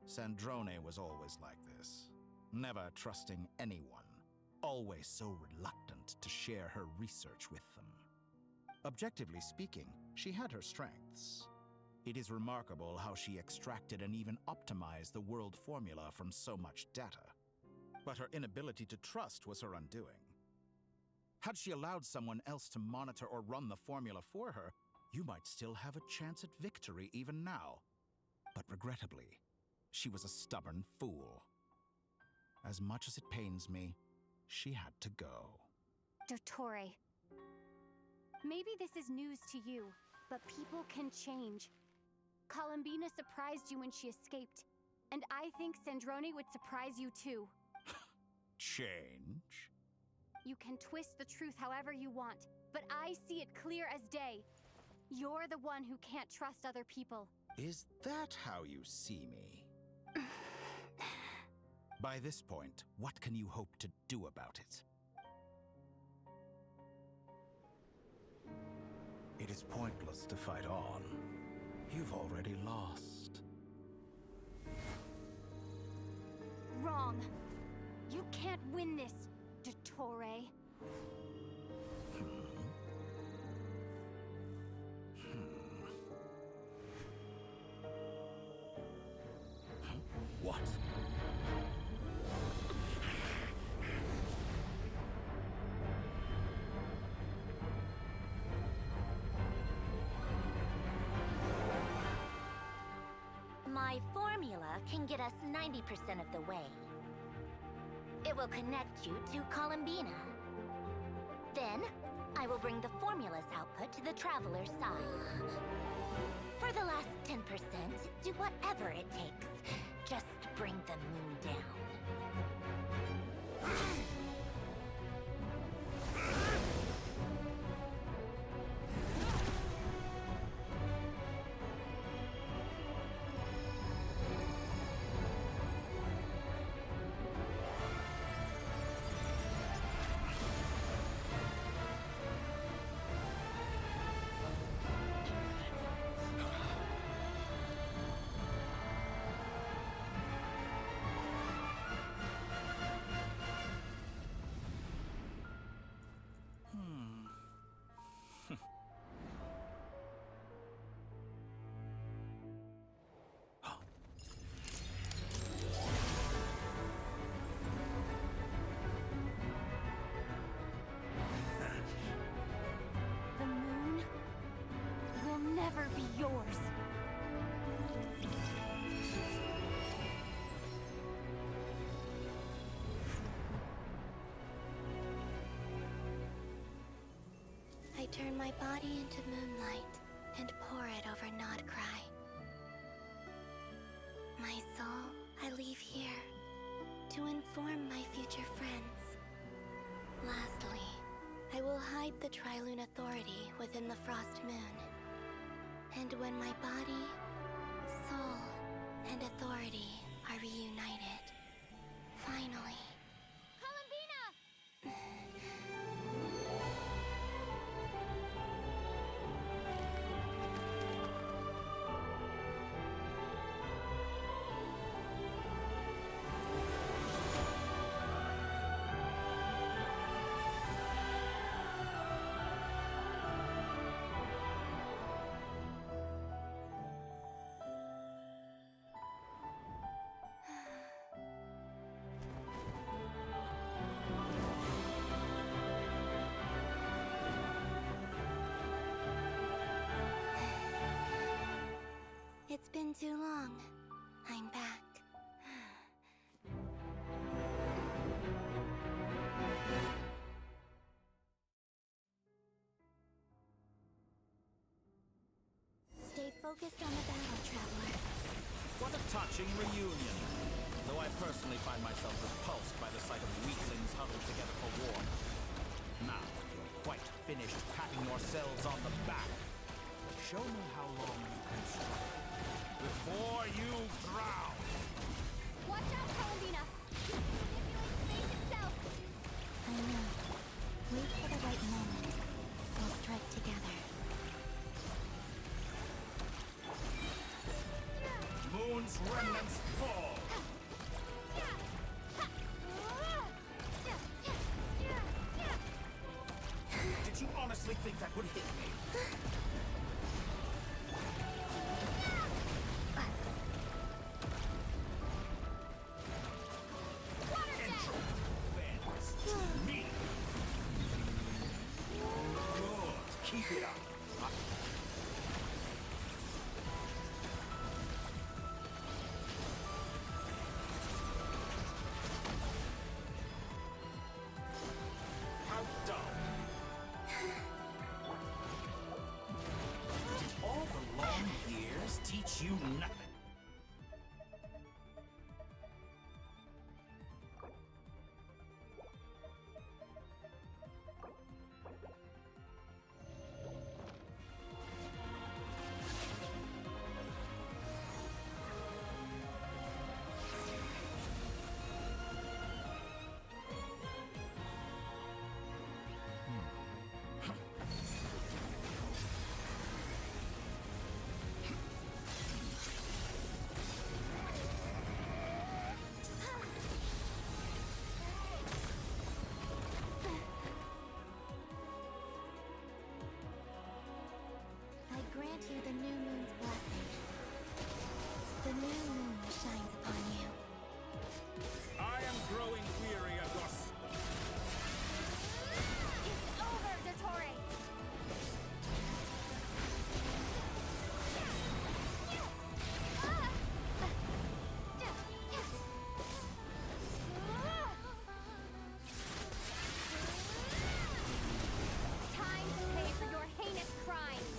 Sandrone was always like this, never trusting anyone, always so reluctant to share her research with them. Objectively speaking, she had her strengths. It is remarkable how she extracted and even optimized the world formula from so much data. But her inability to trust was her undoing. Had she allowed someone else to monitor or run the formula for her, you might still have a chance at victory even now. But regrettably, she was a stubborn fool. As much as it pains me, she had to go. Dottore. Maybe this is news to you, but people can change. Columbina surprised you when she escaped, and I think Sandrone would surprise you too. Change? You can twist the truth however you want, but I see it clear as day. You're the one who can't trust other people. Is that how you see me? By this point, what can you hope to do about it? It is pointless to fight on. You've already lost. Wrong. You can't win this, Dottore. What? My formula can get us 90% of the way. It will connect you to Columbina. Then, I will bring the formula's output to the Traveler's side. For the last 10%, do whatever it takes. Just bring the moon down. never be yours. I turn my body into moonlight and pour it over Nodcry. My soul, I leave here to inform my future friends. Lastly, I will hide the Trilune Authority within the Frost Moon. And when my body, soul, and authority are reunited, finally... It's been too long. I'm back. Stay focused on the battle, Traveler. What a touching reunion. Though I personally find myself repulsed by the sight of weaklings huddled together for war. Now, you're quite finished patting yourselves on the back. Show me how long you can struggle before you drown. Watch out, Paladina! You can manipulate space itself! I know. Wait for the right moment. We'll strike together. Moon's remnants fall. Did you honestly think that would hit me? Me. Good. Keep it up. How dumb. Did all the long years teach you nothing? I grant you the new moon's blessing. The new moon shines upon you. I am growing weary of your... It's over, Dottore! Time to pay for your heinous crimes!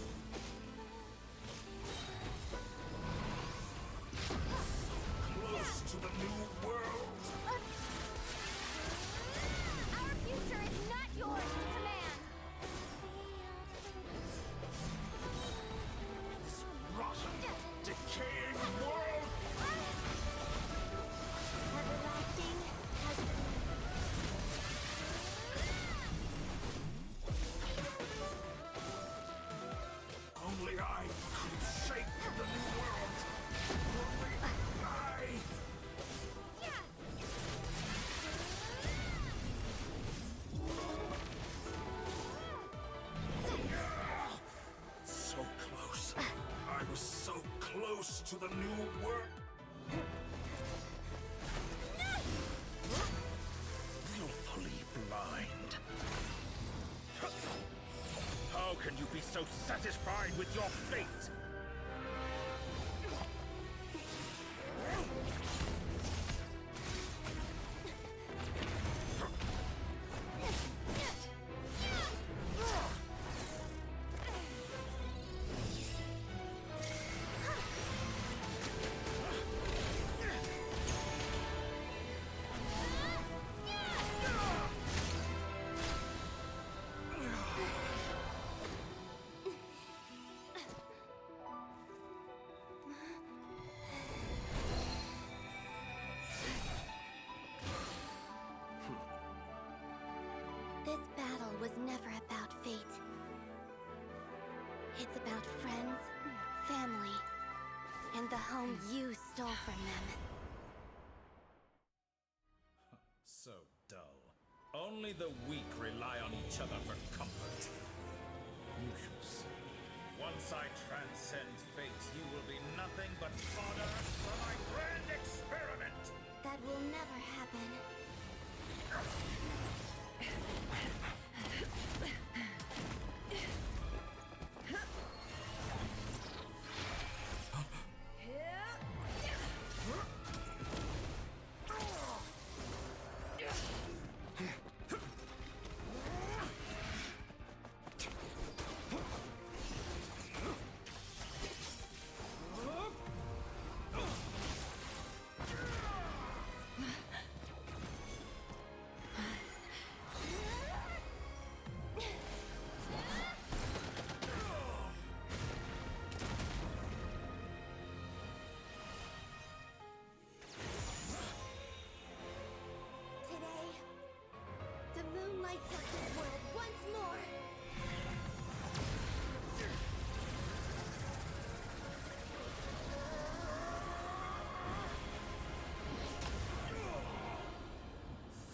Close to the new world. Our future is not yours to command! This rotten, decaying world. Everlasting has Only I could shape the new world. Only I. So close. I was so close to the new world. Willfully blind. How can you be so satisfied with your fate? This battle was never about fate. It's about friends, family, and the home you stole from them. So dull. Only the weak rely on each other for comfort. You shall see. Once I transcend fate, you will be nothing but fodder for my grand experiment! That will never happen. The moon lights up this world once more!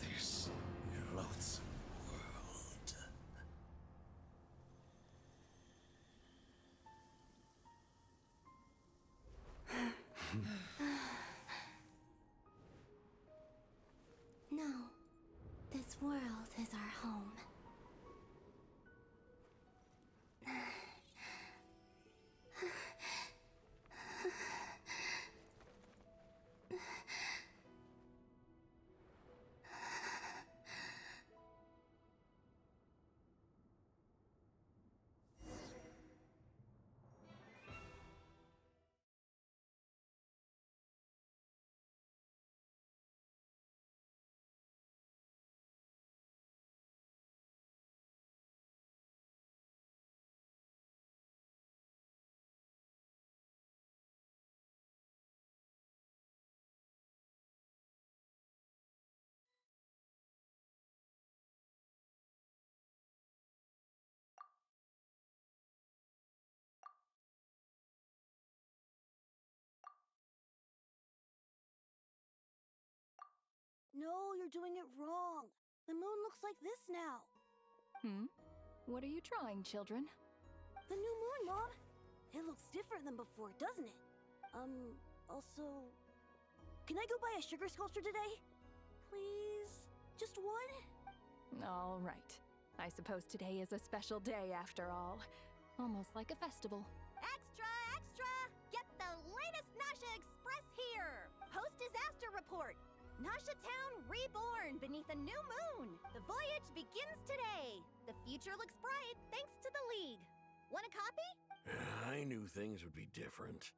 This loathsome world. No. This world is our home. No, you're doing it wrong. The moon looks like this now. What are you drawing, children? The new moon, Mom. It looks different than before, doesn't it? Also... Can I go buy a sugar sculpture today? Please? Just one? All right. I suppose today is a special day after all. Almost like a festival. Extra, extra! Get the latest Nasha Express here! Post-disaster report! Nasha Town reborn beneath a new moon! The voyage begins today! The future looks bright thanks to the League. Want a copy? I knew things would be different.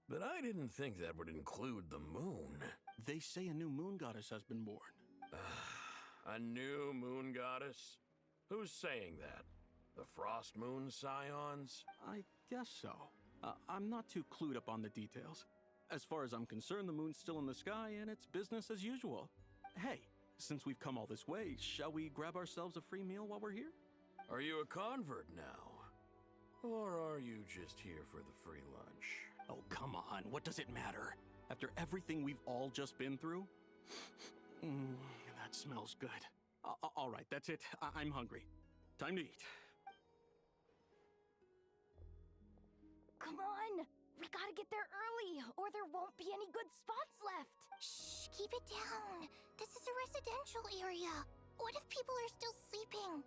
But I didn't think that would include the moon. They say a new moon goddess has been born. A new moon goddess? Who's saying that? The Frost Moon Scions? I guess so. I'm not too clued up on the details. As far as I'm concerned, the moon's still in the sky and it's business as usual. Hey, since we've come all this way, shall we grab ourselves a free meal while we're here? Are you a convert now? Or are you just here for the free lunch? Oh, come on. What does it matter? After everything we've all just been through? That smells good. All right, that's it. I'm hungry. Time to eat. Come on! We gotta get there early, or there won't be any good spots left! Shh, keep it down. This is a residential area. What if people are still sleeping?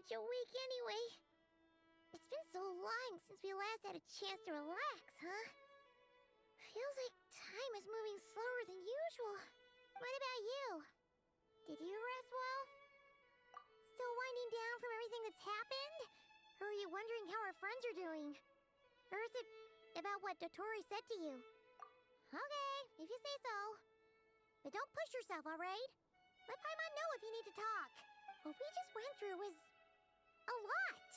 such a week anyway. It's been so long since we last had a chance to relax, huh? Feels like time is moving slower than usual. What about you? Did you rest well? Still winding down from everything that's happened? Or are you wondering how our friends are doing? Or is it about what Dotori said to you? Okay, if you say so. But don't push yourself, alright? Let Paimon know if you need to talk. What we just went through was a lot.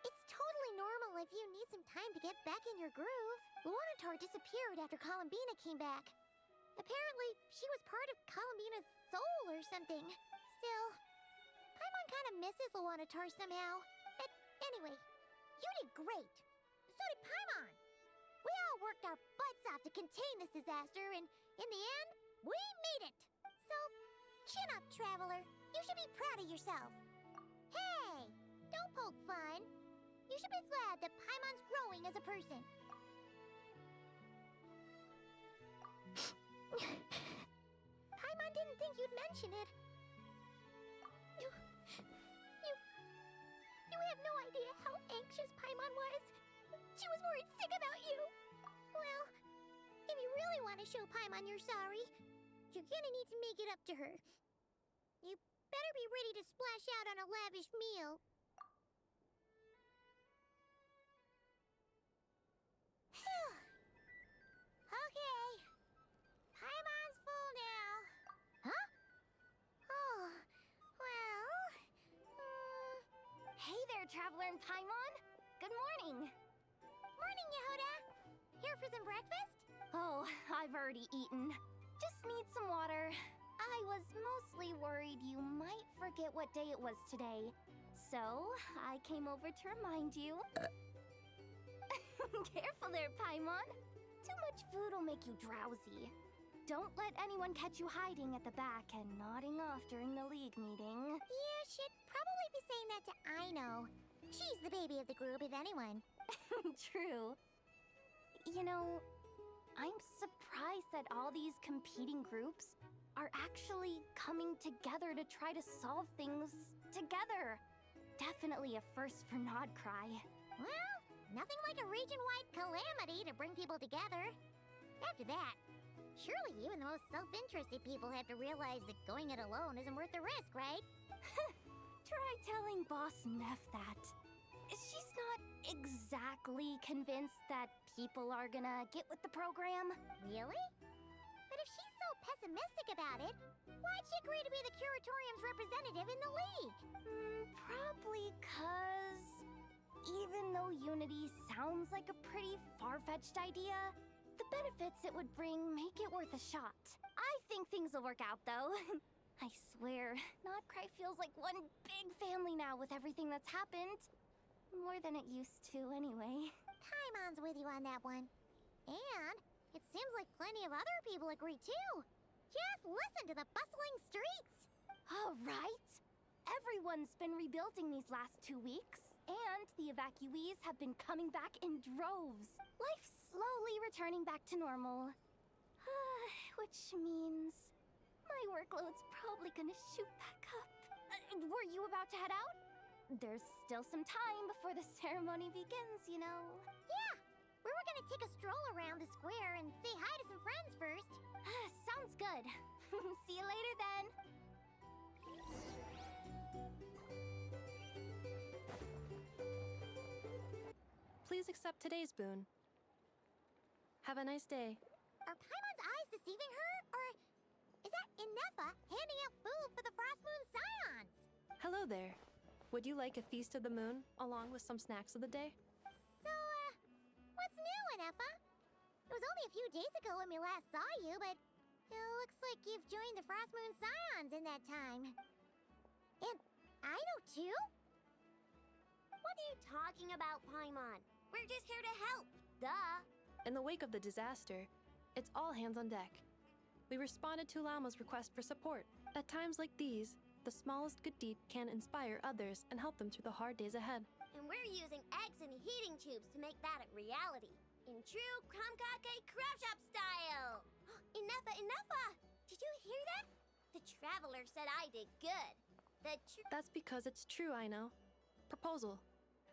It's totally normal if you need some time to get back in your groove. Luanatar disappeared after Columbina came back. Apparently, she was part of Columbina's soul or something. Still, Paimon kind of misses Luanatar somehow. But anyway, you did great. So did Paimon. We all worked our butts off to contain this disaster, and in the end, we made it. So, chin up, Traveler. You should be proud of yourself. Hey, don't poke fun. You should be glad that Paimon's growing as a person. Paimon didn't think you'd mention it. You have no idea how anxious Paimon was. She was worried sick about you. Well, if you really want to show Paimon you're sorry, you're gonna need to make it up to her. You better be ready to splash out on a lavish meal. Okay. Paimon's full now. Huh? Oh, well... Hey there, Traveler and Paimon. Good morning. Morning, Yehuda. Here for some breakfast? Oh, I've already eaten. Just need some water. I was mostly worried you might forget what day it was today. So, I came over to remind you. Careful there, Paimon. Too much food will make you drowsy. Don't let anyone catch you hiding at the back and nodding off during the league meeting. You should probably be saying that to Aino. She's the baby of the group, if anyone. True. You know, I'm surprised that all these competing groups are actually coming together to try to solve things together. Definitely a first for Nodcry. Well, nothing like a region-wide calamity to bring people together. After that, surely even the most self-interested people have to realize that going it alone isn't worth the risk, right? Try telling Boss Neff that. She's not exactly convinced that people are gonna get with the program. Really? But if she's so pessimistic about it, why'd she agree to be the Curatorium's representative in the league? Probably 'cause even though Unity sounds like a pretty far-fetched idea, the benefits it would bring make it worth a shot. I think things will work out, though. I swear, Nodcry feels like one big family now with everything that's happened. More than it used to, anyway. Paimon's with you on that one. And it seems like plenty of other people agree, too. Just listen to the bustling streets. All right. Everyone's been rebuilding these last 2 weeks, and the evacuees have been coming back in droves. Life's slowly returning back to normal. Which means my workload's probably gonna shoot back up. Were you about to head out? There's still some time before the ceremony begins, you know. Yeah, we were gonna take a stroll around the square and say hi to some friends first. Sounds good. See you later then. Please accept today's boon. Have a nice day. Are Paimon's eyes deceiving her? Or is that Inefa handing out food for the Frost Moon Scions? Hello there. Would you like a feast of the moon, along with some snacks of the day? So, what's new, Inefa? It was only a few days ago when we last saw you, but it looks like you've joined the Frost Moon Scions in that time. And I know too? What are you talking about, Paimon? We're just here to help. Duh. In the wake of the disaster, it's all hands on deck. We responded to Lama's request for support. At times like these, the smallest good deed can inspire others and help them through the hard days ahead. And we're using eggs and heating tubes to make that a reality. In true Krumkake Craft Shop style. Inefa! Did you hear that? The Traveler said I did good. That's because it's true, I know. Proposal.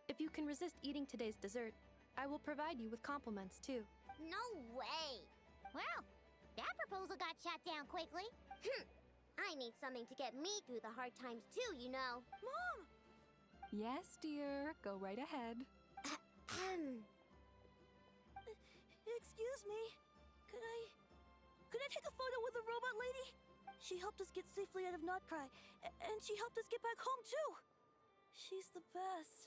If you can resist eating today's dessert, I will provide you with compliments, too. No way! Well, that proposal got shot down quickly. I need something to get me through the hard times too, you know. Mom! Yes, dear. Go right ahead. Excuse me. Could I take a photo with the robot lady? She helped us get safely out of Notcry, and she helped us get back home too. She's the best.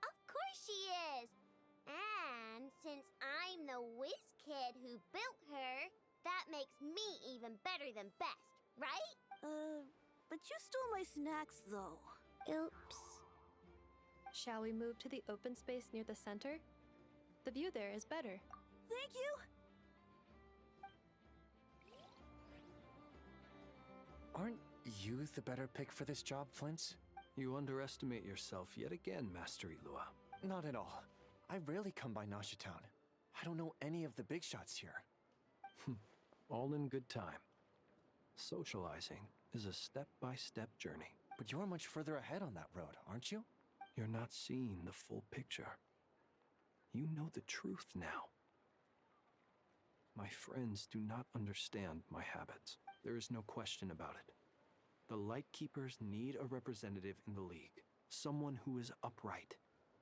Of course she is. And since I'm the whiz kid who built her, that makes me even better than best, right? But you stole my snacks though. Oops. Shall we move to the open space near the center? The view there is better. Thank you. Aren't you the better pick for this job, Flint's? You underestimate yourself yet again, Master Ilua. Not at all. I rarely come by Nasha Town. I don't know any of the big shots here. All in good time. Socializing is a step-by-step journey. But you're much further ahead on that road, aren't you? You're not seeing the full picture. You know the truth now. My friends do not understand my habits. There is no question about it. The Lightkeepers need a representative in the League. Someone who is upright,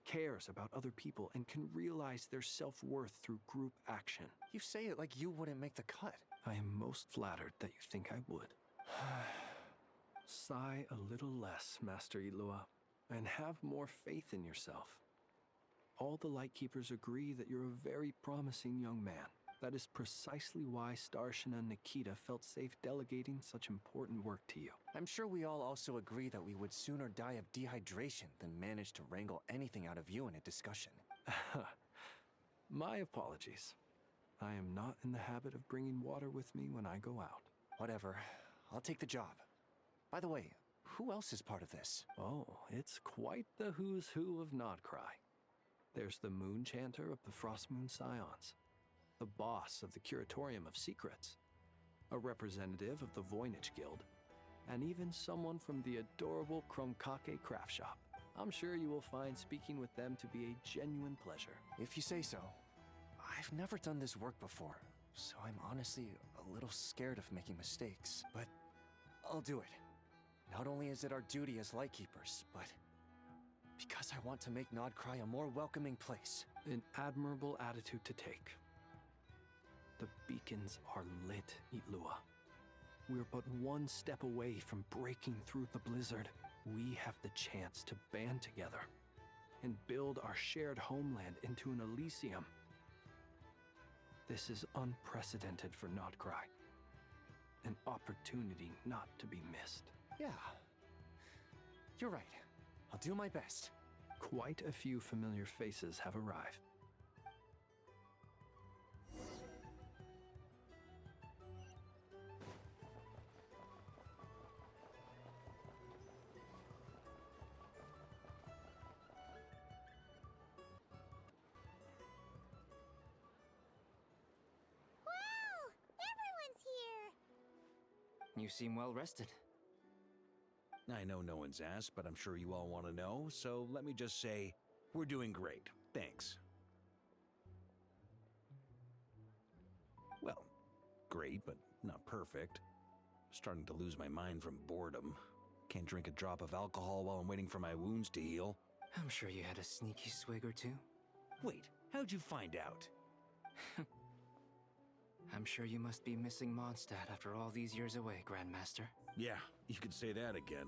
cares about other people, and can realize their self-worth through group action. You say it like you wouldn't make the cut. I am most flattered that you think I would. Sigh a little less, Master Ilua, and have more faith in yourself. All the Lightkeepers agree that you're a very promising young man. That is precisely why Starshina Nikita felt safe delegating such important work to you. I'm sure we all also agree that we would sooner die of dehydration than manage to wrangle anything out of you in a discussion. My apologies. I am not in the habit of bringing water with me when I go out. Whatever. I'll take the job. By the way, who else is part of this? Oh, it's quite the who's who of Nodcry. There's the Moon Chanter of the Frostmoon Scions, the boss of the Curatorium of Secrets, a representative of the Voynich Guild, and even someone from the adorable Kromkake craft shop. I'm sure you will find speaking with them to be a genuine pleasure. If you say so. I've never done this work before, so I'm honestly a little scared of making mistakes, but I'll do it. Not only is it our duty as Lightkeepers, but because I want to make Nodcry a more welcoming place. An admirable attitude to take. The beacons are lit, Itlua. We're but one step away from breaking through the blizzard. We have the chance to band together and build our shared homeland into an Elysium. This is unprecedented for Nodcry. An opportunity not to be missed. Yeah. You're right. I'll do my best. Quite a few familiar faces have arrived. You seem well rested. I know no one's asked, but I'm sure you all want to know, so let me just say, we're doing great. Thanks. Well, great, but not perfect. Starting to lose my mind from boredom. Can't drink a drop of alcohol while I'm waiting for my wounds to heal. I'm sure you had a sneaky swig or two. Wait, how'd you find out? I'm sure you must be missing Mondstadt after all these years away, Grandmaster. Yeah, you could say that again.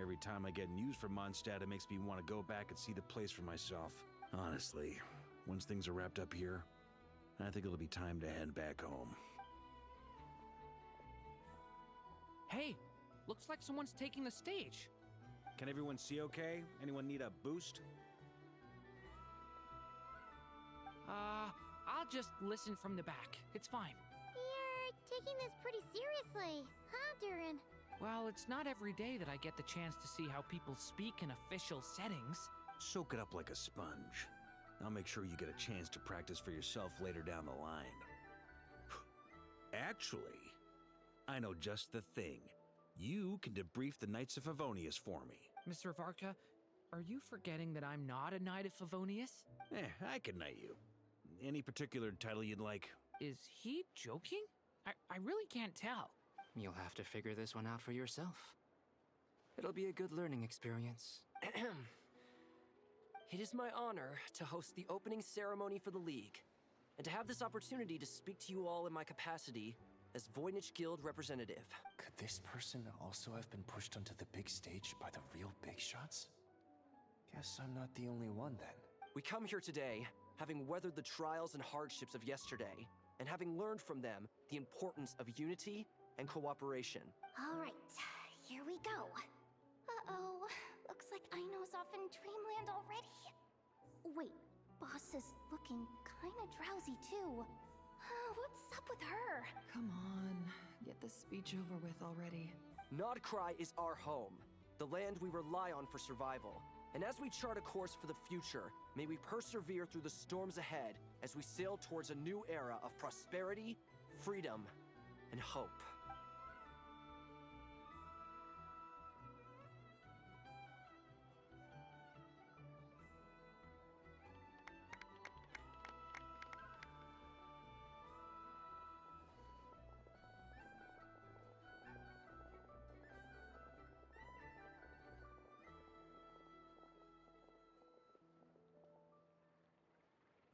Every time I get news from Mondstadt, it makes me want to go back and see the place for myself. Honestly, once things are wrapped up here, I think it'll be time to head back home. Hey, looks like someone's taking the stage. Can everyone see okay? Anyone need a boost? I'll just listen from the back. It's fine. You're taking this pretty seriously, huh, Durin? Well, it's not every day that I get the chance to see how people speak in official settings. Soak it up like a sponge. I'll make sure you get a chance to practice for yourself later down the line. Actually, I know just the thing. You can debrief the Knights of Favonius for me. Mr. Varka, are you forgetting that I'm not a Knight of Favonius? I can knight you. Any particular title you'd like? Is he joking? I really can't tell. You'll have to figure this one out for yourself. It'll be a good learning experience. It is my honor to host the opening ceremony for the League, and to have this opportunity to speak to you all in my capacity as Voynich Guild representative. Could this person also have been pushed onto the big stage by the real big shots? Guess I'm not the only one then. We come here today, having weathered the trials and hardships of yesterday, and having learned from them the importance of unity and cooperation. All right, here we go. Uh-oh, looks like Aino's off in Dreamland already. Wait, Boss is looking kinda drowsy too. What's up with her? Come on, get this speech over with already. Nodcry is our home, the land we rely on for survival. And as we chart a course for the future, may we persevere through the storms ahead as we sail towards a new era of prosperity, freedom, and hope.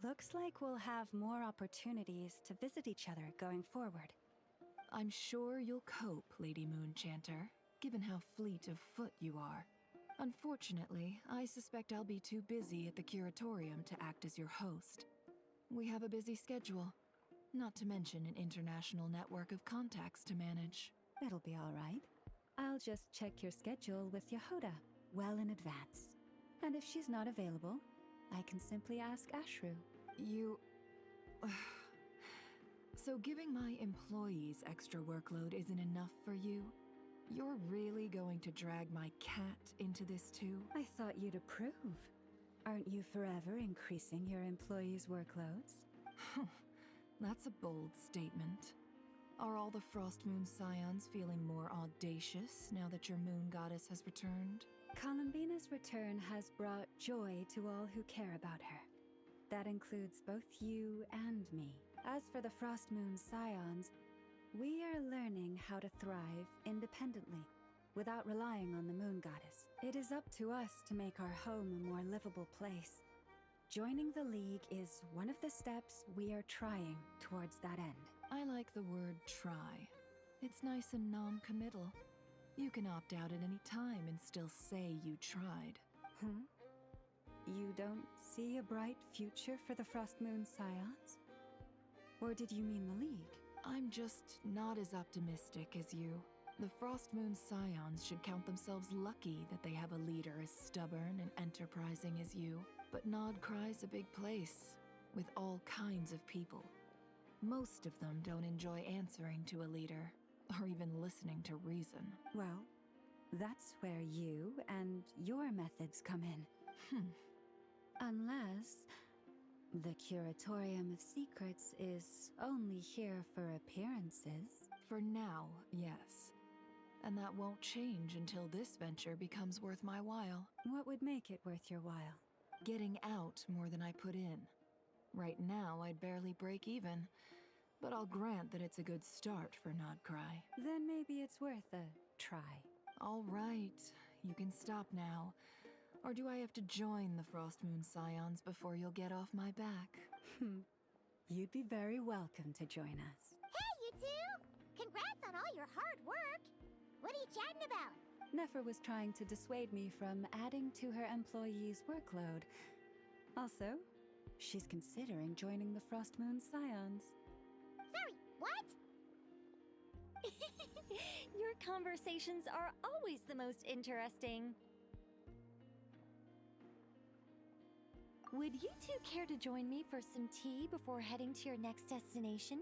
Looks like we'll have more opportunities to visit each other going forward. I'm sure you'll cope, Lady Moonchanter, given how fleet of foot you are. Unfortunately, I suspect I'll be too busy at the Curatorium to act as your host. We have a busy schedule, not to mention an international network of contacts to manage. It'll be all right. I'll just check your schedule with Yehoda well in advance. And if she's not available, I can simply ask Ashru. You... So giving my employees extra workload isn't enough for you? You're really going to drag my cat into this too? I thought you'd approve. Aren't you forever increasing your employees' workloads? That's a bold statement. Are all the Frost Moon Scions feeling more audacious now that your moon goddess has returned? Columbina's return has brought joy to all who care about her. That includes both you and me. As for the Frost Moon Scions, we are learning how to thrive independently, without relying on the moon goddess. It is up to us to make our home a more livable place. Joining the League is one of the steps we are trying towards that end. I like the word try. It's nice and non-committal. You can opt out at any time and still say you tried. You don't see a bright future for the Frost Moon Scions? Or did you mean the League? I'm just not as optimistic as you. The Frost Moon Scions should count themselves lucky that they have a leader as stubborn and enterprising as you. But Nodcry's a big place, with all kinds of people. Most of them don't enjoy answering to a leader, or even listening to reason. Well, that's where you and your methods come in. Unless the Curatorium of Secrets is only here for appearances. For now, yes. And that won't change until this venture becomes worth my while. What would make it worth your while? Getting out more than I put in. Right now, I'd barely break even. But I'll grant that it's a good start for Nodcry. Then maybe it's worth a try. All right, you can stop now. Or do I have to join the Frost Moon Scions before you'll get off my back? You'd be very welcome to join us. Hey, you two! Congrats on all your hard work! What are you chatting about? Nefer was trying to dissuade me from adding to her employees' workload. Also, she's considering joining the Frost Moon Scions. Sorry, what? Your conversations are always the most interesting. Would you two care to join me for some tea before heading to your next destination?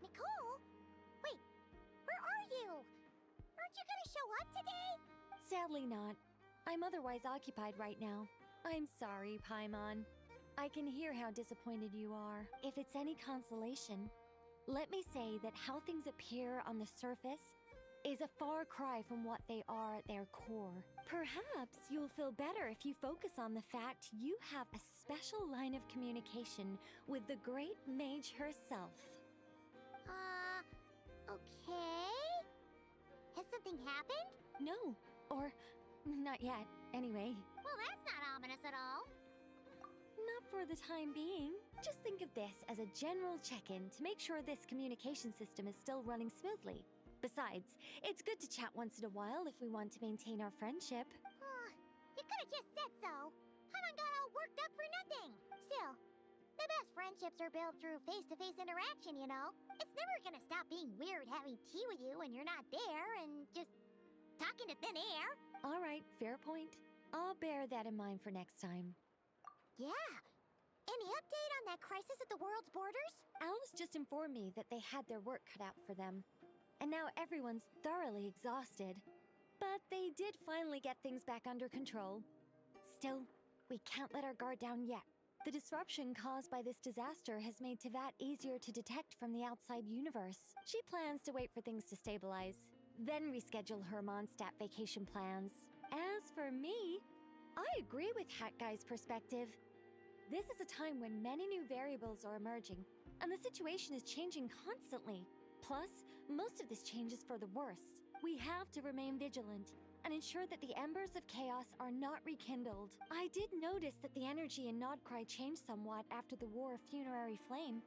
Nicole? Wait, where are you? Aren't you gonna show up today? Sadly not. I'm otherwise occupied right now. I'm sorry, Paimon. I can hear how disappointed you are. If it's any consolation, let me say that how things appear on the surface is a far cry from what they are at their core. Perhaps you'll feel better if you focus on the fact you have a special line of communication with the great mage herself. Okay? Has something happened? No, or not yet, anyway. Well, that's not ominous at all. Not for the time being. Just think of this as a general check-in to make sure this communication system is still running smoothly. Besides, it's good to chat once in a while if we want to maintain our friendship. You could have just said so. Paimon got all worked up for nothing. Still, the best friendships are built through face-to-face interaction, you know? It's never gonna stop being weird having tea with you when you're not there and just talking to thin air. All right, fair point. I'll bear that in mind for next time. Yeah. Any update on that crisis at the world's borders? Alice just informed me that they had their work cut out for them. And now everyone's thoroughly exhausted. But they did finally get things back under control. Still, we can't let our guard down yet. The disruption caused by this disaster has made Teyvat easier to detect from the outside universe. She plans to wait for things to stabilize, then reschedule her Mondstadt vacation plans. As for me, I agree with Hat Guy's perspective. This is a time when many new variables are emerging, and the situation is changing constantly. Plus, most of this change is for the worse. We have to remain vigilant and ensure that the embers of chaos are not rekindled. I did notice that the energy in Nodcry changed somewhat after the War of Funerary Flame,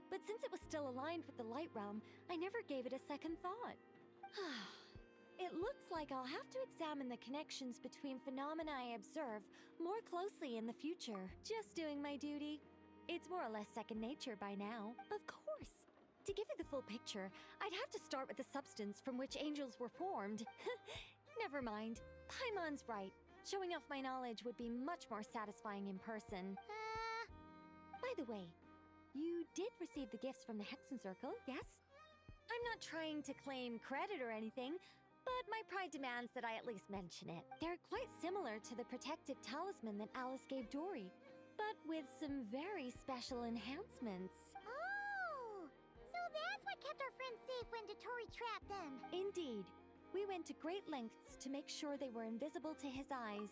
but since it was still aligned with the Light Realm, I never gave it a second thought. It looks like I'll have to examine the connections between phenomena I observe more closely in the future. Just doing my duty. It's more or less second nature by now. Of course. To give you the full picture, I'd have to start with the substance from which angels were formed. Never mind. Paimon's right. Showing off my knowledge would be much more satisfying in person. By the way, you did receive the gifts from the Hexen Circle, yes? I'm not trying to claim credit or anything, but my pride demands that I at least mention it. They're quite similar to the protective talisman that Alice gave Dory, but with some very special enhancements. Oh! So that's what kept our friends safe when Dory trapped them. Indeed. We went to great lengths to make sure they were invisible to his eyes.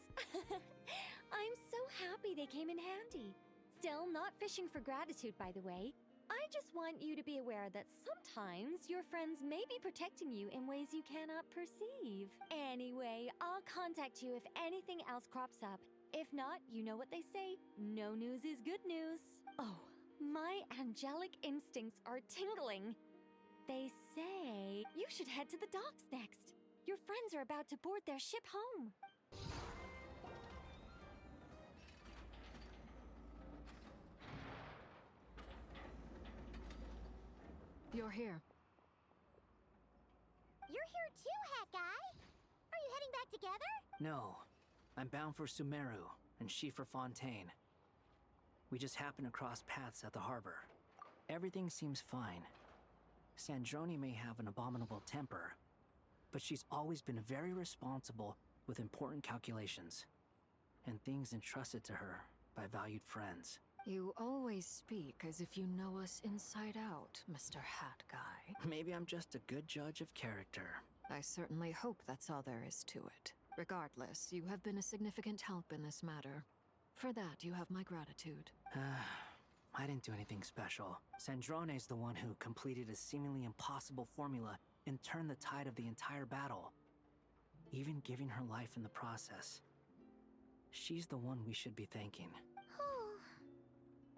I'm so happy they came in handy. Still, not fishing for gratitude, by the way. I just want you to be aware that sometimes your friends may be protecting you in ways you cannot perceive. Anyway, I'll contact you if anything else crops up. If not, you know what they say, no news is good news. Oh, my angelic instincts are tingling. They say you should head to the docks next. Your friends are about to board their ship home. You're here. You're here too, Hat Guy. Are you heading back together? No. I'm bound for Sumeru, and she for Fontaine. We just happened to cross paths at the harbor. Everything seems fine. Sandrone may have an abominable temper, but she's always been very responsible with important calculations, and things entrusted to her by valued friends. You always speak as if you know us inside out, Mr. Hat Guy. Maybe I'm just a good judge of character. I certainly hope that's all there is to it. Regardless, you have been a significant help in this matter. For that, you have my gratitude. I didn't do anything special. Sandrone's the one who completed a seemingly impossible formula and turned the tide of the entire battle, even giving her life in the process. She's the one we should be thanking.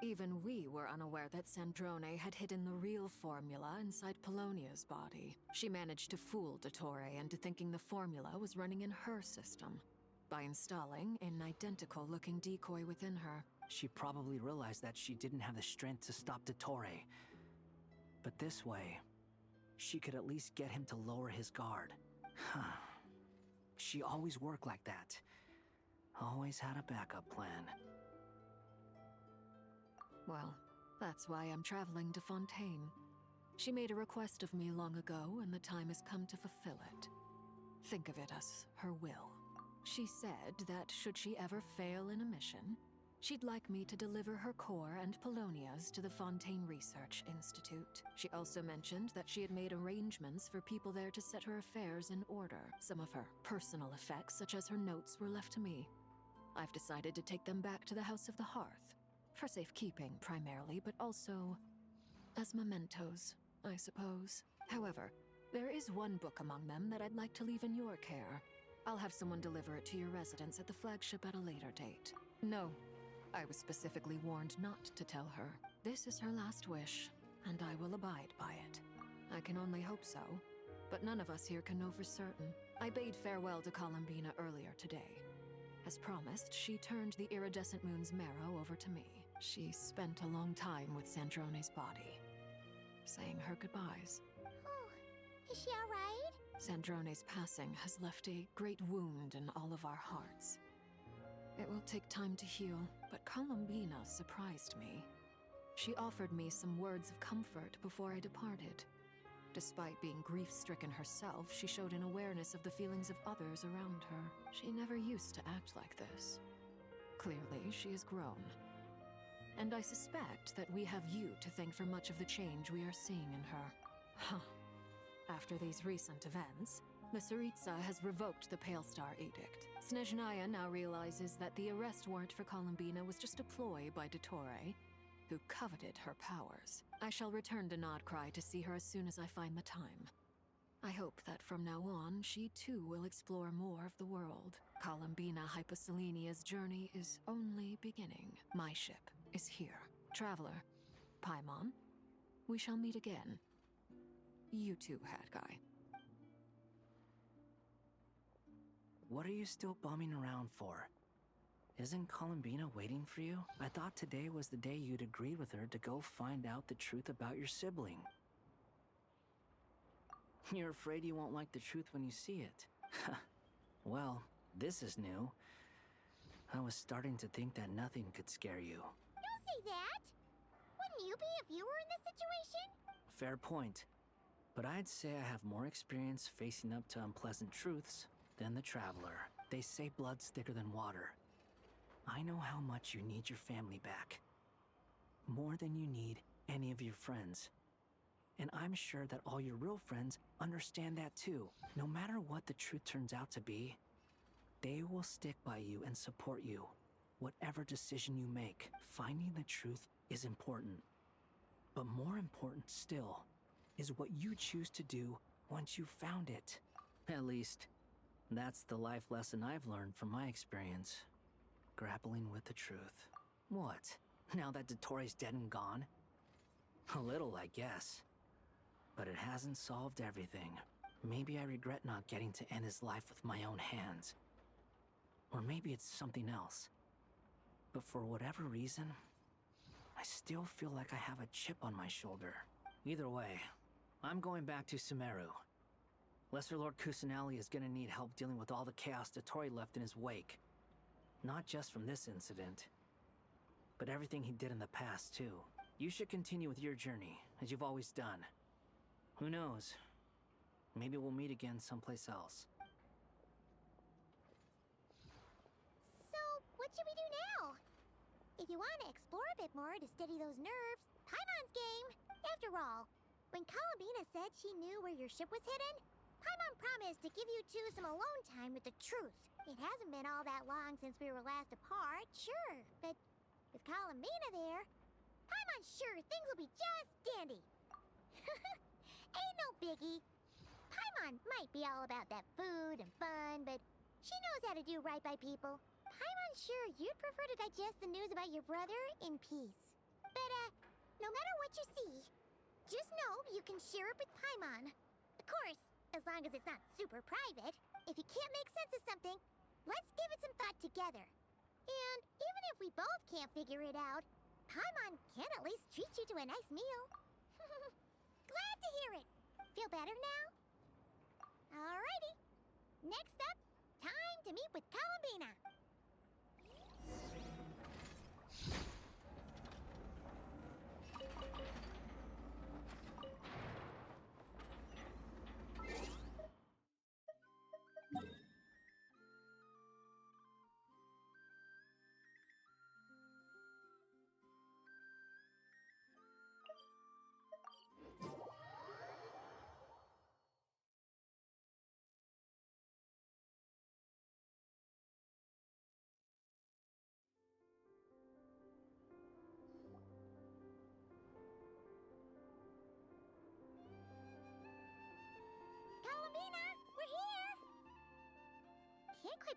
Even we were unaware that Sandrone had hidden the real formula inside Polonia's body. She managed to fool Dottore into thinking the formula was running in her system by installing an identical-looking decoy within her. She probably realized that she didn't have the strength to stop Dottore. But this way, she could at least get him to lower his guard. She always worked like that. Always had a backup plan. Well, that's why I'm traveling to Fontaine. She made a request of me long ago, and the time has come to fulfill it. Think of it as her will. She said that should she ever fail in a mission, she'd like me to deliver her core and Polonia's to the Fontaine Research Institute. She also mentioned that she had made arrangements for people there to set her affairs in order. Some of her personal effects, such as her notes, were left to me. I've decided to take them back to the House of the Hearth. For safekeeping, primarily, but also as mementos, I suppose. However, there is one book among them that I'd like to leave in your care. I'll have someone deliver it to your residence at the flagship at a later date. No, I was specifically warned not to tell her. This is her last wish, and I will abide by it. I can only hope so, but none of us here can know for certain. I bade farewell to Columbina earlier today. As promised, she turned the iridescent moon's marrow over to me. She spent a long time with Sandrone's body, saying her goodbyes. Oh, is she all right? Sandrone's passing has left a great wound in all of our hearts. It will take time to heal, but Columbina surprised me. She offered me some words of comfort before I departed. Despite being grief-stricken herself, she showed an awareness of the feelings of others around her. She never used to act like this. Clearly, she has grown. And I suspect that we have you to thank for much of the change we are seeing in her. Huh. After these recent events, the Tsaritsa has revoked the Pale Star Edict. Snezhnaya now realizes that the arrest warrant for Columbina was just a ploy by Dottore, who coveted her powers. I shall return to Nodcry to see her as soon as I find the time. I hope that from now on, she too will explore more of the world. Columbina Hyposelenia's journey is only beginning. My ship is here. Traveler, Paimon, we shall meet again. You too, Hat Guy. What are you still bumming around for? Isn't Columbina waiting for you? I thought today was the day you'd agreed with her to go find out the truth about your sibling. You're afraid you won't like the truth when you see it. Well, this is new. I was starting to think that nothing could scare you. Don't say that! Wouldn't you be if you were in this situation? Fair point. But I'd say I have more experience facing up to unpleasant truths than the Traveler. They say blood's thicker than water. I know how much you need your family back. More than you need any of your friends. And I'm sure that all your real friends understand that too. No matter what the truth turns out to be, they will stick by you and support you. Whatever decision you make, finding the truth is important. But more important still is what you choose to do once you've found it. At least, that's the life lesson I've learned from my experience. Grappling with the truth. What? Now that Dottore's dead and gone? A little, I guess. But it hasn't solved everything. Maybe I regret not getting to end his life with my own hands. Or maybe it's something else. But for whatever reason, I still feel like I have a chip on my shoulder. Either way, I'm going back to Sumeru. Lesser Lord Kusanali is gonna need help dealing with all the chaos Dottore left in his wake. Not just from this incident, but everything he did in the past, too. You should continue with your journey, as you've always done. Who knows? Maybe we'll meet again someplace else. So, what should we do now? If you want to explore a bit more to steady those nerves, Paimon's game. After all, when Columbina said she knew where your ship was hidden, Paimon promised to give you two some alone time with the truth. It hasn't been all that long since we were last apart, sure, but with Columbina there, Paimon's sure things will be just dandy. Ain't no biggie. Paimon might be all about that food and fun, but she knows how to do right by people. Paimon's sure you'd prefer to digest the news about your brother in peace. But, no matter what you see, just know you can share it with Paimon. Of course, as long as it's not super private. If you can't make sense of something, let's give it some thought together. And even if we both can't figure it out, Paimon can at least treat you to a nice meal. Glad to hear it. Feel better now? Alrighty. Next up, time to meet with Columbina.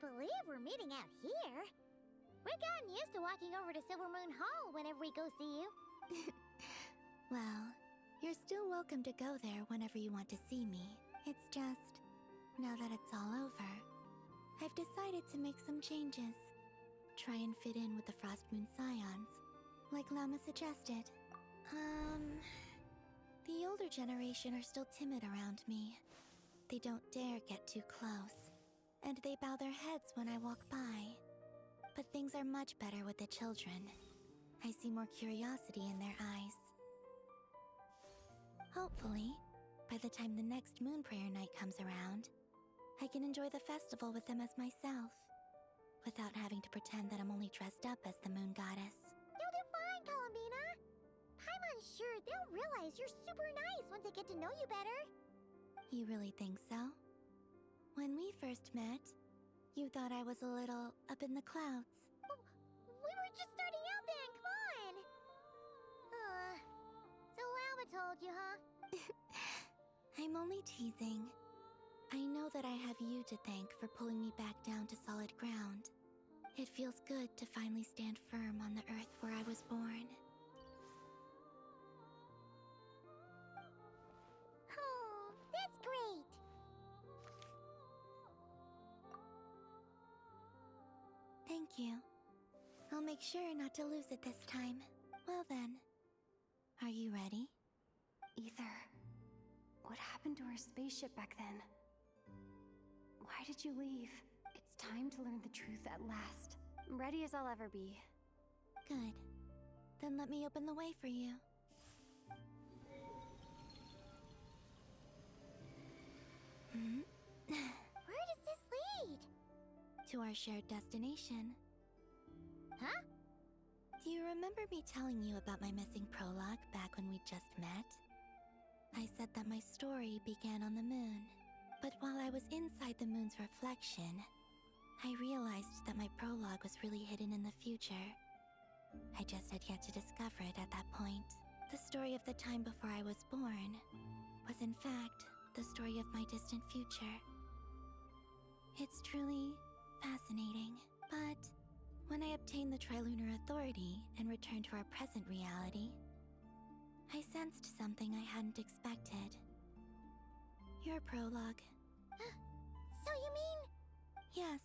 believe we're meeting out here. We're gotten used to walking over to Silver Moon Hall whenever we go see you. Well, you're still welcome to go there whenever you want to see me. It's just, now that it's all over, I've decided to make some changes. Try and fit in with the Frost Moon Scions, like Lama suggested. The older generation are still timid around me. They don't dare get too close, and they bow their heads when I walk by. But things are much better with the children. I see more curiosity in their eyes. Hopefully, by the time the next Moon Prayer Night comes around, I can enjoy the festival with them as myself, without having to pretend that I'm only dressed up as the Moon Goddess. You'll do fine, Columbina. Paimon's sure they'll realize you're super nice once they get to know you better. You really think so? When we first met, you thought I was a little up in the clouds. We were just starting out then, come on! So Lama told you, huh? I'm only teasing. I know that I have you to thank for pulling me back down to solid ground. It feels good to finally stand firm on the earth where I was born. Oh, that's great! Thank you. I'll make sure not to lose it this time. Well then, are you ready? Ether, what happened to our spaceship back then? Why did you leave? It's time to learn the truth at last. I'm ready as I'll ever be. Good. Then let me open the way for you. Where does this lead? To our shared destination. Huh? Do you remember me telling you about my missing prologue back when we just met? I said that my story began on the moon. But while I was inside the moon's reflection, I realized that my prologue was really hidden in the future. I just had yet to discover it at that point. The story of the time before I was born was in fact the story of my distant future. It's truly fascinating, but when I obtained the Trilunar Authority and returned to our present reality, I sensed something I hadn't expected. Your prologue. So you mean... Yes,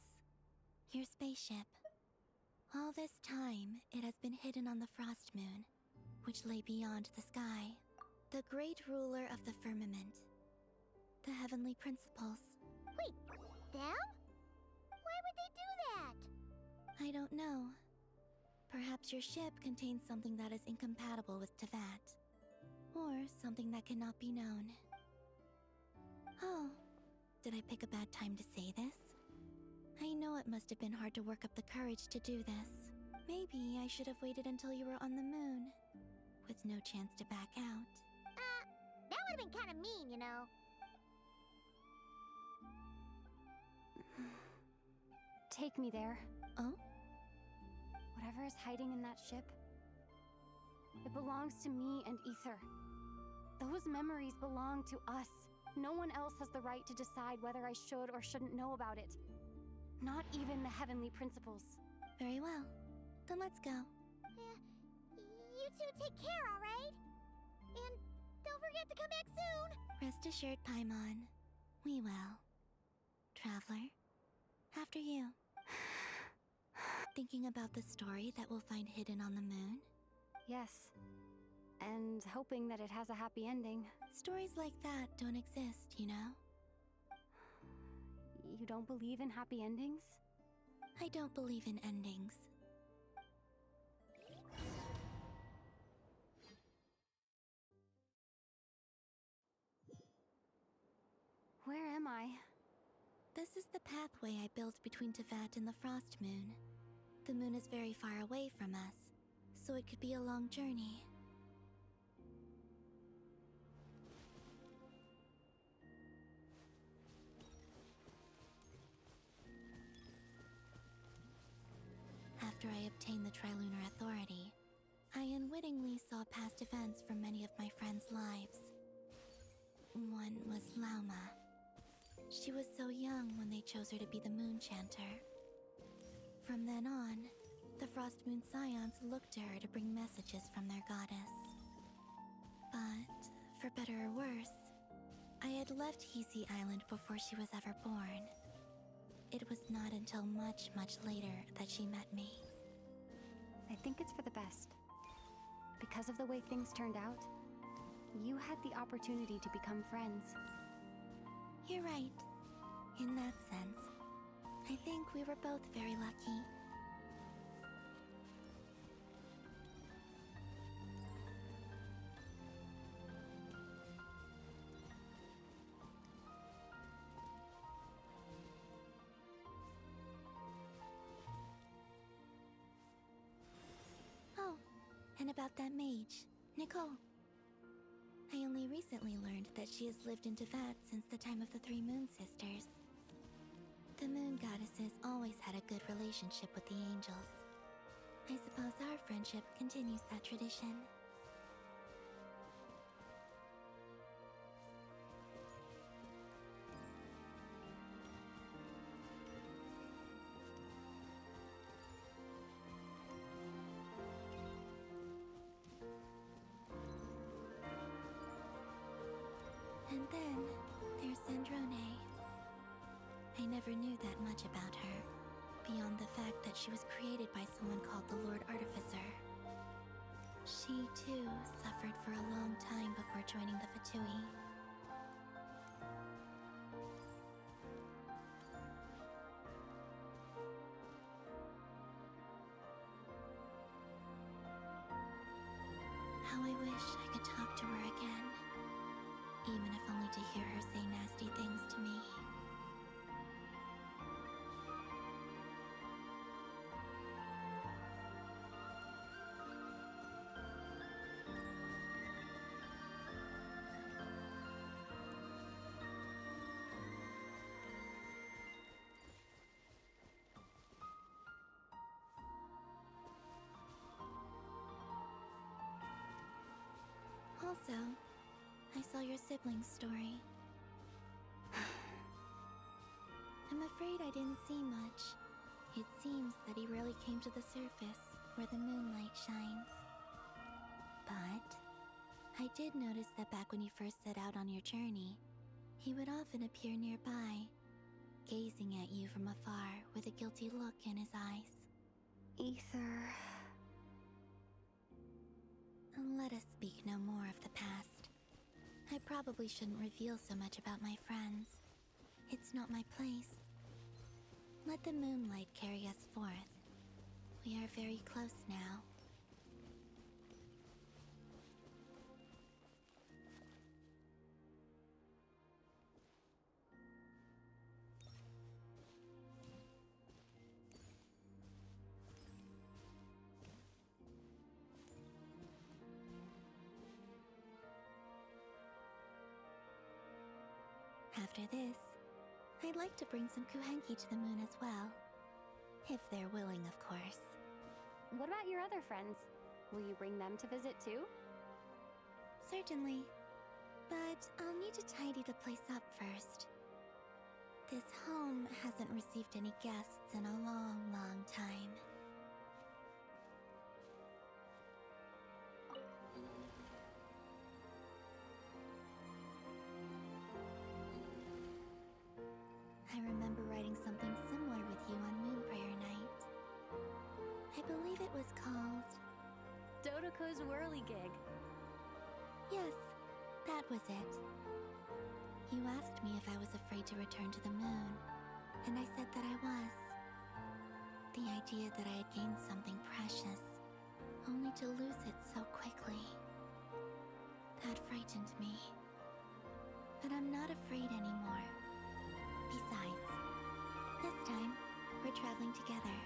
your spaceship. All this time, it has been hidden on the Frost Moon, which lay beyond the sky. The great ruler of the firmament. The heavenly principles. Wait, them? Why would they do that? I don't know. Perhaps your ship contains something that is incompatible with Tevat. Or something that cannot be known. Oh, did I pick a bad time to say this? I know it must have been hard to work up the courage to do this. Maybe I should have waited until you were on the moon, with no chance to back out. That would've been kinda mean, you know. Take me there. Oh? Whatever is hiding in that ship, it belongs to me and Ether. Those memories belong to us. No one else has the right to decide whether I should or shouldn't know about it. Not even the heavenly principles. Very well. Then let's go. You two take care, alright? And don't forget to come back soon! Rest assured, Paimon. We will. Traveler, after you. Thinking about the story that we'll find hidden on the moon? Yes. And hoping that it has a happy ending. Stories like that don't exist, you know? You don't believe in happy endings? I don't believe in endings. Where am I? This is the pathway I built between Tevat and the Frost Moon. The moon is very far away from us, so it could be a long journey. After I obtained the Trilunar Authority, I unwittingly saw past events from many of my friends' lives. One was Lauma. She was so young when they chose her to be the Moon Chanter. From then on, the Frost Moon Scions looked to her to bring messages from their goddess. But, for better or worse, I had left Hisi Island before she was ever born. It was not until much, much later that she met me. I think it's for the best. Because of the way things turned out, you had the opportunity to become friends. You're right. In that sense, I think we were both very lucky. Oh, and about that mage, Nicole. I only recently learned that she has lived in Teyvat since the time of the Three Moon Sisters. The Moon Goddesses always had a good relationship with the angels. I suppose our friendship continues that tradition. And then, there's Sandrone. I never knew that much about her, beyond the fact that she was created by someone called the Lord Artificer. She, too, suffered for a long time before joining the Fatui. How I wish I could talk to her again. Even if only to hear her say nasty things to me. Also, I saw your sibling's story. I'm afraid I didn't see much. It seems that he rarely came to the surface, where the moonlight shines. But I did notice that back when you first set out on your journey, he would often appear nearby, gazing at you from afar with a guilty look in his eyes. Ether... Let us speak no more of the past. I probably shouldn't reveal so much about my friends. It's not my place. Let the moonlight carry us forth. We are very close now. After this, I'd like to bring some Kuhenki to the moon as well. If they're willing, of course. What about your other friends? Will you bring them to visit too? Certainly. But I'll need to tidy the place up first. This home hasn't received any guests in a long, long time. I remember writing something similar with you on Moon Prayer Night. I believe it was called... Dodoko's Whirligig. Yes, that was it. You asked me if I was afraid to return to the moon, and I said that I was. The idea that I had gained something precious, only to lose it so quickly. That frightened me. But I'm not afraid anymore. Besides, this time, we're traveling together.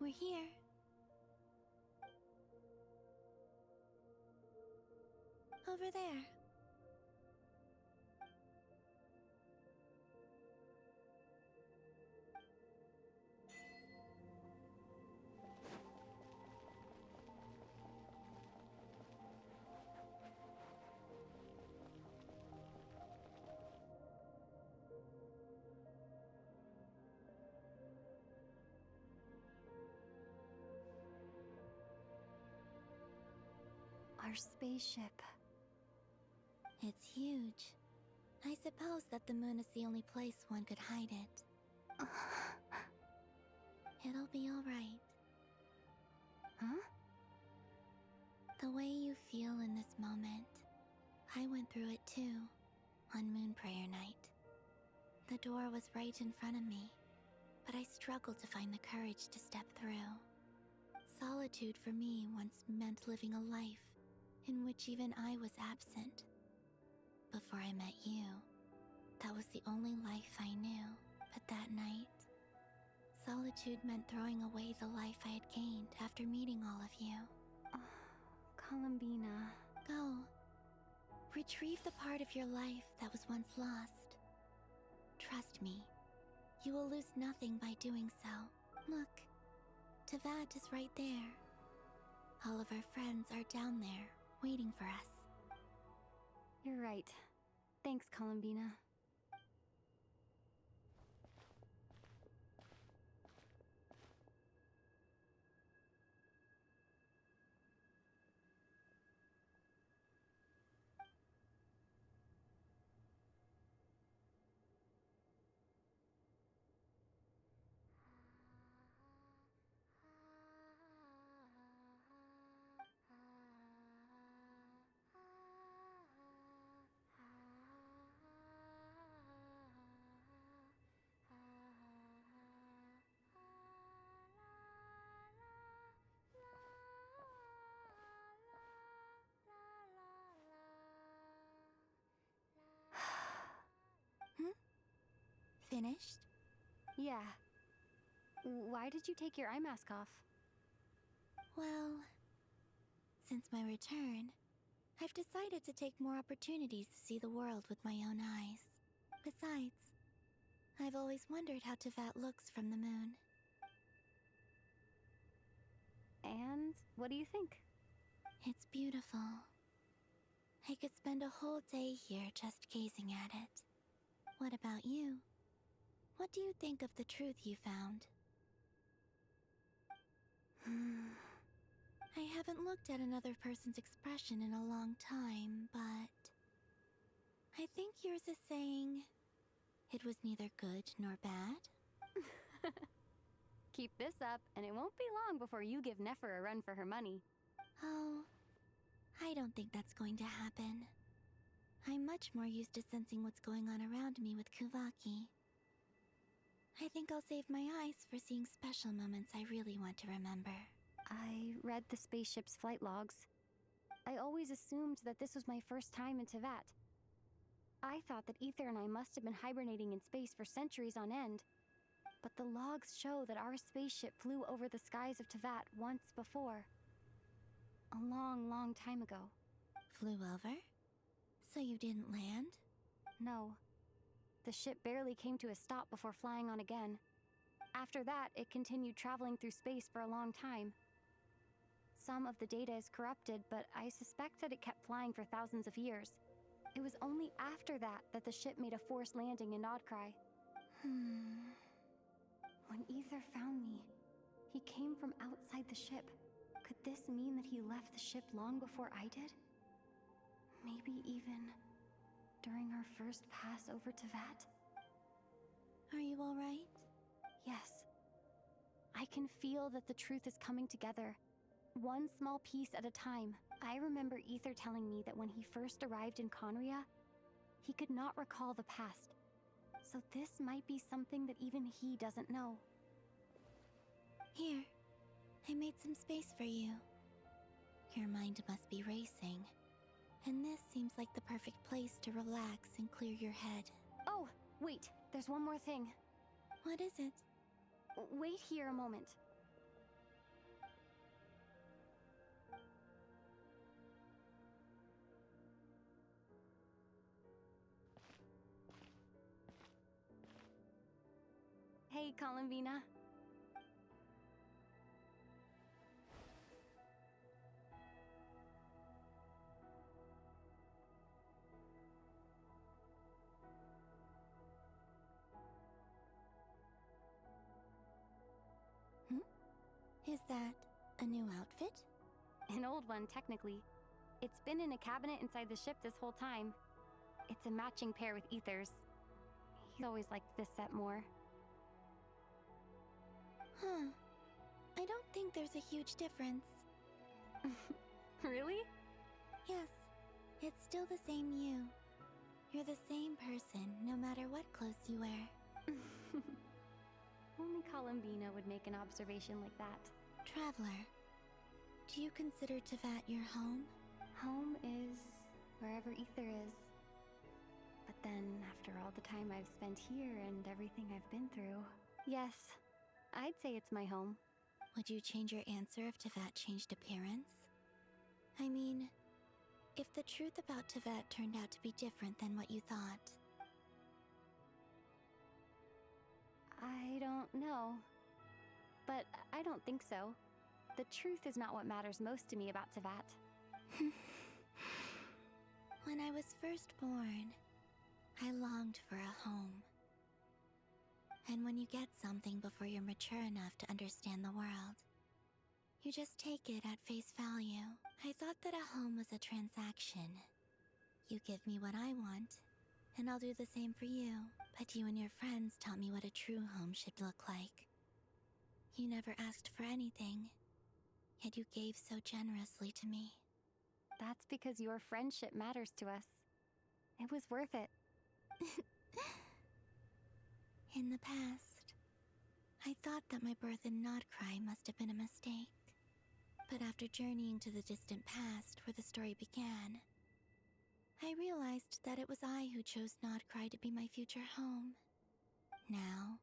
We're here. Over there. Our spaceship. It's huge. I suppose that the moon is the only place one could hide it. It'll be alright. Huh? The way you feel in this moment, I went through it too, on Moon Prayer Night. The door was right in front of me, but I struggled to find the courage to step through. Solitude for me once meant living a life in which even I was absent. Before I met you, that was the only life I knew. But that night, solitude meant throwing away the life I had gained after meeting all of you. Columbina. Go. Retrieve the part of your life that was once lost. Trust me, you will lose nothing by doing so. Look, Tevat is right there. All of our friends are down there, waiting for us. You're right. Thanks, Columbina. Finished? Yeah. Why did you take your eye mask off? Well, since my return, I've decided to take more opportunities to see the world with my own eyes. Besides, I've always wondered how Tevat looks from the moon. And what do you think? It's beautiful. I could spend a whole day here just gazing at it. What about you? What do you think of the truth you found? I haven't looked at another person's expression in a long time, but I think yours is saying it was neither good nor bad. Keep this up, and it won't be long before you give Nefer a run for her money. Oh, I don't think that's going to happen. I'm much more used to sensing what's going on around me with Kuvaki. I think I'll save my eyes for seeing special moments I really want to remember. I read the spaceship's flight logs. I always assumed that this was my first time in Tevat. I thought that Ether and I must have been hibernating in space for centuries on end. But the logs show that our spaceship flew over the skies of Tevat once before. A long, long time ago. Flew over? So you didn't land? No. The ship barely came to a stop before flying on again. After that, it continued traveling through space for a long time. Some of the data is corrupted, but I suspect that it kept flying for thousands of years. It was only after that the ship made a forced landing in Nodcry. When Ether found me, he came from outside the ship. Could this mean that he left the ship long before I did? Maybe even during our first pass over Tevat? Are you alright? Yes. I can feel that the truth is coming together. One small piece at a time. I remember Ether telling me that when he first arrived in Conria, he could not recall the past. So this might be something that even he doesn't know. Here, I made some space for you. Your mind must be racing, and this seems like the perfect place to relax and clear your head. Oh, wait, there's one more thing. What is it? Wait here a moment. Hi, Columbina. Is that a new outfit? An old one, technically. It's been in a cabinet inside the ship this whole time. It's a matching pair with Ether's. He's always liked this set more. Huh. I don't think there's a huge difference. Really? Yes. It's still the same you. You're the same person, no matter what clothes you wear. Only Columbina would make an observation like that. Traveler, do you consider Tevat your home? Home is wherever Ether is. But then, after all the time I've spent here and everything I've been through, yes, I'd say it's my home. Would you change your answer if Tevat changed appearance? I mean, if the truth about Tevat turned out to be different than what you thought. I don't know. But I don't think so. The truth is not what matters most to me about Tevat. When I was first born, I longed for a home. And when you get something before you're mature enough to understand the world, you just take it at face value. I thought that a home was a transaction. You give me what I want, and I'll do the same for you. But you and your friends taught me what a true home should look like. You never asked for anything, yet you gave so generously to me. That's because your friendship matters to us. It was worth it. In the past, I thought that my birth in Notcry must have been a mistake. But after journeying to the distant past where the story began, I realized that it was I who chose Notcry to be my future home. Now,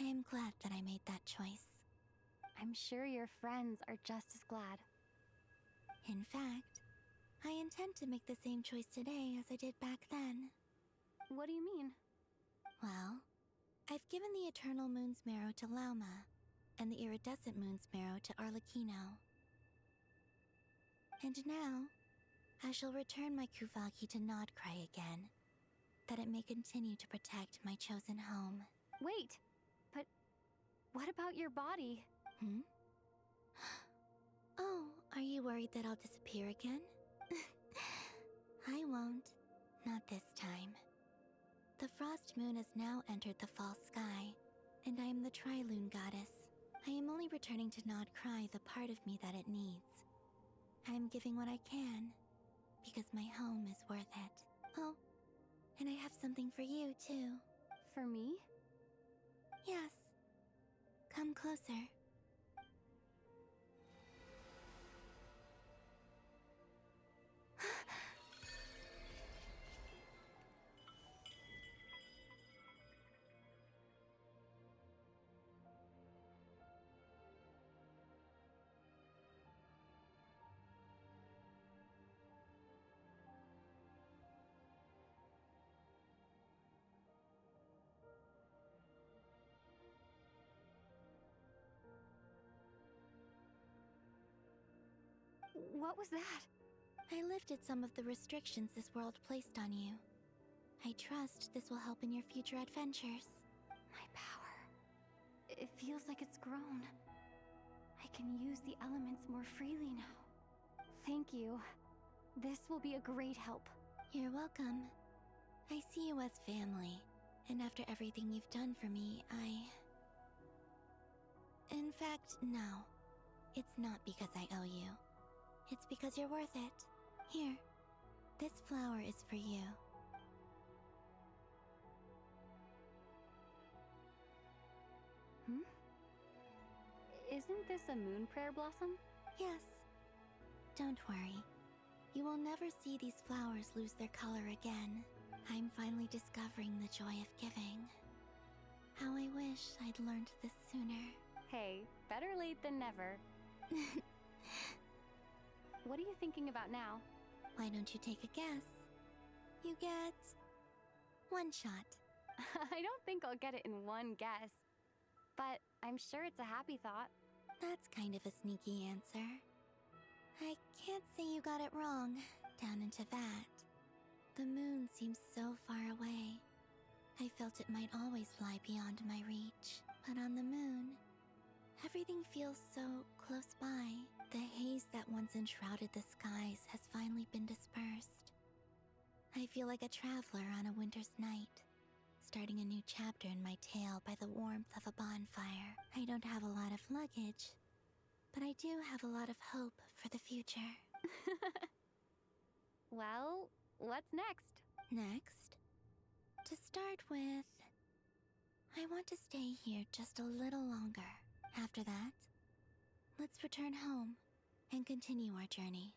I am glad that I made that choice. I'm sure your friends are just as glad. In fact, I intend to make the same choice today as I did back then. What do you mean? Well, I've given the Eternal Moon's Marrow to Lauma, and the Iridescent Moon's Marrow to Arlecchino. And now, I shall return my Kuvaki to Notcry again, that it may continue to protect my chosen home. Wait, but what about your body? Oh, are you worried that I'll disappear again? I won't. Not this time. The Frost Moon has now entered the false sky, and I am the Trilune Goddess. I am only returning to Notcry the part of me that it needs. I am giving what I can, because my home is worth it. Oh, and I have something for you, too. For me? Yes. Come closer. What was that? I lifted some of the restrictions this world placed on you. I trust this will help in your future adventures. My power. It feels like it's grown. I can use the elements more freely now. Thank you. This will be a great help. You're welcome. I see you as family, and after everything you've done for me, In fact, no. It's not because I owe you. It's because you're worth it. Here, this flower is for you. Isn't this a moon prayer blossom? Yes. Don't worry. You will never see these flowers lose their color again. I'm finally discovering the joy of giving. How I wish I'd learned this sooner. Hey, better late than never. What are you thinking about now? Why don't you take a guess? You get one shot. I don't think I'll get it in one guess. but I'm sure it's a happy thought. That's kind of a sneaky answer. I can't say you got it wrong, down into that. The moon seems so far away. I felt it might always lie beyond my reach. But on the moon, everything feels so close by. The haze that once enshrouded the skies has finally been dispersed. I feel like a traveler on a winter's night, starting a new chapter in my tale by the warmth of a bonfire. I don't have a lot of luggage, but I do have a lot of hope for the future. Well, what's next? Next, to start with, I want to stay here just a little longer. After that, let's return home and continue our journey.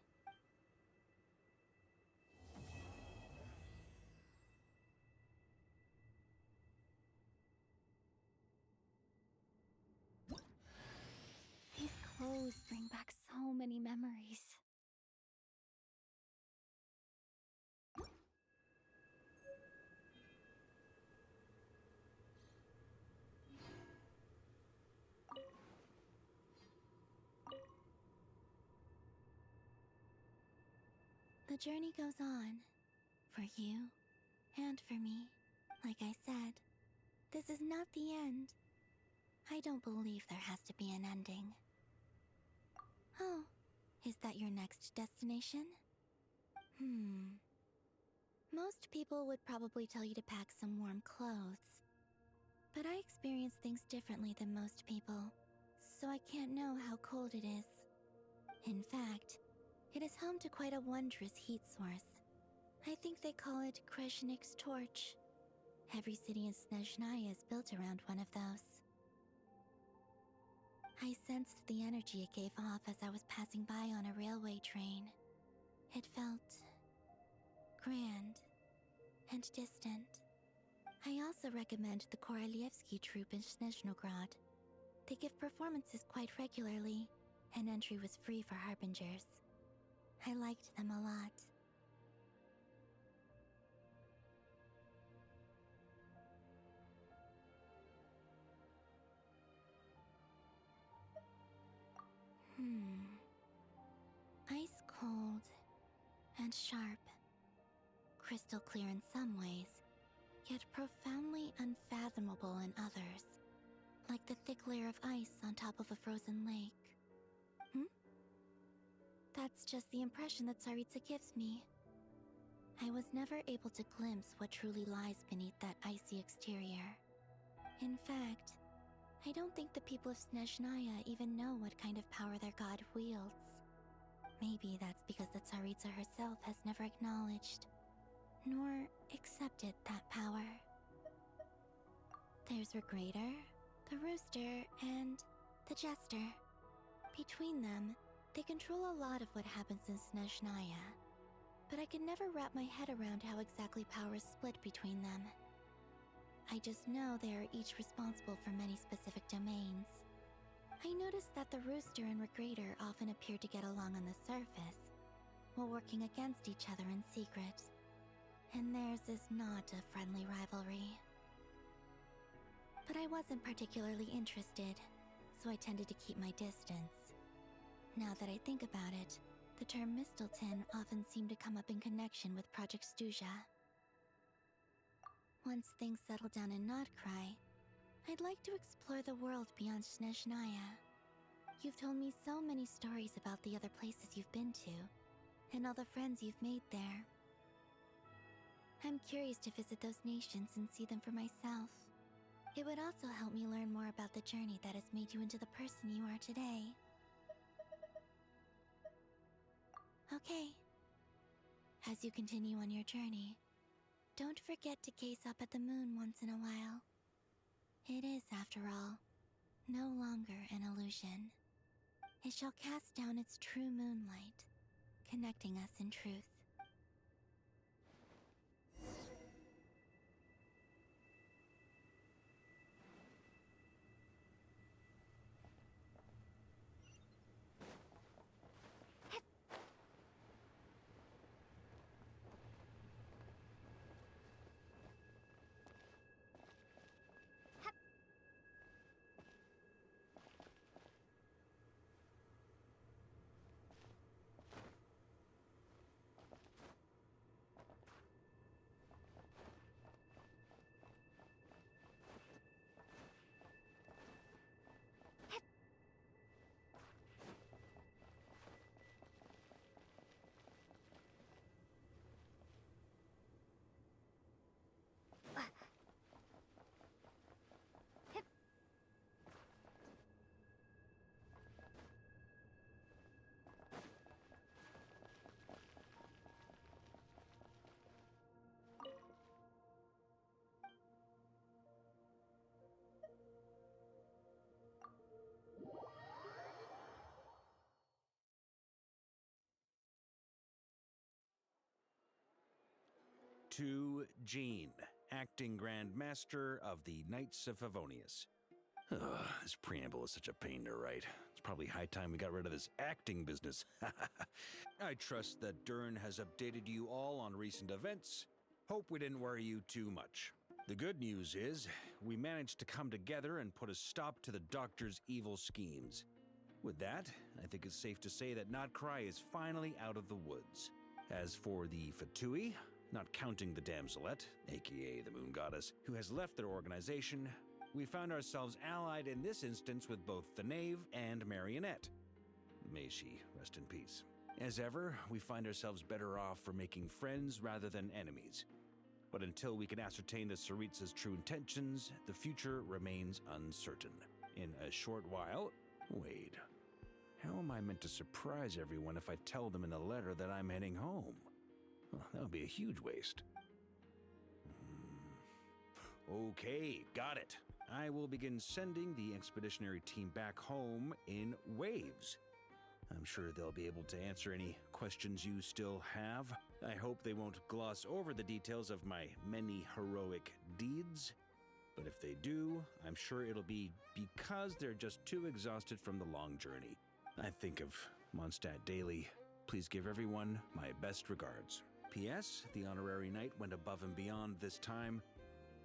These clothes bring back so many memories. The journey goes on, for you and for me. Like I said, this is not the end. I don't believe there has to be an ending. Oh, is that your next destination? Most people would probably tell you to pack some warm clothes. But I experience things differently than most people, so I can't know how cold it is. In fact, it is home to quite a wondrous heat source. I think they call it Kreshnik's torch. Every city in Snezhnaya is built around one of those. I sensed the energy it gave off as I was passing by on a railway train. It felt grand and distant. I also recommend the Korolievsky troupe in Snezhnograd. They give performances quite regularly, and entry was free for harbingers. I liked them a lot. Ice cold and sharp. Crystal clear in some ways, yet profoundly unfathomable in others. Like the thick layer of ice on top of a frozen lake. That's just the impression that Tsaritsa gives me. I was never able to glimpse what truly lies beneath that icy exterior. In fact, I don't think the people of Snezhnaya even know what kind of power their god wields. Maybe that's because the Tsaritsa herself has never acknowledged, nor accepted that power. There's Regrator, the Rooster, and the Jester. Between them, they control a lot of what happens in Snezhnaya, but I can never wrap my head around how exactly power is split between them. I just know they are each responsible for many specific domains. I noticed that the Rooster and Regrator often appear to get along on the surface, while working against each other in secret. And theirs is not a friendly rivalry. But I wasn't particularly interested, so I tended to keep my distance. Now that I think about it, the term Mistelton often seemed to come up in connection with Project Stuja. Once things settle down in Notcry, I'd like to explore the world beyond Snezhnaya. You've told me so many stories about the other places you've been to, and all the friends you've made there. I'm curious to visit those nations and see them for myself. It would also help me learn more about the journey that has made you into the person you are today. Okay. As you continue on your journey, don't forget to gaze up at the moon once in a while. It is, after all, no longer an illusion. It shall cast down its true moonlight, connecting us in truth. To Jean, Acting Grand Master of the Knights of Favonius. Ugh, this preamble is such a pain to write. It's probably high time we got rid of this acting business. I trust that Dern has updated you all on recent events. Hope we didn't worry you too much. The good news is, we managed to come together and put a stop to the Doctor's evil schemes. With that, I think it's safe to say that Notcry is finally out of the woods. As for the Fatui, not counting the Damselette, aka the Moon Goddess, who has left their organization, we found ourselves allied in this instance with both the Knave and Marionette. May she rest in peace. As ever, we find ourselves better off for making friends rather than enemies. But until we can ascertain the Tsaritsa's true intentions, the future remains uncertain. In a short while... Wait. How am I meant to surprise everyone if I tell them in a letter that I'm heading home? Well, that would be a huge waste. Okay, got it. I will begin sending the expeditionary team back home in waves. I'm sure they'll be able to answer any questions you still have. I hope they won't gloss over the details of my many heroic deeds. But if they do, I'm sure it'll be because they're just too exhausted from the long journey. I think of Mondstadt daily. Please give everyone my best regards. P.S. The honorary knight went above and beyond this time.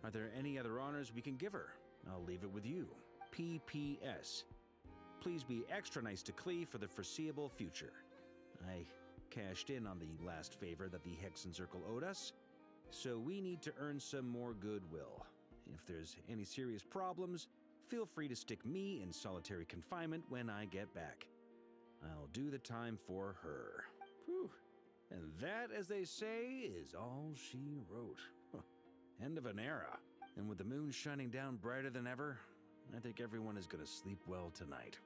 Are there any other honors we can give her? I'll leave it with you. P.P.S. Please be extra nice to Klee for the foreseeable future. I cashed in on the last favor that the Hexen Circle owed us, so we need to earn some more goodwill. If there's any serious problems, feel free to stick me in solitary confinement when I get back. I'll do the time for her. Whew. And that, as they say, is all she wrote. End of an era. And with the moon shining down brighter than ever, I think everyone is going to sleep well tonight.